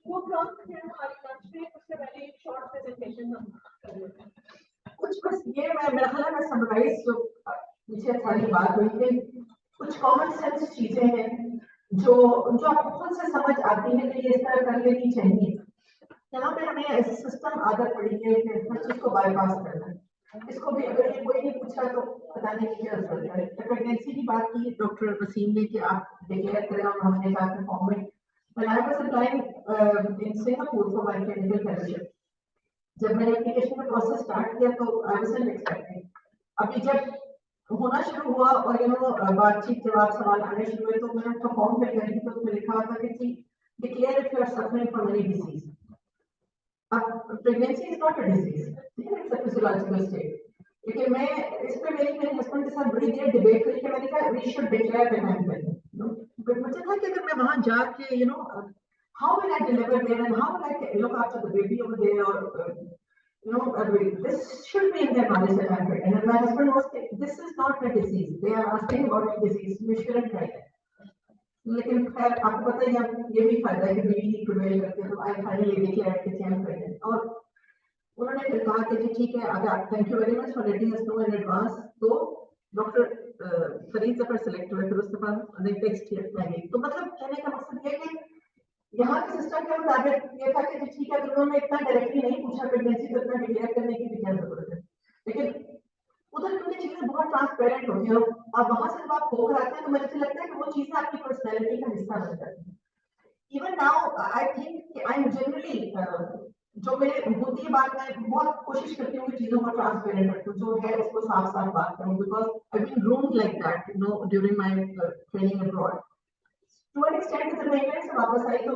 F: वो ब्लॉग है हमारी लंच में, उससे पहले एक शॉर्ट प्रेजेंटेशन हम कर लेते हैं। कुछ बस ये मेरा ख्याल है मैं समराइज जो पीछे सारी बात हुई थी, कुछ कॉमन सेंस चीजें हैं जो आपको खुद से समझ आती है कि ये इस तरह कर लेनी चाहिए। यहाँ पे हमें ऐसी सिस्टम आदत पड़ी है कि हर चीज को बाईपास करना है। इसको भी अगर ये कोई नहीं पूछा तो बताने की क्या जरूरत है। प्रेगनेंसी की बात की डॉक्टर वसीम ने कि आप डिक्लेयर करें, और हमने कहा कि फॉर्म में When I was applying in Singapore for my clinical fellowship, जब मैंने एप्लीकेशन का प्रोसेस स्टार्ट किया तो आई वाजंट एक्सपेक्टिंग, अभी जब होना शुरू हुआ और बातचीत जवाब सवाल आने शुरू हुए तो मैंने उसका फॉर्म फिल करी तो उसमें लिखा हुआ था कि declare if you are suffering from any disease. अब pregnancy is not a disease, ठीक है, इट्स अ फिजियोलॉजिकल स्टेट। लेकिन मैं इस पे मेरे हस्बैंड के साथ बड़ी देर डिबेट हुई कि मैंने कहा we should declare that I am pregnant, but मुझे था कि अगर मैं वहां जाके how will I deliver there and how will I look after the baby over there, or this should be in their knowledge that I'm pregnant. And my husband was saying, this is not a disease. They are asking about a disease. You shouldn't try that. लेकिन खैर आपको पता ही है ये भी फायदा है कि बीवी प्रिवेल करते हैं, तो आई फाइनली डिक्लेयर्ड कि आई एम प्रेग्नेंट। और उन्होंने फिर कहा कि जी ठीक है, अगर thank you very much for letting us know in advance. तो डॉक्टर फरीद जफर सेलेक्ट हुए, फिर उसके बाद नेक्स्ट ईयर। तो मतलब कहने का मकसद ये कि यहाँ के सिस्टम के मुताबिक ये था कि ठीक है, उन्होंने इतना डायरेक्टली नहीं पूछा प्रेगनेंसी तो इतना डिक्लेयर करने की भी क्या जरूरत है, लेकिन उधर क्योंकि चीजें बहुत ट्रांसपेरेंट होती हैं और वहां से जब आप होकर आते हैं तो मुझे लगता है कि वो चीजें आपकी पर्सनैलिटी का हिस्सा बन जाती है। Even now I think I am generally जो मेरे होती है बात, मैं बहुत कोशिश करती हूँ कि चीजों को ट्रांसपेरेंट रखूँ, जो है उसको साफ साफ बात करूँ, because I been groomed like that during my training abroad. To an extent जब मैं इंग्लैंड से वापस आई तो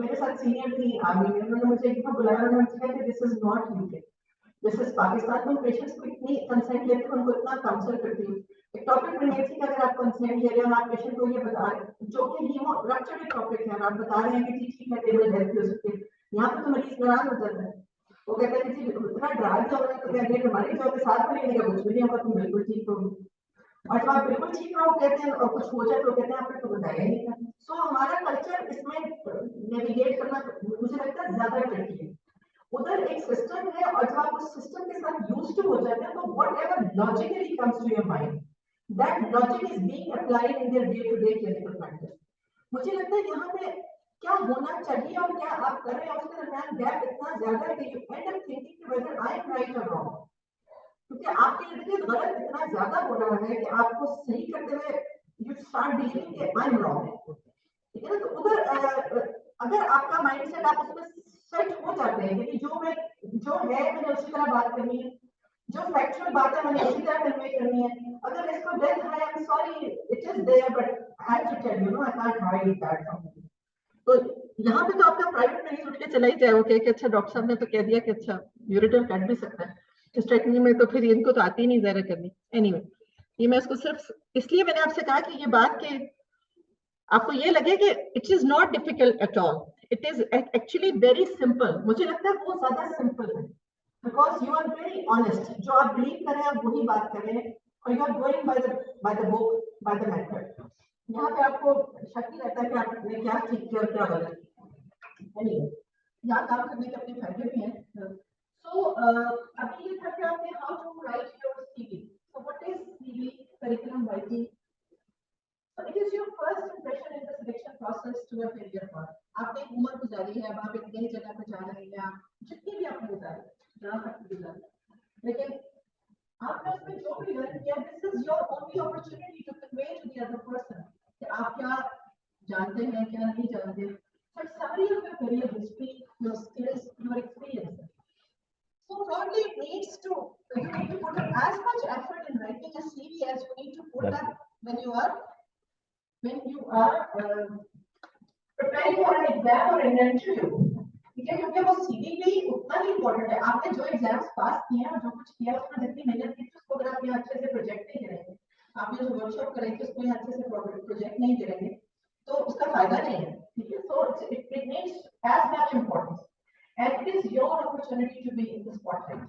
F: मेरे साथ सीनियर थी आर्मी में, उन्होंने मुझे एक बार बुलाया, उन्होंने कहा कि this is not UK, this is Pakistan. में पेशेंट्स को इतनी कंसेंट लेते हैं, उनको इतना काउंसल करती हूँ। एक टॉपिक प्रेगनेंसी का अगर आप कंसेंट ले रहे हो, आप पेशेंट को ये बता रहे हैं जो कि हीमो रप्चर टॉपिक है, आप बता रहे हैं कि ठीक है टेबल हेल्थ हो सकती है, यहाँ पे तो मरीज नाराज हो जाता है। वो कहते हैं कि इतना डरा दिया उन्होंने, तो कहते हैं हमारी जो के साथ में कुछ भी नहीं होगा, तुम बिल्कुल ठीक होगी, और जब आप बिल्कुल ठीक रहो कहते हैं और कुछ हो जाए तो कहते हैं आपने तो बताया ही नहीं था। सो हमारा कल्चर इसमें नेविगेट करना मुझे लगता है ज्यादा ट्रिकी है। उधर एक सिस्टम है और जब आप उस सिस्टम के साथ यूज्ड टू हो जाते हैं तो whatever logically comes to your mind, that logic is being applied in their day to day clinical practice. मुझे लगता है यहाँ पे क्या होना चाहिए और क्या आप कर रहे हैं उसके दरमियान गैप इतना ज्यादा है कि यू एंड अप थिंकिंग कि वेदर आई एम राइट और रॉन्ग, क्योंकि आपके इर्द गिर्द गलत इतना ज्यादा हो रहा है कि आपको सही करते हुए यू स्टार्ट बिलीविंग कि आई एम रॉन्ग, ठीक है ना। तो उधर अगर आपका माइंडसेट आप उसमें सेट हो जाते हैं कि जो है मैंने उसी तरह बात करनी है, जो फैक्चुअल बात है मैंने उसी तरह कन्वे करनी है, अगर इसको डेथ है I am sorry it is there but I have to tell you no I can't hide that from you. तो यहाँ पे तो आपका प्राइवेट नहीं उठ के चला ही जाए कि अच्छा डॉक्टर साहब ने तो कह दिया कि अच्छा यूरिटल कट भी सकता है, स्ट्रेटनिंग में तो फिर इनको तो आती नहीं ज़रा करनी। एनीवे ये मैं इसको सिर्फ इसलिए मैंने आपसे कहा कि ये बात के आपको ये लगे कि it is not difficult at all, it is actually very simple. मुझे लगता है वो ज्यादा सिंपल है because you are very honest, जो आप बिलीव करें आप वही बात करें और you are going by the book by the method. यहाँ पे आपको शक ही रहता है कि आपने क्या ठीक किया और क्या गलत किया। एनीवे यहाँ काम करने के अपने फायदे भी हैं। So, अभी ये था कि आपने how to write your CV. So, what is CV curriculum writing? So, it is your first impression in the selection process to a career path. आपने एक उम्र गुजारी है, अब आप एक नई जगह पर जा रहे हैं, आप जितनी भी आपने गुजारी, जहाँ तक गुजारी, लेकिन आपने उसमें जो भी लर्न किया, this is your only opportunity to convey to the other person कि आप क्या जानते हैं, क्या नहीं जानते. So, summary of your career history, your skills, your experience. So probably it needs to, you need to put up as much effort in writing a CV as you need to put up when you are preparing for an exam or an interview. ठीक है, क्योंकि वो CV भी उतना ही important है। आपने जो exams पास किए हैं और जो कुछ किया उसमें जितनी मेहनत की उसको अगर आप यहाँ अच्छे से प्रोजेक्ट नहीं करेंगे, आपने जो वर्कशॉप करेंगे उसको यहाँ अच्छे से प्रोजेक्ट नहीं करेंगे तो उसका फायदा नहीं है। ठीक है, so it needs as much importance. And it is your opportunity to be in the spotlight,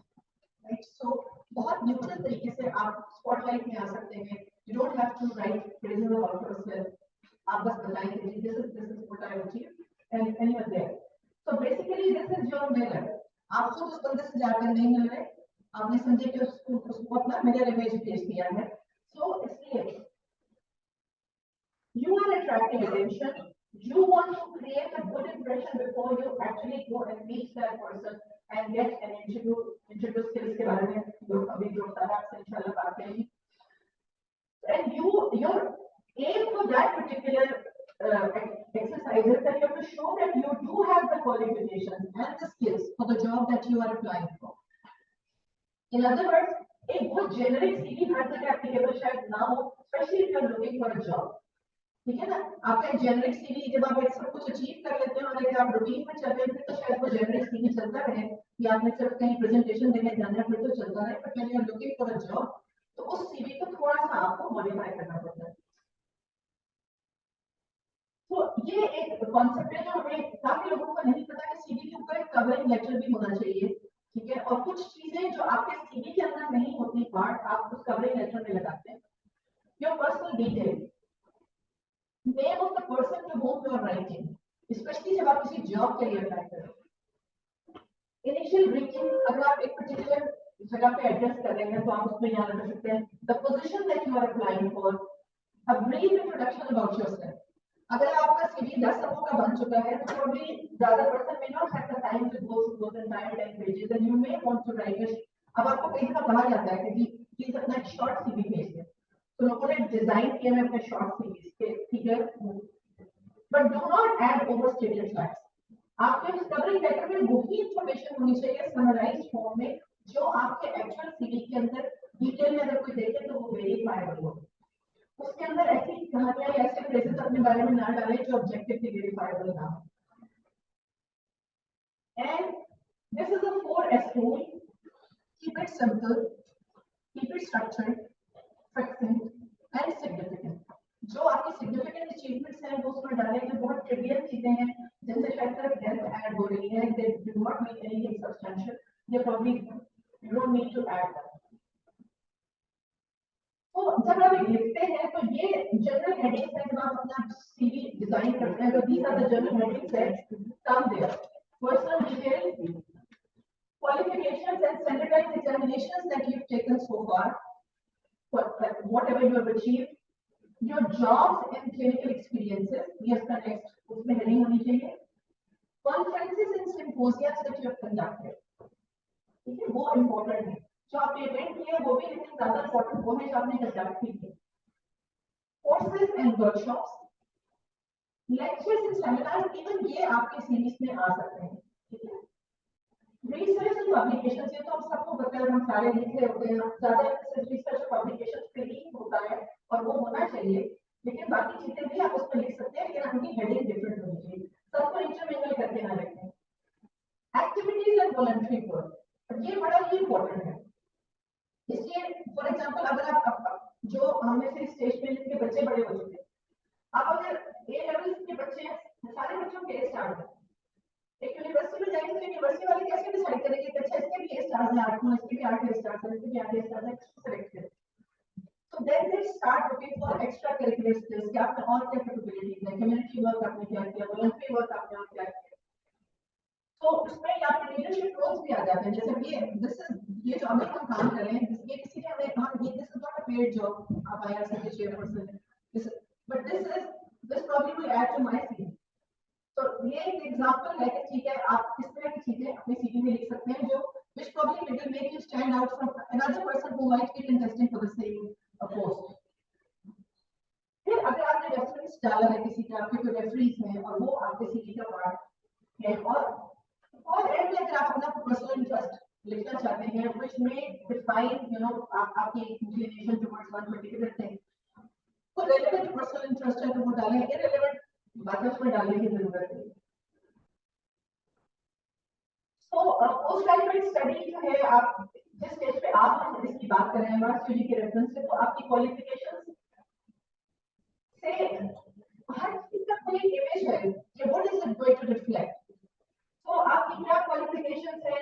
F: right? So, बहुत neutral तरीके से आप spotlight में आ सकते हैं. You don't have to write praises about yourself. आप बस बताएंगे this is what I achieved and you are there. So basically this is your mirror. आप खुद उस बंदे से जाकर नहीं मिल रहे, आपने समझे कि उसको अपना mirror image भेज दिया है. So इसलिए you are attracting attention. You want to create a good impression before you actually go and meet that person and get an interview skills के बारे में जो अभी जो सारा आपसे इंशाल्लाह बात करेंगे. And your aim for that particular exercise is that you have to qualifications and the skills for the job that you are applying for. In other words, एक बहुत generic CV हर जगह applicable शायद ना हो, especially if you are looking for a job. ठीक है ना, आपका एक जेनरिक सीवी जब आप एक सब कुछ अचीव कर लेते हैं और अगर आप रूटीन में चल रहे हैं तो शायद वो जेनरिक सीवी चलता रहे या आपने सिर्फ कहीं प्रेजेंटेशन देने जाना है फिर तो चलता रहे, but when you are looking for a job तो उस सीवी को थोड़ा सा आपको मॉडिफाई करना पड़ता है। तो ये एक कॉन्सेप्ट है जो हमें काफी लोगों को नहीं पता कि सीवी के ऊपर एक कवरिंग लेटर भी होना चाहिए, ठीक है, और कुछ चीजें जो आपके सीवी के अंदर नहीं होती पार्ट आप उस कवरिंग लेटर में लगाते हैं। Your personal detail, name of the person to whom you are writing, especially जब आप किसी जॉब के लिए अप्लाई कर रहे हो। इनिशियल ग्रीटिंग, अगर आप एक पर्टिकुलर जगह पे एड्रेस कर रहे हैं तो आप उसमें यहाँ रख सकते हैं the position that you are applying for, a brief introduction about yourself. अगर आपका सीवी 10 सफों का बन चुका है तो probably the other person may not have the time to go through those entire 10 pages and you may want to write it। अब आपको कई बार कहा जाता है कि प्लीज अपना एक शॉर्ट सीवी भेज दें, तो लोगों ने डिजाइन किया है अपने शॉर्ट सीरीज के, ठीक है, but do not add overstated facts. आपके उस कवरिंग लेटर में वही इंफॉर्मेशन होनी चाहिए समराइज्ड फॉर्म में जो आपके एक्चुअल सीवी के अंदर डिटेल में अगर कोई देखे तो वो वेरीफाइबल हो। उसके अंदर ऐसी कहानियां या ऐसे फ्रेजेस अपने बारे में ना डालें जो ऑब्जेक्टिवली वेरीफाइबल ना हो। And this is the 4S rule: keep it simple, keep it structured, succinct and significant। जो आपकी सिग्निफिकेंट अचीवमेंट्स हैं वो उसमें डालें, जो बहुत ट्रिवियल चीजें हैं जैसे शायद सिर्फ डेथ ऐड हो रही है, they do not mean anything substantial, they probably you don't need to add that. तो जब आप लिखते हैं तो ये जनरल हेडिंग्स हैं, जब आप अपना सीवी डिजाइन करते हैं तो these are the general headings that come there: personal detail, qualifications and standardized examinations that you've taken so far, whatever you have achieved, your jobs and clinical experiences, yes, the next उसमें heading होनी चाहिए, conferences and symposiums that you have conducted, ठीक है, वो important है, जो आपने event किया वो भी, लेकिन ज्यादा important वो है जो आपने कंडक्ट किए, courses and workshops, lectures and seminars, even ये आपके सीरीज में आ सकते हैं, ठीक है। रिसर्च एंड पब्लिकेशंस, ये तो हम सबको पता है, हम सारे लिखे होते हैं, ज्यादा रिसर्च और पब्लिकेशंस पे ही होता है और वो होना चाहिए, लेकिन बाकी चीजें भी आप उस पर लिख सकते हैं, लेकिन उनकी हेडिंग डिफरेंट होनी चाहिए, सबको इंटरमिंगल करके ना रखें। एक्टिविटीज एंड वॉलंटरी वर्क, ये बड़ा ही इंपॉर्टेंट है, इसलिए फॉर एग्जांपल अगर आप जो हमने से स्टेज पे जिनके बच्चे बड़े हो चुके हैं, आप अगर ए लेवल के बच्चे हैं, सारे बच्चों के स्टार्ट है, एक यूनिवर्सिटी में जाएंगे तो यूनिवर्सिटी वाले कैसे डिसाइड करेंगे कि अच्छा इसके भी स्टार्स हैं 8 इसके भी 8 स्टार्स हैं, इसके भी 8 स्टार्स हैं, किसको सेलेक्ट करें। तो then they start looking for extra curricular skills, क्या आपने और क्या कैपेबिलिटीज है, कम्युनिटी वर्क आपने क्या किया, वॉलंटरी वर्क आपने और क्या किया, तो उसमें आपके लीडरशिप रोल्स भी आ जाते हैं, जैसे ये जो अभी हम काम कर रहे हैं, ये किसी ने हमें कहा ये this is not a paid job, आप आईआरसी के चेयरपर्सन हैं, but this probably will add to my CV. तो ये एक एग्जांपल है कि ठीक है, आप इस तरह की चीजें अपनी सीवी में लिख सकते हैं जो which probably will make you stand out from another person who might be contesting for the same post। फिर अगर आपने रेफरेंस डाला है किसी का, आपके कोई रेफरेंस है और वो आपके सीवी का पार्ट है, और एंड में अगर आप अपना पर्सनल इंटरेस्ट लिखना चाहते हैं which may define you know आपकी inclination towards one particular thing, तो relevant पर्सनल इंटरेस्ट है तो वो डालें, irrelevant बातें उसमें डालने की जरूरत है। तो पोस्ट ग्रेजुएट स्टडी जो है, आप जिस स्टेज पे आप इसकी बात कर रहे हैं MRCOG के रेफरेंस से, तो आपकी क्वालिफिकेशंस से हर चीज का कोई इमेज है कि what is it going to reflect. तो आपकी क्या क्वालिफिकेशंस है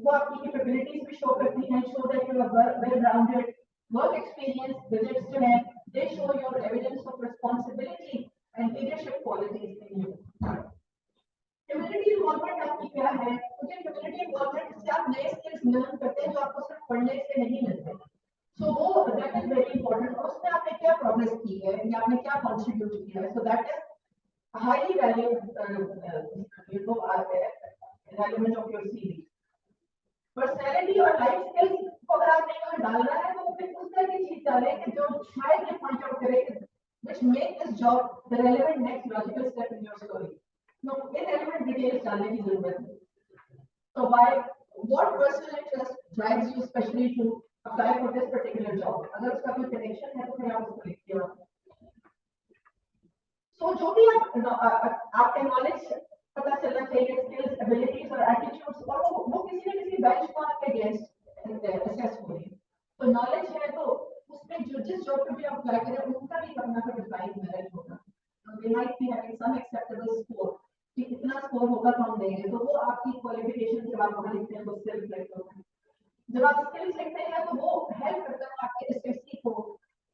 F: वो आपकी कैपेबिलिटीज भी शो करती हैं, show that you are well rounded, work experience visits जो है they show your evidence of responsibility and leadership qualities in you। Community involvement आपकी क्या है, क्योंकि community involvement से आप नए skills learn करते हैं जो आपको सिर्फ पढ़ने से नहीं मिलते, so वो that is very important। और उसमें आपने क्या progress की है या आपने क्या contribute किया है, so that is highly valued you know element of your CV। Personality और life skills को अगर आपने यहाँ डालना है तो फिर उस तरह की चीज डालें कि जो शायद ये point out करे which make this job the relevant next logical step in your story। No इनएलिमेंट डिटेल्स डालने की जरूरत है। So by what personal interest drives you especially to apply for this particular job? अगर उसका कोई कनेक्शन है तो फिर आप उसको लिखिए। So जो भी आपके नॉलेज पता चलना चाहिए, स्किल्स, एबिलिटीज और एटीट्यूड्स, और वो किसी न किसी बेंचमार्क के अगेंस्ट असेस हो रही है। तो नॉलेज है तो उसमें जो जिस जॉब पे भी आप अप्लाई करें उनका भी अपना का डिफाइंड मेरिट होगा। They might be having some acceptable score, कि कितना स्कोर होगा तो हम देंगे, तो वो आपकी क्वालिफिकेशन जब आप वहाँ लिखते हैं तो स्किल सिलेक्ट होता है। जब आप स्किल्स लिखते हैं तो वो हेल्प करता है आपके एसएससी को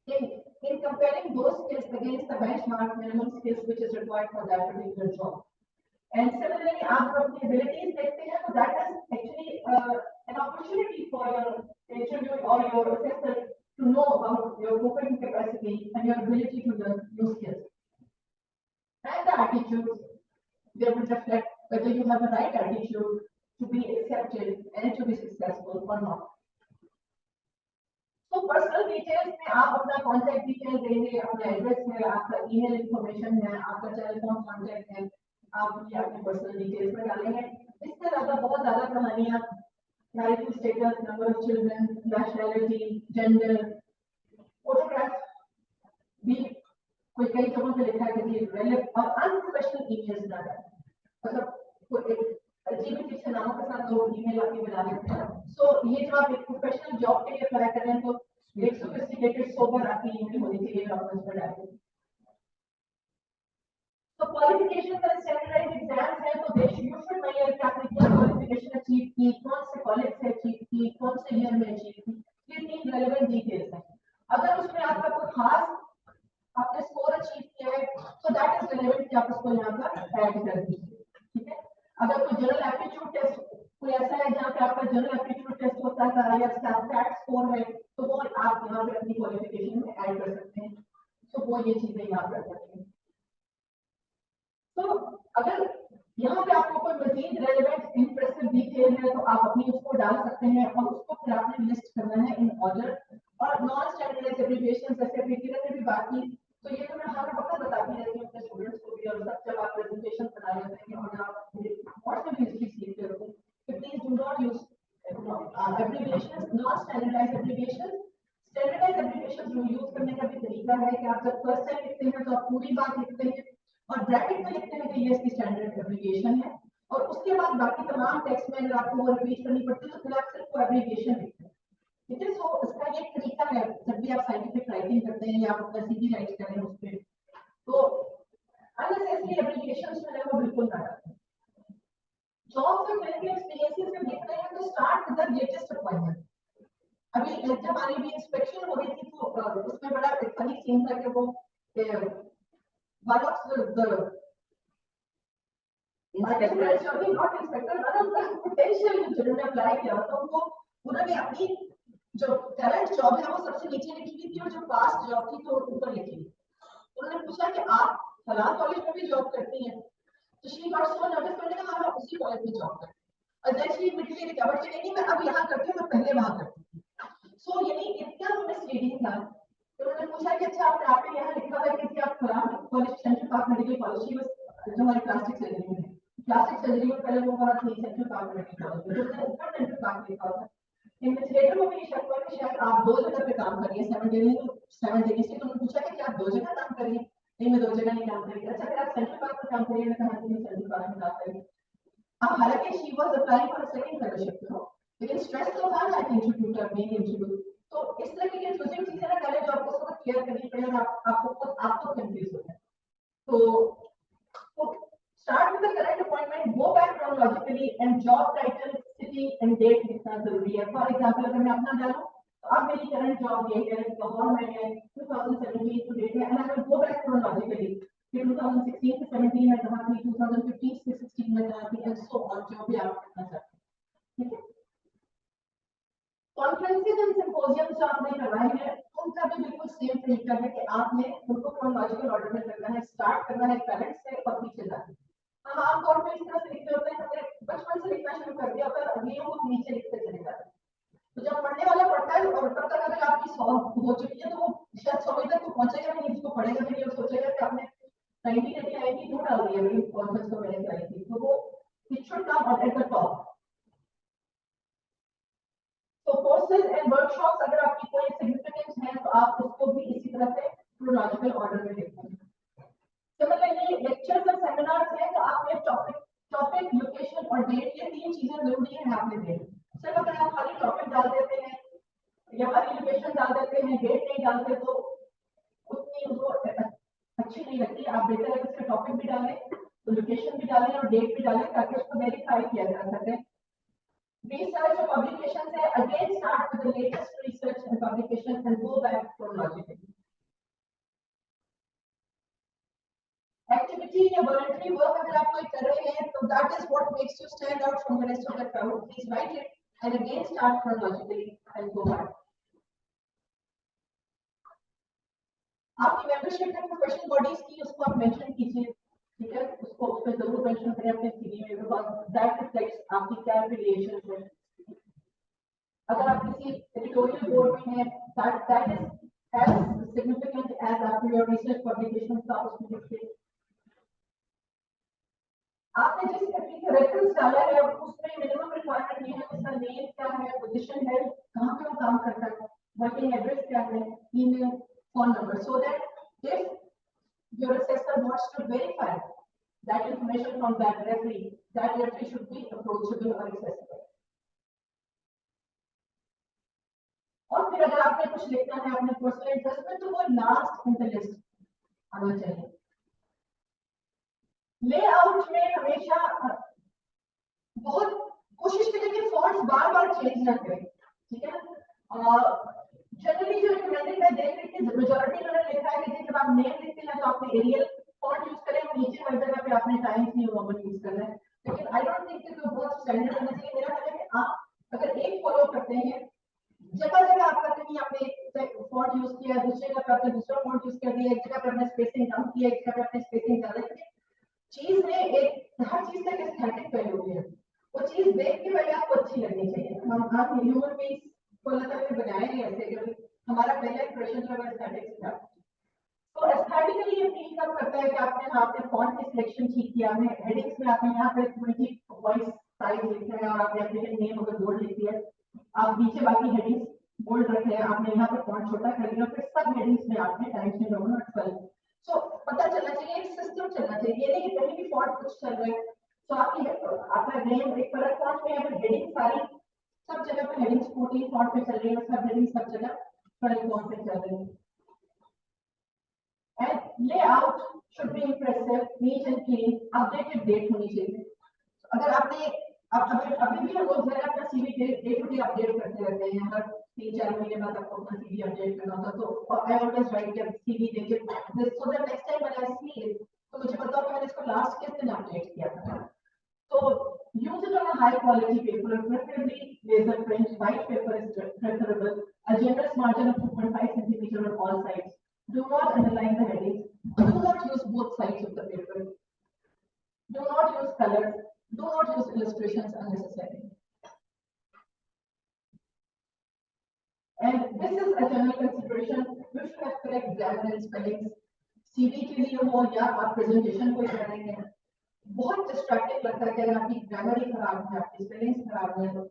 F: in comparing those skills against the benchmark minimum skills which is required for that particular job. And similarly, आप अपनी abilities देखते हैं तो that is actually an opportunity for your interview or your assessor to know about your coping capacity and your ability to learn new skills. And the attitudes, they will reflect whether you have the right attitude to be accepted and to be successful or not. So personal details में आप अपना contact detail देंगे, अपना address है, आपका email information है, आपका telephone contact है, आप ये अपने personal details में डालेंगे। इससे ज़्यादा बहुत ज़्यादा कहानियाँ, marital status, number of children, nationality, gender, photograph भी कोई कई जगहों पे लिखा है कि रेलेवेंट और अनप्रोफेशनल ईमेल्स ना डालें। मतलब कोई एक अजीब से नामों के साथ लोग ईमेल आपकी बना लेते हैं। सो ये जब आप एक प्रोफेशनल जॉब के लिए अप्लाई कर रहे हैं तो एक सोफिस्टिकेटेड सोबर आपकी ईमेल होनी चाहिए डॉक्यूमेंट्स पर डालें। तो क्वालिफिकेशन का स्टैंडर्डाइज्ड एग्जाम्स है तो देश यू शुड know कि आपने क्या क्वालिफिकेशन अचीव की, कौन से कॉलेज से अचीव की, कौन से ईयर में अचीव की, ये तीन रेलेवेंट डिटेल्स हैं। अगर उसमें आपका कोई खास आपने स्कोर अचीव किया है तो दैट इज रिलेवेंट कि आप उसको यहाँ पर ऐड कर दीजिए, ठीक है। अगर कोई जनरल एप्टीट्यूड टेस्ट कोई ऐसा है जहाँ पे आपका जनरल एप्टीट्यूड टेस्ट होता है या स्टैट स्कोर है तो वो आप यहाँ पे अपनी क्वालिफिकेशन में ऐड कर सकते हैं। तो वो ये चीजें यहाँ पर करते हैं। तो अगर यहाँ पे आपको कोई मजीद रेलेवेंट इंप्रेसिव डिटेल है तो आप अपनी उसको डाल सकते हैं और उसको फिर आपने लिस्ट करना है इन ऑर्डर। और नॉन स्टैंडर्डाइज्ड एब्रिविएशंस जैसे पीटी ने भी बात की तो ये तो मैं हर वक्त बताती रहती हूँ अपने स्टूडेंट्स को भी, और जब आप प्रेजेंटेशन बना रहे होते हैं और आप व्हाट्सएप में हिस्ट्री सीखते होते हैं कि please do not use abbreviations, non standardised abbreviations. Standardised abbreviations use करने का भी तरीका है कि आप जब फर्स्ट टाइम लिखते हैं तो आप पूरी बात लिखते हैं और ब्रैकेट में लिखते हैं कि ये इसकी स्टैंडर्ड एब्रिविएशन है, और उसके बाद बाकी तमाम टेक्स्ट में अगर आपको वो रिपीट करनी पड़ती है तो फिर आप सिर्फ वो एब्रिविएशन लिखते हैं, ठीक है। सो इसका ये तरीका है जब भी आप साइंटिफिक राइटिंग करते हैं या आप अपना सीवी राइट कर रहे हैं उसमें तो अननेसेसरी एब्रिविएशंस जो है वो बिल्कुल ना डालें। जॉब से क्लिनिकल एक्सपीरियंसेस जब लिख रहे हैं तो start with the latest appointment. अभी जब हमारी भी इंस्पेक्शन हो रही थी तो उसमें बड़ा फनी सीन था कि वो one of the inspector not inspector one of the potential जिन्होंने अप्लाई किया तो उनको उन्होंने अपनी जो करंट जॉब है वो सबसे नीचे लिखी हुई थी और जो पास्ट जॉब थी तो ऊपर लिखी हुई। उन्होंने पूछा कि आप फलां कॉलेज में भी जॉब करती हैं तो शी गॉट सो नर्वस, मैंने कहा मैं उसी कॉलेज में जॉब करती हूँ और देन शी इमीडिएटली रिकवर्ड कि नहीं मैं अब यहाँ करती हूँ, मैं पहले वहाँ करती थी। सो यानी इतना मिसलीडिंग था। तो उन्होंने पूछा कि अच्छा आपने यहाँ लिखा हुआ है कि आप फलां college central park medical college she बस जो हमारी प्लास्टिक सर्जरी में पहले वो वहाँ थी सेंट्रल पार्क मेडिकल कॉलेज में, तो ऊपर सेंट्रल पार्क लिखा हुआ था। इन्वेस्टिगेटर को भी शक हुआ कि शायद आप दो जगह पे काम करिए साइमल्टेनियसली। तो उन्होंने पूछा कि क्या आप दो जगह काम करिए? नहीं मैं दो जगह नहीं काम करिए। अच्छा फिर आप सेंट्रल पार्क में काम करिए? मैंने कहा मैं सेंट्रल पार्क में काम करिए। अब हालांकि she was applying for second fellowship no, लेकिन स्ट्रेस तो था ना इंस्टीट्यूट ऑफ बीइंग इंस्टीट्यूट। तो इस तरह की कंफ्यूजिंग चीजें ना पहले जो आपको सब क्लियर करनी पड़ेगी और आपको कंफ्यूज हो जाए। तो start with the correct appointment, go back chronologically and job title, city and date लिखना जरूरी है। फॉर एग्जांपल अगर मैं अपना डालूं तो अब मेरी करंट जॉब ये है लाहौर में है 2017 टू डेट है and I will go back chronologically कि 2016 से 17 में कहां थी, 2015 से 16 में कहां थी एंड सो ऑन, जो भी आप करना चाहते हैं, ठीक है। कॉन्फ्रेंसेस एंड सिम्पोजियम जो आपने करवाए हैं उनका भी बिल्कुल सेम तरीका है कि आपने उनको क्रोनोलॉजिकल ऑर्डर में करना है, स्टार्ट करना है करंट से और पीछे जाना है। हम आमतौर पर इस तरह से लिखते होते हैं, हमने बचपन से लिखना शुरू कर दिया होता है, अगली वो नीचे लिखते चले जाते हैं। तो जब पढ़ने वाला पढ़ता है और तब तक अगर आपकी 100 हो चुकी है तो वो शायद 100 तक तो पहुंचेगा नहीं, इसको पढ़ेगा भी नहीं और सोचेगा कि आपने 1989 मैंने दो डाल दिया अभी कॉन्फ्रेंस को मैंने कराई थी, तो वो it should come out at the top. तो कोर्सेज एंड वर्कशॉप्स अगर आपकी कोई सिग्निफिकेंस है तो आप उसको भी इसी तरह से क्रोनोलॉजिकल ऑर्डर में देखते हैं. सिमिलरली लेक्चर्स और सेमिनार्स हैं तो आपने टॉपिक लोकेशन और डेट, ये तीन चीजें जरूरी है आपने देनी. सिर्फ अगर आप खाली टॉपिक डाल देते हैं या खाली लोकेशन डाल देते हैं, डेट नहीं डालते तो उतनी वो अच्छी नहीं लगती. आप बेहतर है उसका टॉपिक भी डालें, तो लोकेशन भी डालें और डेट भी डालें ताकि उसको वेरीफाई किया जा सके. Research or publications है, again start with the latest research and publications and go back chronologically. Activity या voluntary work अगर आप कोई कर रहे हैं तो that is what makes you stand out from the rest of the crowd. Please write it and again start chronologically and go back. आपकी membership है प्रोफेशनल बॉडीज की, उसको आप मेंशन कीजिए, ठीक है, उसको उस पर जरूर मेंशन करें अपने सीवी में, बिकॉज़ दैट रिफ्लेक्ट्स आपकी क्या एफिलिएशन है. अगर आप किसी एडिटोरियल बोर्ड में हैं, that is as significant as आपके your research publications का उसमें लिखिए. आपने जिस रेफरेंस डाला है उसमें मिनिमम रिक्वायरमेंट ये है, उसका नेम क्या है, पोजीशन है, कहाँ पे वो काम करता है, वर्किंग एड्रेस क्या है, email, phone number, so that if your assessor wants to verify that information from that referee should be approachable or accessible. और फिर अगर आपने कुछ लिखना है अपने पर्सनल इंटरेस्ट में तो वो लास्ट इन द लिस्ट आना चाहिए. लेआउट में हमेशा बहुत कोशिश करें कि फॉन्ट्स बार-बार चेंज ना करें, ठीक है. जनरली जो रिकमेंडेड है देख रही थी मेजॉरिटी उन्होंने लिखा है कि जब आप नेम लिखते हैं तो आपने एरियल फॉन्ट यूज करें और नीचे हर जगह पे आपने टाइम्स न्यू रोमन यूज करना है. लेकिन आई डोंट थिंक कि वो बहुत स्टैंडर्ड होना चाहिए. मेरा कहना है कि आप अगर एक फॉलो करते हैं, जगह जगह आपका कहीं आपने फॉन्ट यूज किया, दूसरी जगह पे आपने दूसरा फॉन्ट यूज कर दिया, एक जगह पे आपने स्पेसिंग कम किया, एक जगह पे आपने स्पेसिंग ज्यादा की, चीज में एक हर चीज का एक एस्थेटिक वैल्यू है. वो चीज देख के पहले आपको अच्छी लगनी चाहिए. हम ह्यूमन बीइंग्स को अल्लाह ताला ने बनाया है ऐसे कि हमारा पहला इंप्रेशन जो है एस्थेटिक्स का. तो एस्थेटिकली ये फील कब करता है कि आपने फॉन्ट की सिलेक्शन ठीक किया, आपने हेडिंग्स में आपने यहाँ पे 20 वॉइस साइज लिखा है और आपने अपने नेम अगर बोल्ड लिख दिया, आप नीचे बाकी हेडिंग्स बोल्ड रखे हैं, आपने यहाँ पे फॉन्ट छोटा कर दिया, फिर सब हेडिंग्स में आपने टाइम्स न्यू रोमन और 12. सो पता चलना चाहिए, एक सिस्टम चलना चाहिए, ये नहीं कि कहीं भी फॉन्ट कुछ चल रहा है. तो आपका नेम एक कलर फॉन्ट में है, हेडिंग सारी सब जगह पे हेडिंग्स 14 फॉन्ट पे चल रही है, सब हेडिंग सब जगह 12 फॉन्ट पे चल रही है. And layout should be impressive, neat and clean, updated date होनी चाहिए. अगर आपने अभी भी रोज अपना CV day to day update करते रहते हैं, हर 3-4 महीने बाद आपको अपना सीवी अपडेट करना होता, तो आई ऑलवेज राइट कि सीवी देके so that next time when I see it तो मुझे पता हो कि मैंने इसको लास्ट किस दिन अपडेट किया था. तो use it on a high quality paper, preferably laser print. White paper is preferable. A generous margin of 2.5 centimeter on all sides. Do not underline the headings. Do not use both sides of the paper. Do not use colors. Do not use illustrations unnecessarily. And this is a general consideration. You should have correct grammar and spellings. CV के लिए हो या आप presentation कोई कर रहे हैं, बहुत डिस्ट्रैक्टिंग लगता है कि अगर आपकी ग्रामर ही खराब है, आपकी स्पेलिंग्स खराब है, तो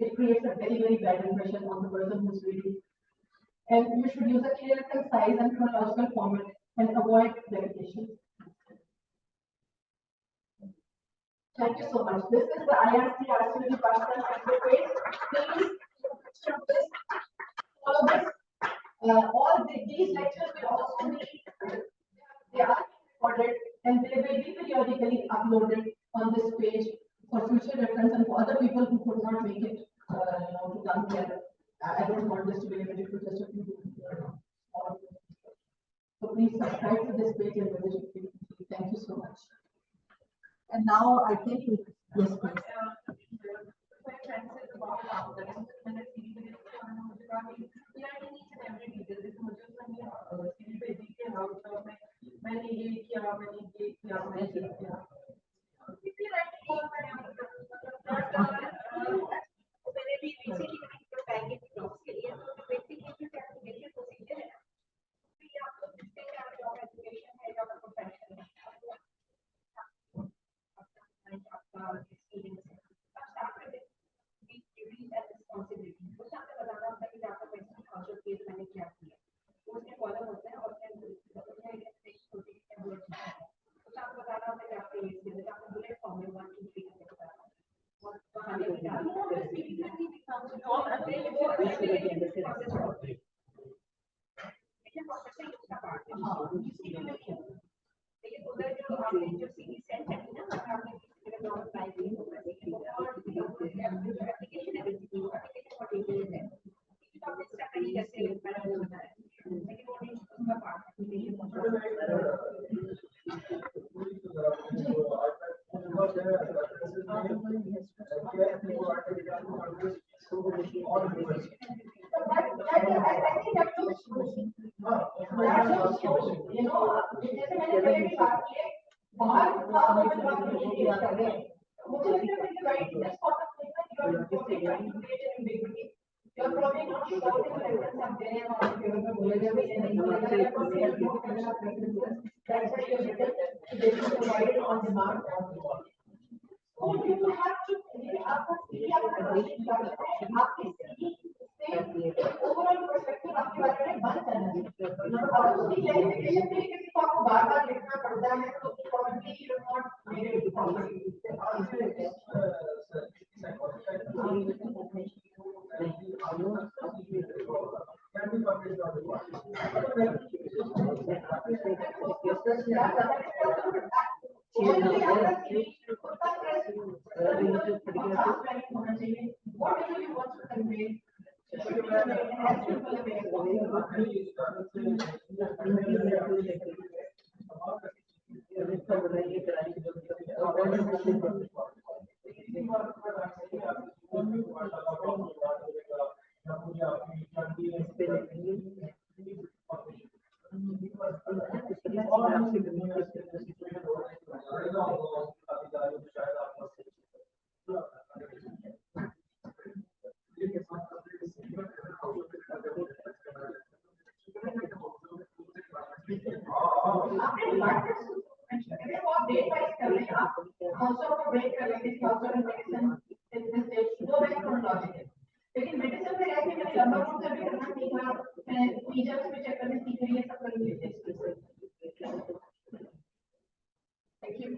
F: it creates a very bad impression on the person who's reading. And you should use a clear, concise and chronological format and avoid repetition. Thank you so much. This is the IRC RCD Pakistan Facebook page. Please follow this. All these lectures will also be, they are recorded and they will be periodically uploaded on this page for future reference and for other people who could not make it, to come here. I don't want this to be limited to just a few people. So please subscribe to this page and visit it. Thank you so much. And now I think, yes, please.
C: मैंने ये किया, मैंने ये किया, मैंने ये किया. मैंने भी बेसिकली पैकेज जॉब्स के लिए तो बेसिकली जो एप्लीकेशन प्रोसीजर है, फिर आप लोग जिससे क्या जॉब एप्लीकेशन है, जॉब प्रोफेशन है,
F: out the cafes, the bullet form, 1, 2, 3, लेकिन उधर जो आपने जो सीधी सेंड है ना आपने एप्लीकेशन है एप्लीकेशन फॉर डिटेल्स है तो आपने स्टेप नहीं कैसे मैंने बताया लेकिन वो नहीं उसका part You're probably not sure the reference up there or you're that's why you're provided on demand. So you have to overall perspective आपके बारे में बन जाना चाहिए और उसकी क्लैरिफिकेशन के लिए किसी को आपको बार-बार लिखना पड़ता है तो probably you're not made it possible. Whatever you want to convey, लेकिन मेडिसिन में रहकर मैंने लंबा रूट से भी करना सीखा मैं फीचर्स में चेक करने सीख रही है सब कर रही है thank you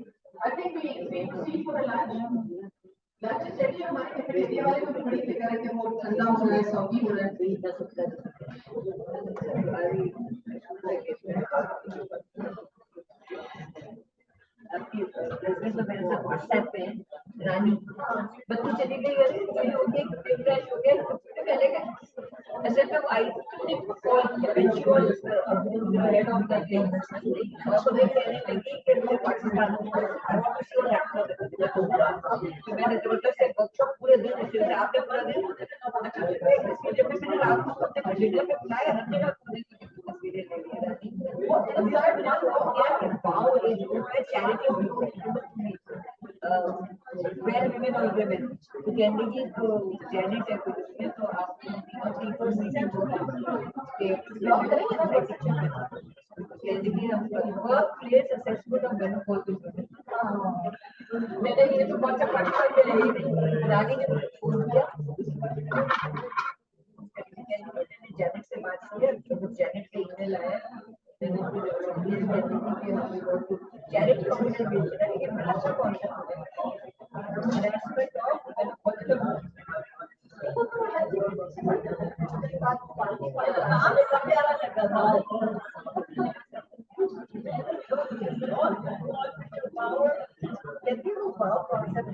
F: I think we proceed for the lunch lunch चलिए हमारे कैफेटेरिया वाले को भी बड़ी फिक्र है कि वो ठंडा हो रहा है सॉगी हो रहा है
C: आपकी प्रेसिडेंट तो मेरे साथ व्हाट्सएप पे रानी बच्ची चली गई है हो गई फ्रेश हो गया पहले का ऐसे तो I call eventual head of the thing और वो कहने लगी कि मुझे पाकिस्तान में मैंने जबरदस्त से वर्कशॉप पूरे दिन उसे आपने पूरा दिन मुझे मैंने रात को अपने वीडियो पे बुलाया हमने का तस्वीरें ले ली वो अंदर ना हो गया कि वाओ ये जो है charity where women or women तो कहने की तो जैनेट है कुछ उसमें तो आप पीपल सीजन के ब्लॉग करेंगे ना कहने की हम work place assessment of menopause मैंने ये तो बहुत अच्छा पढ़ा है रानी ने मुझे फोन किया जैनेट से बात की है जैनेट का ईमेल आया जैनेट कॉम्पिटेंट भेज रहा है लेकिन बड़ा अच्छा कॉन्सेप्ट है harassment of political नाम सब प्यारा लगा था कहती हूँ वाव concept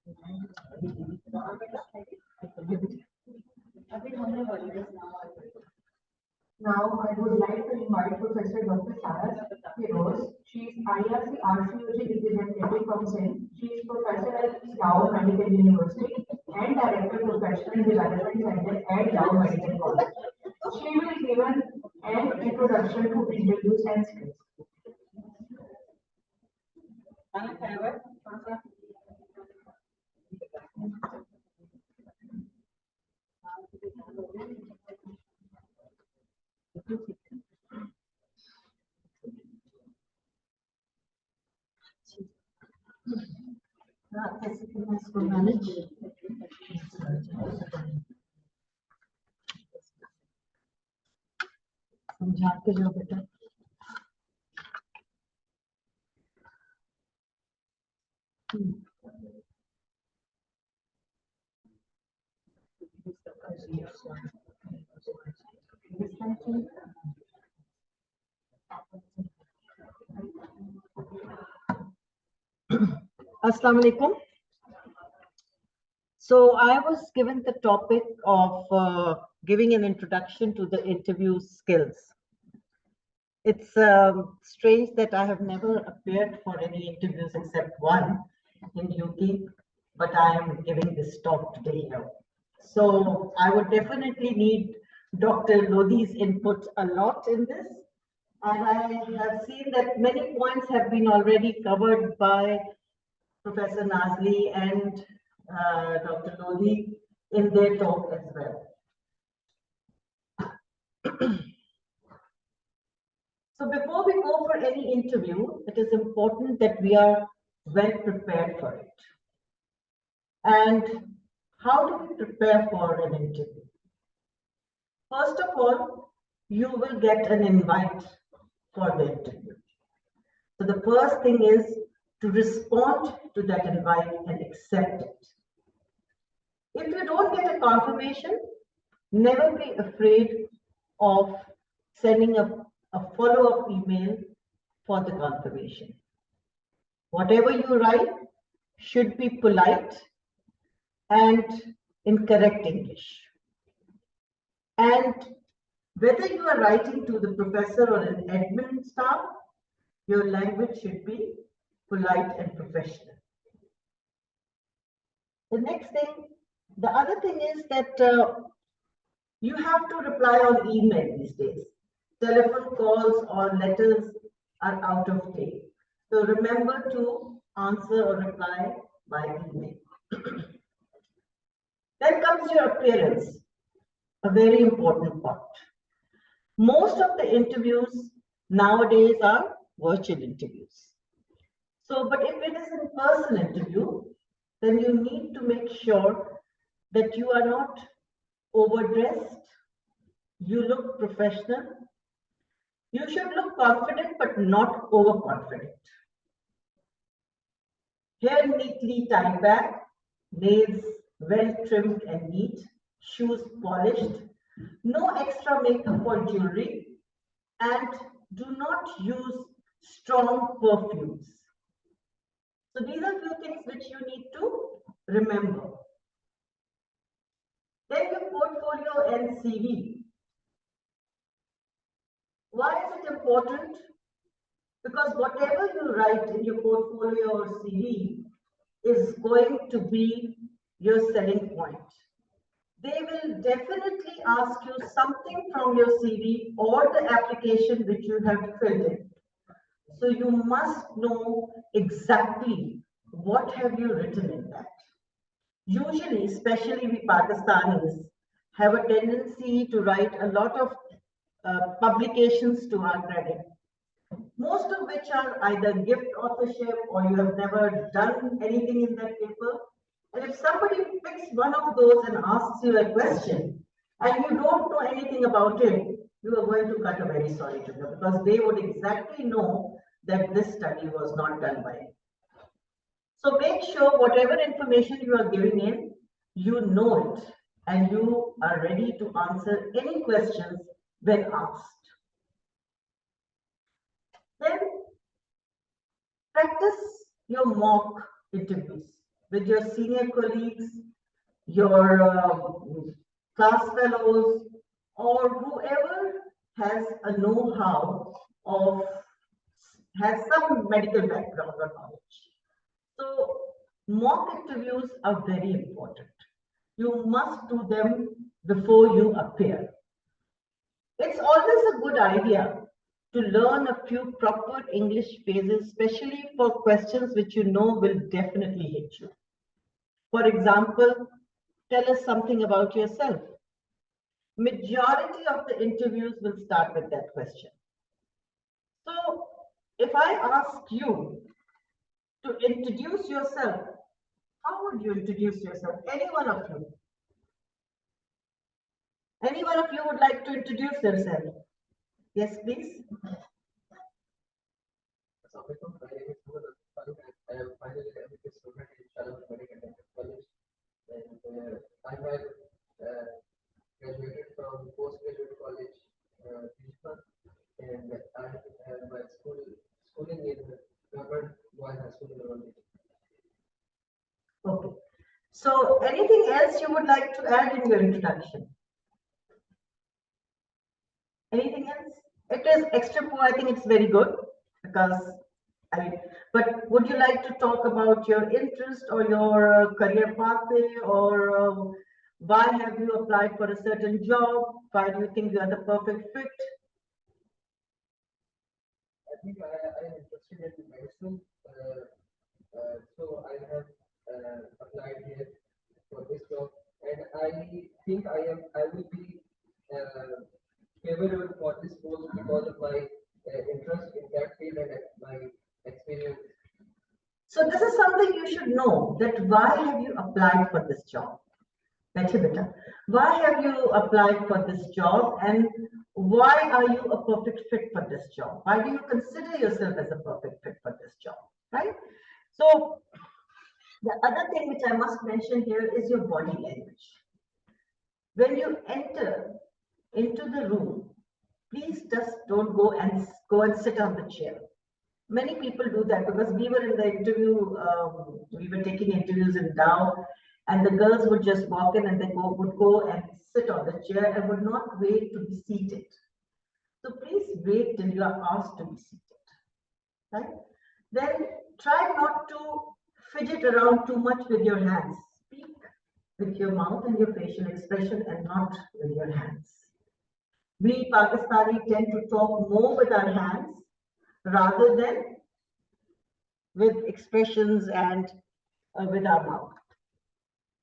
F: Now, I would like to invite Professor Dr. Sarah Firoz. She is IRC RCOG representative from SIN. She is professor at Yao Medical University and Director of Professional Development Center at Yao Medical College. She will give an introduction to interviews and skills.
I: समझा के जो बेटा Assalamu alaikum. So I was given the topic of giving an introduction to the interview skills. It's strange that I have never appeared for any interviews except one in UK, but I am giving this talk today here. So I would definitely need Dr. Lodi's input a lot in this. And I have seen that many points have been already covered by Professor Nazli and Dr. Lodi in their talk as well. So before we go for any interview, it is important that we are well prepared for it. And how do we prepare for an interview? First of all, you will get an invite for the interview. So the first thing is to respond to that invite and accept it. If you don't get a confirmation, never be afraid of sending a follow-up email for the confirmation. Whatever you write should be polite and in correct English. And whether you are writing to the professor or an admin staff, your language should be polite and professional. The next thing, the other thing is that you have to reply on email these days. Telephone calls or letters are out of date. So remember to answer or reply by email. Then comes your appearance, a very important part. Most of the interviews nowadays are virtual interviews. So, but if it is an in-person interview, then you need to make sure that you are not overdressed, you look professional. You should look confident, but not overconfident. Hair neatly tied back, nails well trimmed and neat, shoes polished, no extra makeup or jewelry, and do not use strong perfumes. So these are few things which you need to remember. Then your portfolio and CV. Why is it important? Because whatever you write in your portfolio or CV is going to be your selling point. They will definitely ask you something from your CV or the application which you have filled in. So you must know exactly what have you written in that. Usually, especially we Pakistanis, have a tendency to write a lot of publications to our credit, most of which are either gift authorship or you have never done anything in that paper. And if somebody picks one of those and asks you a question and you don't know anything about it, you are going to cut a very sorry to them, because they would exactly know that this study was not done by you. So make sure whatever information you are giving in, you know it and you are ready to answer any questions when asked. Then practice your mock interviews. with your senior colleagues, your class fellows, or whoever has a know-how of, has some medical background or knowledge. So mock interviews are very important. You must do them before you appear. It's always a good idea to learn a few proper English phrases, especially for questions which you know will definitely hit you. For example, tell us something about yourself. Majority of the interviews will start with that question. So if I ask you to introduce yourself, how would you introduce yourself? Any one of you? Any one of you would like to introduce yourself? Yes, please.
J: I am finally a student in Charlotte Medical College, and I have graduated from postgraduate college, and I have my schooling in Government Boys High School in London.
I: Okay. So anything else you would like to add in your introduction? Anything else? It is extra, I think it's very good because but would you like to talk about your interest or your career pathway, or why have you applied for a certain job? Why do you think you are the perfect fit?
J: I think I am interested in medicine, so I have applied here for this job, and I think I will be favorable for this post because of my interest in that field and my experience.
I: So this is something you should know, that why have you applied for this job? Why have you applied for this job, and why are you a perfect fit for this job? Why do you consider yourself as a perfect fit for this job, right? So the other thing which I must mention here is your body language. When you enter into the room, please just don't go and sit on the chair. Many people do that because we were in the interview, we were taking interviews in Dow, and the girls would just walk in and they would go and sit on the chair and would not wait to be seated. So please wait till you are asked to be seated, right? Then try not to fidget around too much with your hands. Speak with your mouth and your facial expression and not with your hands. We Pakistani tend to talk more with our hands rather than with expressions and with our mouth.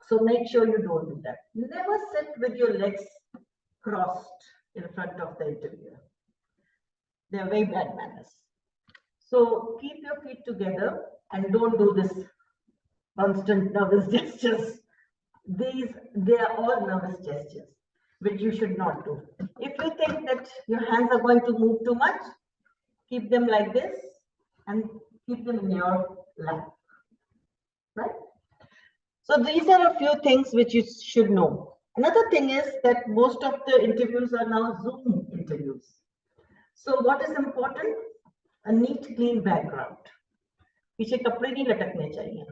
I: So make sure you don't do that. Never sit with your legs crossed in front of the interviewer. They are very bad manners. So keep your feet together and don't do this constant nervous gestures. They are all nervous gestures, which you should not do. If you think that your hands are going to move too much, keep them like this and keep them in your lap, right? So these are a few things which you should know. Another thing is that most of the interviews are now Zoom interviews. So what is important? A neat, clean background. पीछे कपड़े नहीं लटकने चाहिए,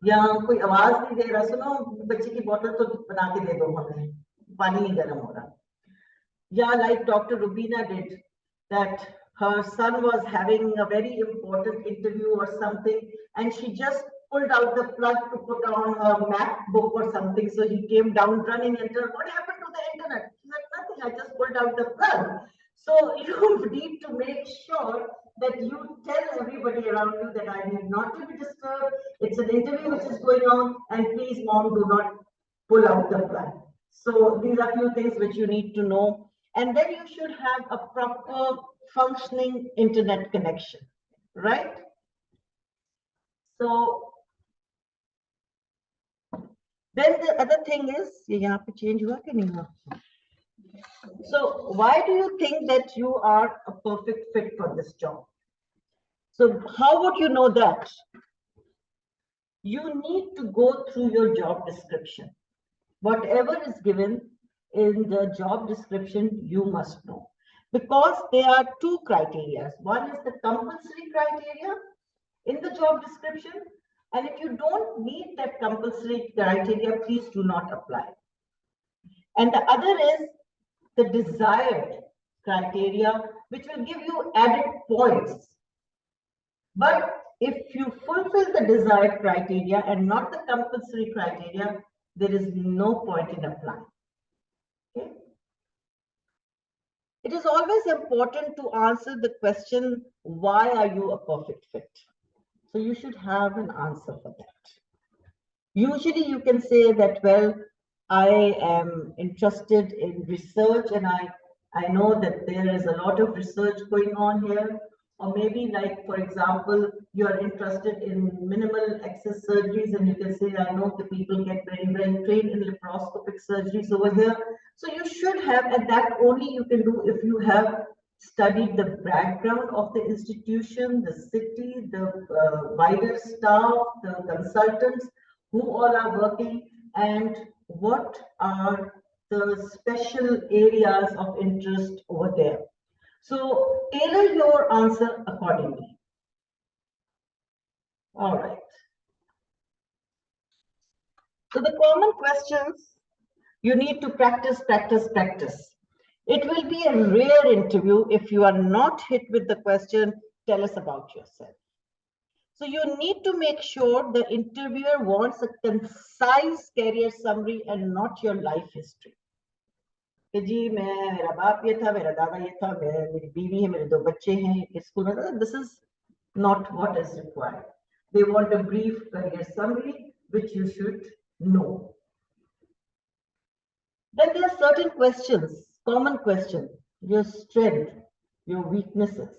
I: या कोई आवाज नहीं दे रहा, सुनो बच्चे की बोतल तो बना के दे दो हमें, पानी नहीं गर्म हो रहा. Yeah, like Dr. Rubina did, that her son was having a very important interview or something, and she just pulled out the plug to put on her MacBook or something. So he came down running and said, "What happened to the internet?" She said, "Nothing, I just pulled out the plug." So you need to make sure that you tell everybody around you that I need not to be disturbed. It's an interview which is going on, and please, mom, do not pull out the plug. So these are few things which you need to know. And then you should have a proper functioning internet connection, right? So then the other thing is, so why do you think that you are a perfect fit for this job? So how would you know that? You need to go through your job description. Whatever is given in the job description, you must know. Because there are two criteria. One is the compulsory criteria in the job description. And if you don't meet that compulsory criteria, please do not apply. And the other is the desired criteria, which will give you added points. But if you fulfill the desired criteria and not the compulsory criteria, there is no point in applying. Okay? It is always important to answer the question, why are you a perfect fit? So you should have an answer for that. Usually you can say that, well, I am interested in research and I know that there is a lot of research going on here. Or maybe like, for example, you are interested in minimal access surgeries and you can say, I know the people get very well trained in laparoscopic surgeries over here. So you should have, and that only you can do if you have studied the background of the institution, the city, the wider staff, the consultants, who all are working, and what are the special areas of interest over there. So tailor your answer accordingly. All right. So the common questions, you need to practice, practice, practice. It will be a rare interview if you are not hit with the question, tell us about yourself. So you need to make sure the interviewer wants a concise career summary and not your life history. जी मैं मेरा बाप ये था, मेरा दादा ये था, मेरी बीवी है, मेरे 2 बच्चे हैं, स्कूल में. This is not what is required. They want a brief career summary which you should know. Then there are certain questions, common questions, your strength, your weaknesses.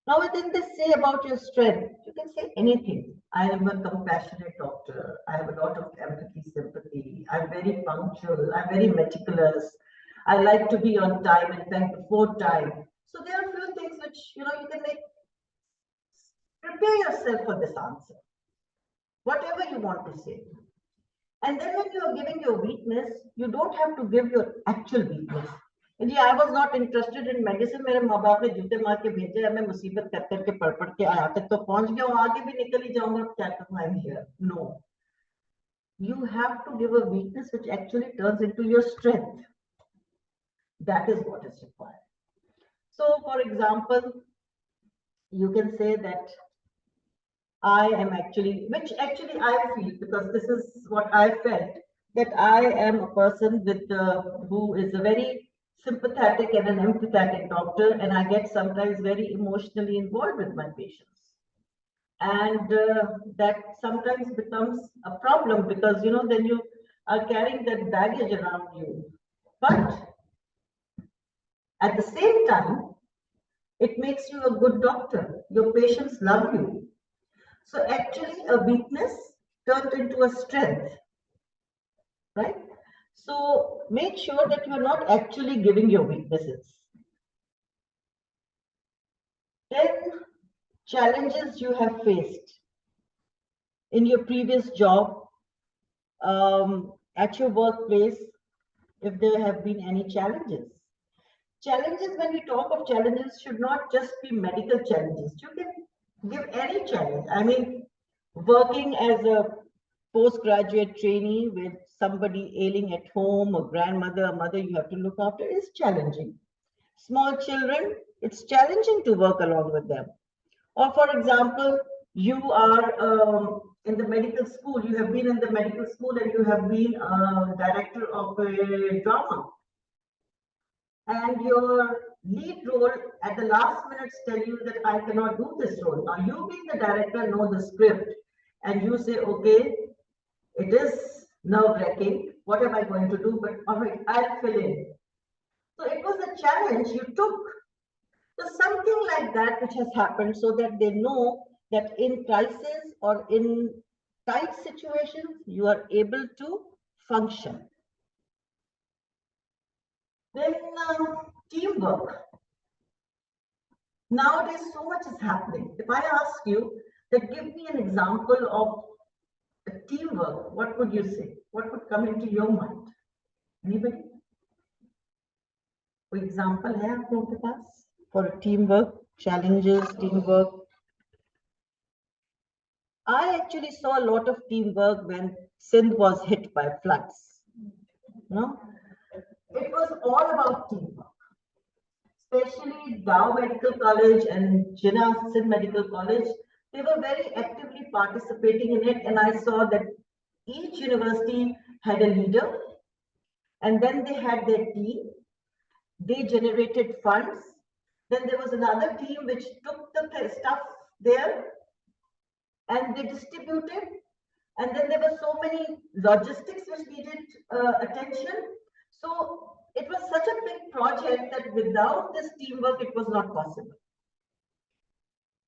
I: Now, what did they say about your strength? You can say anything. I am a compassionate doctor. I have a lot of empathy, sympathy. I'm very punctual. I'm very meticulous. I like to be on time and thank before time. So there are a few things which, you can make. Prepare yourself for this answer. Whatever you want to say. And then when you are giving your weakness, you don't have to give your actual weakness. I was not interested in medicine. मेरे माँ बाप ने जूते मार के भेजे, मैं मुसीबत कर करके पढ़ के आया तक तो पहुंच गया हूँ, आगे भी निकल ही जाऊंगा, क्या करूँ, I'm here. No. You have to give a weakness which actually turns into your strength. That is what is required. So, for example, you can say that I am actually, which actually I feel, because this is what I felt, that I am a person with who is a very sympathetic and an empathetic doctor, and I get sometimes very emotionally involved with my patients. And that sometimes becomes a problem because, then you are carrying that baggage around you. But at the same time, it makes you a good doctor. Your patients love you. So actually a weakness turned into a strength, right? So make sure that you are not actually giving your weaknesses. Then challenges you have faced in your previous job, at your workplace, if there have been any challenges. Challenges, when we talk of challenges, should not just be medical challenges. You can give any challenge. I mean, working as a postgraduate trainee with somebody ailing at home, a grandmother, a mother you have to look after is challenging. Small children, it's challenging to work along with them. Or for example, you are in the medical school, you have been in the medical school and you have been a director of a drama. And your lead role at the last minutes tell you that I cannot do this role. Now you being the director know the script and you say, okay, it is nerve-wracking. What am I going to do? But all right, I'll fill in. So it was a challenge you took. So something like that which has happened so that they know that in crisis or in tight situations, you are able to function. Then teamwork. Nowadays, so much is happening. If I ask you that give me an example of a teamwork, what would you say? What would come into your mind? Anybody? For example, है आप लोगों के पास for a teamwork, challenges, teamwork? I actually saw a lot of teamwork when Sindh was hit by floods. No, it was all about teamwork. Especially Dow Medical College and Jinnah Sindh Medical College, they were very actively participating in it, and I saw that each university had a leader, and then they had their team. They generated funds. Then there was another team which took the stuff there and they distributed. And then there were so many logistics which needed attention. So it was such a big project that without this teamwork, it was not possible.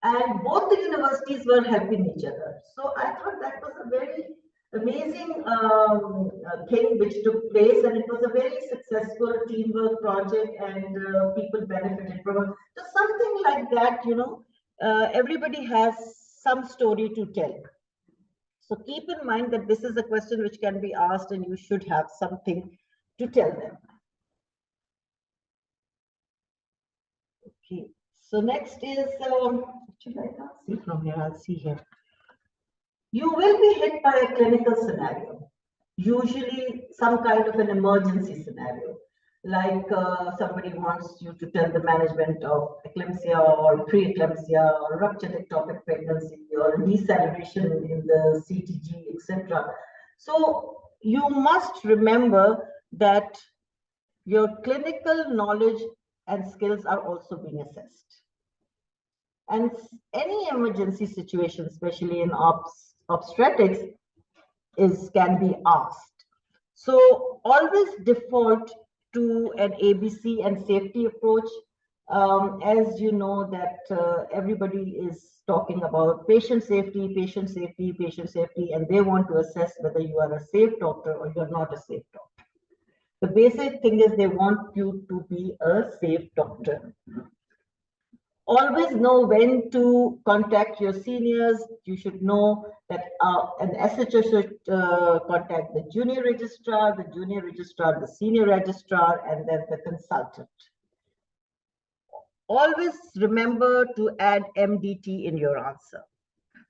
I: And both the universities were helping each other. So I thought that was a very amazing thing which took place, and it was a very successful teamwork project, and people benefited from it. So something like that, you know, everybody has some story to tell. So keep in mind that this is a question which can be asked, and you should have something to tell them. Okay, so next is, actually I can't see from here, I'll see here. You will be hit by a clinical scenario, usually some kind of an emergency scenario, like somebody wants you to tell the management of eclampsia or pre-eclampsia or ruptured ectopic pregnancy or deceleration in the CTG, etc. So you must remember that your clinical knowledge and skills are also being assessed. And any emergency situation, especially in obstetrics, can be asked. So always default to an ABC and safety approach. As you know that everybody is talking about patient safety, patient safety, patient safety, and they want to assess whether you are a safe doctor or you're not a safe doctor. The basic thing is they want you to be a safe doctor. Always know when to contact your seniors. You should know that an SHO should contact the junior registrar, the senior registrar, and then the consultant. Always remember to add MDT in your answer.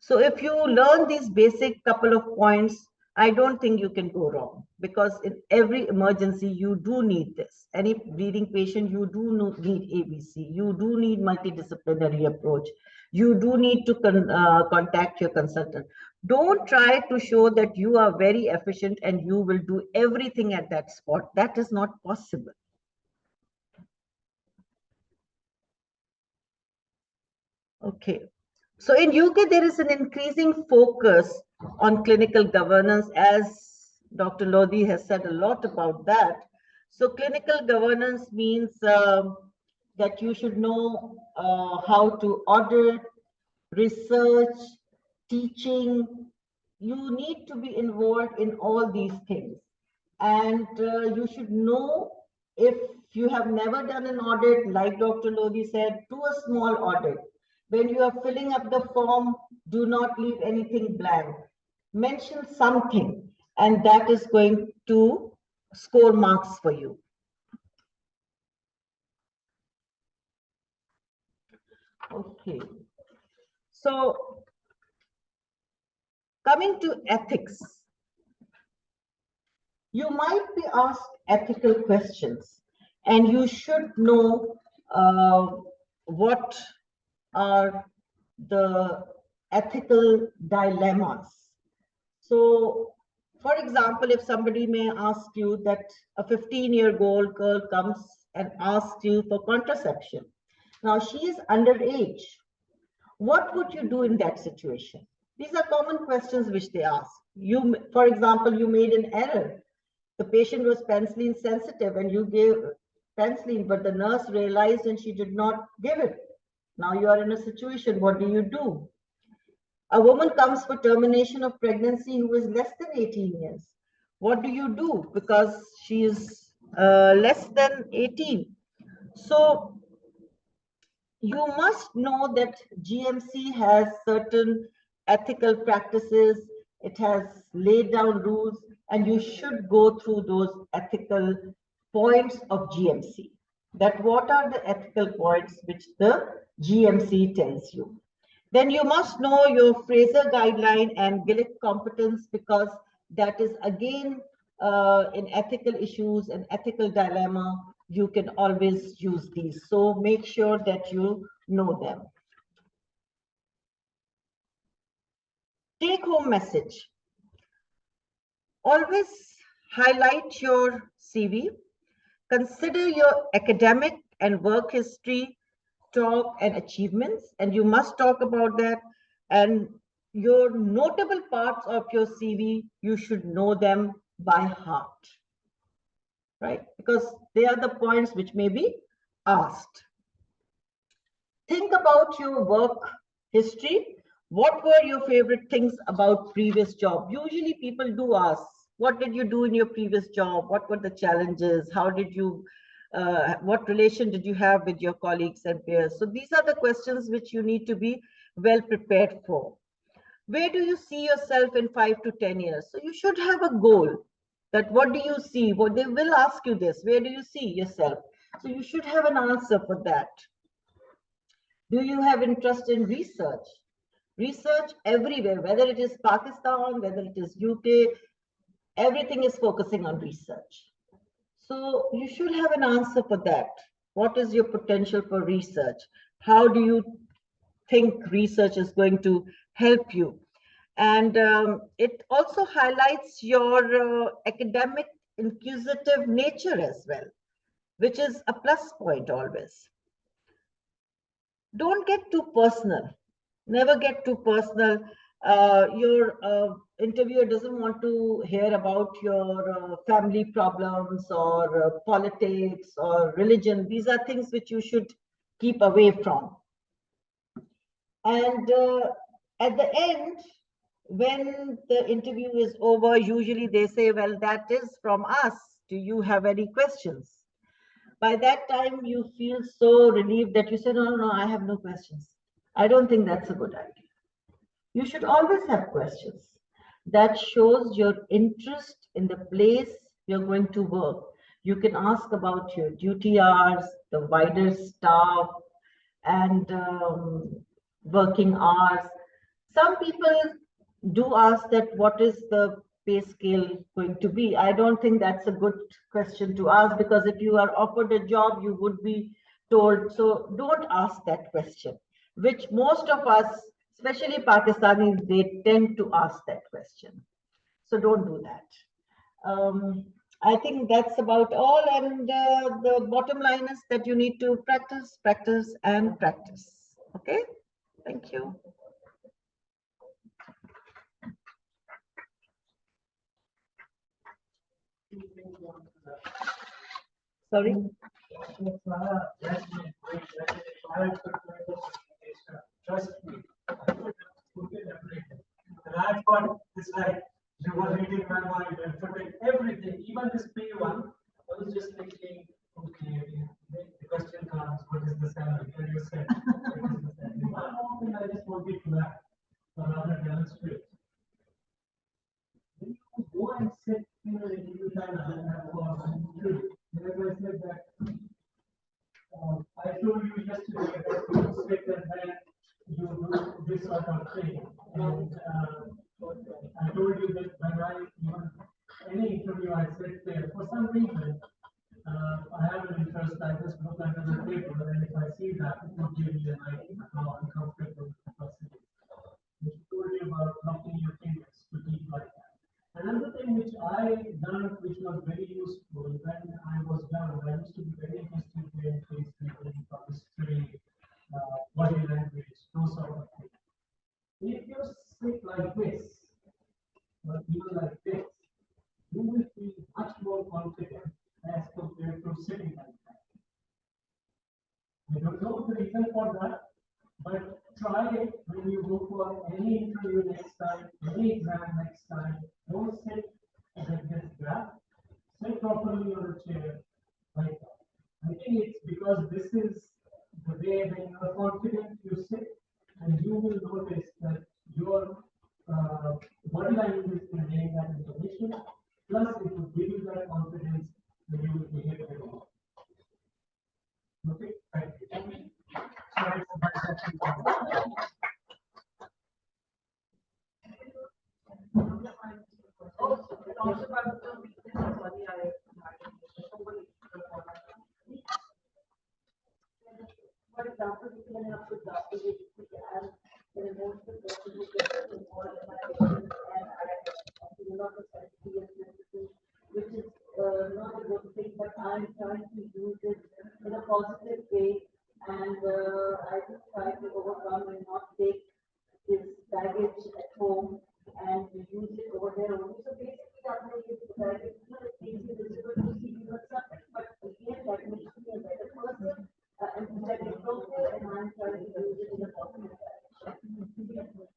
I: So if you learn these basic couple of points, I don't think you can go wrong, because in every emergency, you do need this. Any bleeding patient, you do need ABC. You do need multidisciplinary approach. You do need to contact your consultant. Don't try to show that you are very efficient and you will do everything at that spot. That is not possible. Okay. So in UK, there is an increasing focus on clinical governance, as Dr. Lodhi has said a lot about that. So clinical governance means that you should know how to audit, research, teaching. You need to be involved in all these things. And you should know, if you have never done an audit, like Dr. Lodhi said, do a small audit. When you are filling up the form, do not leave anything blank. Mention something, and that is going to score marks for you. Okay. So, coming to ethics, you might be asked ethical questions, and you should know what are the ethical dilemmas. So, for example, if somebody may ask you that a 15-year-old girl comes and asks you for contraception. Now, she is underage. What would you do in that situation? These are common questions which they ask. You, for example, you made an error. The patient was penicillin sensitive and you gave penicillin, but the nurse realized and she did not give it. Now you are in a situation, what do you do? A woman comes for termination of pregnancy who is less than 18 years. What do you do? Because she is less than 18. So you must know that GMC has certain ethical practices. It has laid down rules, and you should go through those ethical points of GMC. That what are the ethical points which the GMC tells you. Then you must know your Fraser guideline and Gillick competence, because that is again in ethical issues and ethical dilemma, you can always use these. So make sure that you know them. Take home message. Always highlight your CV. Consider your academic and work history, talk and achievements, and you must talk about that. And your notable parts of your CV, you should know them by heart, right? Because they are the points which may be asked. Think about your work history. What were your favorite things about previous job? Usually people do ask, what did you do in your previous job? What were the challenges? How did you, what relation did you have with your colleagues and peers? So these are the questions which you need to be well prepared for. Where do you see yourself in 5 to 10 years? So you should have a goal, that what do you see? Well, they will ask you this, where do you see yourself? So you should have an answer for that. Do you have interest in research? Research everywhere, whether it is Pakistan, whether it is UK, everything is focusing on research. So you should have an answer for that. What is your potential for research? How do you think research is going to help you? And it also highlights your academic inquisitive nature as well, which is a plus point always. Don't get too personal. Never get too personal. Your interviewer doesn't want to hear about your family problems or politics or religion. These are things which you should keep away from. And at the end, when the interview is over, usually they say, well, that is from us. Do you have any questions? By that time, you feel so relieved that you say, no, no, I have no questions. I don't think that's a good idea. You should always have questions. That shows your interest in the place you're going to work. You can ask about your duty hours, the wider staff, and working hours. Some people do ask that what is the pay scale going to be? I don't think that's a good question to ask, because if you are offered a job, you would be told. So don't ask that question, which most of us, especially Pakistanis, they tend to ask that question. So don't do that. I think that's about all. And the bottom line is that you need to practice, practice, and practice. Okay, thank you. Sorry?
A: Trust me. And I thought it's like you were reading my mind and putting everything, even this P1. I was just thinking, okay, the question comes, what is the salary? And you said, what is the salary? One more thing I just wanted to add, or rather demonstrate. When you go and sit in an interview time and have as I said that, I told you yesterday that you sit and then you do this sort of thing. And I told you that when I even any interview I sit there, for some reason, I have an interest, I just look under the table, and if I see that, it will give me an idea how uncomfortable the person is. Which told you about locking your fingers to keep like that. Another thing which I learned, which was very useful when I was young, I used to be very interested in things like chemistry, body language, those sort of things. If you sit like this, or even like this, you will feel much more confident as compared to sitting like that. I don't know the reason for that, but try it when you go for any interview next time, any exam next time. Don't sit like this gap. Sit properly on a chair like that. I think it's because this is the way when you are confident you sit, and you will notice that your body language is conveying that information. Plus, it will give you that confidence that you will behave very well. Okay, thank you.
F: For example, we can have good doctors, we can have an emotional person who gets involved in my patients, and I do not experience which is not a good thing, but I'm trying to use it in a positive way, and I just try to overcome and not take this baggage at home and use it over there only. So basically, that makes it baggage, it's easy visible to see you or something, but again, that makes me a better person, and that is okay, and I'm trying to use it in a positive direction.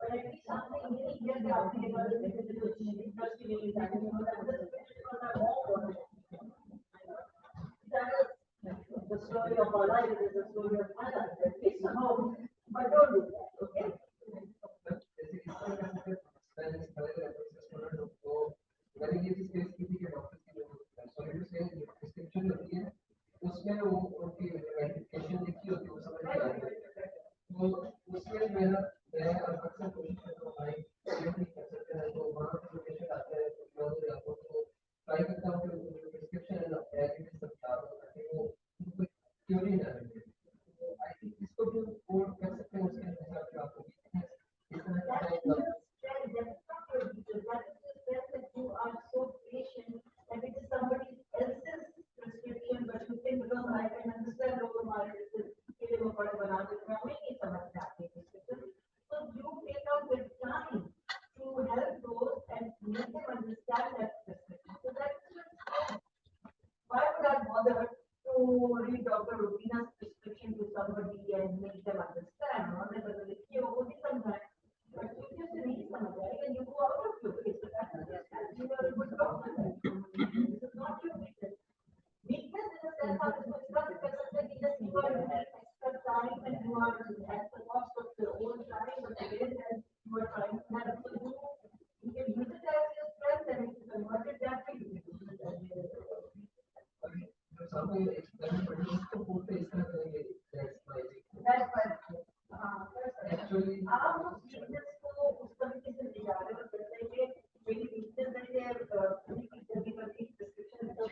F: But at least something really get talking about it, individual interesting, that is what I'm just because I want that is the story of our life, it is the story of my life, at least I hope, but don't do that, okay?
J: मैंने ये चीज face की थी कि doctor की जो sorry से prescription होती है उसमें वो उनकी वेरिफिकेशन लिखी होती है वो समझ में आती है तो उसमें मैं अक्सर कोशिश करता हूँ भाई ये नहीं कर सकते हैं तो वहाँ पे जो पेशेंट आते हैं तो ट्राई करता हूँ कि प्रिस्क्रिप्शन है एज इट इज समझा दो ताकि वो क्योरी ना रहे तो आई थिंक इसको भी कोड कर सकते हैं उसके हिसाब से आपको इस तरह का
F: You are so patient, and it is somebody else's prescription, but you think, because I can understand local market, so you take out the time to help those and make them understand that prescription. So that's why would I bother to read Dr. Rubina's prescription to somebody and make them understand? Or sometimes. But you just read some of that and you go out of your way. So that's you are a good doctor. This is not your weakness. Weakness in the sense of it's not because you are extra time and you are at the cost of your own time, but again, as you are trying to have to do, you can use it as your strength and if you convert it that way, you can use it as your that's why. Actually, आप उस weakness को उस तरीके से ले जा रहे हो जैसे कि मेरी weakness है कि कभी prescription तो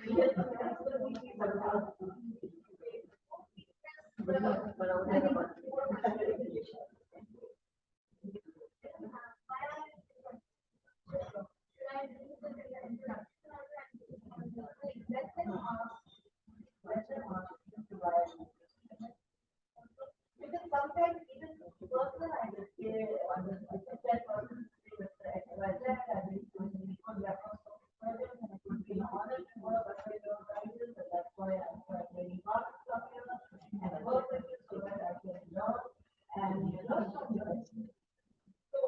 F: because sometimes even personal I just say that person that's why I'm very hard to come here and work with you so that I can learn and from you. So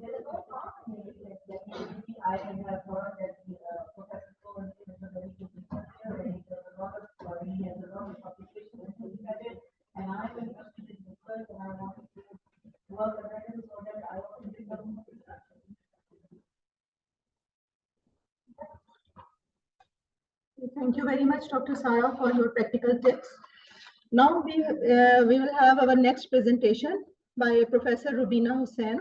F: there is no harm in it. Definitely I have heard that Professor Cohen is a very good researcher and he does a lot of he has a lot of publications and things like that. And I'm interested in research and I want to work around so that I also become more researcher.
E: Thank you very much, Dr. Sara, for your practical tips. Now we will have our next presentation by Professor Rubina Hussain.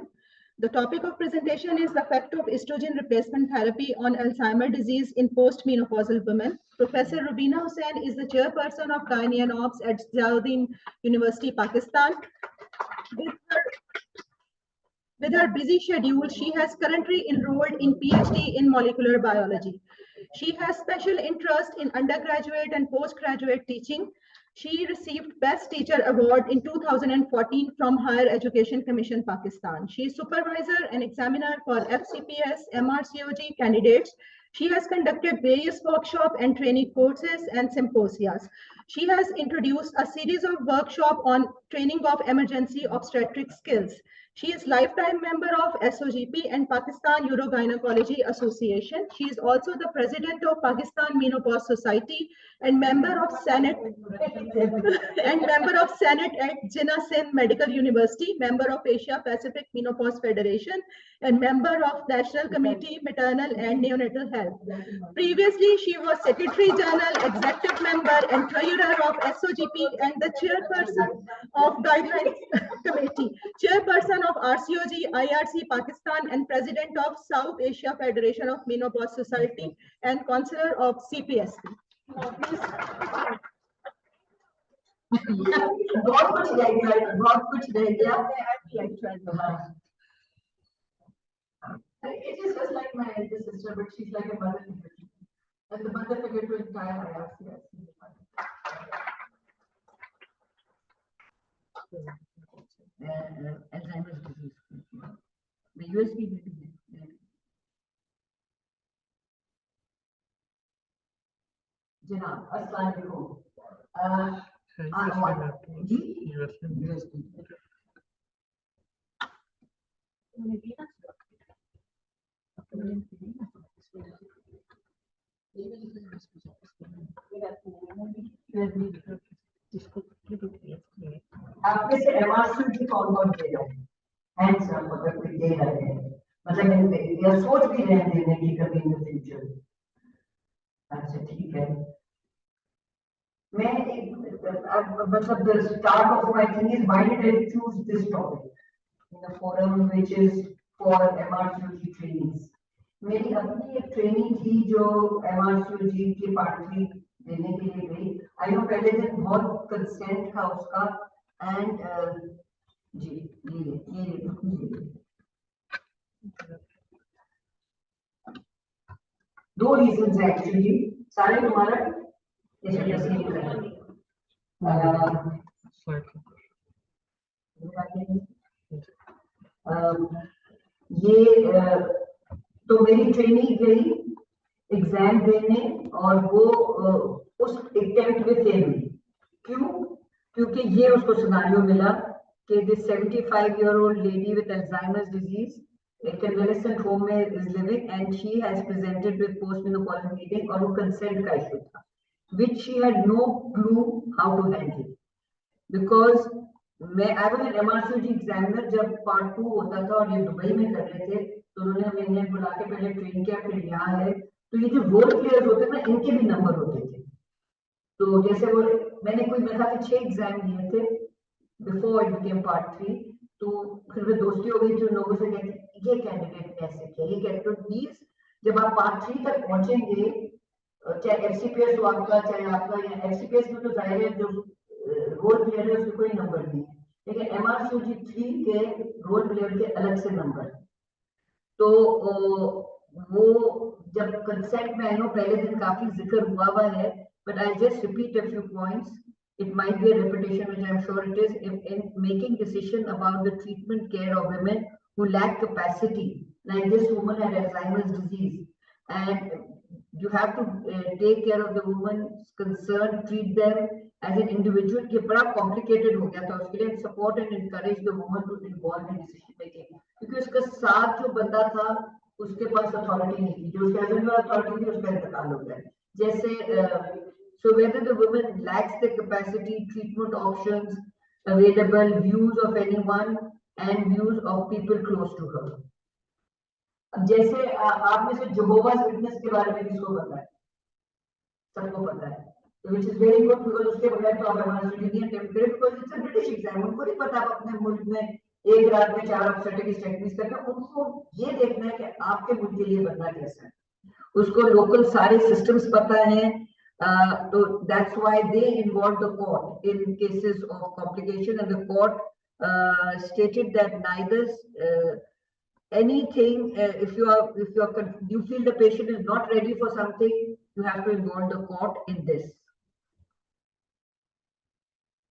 E: The topic of presentation is the effect of estrogen replacement therapy on Alzheimer's disease in postmenopausal women. Professor Rubina Hussain is the chairperson of Gynae and Obs at Ziauddin University, Pakistan. With her busy schedule, she has currently enrolled in PhD in molecular biology. She has special interest in undergraduate and postgraduate teaching. She received Best Teacher Award in 2014 from Higher Education Commission, Pakistan. She is supervisor and examiner for FCPS, MRCOG candidates. She has conducted various workshops and training courses and symposia. She has introduced a series of workshops on training of emergency obstetric skills. She is lifetime member of SOGP and Pakistan Urogynecology Association. She is also the president of Pakistan Menopause Society and member of Senate at Jinnah Sindh Medical University, member of Asia Pacific Menopause Federation, and member of National Committee Maternal and Neonatal Health. Previously, she was Secretary General, Executive Member, and Treasurer of SOGP and the Chairperson of Guidelines Committee, Chairperson of RCOG, IRC Pakistan, and President of South Asia Federation of Menopause Society, and Counselor of CPSP.
I: बहुत कुछ रह गया, बहुत कुछ रह गया. It is just like my elder sister, but she's like a mother figure. And the mother figure to entire IRCS. Alzheimer's disease. The USB Janab, Assalamualaikum. आपने से MRCOG कौन दे रहा है? हैंड्स अप अगर कोई दे रहा है, मतलब या सोच भी रहे हैं देने की कभी इन द फ्यूचर. अच्छा ठीक है. मैं मतलब the start of my thing is why did I choose this topic in a forum which is for MRCOG trainees. मेरी अपनी एक ट्रेनिंग थी जो MRCOG के पार्ट 3 देने के लिए गई. आई नो पहले दिन बहुत कंसेंट था उसका एंड जी ये दो रीजंस है एक्चुअली. सारे तुम्हारा ये तो मेरी ट्रेनिंग गई एग्जाम देने और वो उस अटेम्प्ट में फेल हुई. क्यों? क्योंकि ये उसको सिनेरियो मिला कि this 75-year-old lady with Alzheimer's disease a convalescent home में is living and she has presented with post-menopause bleeding और वो consent का issue था which she had no clue how to handle because I was an MRCOG examiner जब part 2 होता था और ये दुबई में कर रहे थे तो उन्होंने हमें बुला के पहले ट्रेन किया फिर यहाँ है. तो ये जो रोल प्लेयर्स होते ना इनके भी नंबर होते थे. तो जैसे वो मैंने कोई मेरे ख्याल से 6 एग्जाम दिए थे बिफोर इट बिकेम पार्ट 3. तो फिर वो दोस्ती हो गई थी उन लोगों से कहते ये कैंडिडेट ने ऐसे किया ये कैंडिडेट प्लीज जब आप पार्ट 3 तक पहुंचेंगे चाहे FCPS हो आपका चाहे आपका या FCPS में तो जाहिर है जो रोल प्लेयर है उसमें कोई नंबर नहीं है लेकिन MRCOG 3 के रोल प्लेयर के अलग से नंबर. तो वो जब कंसेंट में आई नो पहले दिन काफी जिक्र हुआ है but I'll just repeat a few points. It might be a repetition which I'm sure it is in making decision about the treatment care of women who lack capacity like this woman had Alzheimer's disease and you have to take care of the woman's concern, treat them as an individual. ये बड़ा complicated हो गया था उसके लिए support and encourage the woman to involve in decision making क्योंकि उसका साथ जो बंदा था उसके पास अथॉरिटी नहीं थी जो उसके हस्बैंड का अथॉरिटी थी उसका इंतकाल हो गया. जैसे so whether the woman lacks the capacity, treatment options available, views of anyone and views of people close to her. अब जैसे आप में से Jehovah's Witness के बारे में किसको पता है? सबको पता है. Which is very good because उसके बगैर तो आप MRCOG नहीं अटेम्प्ट करें because it's a British exam. उनको नहीं पता आप अपने मुल्क में एक रात में 4 ऑब्स्टेटिक टेक्निक्स करते हैं. उनको ये देखना है कि आपके मुल्क के लिए बनना कैसा है. उसको लोकल सारे सिस्टम्स पता है. So that's why they involved the court in cases of complication and the court stated that neither anything if you feel the patient is not ready for something you have to involve the court in this.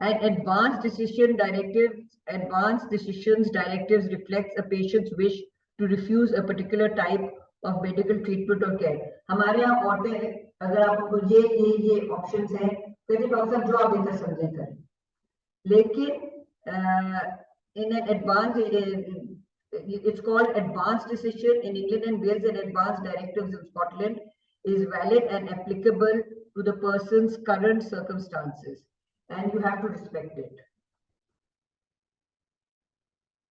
I: And advanced decisions directives reflects a patient's wish to refuse a particular type of medical treatment or care. हमारे यहाँ औरतें अगर आपको ये options हैं तो doctor साहब जो आप बेहतर समझे करें. लेकिन in an advanced it's called advanced decision in England and Wales and advanced directives in Scotland is valid and applicable to the person's current circumstances and you have to respect it.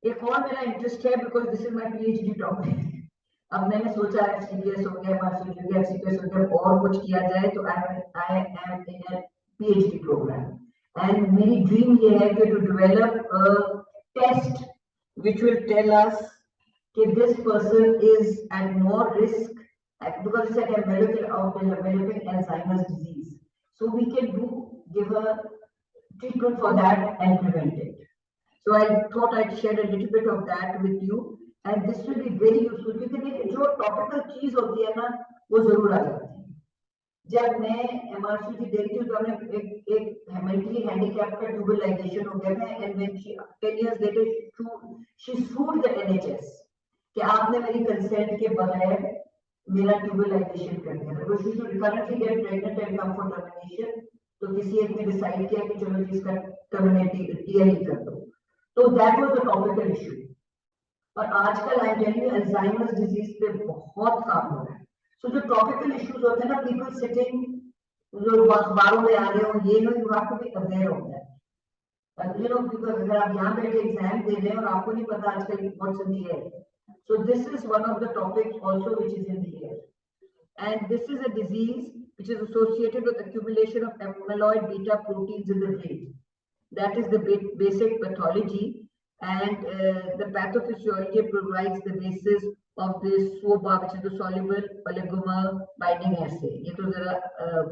I: एक और मेरा interest है because this is my PhD topic. अब मैंने सोचा FCPS हो गया MRCOG हो गया FCPS हो गया और कुछ किया जाए तो I am in a PhD program and मेरी ड्रीम ये है कि to develop a test which will tell us if this person is at more risk because it's at a developing Alzheimer's disease. So we can give a treatment for that and prevent it. So I thought I'd share a little bit of that with you, and this will be very useful क्योंकि देखिए जो topical चीज होती है ना वो जरूर आ जाती है. जब मैं MRCG देखती हूँ तो हमने एक मेंटली हैंडीकैप का ट्यूबलाइजेशन हो गया था, and when she 10 years later she sued the NHS कि आपने मेरी कंसेंट के बगैर मेरा ट्यूबलाइजेशन कर दिया. तो she should currently get pregnant and come for termination. तो किसी एक ने डिसाइड किया कि चलो जिसका टर्मिनेट ही कर दो. तो that was the topical issue. और आजकल I am telling you Alzheimer's disease पे बहुत काम हो रहा है. सो जो टॉपिकल इश्यूज होते हैं ना, पीपल सिटिंग जो अखबारों में आ रहे हो ये no, you have to be aware of that. You know because अगर आप यहाँ बैठे एग्जाम दे रहे हैं और आपको नहीं पता आजकल what's in the air, so this is one of the topics also which is in the air. And this is a disease which is associated with accumulation of amyloid beta proteins in the brain. That is the basic pathology, and the pathophysiology provides the basis of this SOBA, which is the soluble oligomer binding assay. ये तो जरा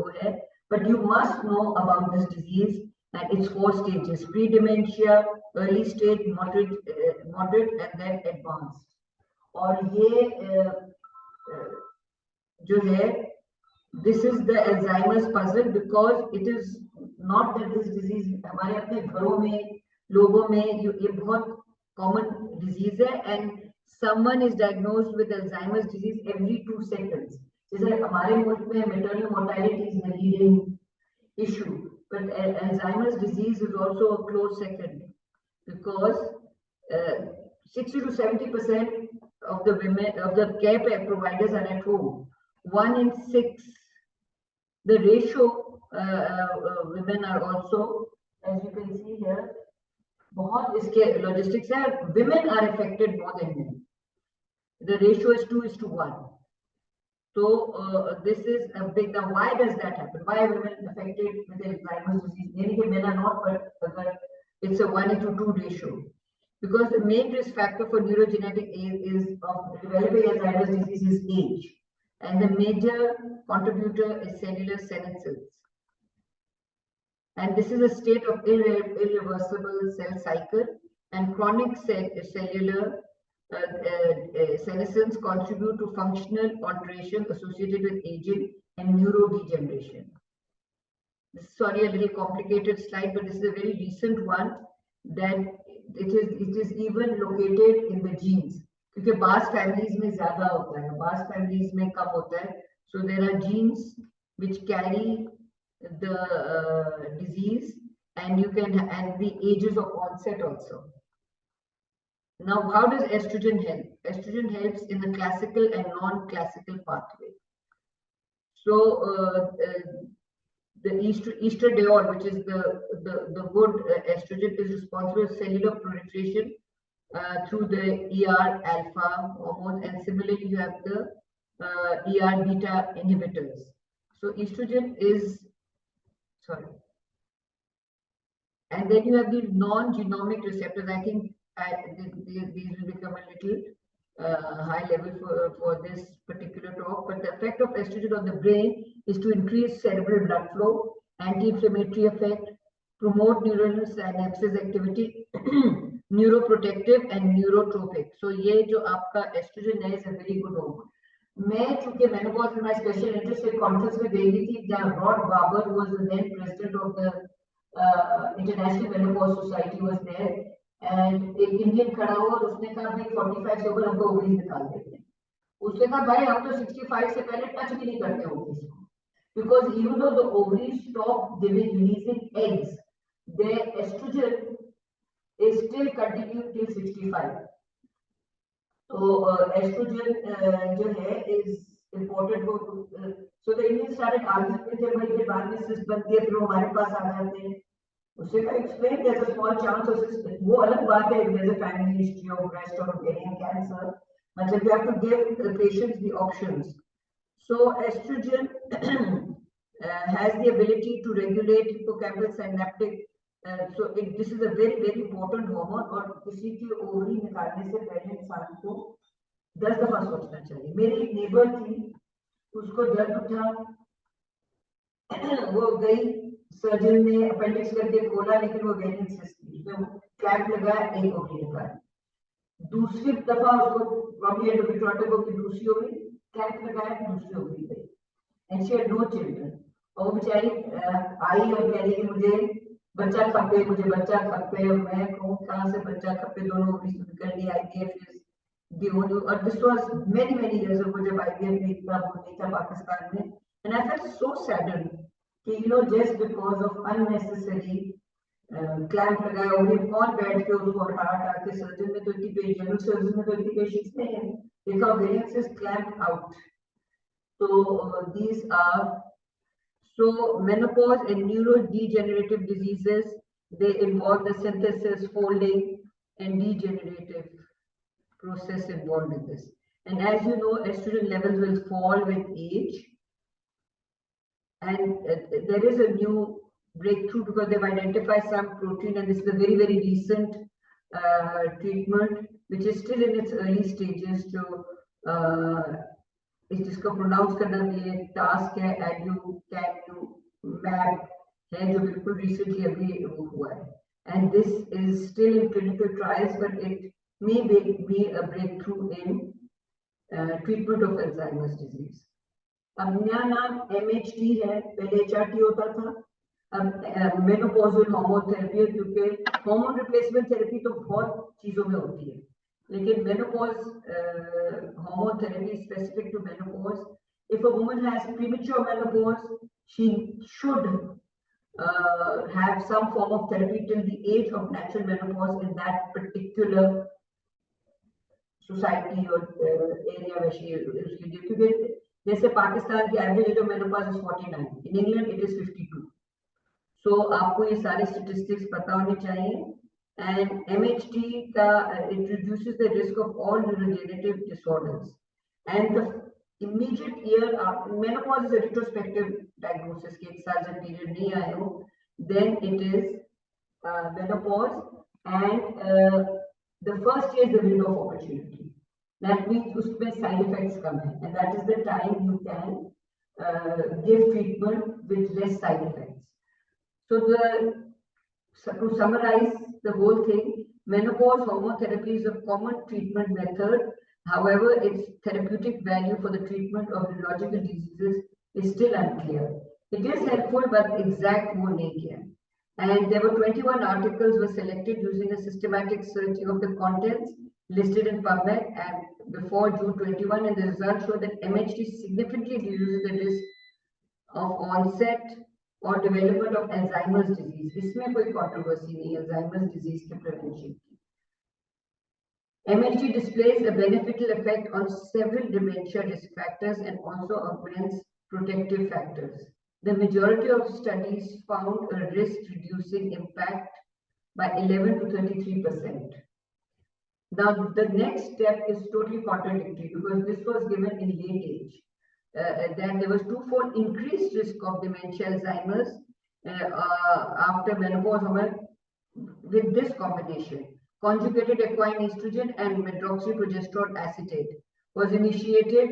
I: वो है, but you must know about this disease and its 4 stages: pre-dementia, early stage, moderate, and then advanced. और ये जो है, this is the Alzheimer's puzzle, because it is not that this disease हमारे अपने घरों में लोगों में ये बहुत common disease है, and someone is diagnosed with Alzheimer's disease every 2 seconds. जैसे हमारे मुल्क में maternal mortality is the leading issue, but Alzheimer's disease is also a close second, because 60 to 70% of the women of the care providers are at home. 1 in 6, the ratio women are also, as you can see here, बहुत इसके logistics है. Women are affected more than men. The ratio is 2:1. So this is a big. Now, why does that happen? Why are women affected with Alzheimer's disease? Meaning men are not, but it's a 1:2 ratio. Because the main risk factor for neurogenetic is of developing Alzheimer's disease is age. And the major contributor is cellular senescence. And this is a state of irreversible cell cycle, and chronic cellular senescence contribute to functional alteration associated with aging and neurodegeneration. This is, sorry, a little complicated slide, but this is a very recent one, that it is even located in the genes. क्योंकि बास families में ज्यादा होता है, बास families में कम होता है. So there are genes which carry the disease, and you can, and the ages of onset also. Now, how does estrogen help? Estrogen helps in the classical and non-classical pathway. So the estradiol, which is the good estrogen, is responsible for cellular proliferation through the ER alpha hormone, and similarly you have the ER beta inhibitors. So estrogen is, sorry, and then you have the non-genomic receptors. I think these will become a little high level for this particular talk, but the effect of estrogen on the brain is to increase cerebral blood flow, anti-inflammatory effect, promote neuronal synapses activity, neuroprotective and neurotropic. So ये जो आपका estrogen है is a very good hormone. मैं चूंकि menopause में my special interest एक conference में गई थी जहाँ Rod Barber, who was the then president of the International Menopause Society, was there, and एक इंडियन खड़ा हुआ और उसने कहा भाई 45 से ऊपर हमको ओवरीज निकाल देते हैं. उसने कहा भाई हम तो 65 से पहले टच भी नहीं करते ओवरीज को, because even though the ovaries stop releasing eggs, their estrogen is still continuing till 65. So estrogen जो है is important for. So the Indians started arguing with them, भाई बाद में cyst बनती है फिर वो हमारे पास आ जाते हैं. उससे का explain there's a small chance of cyst. वो अलग बात है, there's a family history of breast or ovarian cancer. मतलब you have to give the patients the options. So estrogen has the ability to regulate hippocampal synaptic. So this is a very very important hormone, और किसी की ovary निकालने से पहले इंसान को 10 दफा सोचना चाहिए. मेरी एक नेबर थी, उसको दर्द उठा, वो गई सर्जन ने अपेंडिक्स करके खोला लेकिन वो वेरिएंट सिस्ट थी, उसमें क्लैंप लगाया, एक ओवरी निकाली। दूसरी दफा उसको प्रॉब्लम की दूसरी ओवरी क्लैंप लगाया, दूसरी ओवरी गई, and she had no children. और वो बेचारी आई और कह रही कि मुझे बच्चा खपे, मुझे बच्चा खपे। मैं कहूँ कहाँ से बच्चा खपे, दोनों ओवरी से निकल गई। IVF इज the only, और this was many years ago जब IVF में इतना वो नहीं था पाकिस्तान में, and I felt so saddened कि just because of unnecessary clamp लगाया, और कौन बैठ के उसको हटा के, सर्जन में तो इतनी पेशेंट, जनरल सर्जन में तो इतनी पेशेंट्स नहीं है, देखा वेरिएंट्स इज क्लैंप आउट। तो these are so menopause and neurodegenerative diseases, they involve the synthesis, folding, and degenerative process involved in this. And as you know, estrogen levels will fall with age. And there is a new breakthrough because they've identified some protein, and this is a very recent treatment, which is still in its early stages. to जिसको pronounce करना भी एक task है, एड्यूकैन्यूमैब है, जो बिल्कुल recently अभी वो हुआ है, and this is still in clinical trials, but it may be a breakthrough in treatment of Alzheimer's disease. अब नया नाम MHT है, पहले HRT होता था, अब मेनोपॉजल हार्मोन थेरेपी है, क्योंकि हार्मोन रिप्लेसमेंट थेरेपी तो बहुत चीजों में होती है, लेकिन menopause hormone therapy is specific to menopause. If a woman has premature menopause, she should have some form of therapy till the age of natural menopause in that particular society or area where she is. क्योंकि जैसे पाकिस्तान की average age of menopause is 49, in England it is 52. So आपको ये सारे statistics पता होने चाहिए. And MHT it reduces the risk of all neurodegenerative disorders. And the immediate year after menopause is a retrospective diagnosis. के एक साल जब period नहीं आए हो, then it is menopause, and the first year is the window of opportunity. That means उसमें side effects कम है, and that is the time you can give treatment with less side effects. So to summarize the whole thing, menopause hormone therapy is a common treatment method. However, its therapeutic value for the treatment of neurological diseases is still unclear. It is helpful, but exact वो नहीं किया. And there were 21 articles were selected using a systematic searching of the contents listed in PubMed and before June 21, and the results show that MHT significantly reduces the risk of onset or development of Alzheimer's disease. इसमें कोई controversy नहीं है Alzheimer's disease के prevention की. MHT displays a beneficial effect on several dementia risk factors and also augments protective factors. The majority of studies found a risk reducing impact by 11 to 33%. Now the next step is totally contradictory because this was given in late age. That there was twofold increased risk of dementia, Alzheimer's after menopause with this combination. Conjugated equine estrogen and medroxyprogesterone acetate was initiated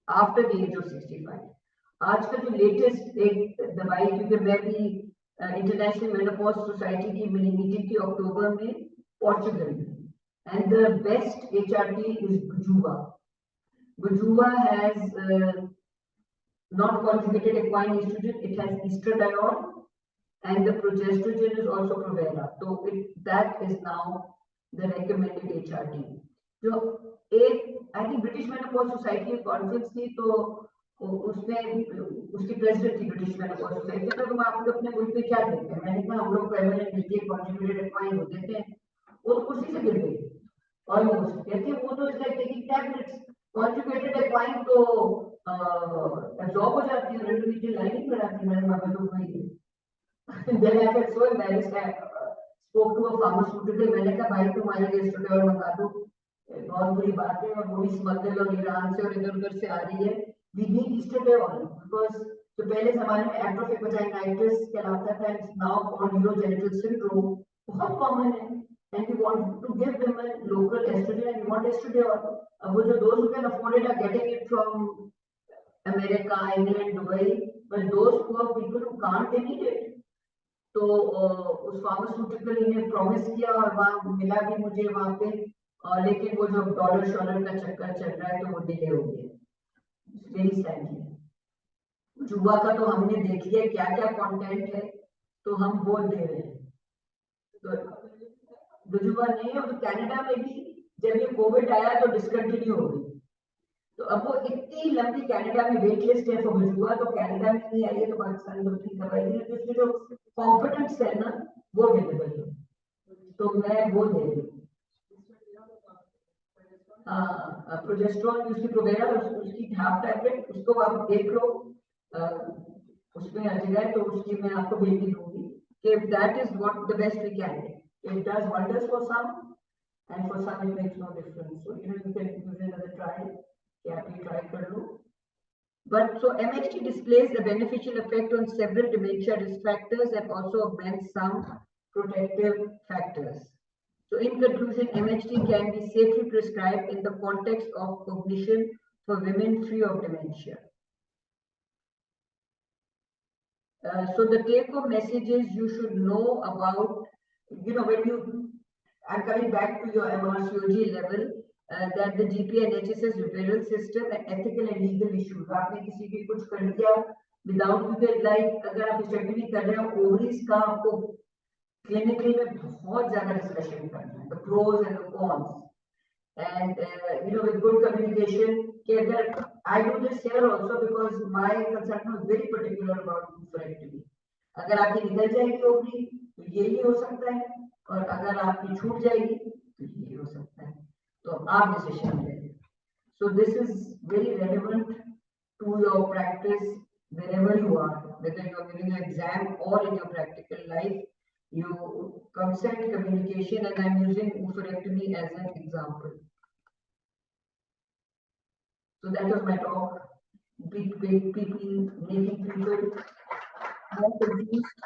I: after the age of 65. आजकल जो latest एक दवाई, क्योंकि मैं भी international menopause society की meeting थी अक्टूबर में पोर्चुगल में, and the best HRT is Bijuva. Bujuva has not conjugated equine estrogen, it has estradiol, and the progestogen is also Provera. So that is now the recommended HRT. जो एक I think British menopause society की conference थी, तो उसमें उसकी president थी British menopause society, तो तुम आप लोग अपने मुल्क में क्या देखते हैं? मैंने कहा हम लोग परमानेंट मिलके कॉन्जुगेटेड इक्वाइन होते थे, वो कुर्सी से गिर गई ऑलमोस्ट, कहती है वो तो it's like taking tablets. Conjugated equine तो absorb हो जाती है, इंटरमीडिएट लाइनिंग बनाती है, मेरे मामले तो वही है. Then I felt so embarrassed. I spoke to a pharmaceutical. मैंने कहा भाई तुम्हारे लिए एस्ट्रोडियोल मंगा दो, बहुत बड़ी बात है, और वो भी स्मगल और ईरान से और इधर-उधर से आ रही है. We need estradiol because जो पहले जमाने में atrophic vaginitis कहलाता था, it's now called urogenital syndrome, बहुत कॉमन है, and we want to give them a local estrogen and we want estradiol. अब वो जो those who can afford it are getting it from America, England, Dubai, but those poor people who can't, they need it. तो उस pharmaceutical ने promise किया और वहाँ मिला भी मुझे वहाँ पे, लेकिन वो जो डॉलर शॉलर का चक्कर चल रहा है तो वो डिले हो गया वेरी सैडली। जुआ का तो हमने देख लिया क्या क्या कंटेंट है, तो हम वो दे रहे हैं। तो जुआ नहीं है, और कनाडा में भी जब ये कोविड आया तो डिसकंटिन्यू हो गई। तो अब वो इतनी लंबी कनाडा में वेट लिस्ट है फॉर जुआ, तो कनाडा में नहीं आई है तो पाकिस्तान में ठीक करवाई है, तो इसमें जो कॉम्पिटेंट्स है ना वो अवेलेबल है, तो मैं वो दे रही हूँ। प्रोजेस्टेरोन उसकी प्रोवेरा उसकी हाफ टैबलेट, उसको आप देख लो, उसमें आ जाएगा तो उसकी मैं आपको भेज दूंगी कि that is what the best we can do. It does wonders for some and for some it makes no difference, so you can use another trial कि आप ये ट्राई कर लो। But so MHT displays a beneficial effect on several dementia risk factors and also augments some protective factors. So in conclusion, MHT can be safely prescribed in the context of cognition for women free of dementia. So the take-home message is you should know about, when you, I'm coming back to your MRCOG level, that the GP and HSS referral system and ethical and legal issues. आपने किसी भी कुछ कर दिया without because like अगर आप study कर रहे हो ओवरीज का, आपको क्लिनिकली में बहुत ज्यादा डिस्कशन करना है, the pros and the cons, and with good communication कि अगर I do this here also because my consultant was very particular about hysterectomy. अगर आपकी निकल जाएगी ओवरी तो यही हो सकता है, और अगर आपकी छूट जाएगी तो यही हो सकता है, तो आप डिसीजन लेंगे। So this is very relevant to your practice wherever you are, whether you are giving an exam or in your practical life. You consent communication, and I'm using hysterectomy as an example. So that was my talk. Making people more confused,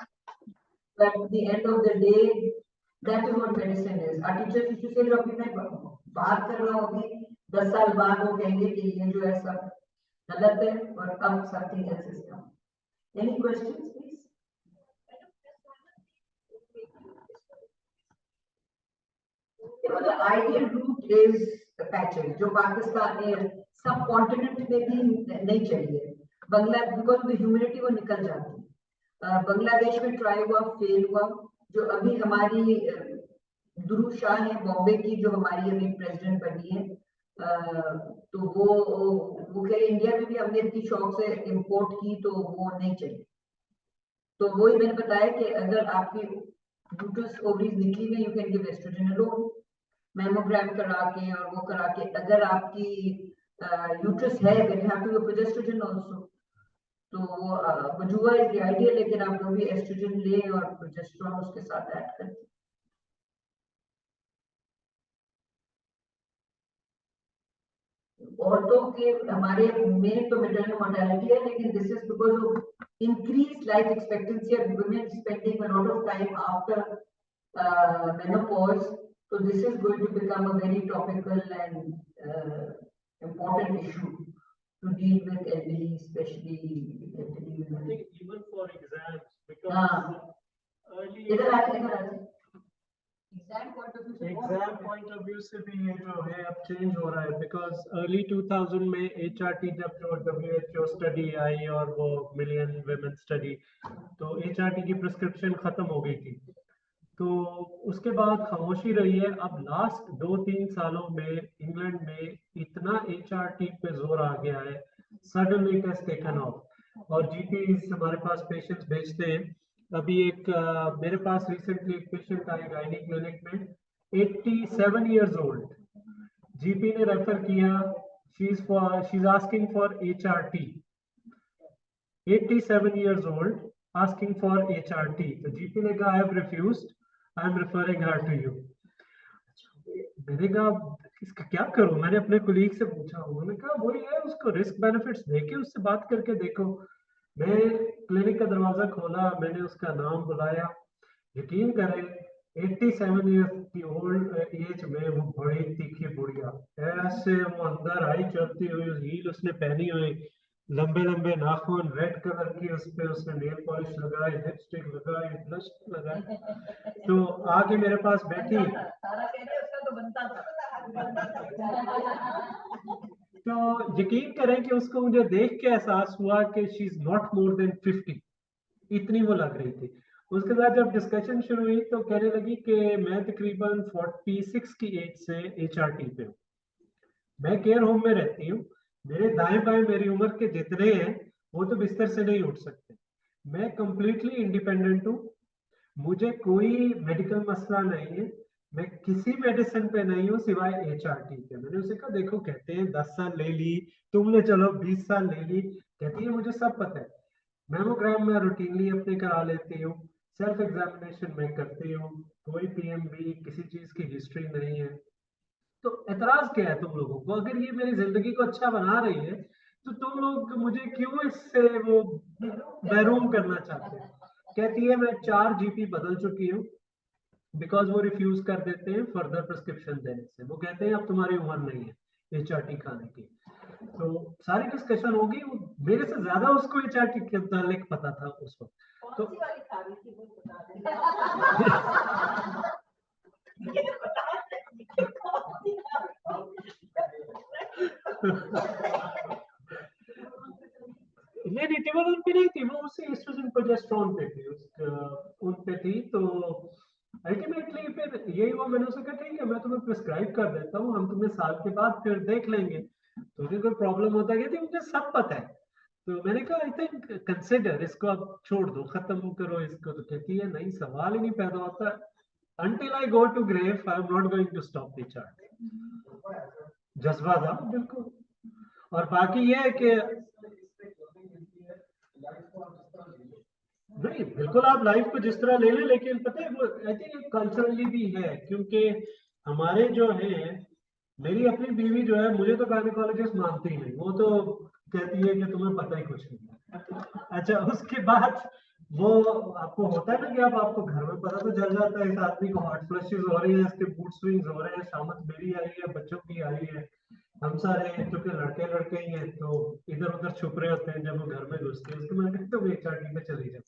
I: but at the end of the day, that is what medicine is. Our teachers used to say, "Abhi main baat kar raha hu, abhi 10 साल बाद वो कहेंगे कि ये जो है सब गलत है और अब something else is come." Any questions, please? The ideal route is patches, जो पाकिस्तान में सब कॉन्टिनेंट में भी नहीं चाहिए। Bangladesh because of the humidity वो निकल जाती है। बांग्लादेश में ट्राई हुआ, फेल हुआ। जो अभी हमारी दुरू शाह है बॉम्बे की, जो हमारी अभी प्रेसिडेंट बनी है, तो वो कह इंडिया में भी हमने इतनी शौक से इंपोर्ट की तो वो नहीं चाहिए। तो वही मैंने बताया कि अगर आपकी यूट्रस ओवरीज निकली में, you can give estrogen alone, mammogram करा के और वो करा के। अगर आपकी यूट्रस है then you have to give progesterone also. तो बजुआ इज द आइडिया, लेकिन आप जो भी एस्ट्रोजन ले और प्रोजेस्टेरोन उसके साथ ऐड करें। औरतों के हमारे में तो मेटरनल मोर्टेलिटी है, लेकिन this is because of increase life expectancy of women spending a lot of time after menopause. So this is going to become a very topical and important issue to deal with elderly, especially elderly women.
A: I think even for exams, because early exam point of view से भी ये जो है अब change हो रहा है, because early 2000 में HRT जब जो WHO स्टडी आई और वो मिलियन वुमेन स्टडी, तो HRT की प्रिस्क्रिप्शन खत्म हो गई थी, तो उसके बाद खामोशी रही है। अब लास्ट 2-3 सालों में इंग्लैंड में इतना HRT पे जोर आ गया है, suddenly it has taken of, और GPs हमारे पास पेशेंट्स भेजते हैं। अभी एक मेरे पास रिसेंटली एक पेशेंट आई गायनी क्लिनिक में, 87 years old, GP ने रेफर किया, she is asking for HRT, 87 years old asking for HRT, तो GP ने कहा I have refused, I am referring her to you। मैंने कहा इसका क्या करूं, मैंने अपने कोलीग से पूछा, उन्होंने कहा वही है, उसको रिस्क बेनिफिट्स देके उससे बात करके देखो। मैं क्लिनिक का दरवाजा खोला, मैंने उसका नाम बुलाया, यकीन करें 87 ईयर्स की ओल्ड एज में वो बड़ी तीखी बुढ़िया, ऐसे वो अंदर आई चलती हुई, हील उसने पहनी हुई, लंबे लंबे नाखून, रेड कलर की, उस पे उसने नेल पॉलिश लगाई, लिपस्टिक लगाई, ब्लश लगाई, तो आके मेरे पास बैठी।
I: सारा कहते हैं उसका तो बनता था।
A: तो यकीन करें कि उसको मुझे देख के एहसास हुआ कि she is not more than 50, इतनी वो लग रही थी। उसके बाद जब डिस्कशन शुरू हुई तो कहने लगी कि मैं तकरीबन 46 की एज से HRT पे हूँ, मैं केयर होम में रहती हूँ, मेरे दाएं बाएं मेरी उम्र के जितने हैं वो तो बिस्तर से नहीं उठ सकते, मैं कंप्लीटली इंडिपेंडेंट हूँ, मुझे कोई मेडिकल मसला नहीं है, मैं किसी मेडिसिन पे नहीं हूँ सिवाय HRT के। मैंने उसे कहा देखो कहते हैं 10 साल ले ली तुमने, चलो 20 साल ले ली, कहती है मुझे सब पता है, मैमोग्राम में रूटीनली अपने करा लेती हूँ, सेल्फ एग्जामिनेशन में करती हूँ, कोई PMB किसी चीज की हिस्ट्री नहीं है। तो एतराज क्या है तुम लोगों को? अगर ये मेरी जिंदगी को अच्छा बना रही है तो तुम लोग मुझे क्यों इससे वो महरूम करना चाहते हैं? कहती है मैं 4 GP बदल चुकी हूँ, बिकॉज वो रिफ्यूज कर देते हैं फर्दर प्रिस्क्रिप्शन देने से, वो कहते हैं अब तुम्हारी उम्र नहीं है HRT खाने की। तो सारी डिस्कशन होगी, मेरे से ज्यादा उसको HRT के मुतालिक पता था उस वक्त। तो
I: वाली खा रही थी वो बता देना।
A: नहीं नहीं टेबल उन पे नहीं थी, वो उसी एस्ट्रोजन प्रोजेस्टेरोन पे थी, उन पे थी। तो अल्टीमेटली फिर यही हुआ, मैंने उसे कहा ठीक है मैं तुम्हें प्रिस्क्राइब कर देता हूँ, हम तुम्हें साल के बाद फिर देख लेंगे, तुझे कोई प्रॉब्लम होता है? कहती मुझे सब पता है। तो मैंने कहा आई थिंक कंसिडर इसको, अब छोड़ दो, खत्म करो इसको। तो कहती है नहीं सवाल ही नहीं पैदा होता, until I go to grave I am not going to stop the chart। जज्बा था बिल्कुल। और बाकी ये है कि नहीं बिल्कुल आप लाइफ को जिस तरह ले लें, लेकिन पता है वो आई थिंक कल्चरली भी है, क्योंकि हमारे जो है, मेरी अपनी बीवी जो है मुझे तो गायनेकोलॉजिस्ट मानती ही नहीं, वो तो कहती है कि तुम्हें पता ही कुछ नहीं। अच्छा उसके बाद वो आपको होता है ना कि आपको घर में पता तो चल जाता है इस आदमी को हॉट फ्लशेस हो रही है, इसके मूड स्विंग्स हो रहे हैं, शामत मेरी आई है, बच्चों की आई है, हम सारे क्योंकि लड़के लड़के ही हैं तो इधर उधर छुप रहे होते हैं, जब वो घर में घुसते हैं उसके मैंने कहा तुम HRT पे चली जाओ।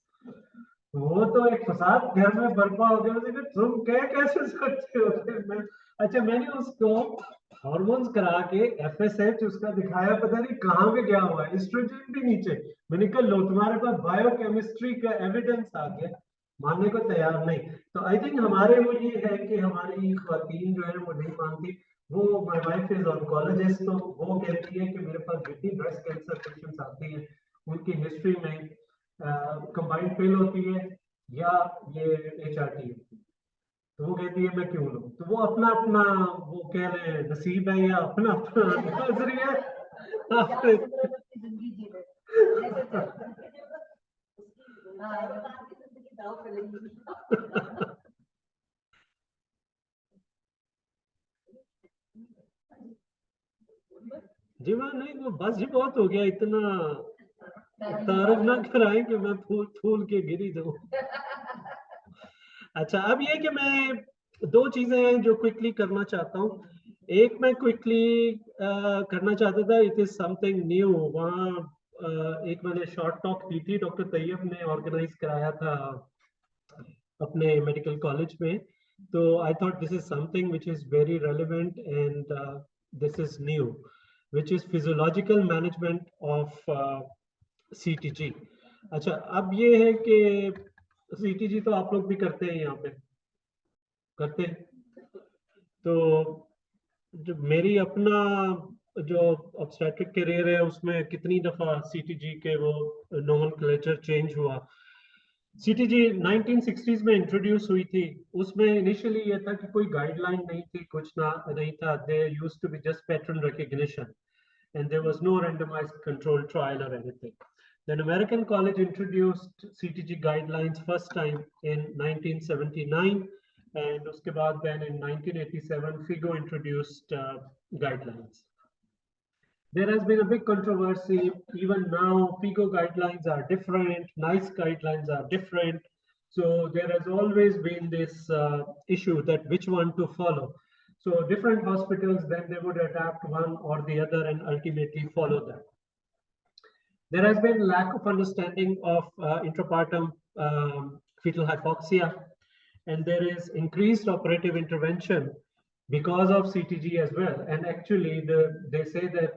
A: वो तो एक फसाद घर में बर्पा हो गया, मुझे तुम क्या कैसे सकते हो? मैं अच्छा मैंने उसको हार्मोन्स करा के FSH उसका दिखाया, पता नहीं कहाँ पे गया हुआ है, एस्ट्रोजन भी नीचे। मैंने कहा लो तुम्हारे पास बायोकेमिस्ट्री का एविडेंस आ गया, मानने को तैयार नहीं। तो आई थिंक हमारे वो ये है कि हमारी ख्वातीन जो है वो नहीं मानती। वो माय वाइफ इज ऑन्कोलॉजिस्ट, तो वो कहती है कि मेरे पास जितनी ब्रेस्ट कैंसर पेशेंट्स आती हैं उनकी हिस्ट्री में कंबाइंड फेल होती है या ये HRT होती है। तो वो कहती है मैं क्यों लूं? तो वो अपना अपना वो कह रहे हैं नसीब है या अपना अपना नजरिया अपने।
I: जिंदगी जी रहे दाव पे लगी।
A: जी मैं नहीं, वो बस जी बहुत हो गया, इतना तारुफ ना कराएं कि मैं फूल फूल के गिरी जाऊं। अच्छा अब ये कि मैं दो चीजें हैं जो क्विकली करना चाहता हूँ। एक मैं क्विकली करना चाहता था, इट इज समथिंग न्यू। वहाँ एक मैंने शॉर्ट टॉक दी थी, डॉक्टर तैयब ने ऑर्गेनाइज कराया था अपने मेडिकल कॉलेज में। तो I thought this is something which is very relevant and this is new, which is physiological management of CTG। अच्छा अब ये है कि CTG तो आप लोग भी करते हैं, यहाँ पे करते हैं। तो जो मेरी अपना जो ऑब्स्टेट्रिक करियर है उसमें कितनी दफा CTG के वो नोमेनक्लेचर चेंज हुआ। CTG 1960s में इंट्रोड्यूस हुई थी, उसमें इनिशियली ये था कि कोई गाइडलाइन नहीं थी, कुछ ना नहीं था, they used to be just pattern recognition and there was no randomized controlled trial or anything. Then American College introduced CTG guidelines first time in 1979, and uske baad then in 1987 FIGO introduced guidelines. There has been a big controversy. Even now FIGO guidelines are different, NICE guidelines are different, so there has always been this issue that which one to follow. So different hospitals, then they would adapt one or the other and ultimately follow that. There has been lack of understanding of intrapartum fetal hypoxia, and there is increased operative intervention because of CTG as well. And actually, they say that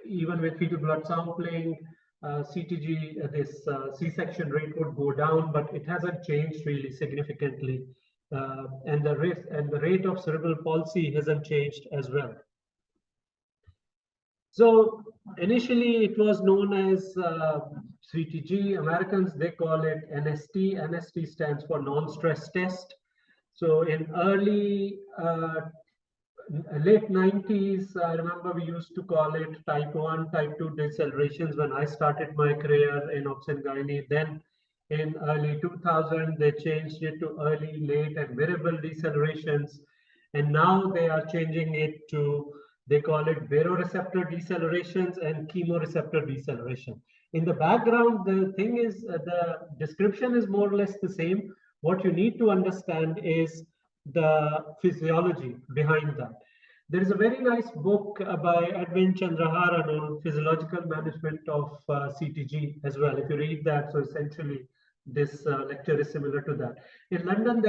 A: even with fetal blood sampling, CTG, this C-section rate would go down, but it hasn't changed really significantly. And the rate of cerebral palsy hasn't changed as well. So initially it was known as CTG. Americans, they call it NST. NST stands for non-stress test. So in early late 90s, I remember we used to call it type 1, type 2 decelerations when I started my career in obs and gynae. Then in early 2000, they changed it to early, late, and variable decelerations. And now they are changing it to, they call it baroreceptor decelerations and chemoreceptor deceleration. In the background, the thing is, the description is more or less the same. What you need to understand is the physiology behind that. There is a very nice book by Edwin Chandraharan on physiological management of CTG as well. If you read that, so essentially this lecture is similar to that. In London,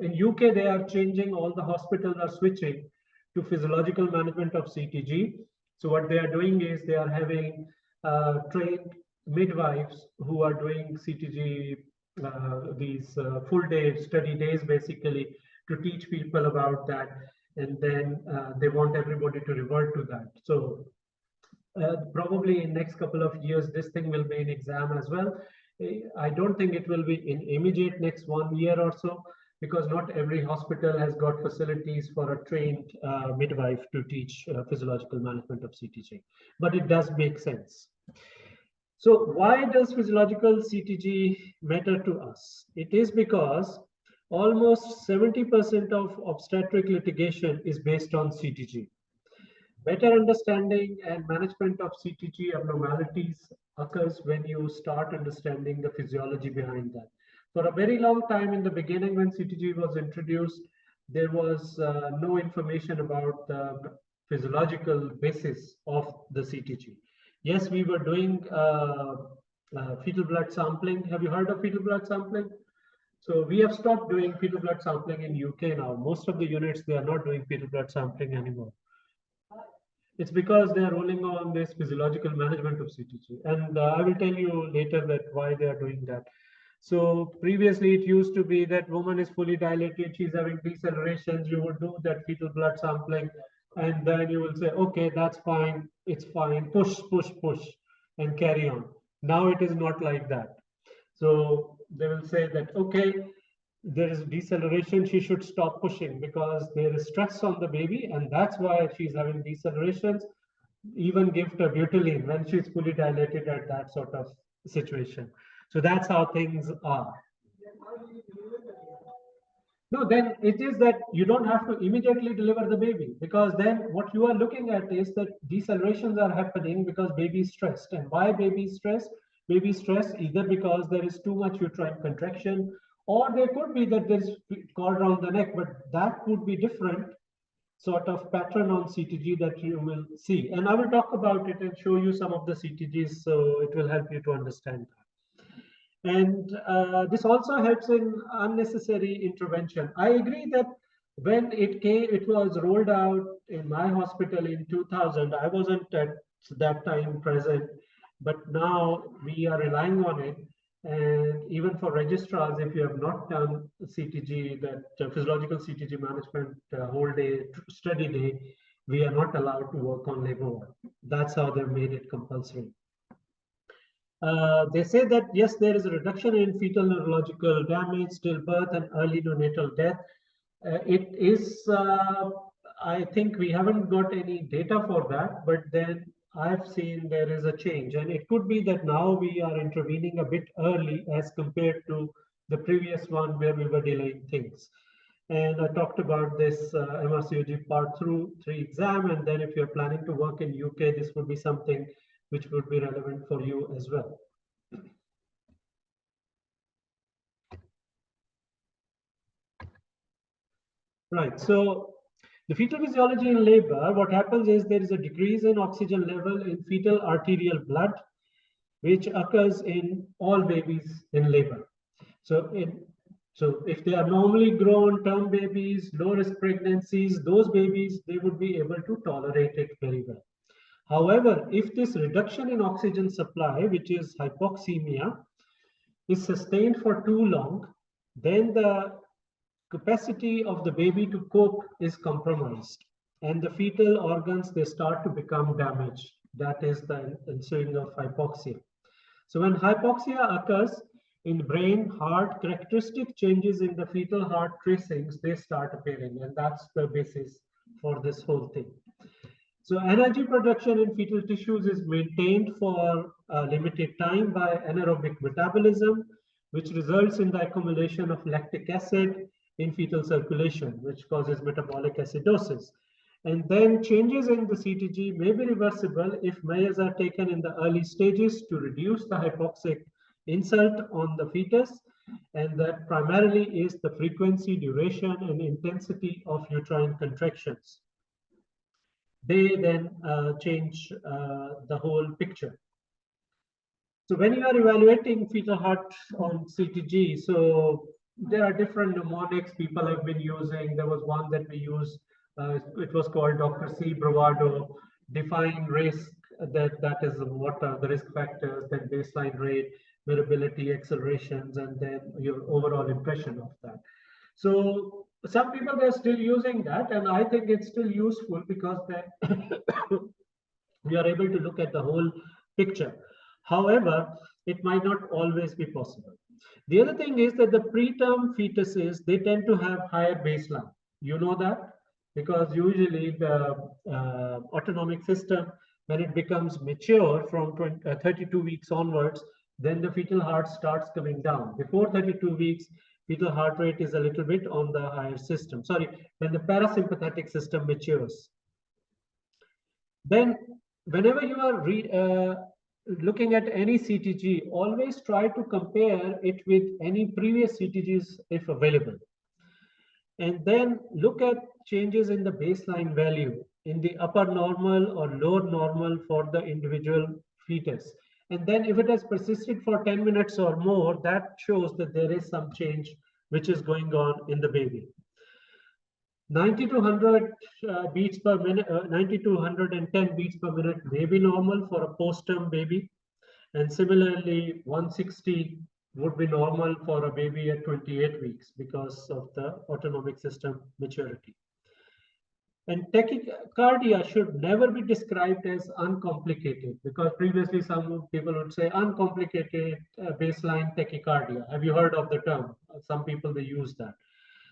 A: in UK, they are changing, all the hospitals are switching to physiological management of CTG. So what they are doing is they are having trained midwives who are doing CTG, these full day study days basically, to teach people about that. And then they want everybody to revert to that. So probably in next couple of years, this thing will be in exam as well. I don't think it will be in immediate next 1 year or so, because not every hospital has got facilities for a trained midwife to teach physiological management of CTG, but it does make sense. So why does physiological CTG matter to us? It is because almost 70% of obstetric litigation is based on CTG. Better understanding and management of CTG abnormalities occurs when you start understanding the physiology behind that. For a very long time in the beginning, when CTG was introduced, there was no information about the physiological basis of the CTG. Yes, we were doing fetal blood sampling. Have you heard of fetal blood sampling? So we have stopped doing fetal blood sampling in UK now. Most of the units, they are not doing fetal blood sampling anymore. It's because they are rolling on this physiological management of CTG. And I will tell you later that why they are doing that. So previously it used to be that woman is fully dilated, she's having decelerations, you would do that fetal blood sampling, and then you will say, okay, that's fine, it's fine, push, push, push, and carry on. Now it is not like that. So they will say that, okay, there is deceleration, she should stop pushing because there is stress on the baby, and that's why she's having decelerations. Even give her butylene when she's fully dilated at that sort of situation. So that's how things are. No, then it is that you don't have to immediately deliver the baby, because then what you are looking at is that decelerations are happening because baby is stressed. And why baby is stressed? Baby is stressed either because there is too much uterine contraction, or there could be that there's cord around the neck, but that would be different sort of pattern on CTG that you will see. And I will talk about it and show you some of the CTGs, so it will help you to understand that. And this also helps in unnecessary intervention. I agree that when it came, it was rolled out in my hospital in 2000. I wasn't at that time present, but now we are relying on it. And even for registrars, if you have not done CTG, that physiological CTG management whole day study day, we are not allowed to work on labor ward. That's how they made it compulsory. They say that yes, there is a reduction in fetal neurological damage, stillbirth, and early neonatal death. It is, I think we haven't got any data for that, but then I've seen there is a change, and it could be that now we are intervening a bit early as compared to the previous one where we were delaying things. And I talked about this MRCOG part 3 exam, and then if you're planning to work in UK, this would be something which would be relevant for you as well. Right, so the fetal physiology in labor, what happens is there is a decrease in oxygen level in fetal arterial blood. which occurs in all babies in labor. So if they are normally grown term babies, low risk pregnancies, those babies, they would be able to tolerate it very well. However, if this reduction in oxygen supply, which is hypoxemia, is sustained for too long, then the capacity of the baby to cope is compromised, and the fetal organs, they start to become damaged. That is the ensuing of hypoxia. So when hypoxia occurs in brain, heart, characteristic changes in the fetal heart tracings, they start appearing, and that's the basis for this whole thing. So energy production in fetal tissues is maintained for a limited time by anaerobic metabolism, which results in the accumulation of lactic acid in fetal circulation, which causes metabolic acidosis. And then changes in the CTG may be reversible if measures are taken in the early stages to reduce the hypoxic insult on the fetus, and that primarily is the frequency, duration, and intensity of uterine contractions. They then change the whole picture. So when you are evaluating fetal heart on CTG, so there are different mnemonics people have been using. There was one that we used, it was called Dr. C. Bravado, define risk, that is what are the risk factors, then baseline rate, variability, accelerations, and then your overall impression of that. So some people, they're still using that, and I think it's still useful because then we are able to look at the whole picture. However, it might not always be possible. The other thing is that the preterm fetuses, they tend to have higher baseline. You know that? Because usually the autonomic system, when it becomes mature from 32 weeks onwards, then the fetal heart starts coming down. Before 32 weeks, fetal heart rate is a little bit on the higher system. Sorry, when the parasympathetic system matures. Then whenever you are looking at any CTG, always try to compare it with any previous CTGs if available. And then look at changes in the baseline value in the upper normal or lower normal for the individual fetus. And then if it has persisted for 10 minutes or more, that shows that there is some change which is going on in the baby. 90 to 100 beats per minute, 90 to 110 beats per minute may be normal for a post-term baby. And similarly, 160 would be normal for a baby at 28 weeks because of the autonomic system maturity. And tachycardia should never be described as uncomplicated, because previously some people would say uncomplicated baseline tachycardia. Have you heard of the term? Some people, they use that.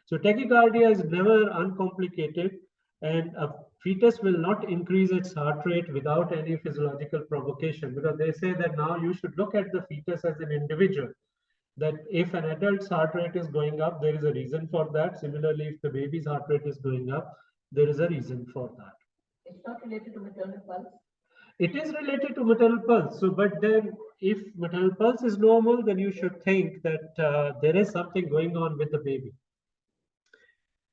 A: So tachycardia is never uncomplicated, and a fetus will not increase its heart rate without any physiological provocation, because they say that now you should look at the fetus as an individual, that if an adult's heart rate is going up, there is a reason for that. Similarly, if the baby's heart rate is going up, there is a reason for that.
F: It's not related to maternal pulse.
A: It is related to maternal pulse. So, but then if maternal pulse is normal, then you should think that there is something going on with the baby.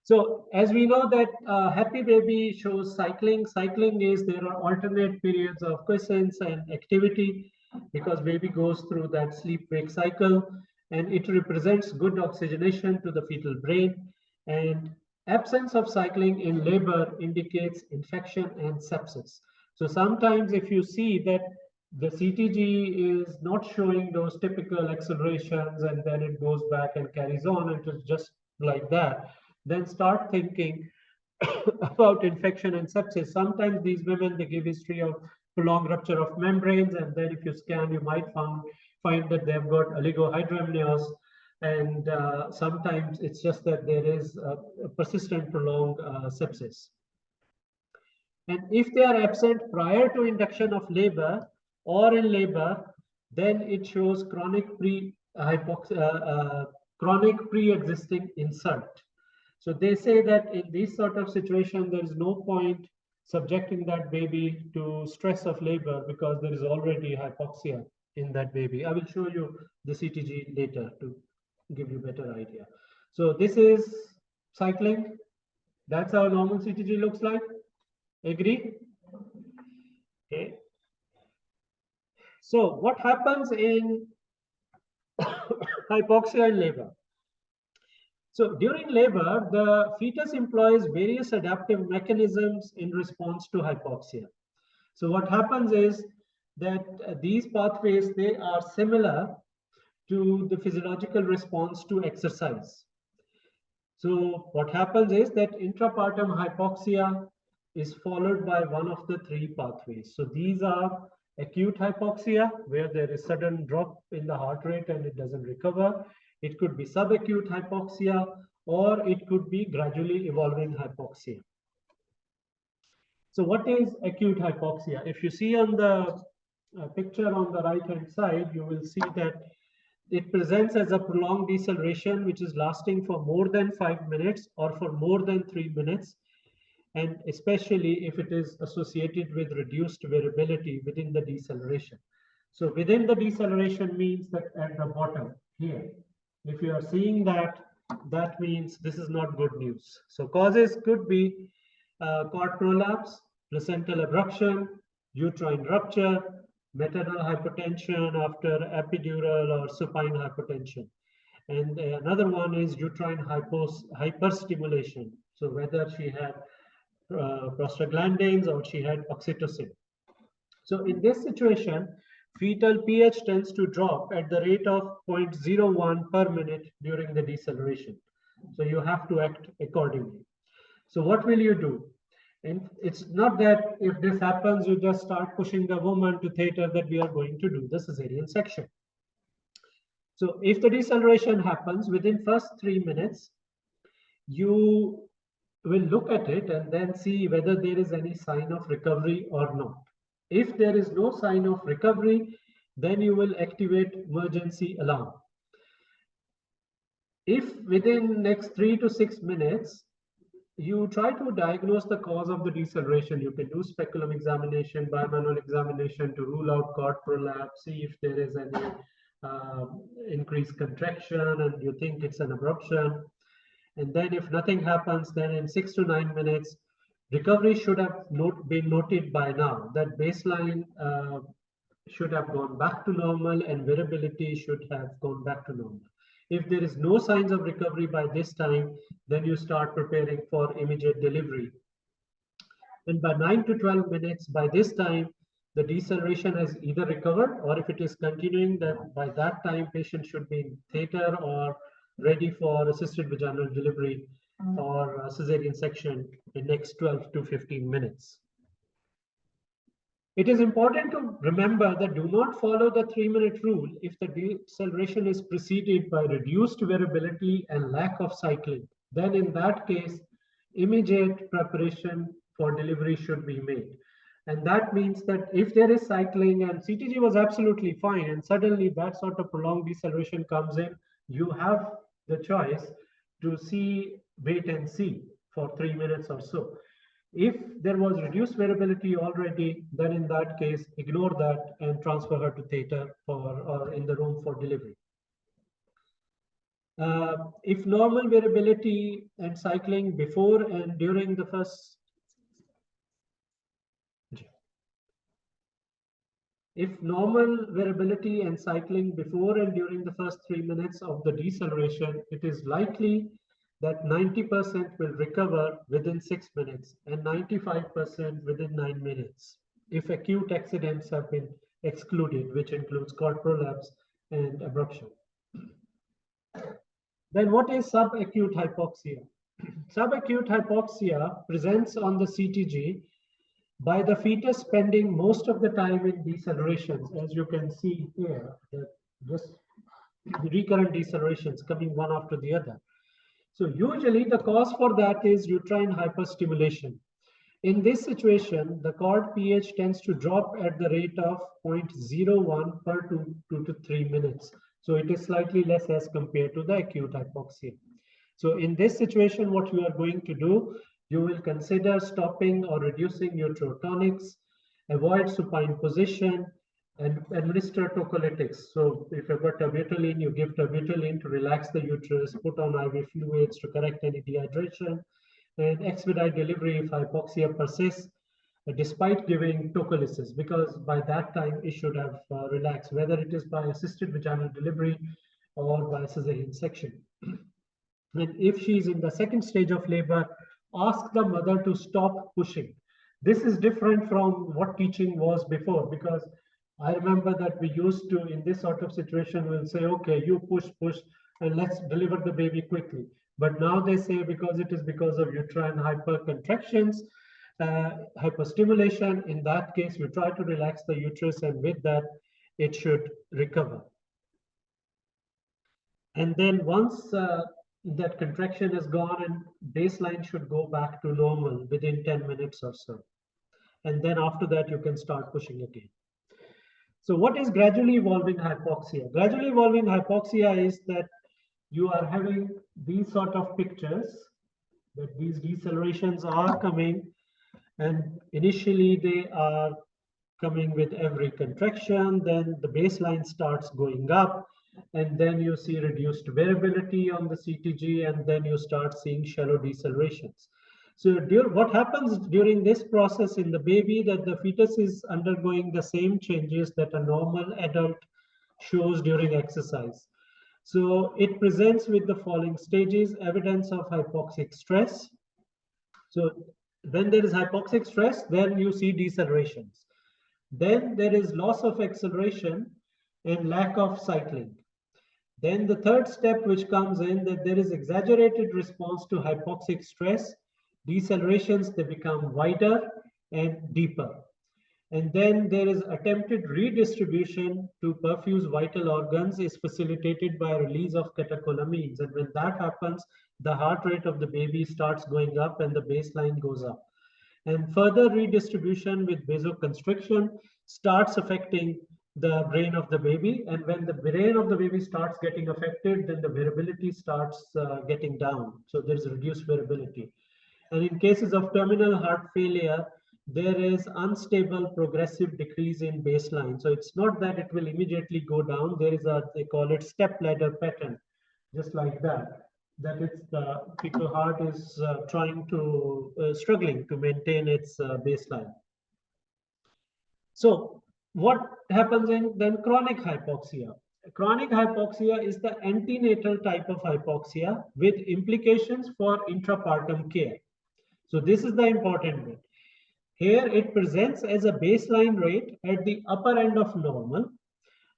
A: So as we know that happy baby shows cycling. Cycling is there are alternate periods of quiescence and activity, because baby goes through that sleep-wake cycle, and it represents good oxygenation to the fetal brain. And absence of cycling in labor indicates infection and sepsis. So sometimes if you see that the CTG is not showing those typical accelerations and then it goes back and carries on, and it's just like that, then start thinking about infection and sepsis. Sometimes these women, they give history of prolonged rupture of membranes, and then if you scan, you might find that they've got oligohydramnios, and sometimes it's just that there is a persistent prolonged sepsis. And if they are absent prior to induction of labor or in labor, then it shows chronic pre-existing insult. So they say that in this sort of situation, there is no point subjecting that baby to stress of labor, because there is already hypoxia in that baby. I will show you the CTG later to give you a better idea. So this is cycling. That's how normal CTG looks like. Agree? Okay. So what happens in hypoxia in labor? So during labor, the fetus employs various adaptive mechanisms in response to hypoxia. So what happens is that these pathways, they are similar to the physiological response to exercise. So what happens is that intrapartum hypoxia is followed by one of the three pathways. So these are acute hypoxia, where there is sudden drop in the heart rate and it doesn't recover. It could be subacute hypoxia, or it could be gradually evolving hypoxia. So what is acute hypoxia? If you see on the picture on the right hand side, you will see that it presents as a prolonged deceleration, which is lasting for more than 5 minutes or for more than 3 minutes, and especially if it is associated with reduced variability within the deceleration. So within the deceleration means that at the bottom here, if you are seeing that, that means this is not good news. So causes could be cord prolapse, placental abruption, uterine rupture, maternal hypotension after epidural or supine hypotension. And another one is uterine hyperstimulation. So whether she had prostaglandins or she had oxytocin. So in this situation, fetal pH tends to drop at the rate of 0.01 per minute during the deceleration. So you have to act accordingly. So what will you do? And it's not that if this happens, you just start pushing the woman to theater that we are going to do the cesarean section. So if the deceleration happens within first 3 minutes, you will look at it and then see whether there is any sign of recovery or not. If there is no sign of recovery, then you will activate emergency alarm. If within next 3 to 6 minutes, you try to diagnose the cause of the deceleration, you can do speculum examination, bimanual examination to rule out cord prolapse, see if there is any increased contraction and you think it's an abruption. And then if nothing happens, then in 6 to 9 minutes, recovery should have been noted by now. That baseline should have gone back to normal and variability should have gone back to normal. If there is no signs of recovery by this time, then you start preparing for immediate delivery. And by 9 to 12 minutes, by this time, the deceleration has either recovered, or if it is continuing, then by that time, patient should be in theater or ready for assisted vaginal delivery or cesarean section in next 12 to 15 minutes. It is important to remember that do not follow the 3-minute rule if the deceleration is preceded by reduced variability and lack of cycling. Then in that case, immediate preparation for delivery should be made. And that means that if there is cycling and CTG was absolutely fine and suddenly that sort of prolonged deceleration comes in, you have the choice to wait and see for 3 minutes or so. If there was reduced variability already, then in that case, ignore that and transfer her to theater or in the room for delivery. If normal variability and cycling before and during the first, if normal variability and cycling before and during the first 3 minutes of the deceleration, it is likely that 90% will recover within 6 minutes and 95% within 9 minutes if acute accidents have been excluded, which includes cord prolapse and abruption. Then what is subacute hypoxia? Subacute hypoxia presents on the CTG by the fetus spending most of the time in decelerations, as you can see here, just recurrent decelerations coming one after the other. So usually the cause for that is uterine hyperstimulation. In this situation, the cord pH tends to drop at the rate of 0.01 per 2 to 3 minutes. So it is slightly less as compared to the acute hypoxia. So in this situation, what you are going to do, you will consider stopping or reducing uterotonics, avoid supine position, and administer tocolytics. So if you've got terbutaline, you give terbutaline to relax the uterus, put on IV fluids to correct any dehydration, and expedite delivery if hypoxia persists. despite giving tocolysis, because by that time it should have relaxed, whether it is by assisted vaginal delivery or by cesarean section. And if she is in the second stage of labor, ask the mother to stop pushing. This is different from what teaching was before, because I remember that we used to, in this sort of situation, we'll say, okay, you push, and let's deliver the baby quickly. But now they say, because it is because of uterine hypercontractions, hyperstimulation, in that case, you try to relax the uterus, and with that, it should recover. And then once that contraction is gone, and baseline should go back to normal within 10 minutes or so. And then after that, you can start pushing again. So what is gradually evolving hypoxia? Gradually evolving hypoxia is that you are having these sort of pictures, that these decelerations are coming, and initially they are coming with every contraction, then the baseline starts going up, and then you see reduced variability on the CTG, and then you start seeing shallow decelerations. So what happens during this process in the baby, that the fetus is undergoing the same changes that a normal adult shows during exercise. So it presents with the following stages: evidence of hypoxic stress. So when there is hypoxic stress, then you see decelerations. Then there is loss of acceleration and lack of cycling. Then the third step which comes in, that there is exaggerated response to hypoxic stress. Decelerations, they become wider and deeper. And then there is attempted redistribution to perfuse vital organs is facilitated by release of catecholamines. And when that happens, the heart rate of the baby starts going up and the baseline goes up. And further redistribution with vasoconstriction starts affecting the brain of the baby. And when the brain of the baby starts getting affected, then the variability starts getting down. So there's reduced variability. And in cases of terminal heart failure, there is unstable progressive decrease in baseline. So it's not that it will immediately go down. There is a, they call it step ladder pattern, just like that. That it's the fetal heart is struggling to maintain its baseline. So what happens in then chronic hypoxia? Chronic hypoxia is the antenatal type of hypoxia with implications for intrapartum care. So this is the important bit. Here it presents as a baseline rate at the upper end of normal,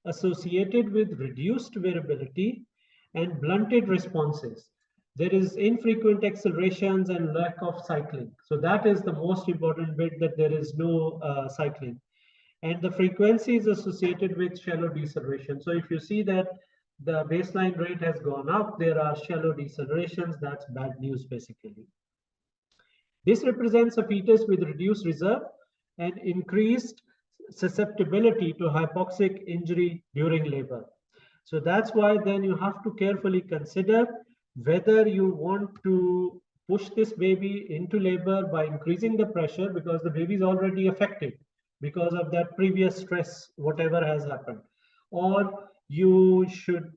A: associated with reduced variability and blunted responses. There is infrequent accelerations and lack of cycling. So that is the most important bit, that there is no cycling. And the frequency is associated with shallow deceleration. So if you see that the baseline rate has gone up, there are shallow decelerations, that's bad news basically. This represents a fetus with reduced reserve and increased susceptibility to hypoxic injury during labor. So that's why then you have to carefully consider whether you want to push this baby into labor by increasing the pressure, because the baby is already affected because of that previous stress, whatever has happened, or you should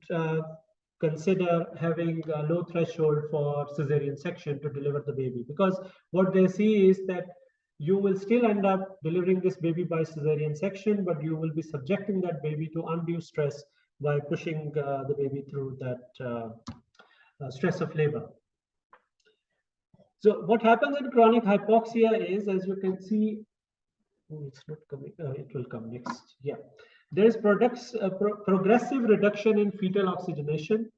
A: consider having a low threshold for cesarean section to deliver the baby, because what they see is that you will still end up delivering this baby by cesarean section, but you will be subjecting that baby to undue stress by pushing the baby through that stress of labor. So what happens in chronic hypoxia is, as you can see, it's not coming, it will come next. Yeah. There is progressive reduction in fetal oxygenation.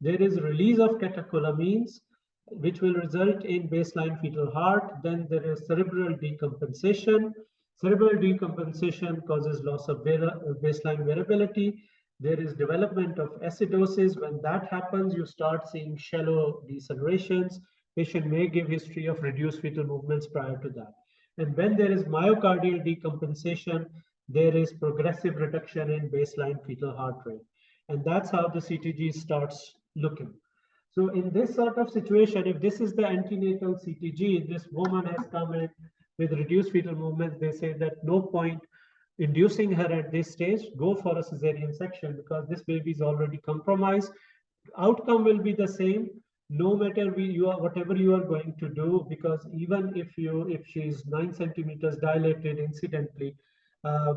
A: There is release of catecholamines, which will result in baseline fetal heart. Then there is cerebral decompensation. Cerebral decompensation causes loss of baseline variability. There is development of acidosis. When that happens, you start seeing shallow decelerations. Patient may give history of reduced fetal movements prior to that. And when there is myocardial decompensation, there is progressive reduction in baseline fetal heart rate. And that's how the CTG starts looking. So in this sort of situation, if this is the antenatal CTG, this woman has come in with reduced fetal movements, they say that no point inducing her at this stage, go for a cesarean section, because this baby is already compromised. Outcome will be the same. no matter whatever you are going to do, because even if she's 9 centimeters dilated incidentally,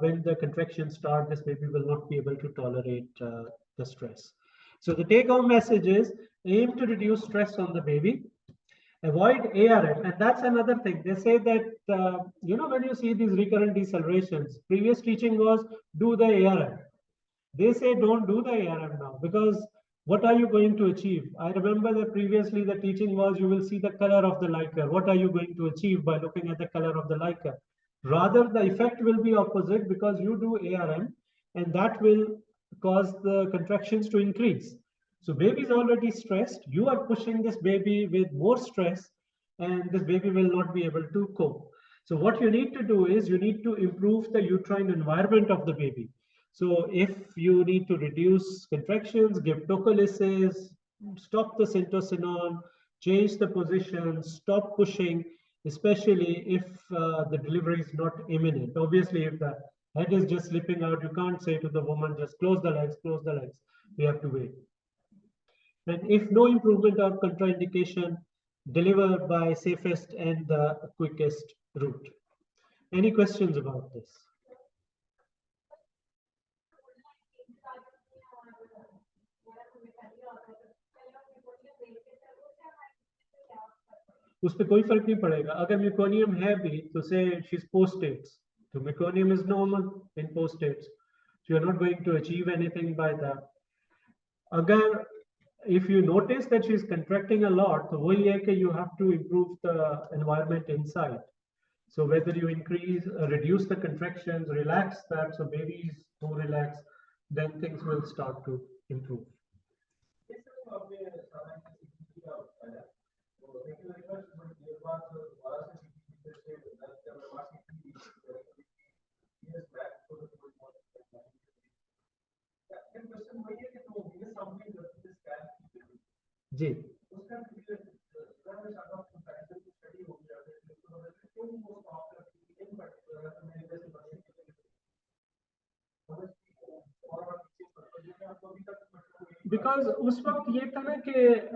A: when the contractions start, this baby will not be able to tolerate the stress. So the take-home message is aim to reduce stress on the baby. Avoid ARM, and that's another thing. They say that when you see these recurrent decelerations, previous teaching was do the ARM. They say don't do the ARM now, because what are you going to achieve? I remember that previously the teaching was you will see the color of the liquor. What are you going to achieve by looking at the color of the liquor? Rather, the effect will be opposite, because you do ARM and that will cause the contractions to increase. So baby is already stressed. You are pushing this baby with more stress, and this baby will not be able to cope. So what you need to do is you need to improve the uterine environment of the baby. So if you need to reduce contractions, give tocolysis, stop the syntocinon, change the position, stop pushing, especially if the delivery is not imminent. Obviously, if the head is just slipping out, you can't say to the woman, just close the legs, close the legs. We have to wait. And if no improvement or contraindication, deliver by safest and the quickest route. Any questions about this? उस पर कोई फर्क नहीं पड़ेगा. अगर meconium है भी, तो say she's post-states, so meconium is normal in post-states, so you're not going to achieve anything by that. अगर if you notice that she's contracting a lot, तो वही है कि you have to improve the environment inside. So whether you reduce the contractions, relax that, so baby is more relaxed, then things will start to improve. जी because उस वक्त ये था ना कि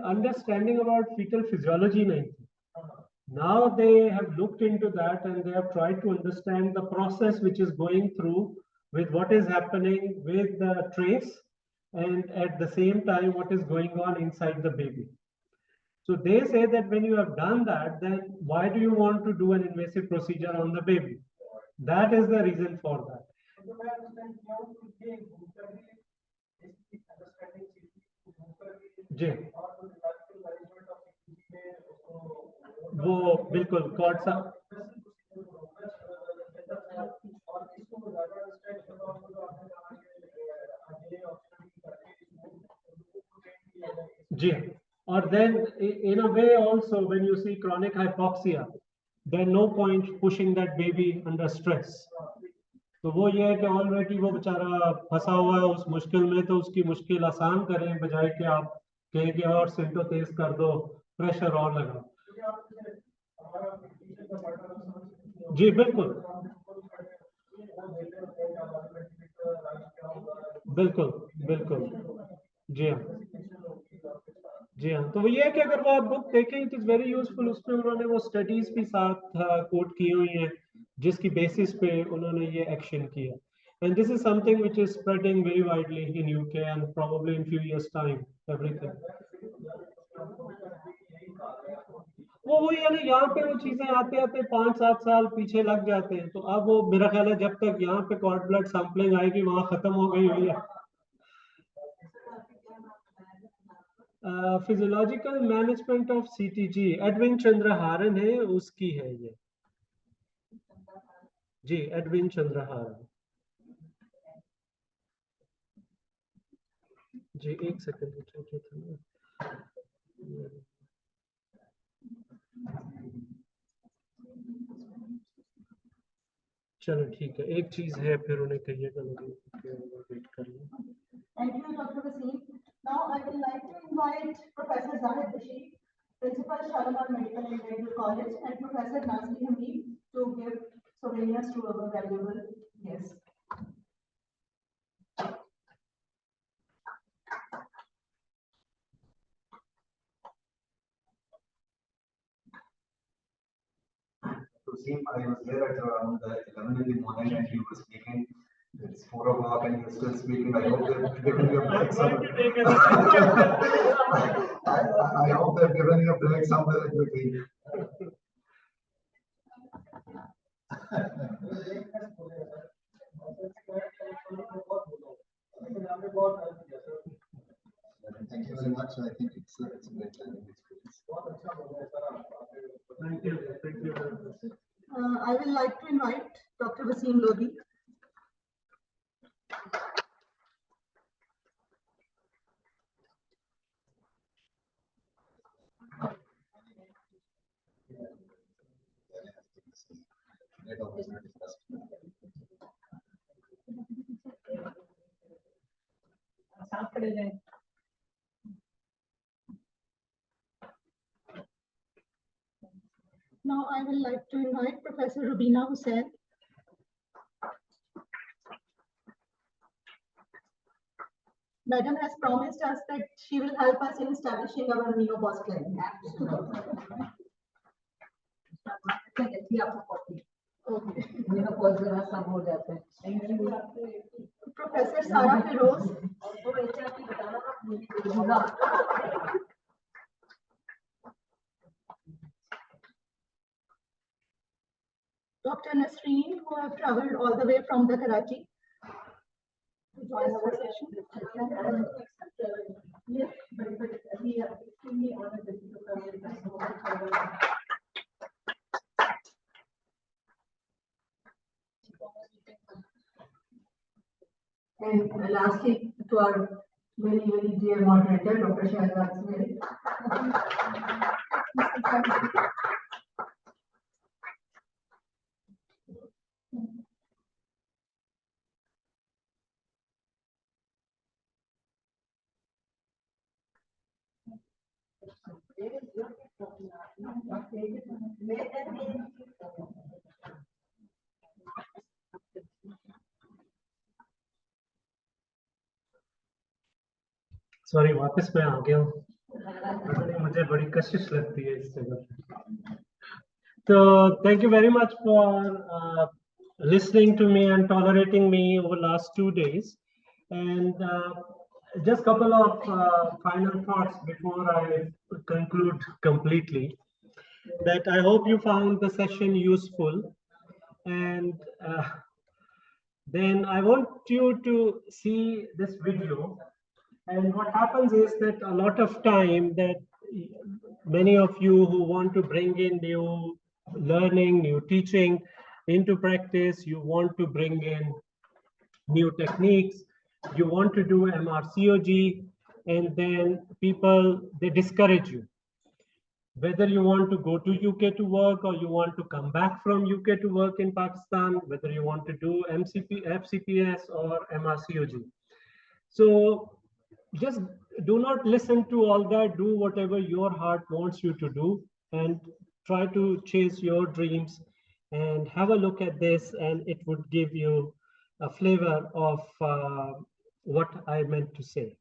A: अंडरस्टैंडिंग अबाउट फीटल फिजियोलॉजी नहीं थी. Now they have looked into that and they have tried to understand the process which is going through with what is happening with the trace, and at the same time what is going on inside the baby. So they say that when you have done that, then why do you want to do an invasive procedure on the baby? That is the reason for that. जी वो बिल्कुल cord सा जी. Or then in a way also when you see chronic hypoxia, then no point pushing that baby under stress. तो वो ये है कि already वो बेचारा फंसा हुआ है उस मुश्किल में, तो उसकी मुश्किल आसान करें बजाय कि आप कहें कि और सिंटो तेज कर दो, प्रेशर और लगाओ. जी बिल्कुल बिल्कुल बिल्कुल जी हाँ जी हाँ. तो ये है कि अगर वो आप बुक देखें, इट इज वेरी यूजफुल. उसमें उन्होंने वो स्टडीज भी साथ कोट की हुई हैं जिसकी बेसिस पे उन्होंने ये एक्शन किया. And this is something which is spreading very widely in UK and probably in few years time everything. वो वही है ना, यहाँ पे वो चीजें आते आते 5-7 साल पीछे लग जाते हैं. तो अब वो मेरा ख्याल है जब तक यहाँ पे कॉर्ड ब्लड सैंपलिंग आएगी वहां खत्म हो गई हुई है. Physiological management of CTG Edwin Chandraharan है, उसकी है ये. जी एडविन चंद्रहारन जी. एक सेकंड. चलो ठीक है, एक चीज है फिर उन्हें कहिएगा, वेट करिए.
E: Thank you, Dr. Wasim. Now I would like to invite Professor Zahid Bashir, Principal Shalimar Medical and Dental College, and Professor Nazmi Hamid to give souvenirs to our valuable guests.
D: Wasim, I was there at around 11 in the morning and he was speaking. It's 4 o'clock and you're still speaking. I hope they've given you a break somewhere. I hope they've given you a break somewhere in between. Thank you very much. I think it's a great learning experience.
A: Thank you. Thank you very much.
E: I would like to invite Dr. Wasim Lodi.
D: Great opportunity for us.
E: Now I would like to invite Professor Rubina Hussain. Madam has promised us that she will help us in establishing our menopause clinic. Okay. Professor Sarah Feroz. Dr. Nasreen, who have traveled all the way from the Karachi to join our session. Yes, but we are extremely honored that you come with us.
F: And lastly, to our very, very dear moderator, Dr. Shahzad Smith.
A: Sorry वापस मैं आ गया हूँ मुझे बड़ी कशिश लगती है इस जगह तो thank you very much for listening to me and tolerating me over the last 2 days and just couple of final thoughts before I conclude completely that I hope you found the session useful and then I want you to see this video. And what happens is that a lot of time that many of you who want to bring in new learning, new teaching into practice, you want to bring in new techniques, you want to do MRCOG, and then people, they discourage you. Whether you want to go to UK to work or you want to come back from UK to work in Pakistan, whether you want to do FCPS or MRCOG. So just do not listen to all that, do whatever your heart wants you to do and try to chase your dreams and have a look at this and it would give you a flavor of what I meant to say.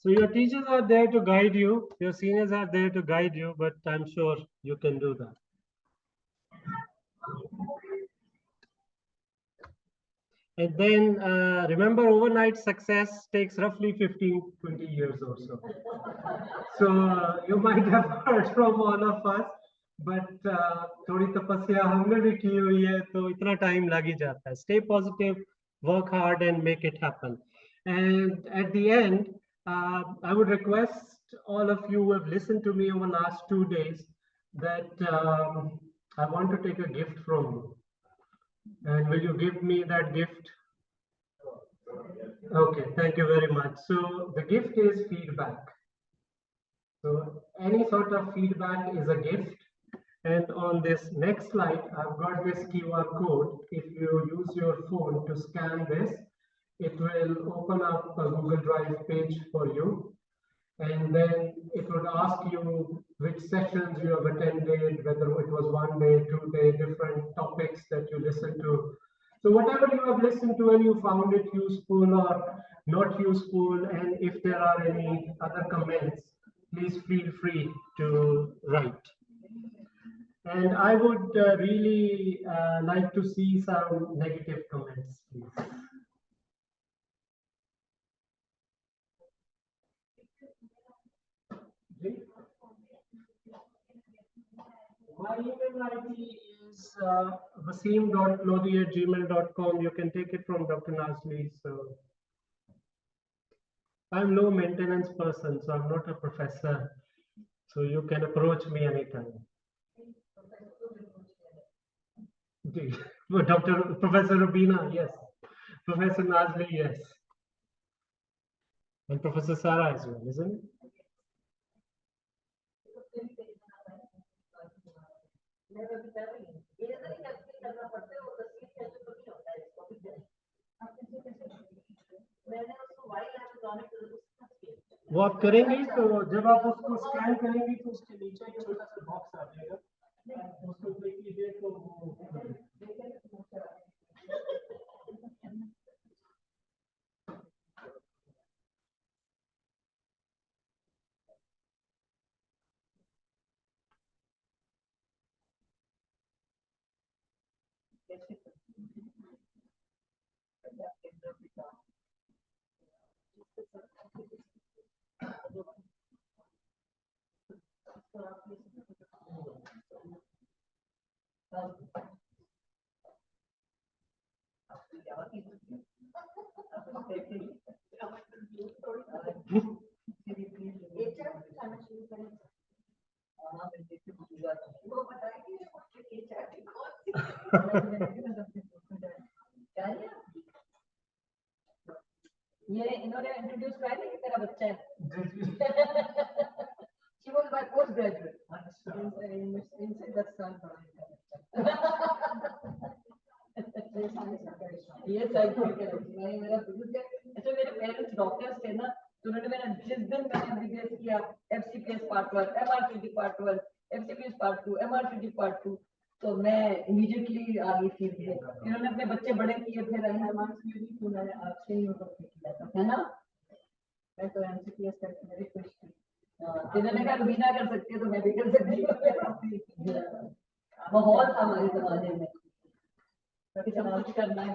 A: So your teachers are there to guide you, your seniors are there to guide you, but I'm sure you can do that. And then remember, overnight success takes roughly 15-20 years or so. So you might have heard from all of us, but थोड़ी तपस्या हमने भी की हुई है, तो इतना time लग ही जाता है. Stay positive, work hard, and make it happen. And at the end, I would request all of you who have listened to me over the last 2 days that I want to take a gift from you. And will you give me that gift? Okay, thank you very much. So the gift is feedback. So any sort of feedback is a gift. And on this next slide, I've got this QR code. If you use your phone to scan this, it will open up a Google Drive page for you. And then it would ask you which sessions you have attended, whether it was 1 day, 2 day, different topics that you listened to. So whatever you have listened to and you found it useful or not useful, and if there are any other comments, please feel free to write. And I would really like to see some negative comments, please. My email ID is vaseem.lodi@gmail.com. You can take it from Dr. Nazli. So I'm low maintenance person, so I'm not a professor. So you can approach me anytime. Dr. Professor Rubina, yes. Professor Nazli, yes. And Professor Sarah as well, isn't it? वो आप करेंगे तो जब आप उसको scan करेंगे तो उसके नीचे एक छोटा सा बॉक्स आ जाएगा, उसको क्लिक कीजिए तो वो
C: ये इन्होंने इंट्रोड्यूस किया कि तेरा बच्चा है she was my postgraduate इनसे 10 साल बड़ा ये साइकिल मैं मेरा बिल्कुल अच्छा मेरे पेरेंट्स डॉक्टर्स थे ना तो उन्होंने मेरा जिस दिन मैंने एमबीबीएस किया FCPS part 1 MRCT part 1 FCPS part 2 MRCT part 2 तो मैं इमीडिएटली आ गई थी इन्होंने अपने बच्चे बड़े किए थे आपसे ही है ना मैं तो एमसीपीएस करके मेरी खुश थी इन्होंने कहा बिना कर सकती है तो मैं भी कर सकती हूँ माहौल था हमारे जमाने में कुछ करना है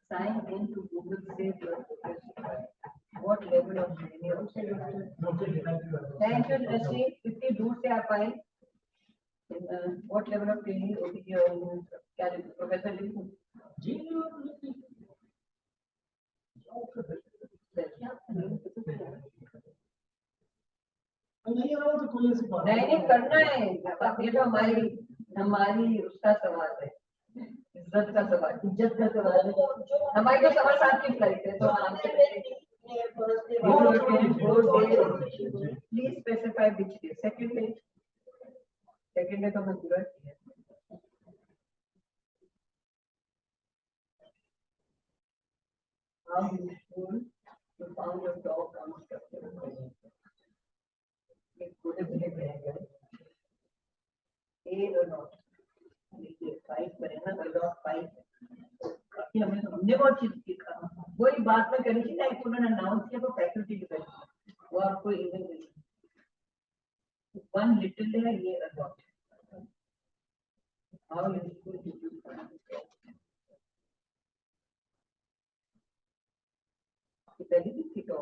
C: sign in to Google Save your profession. What level of training? Thank you, Rashmi. कितनी दूर से आप आए? What level of training क्या प्रोफेसर लिखूं? जी नहीं करना है ये तो हमारी उसका सवाल है इज्जत का सवाल है हमारी तो सवाल साथ की फ्लाइट है तो please specify which day second day तो मैं पूरा किया how useful you found your dog constructive could have been A or not. Fight करें ना लॉग फाइट काफी हमने बहुत चीज सीखा वही बात में करी थी ना एक उन्होंने अनाउंस किया तो फैकल्टी की तरफ वो आपको ईमेल मिली वन लिटिल है ये adopt how useful to use पहले भी थी तो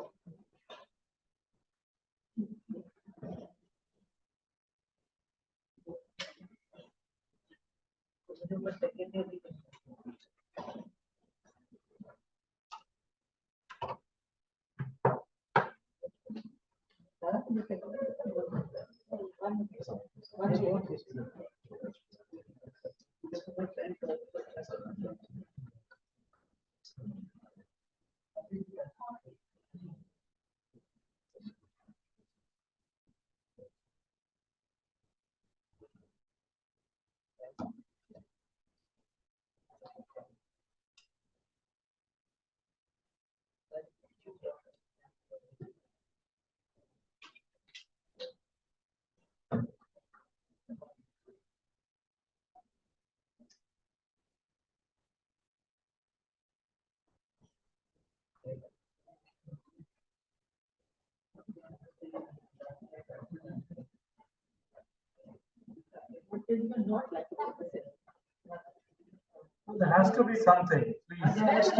K: There has to be something, please.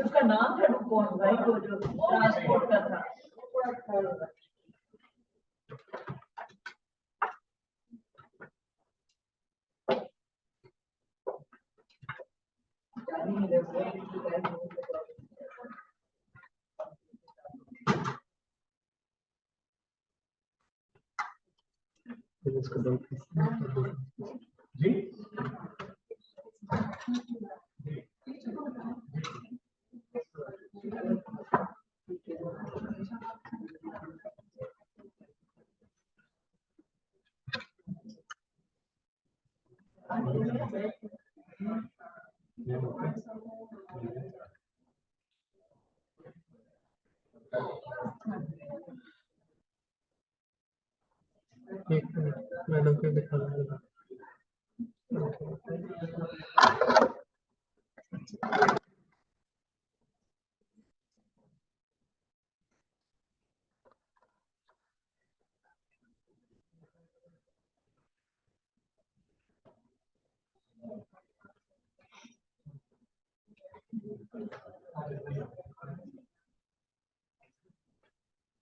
I: उसका नाम था डूपॉन्ट भाई वो जो ट्रांसपोर्ट का था
K: जी
A: मैडम को दिखाना होगा।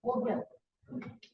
I: हो गया